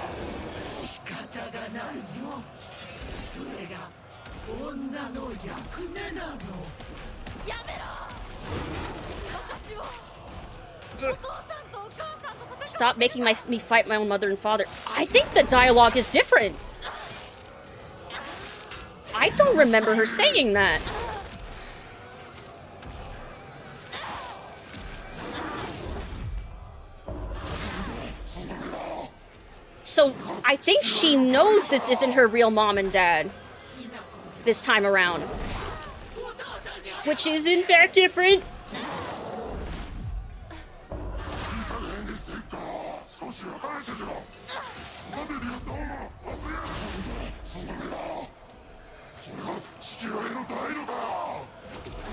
Stop making me fight my own mother and father. I think the dialogue is different. I don't remember her saying that. So, I think she knows this isn't her real mom and dad. This time around. Which is, in fact, different.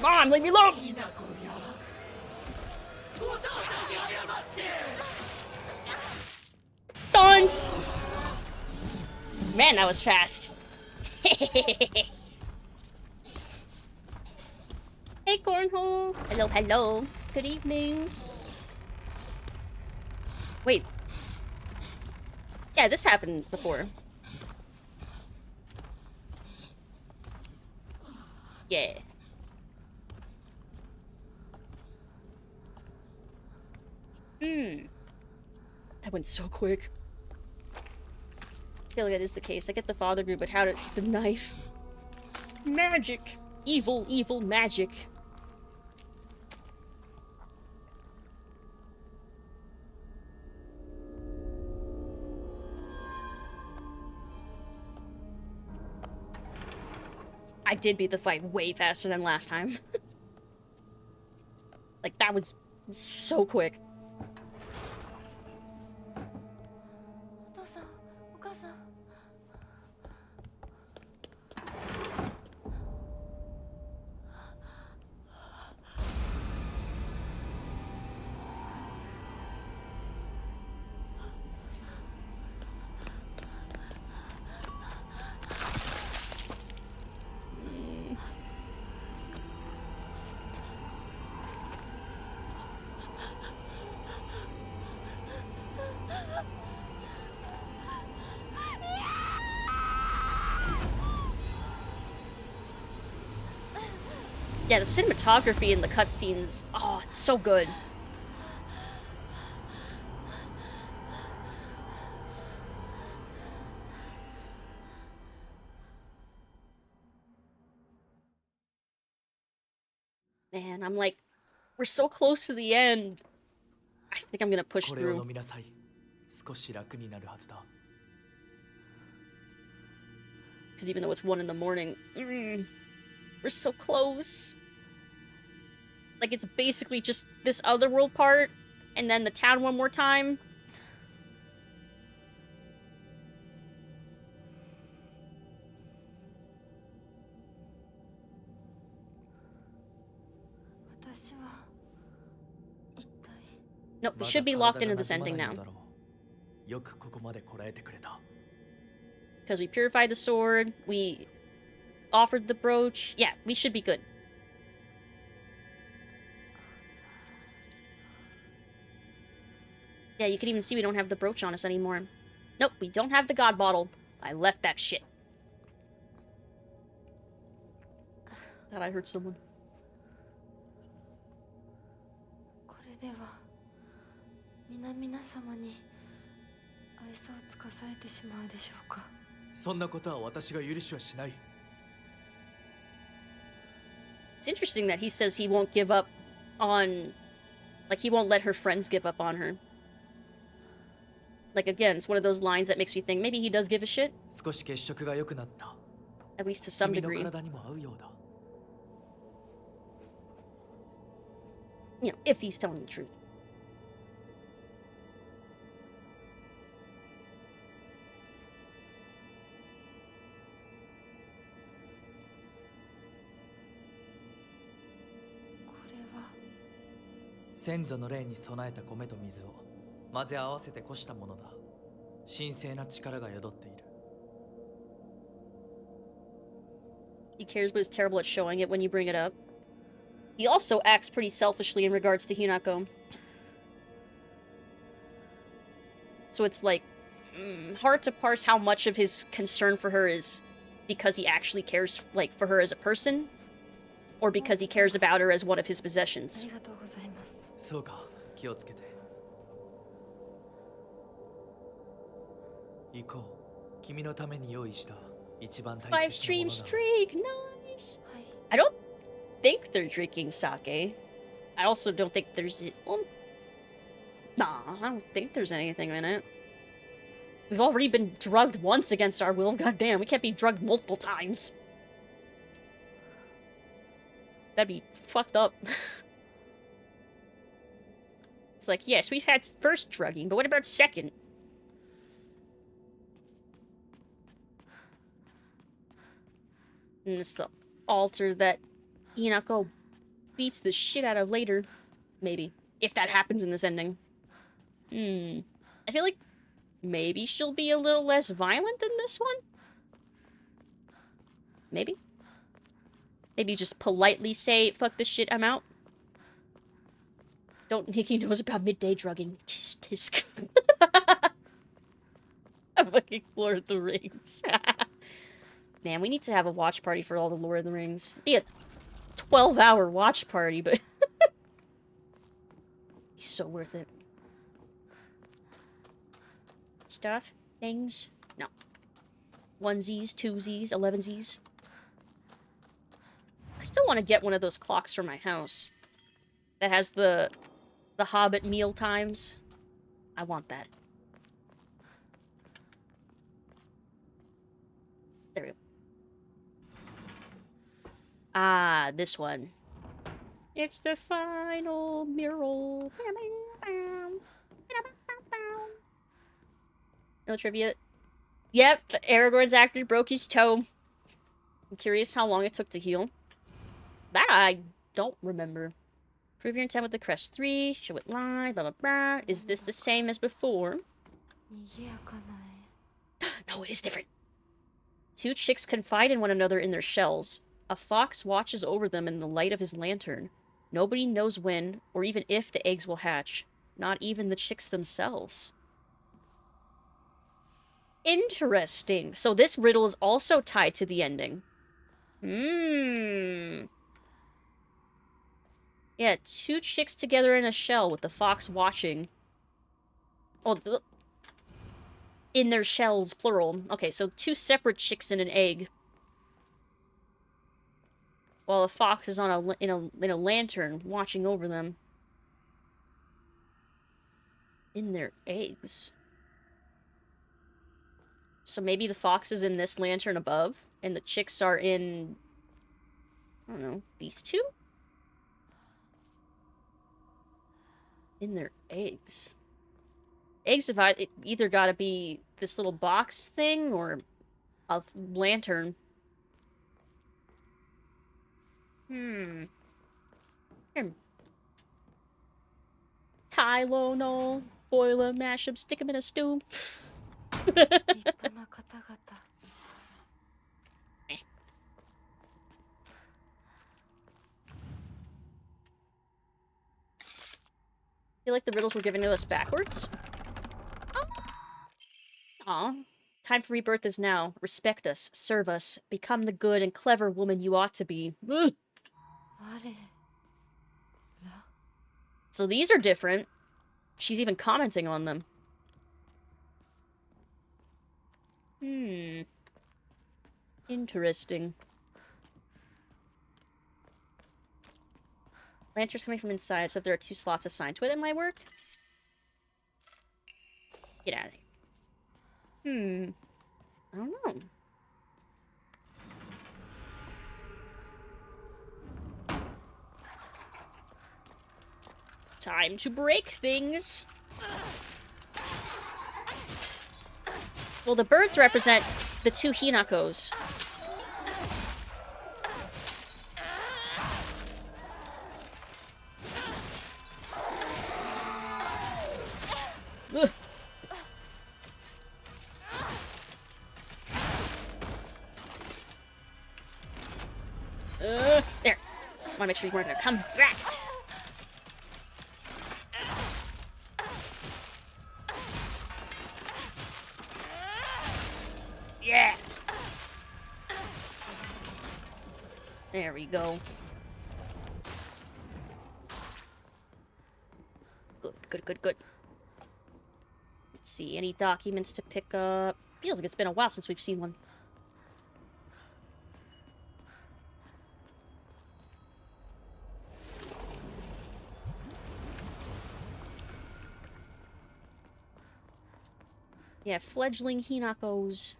Mom, leave me alone! Done! Man, that was fast. Hey, Cornhole! Hello, hello. Good evening. Wait. Yeah, this happened before. Yeah. That went so quick. I feel like that is the case. I get the father group, but how did the knife? Magic! Evil, evil magic. I did beat the fight way faster than last time. Like, that was so quick. Yeah, the cinematography in the cutscenes, oh, it's so good. Man, I'm like, we're so close to the end. I think I'm gonna push through. Because even though it's 1 in the morning, we're so close. Like, it's basically just this otherworld part, and then the town one more time. Nope, we should be locked into this ending now. Because we purified the sword, we offered the brooch. Yeah, we should be good. Yeah, you can even see we don't have the brooch on us anymore. Nope, we don't have the god bottle. I left that shit. Thought I heard someone. It's interesting that he says he won't give up on... Like, he won't let her friends give up on her. Like, again, it's one of those lines that makes me think maybe he does give a shit. At least to some degree. You know, if he's telling the truth. He cares but is terrible at showing it when you bring it up. He also acts pretty selfishly in regards to Hinako. So it's like, hard to parse how much of his concern for her is because he actually cares, like, for her as a person, or because he cares about her as one of his possessions. そうか、気をつけて。行こう。君のために用意した一番大 5 切なも stream のだ。 streak, nice. I don't think they're drinking sake. I also don't think there's... Well, nah, I don't think there's anything in it. We've already been drugged once against our will. Goddamn, we can't be drugged multiple times. That'd be fucked up. It's like, yes, we've had first drugging, but what about second? And it's the altar that Hinako beats the shit out of later. Maybe. If that happens in this ending. I feel like maybe she'll be a little less violent in this one? Maybe? Maybe just politely say, fuck this shit, I'm out. Don't think he knows about midday drugging. Tisk tisk. I'm fucking Lord of the Rings. Man, we need to have a watch party for all the Lord of the Rings. It'd be a 12-hour watch party, but... He's so worth it. Stuff? Things? No. Onesies, twosies, 11sies. I still want to get one of those clocks for my house. That has the Hobbit meal times. I want that. There we go. Ah, this one. It's the final mural. No trivia. Yep, Aragorn's actor broke his toe. I'm curious how long it took to heal. That I don't remember. Prove your intent with the crest 3. Show it live. Blah, blah, blah. Is this the same as before? No, it is different. Two chicks confide in one another in their shells. A fox watches over them in the light of his lantern. Nobody knows when, or even if, the eggs will hatch. Not even the chicks themselves. Interesting. So this riddle is also tied to the ending. Yeah, two chicks together in a shell with the fox watching. Oh, in their shells, plural. Okay, so two separate chicks in an egg. While a fox is on in a lantern watching over them. In their eggs. So maybe the fox is in this lantern above, and the chicks are in... I don't know, these two? In their eggs. Eggs have either gotta be this little box thing, or a lantern. Tylenol, boil 'em, mash 'em, stick 'em in a stew. I feel like the riddles were given to us backwards. Aw. Time for rebirth is now. Respect us, serve us, become the good and clever woman you ought to be. Ugh. So these are different. She's even commenting on them. Interesting. Lantern's coming from inside, so if there are 2 slots assigned to it, it might work. Get out of here. I don't know. Time to break things. Well, the birds represent the 2 Hinakos. Ugh. There. I wanna make sure you weren't gonna come back. Yeah. There we go. Good, good, good, good. Let's see, any documents to pick up? Feels like it's been a while since we've seen one. Yeah, fledgling Hinako's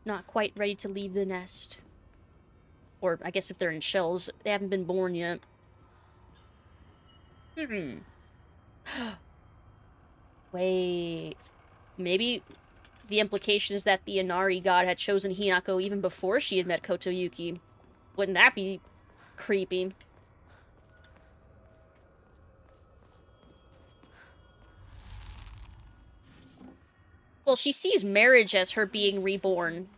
not quite ready to leave the nest. Or, I guess if they're in shells, they haven't been born yet. Wait. Maybe the implication is that the Inari god had chosen Hinako even before she had met Kotoyuki. Wouldn't that be creepy? Well, she sees marriage as her being reborn.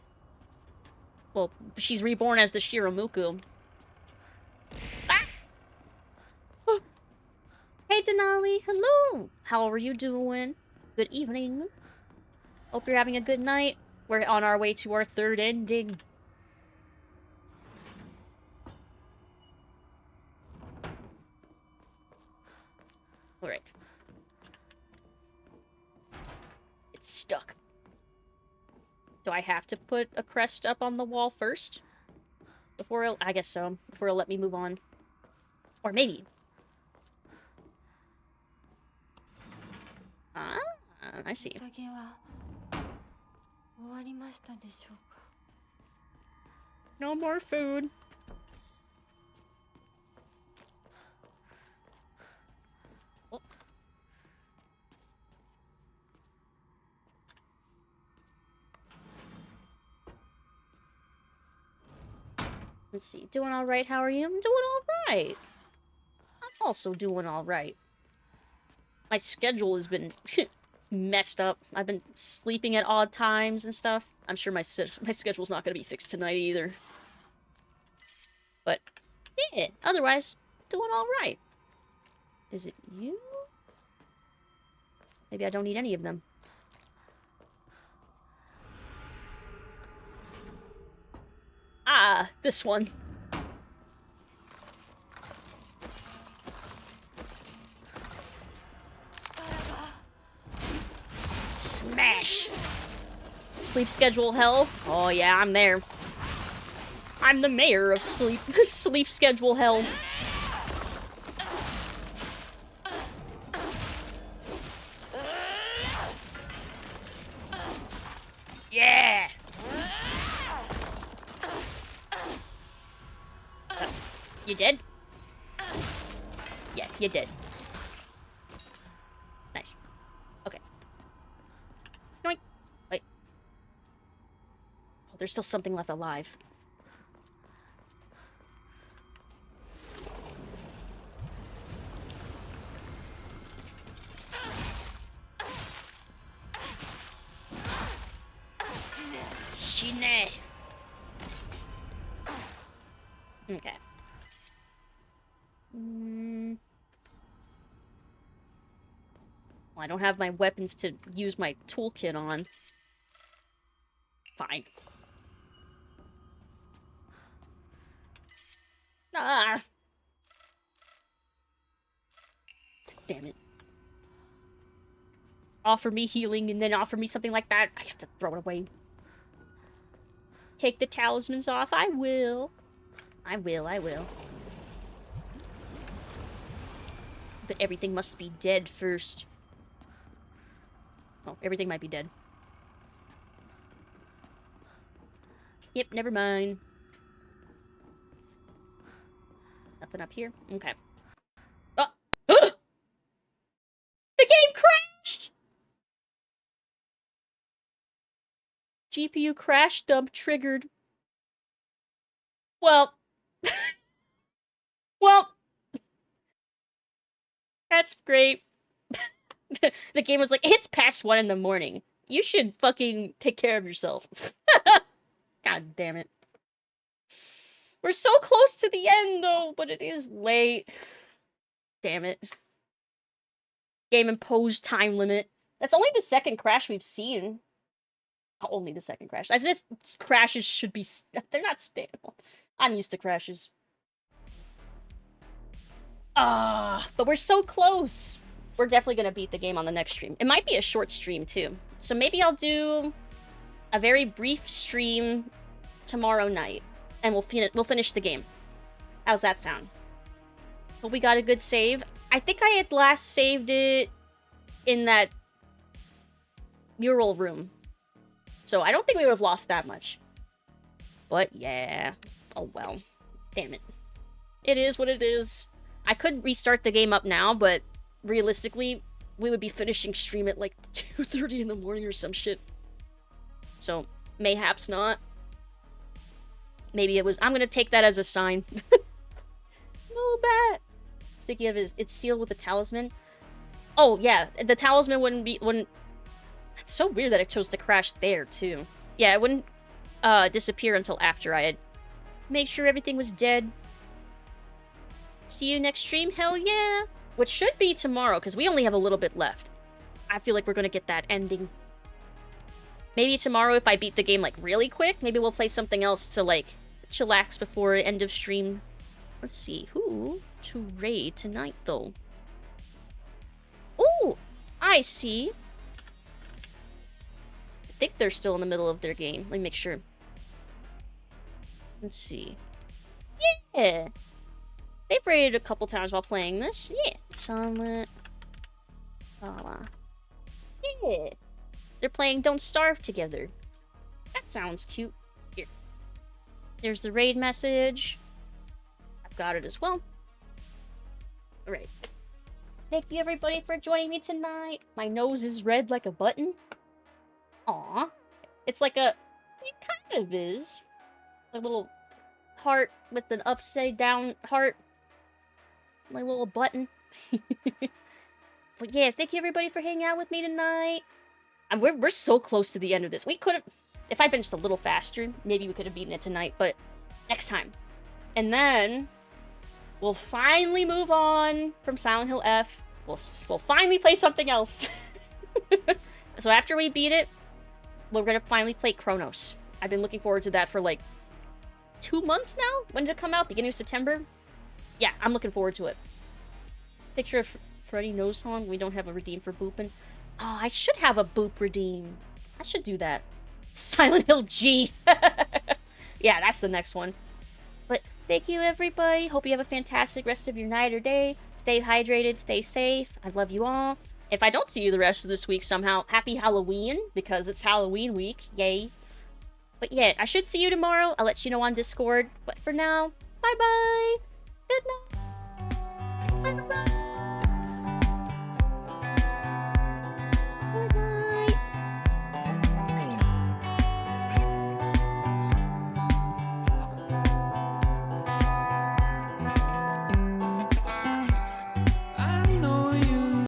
Well, she's reborn as the Shiramuku. Ah! Hey, Denali. Hello. How are you doing? Good evening. Hope you're having a good night. We're on our way to our third ending. Alright. It's stuck. Do I have to put a crest up on the wall first? Before it'll... I guess so. Before it'll let me move on. Or maybe. Ah, I see. No more food. Oh. Let's see. Doing all right? How are you? I'm doing all right. I'm also doing all right. My schedule has been messed up. I've been sleeping at odd times and stuff. I'm sure my schedule's not going to be fixed tonight either. But, yeah, otherwise, doing all right. Is it you? Maybe I don't need any of them. Ah, this one. Smash! Sleep schedule hell? Oh yeah, I'm there. I'm the mayor of sleep schedule hell. Yeah! You did? Yeah, you did. Nice. Okay. Yoink. Wait. Oh, there's still something left alive. Shine. Okay. Well, I don't have my weapons to use my toolkit on. Fine. Ah! Damn it. Offer me healing and then offer me something like that. I have to throw it away. Take the talismans off. I will. I will. But everything must be dead first. Oh, everything might be dead. Yep, never mind. Nothing up here? Okay. Oh! The game crashed! GPU crash dump triggered. Well. Well. That's great. The game was like, it's past 1 in the morning. You should fucking take care of yourself. God damn it. We're so close to the end, though, but it is late. Damn it. Game imposed time limit. That's only the second crash we've seen. Only the second crash. I just crashes should be... They're not stable. I'm used to crashes. But we're so close. We're definitely gonna beat the game on the next stream. It might be a short stream, too. So maybe I'll do a very brief stream tomorrow night. And we'll finish the game. How's that sound? But we got a good save. I think I had last saved it in that mural room. So I don't think we would have lost that much. But yeah. Oh well. Damn it. It is what it is. I could restart the game up now, but realistically, we would be finishing stream at like 2:30 in the morning or some shit. So, mayhaps not. Maybe it was... I'm gonna take that as a sign. No bet. Thinking of it's sealed with a talisman. Oh, yeah. The talisman wouldn't... That's so weird that it chose to crash there, too. Yeah, it wouldn't disappear until after I had made sure everything was dead. See you next stream? Hell yeah! Which should be tomorrow, because we only have a little bit left. I feel like we're gonna get that ending. Maybe tomorrow, if I beat the game, like, really quick, maybe we'll play something else to, like, chillax before end of stream. Let's see. Who to raid tonight, though? Ooh! I see. I think they're still in the middle of their game. Let me make sure. Let's see. Yeah! They've raided a couple times while playing this. Yeah. Silent. Voila. Yeah. They're playing Don't Starve together. That sounds cute. Here. There's the raid message. I've got it as well. Alright. Thank you everybody for joining me tonight. My nose is red like a button. Aw. It's like a... It kind of is. A little heart with an upside down heart. My little button. But yeah, thank you everybody for hanging out with me tonight. And we're so close to the end of this. We could have... If I'd been just a little faster, maybe we could have beaten it tonight, but next time. And then we'll finally move on from Silent Hill F. We'll finally play something else. So after we beat it, we're gonna finally play Chronos. I've been looking forward to that for like 2 months now. When did it come out? Beginning of September? Yeah, I'm looking forward to it. Picture of Freddy Nose Song. We don't have a redeem for booping. Oh, I should have a boop redeem. I should do that. Silent Hill G. Yeah, that's the next one. But thank you, everybody. Hope you have a fantastic rest of your night or day. Stay hydrated, stay safe. I love you all. If I don't see you the rest of this week somehow, happy Halloween, because it's Halloween week. Yay. But yeah, I should see you tomorrow. I'll let you know on Discord. But for now, bye-bye. Good night. Bye-bye.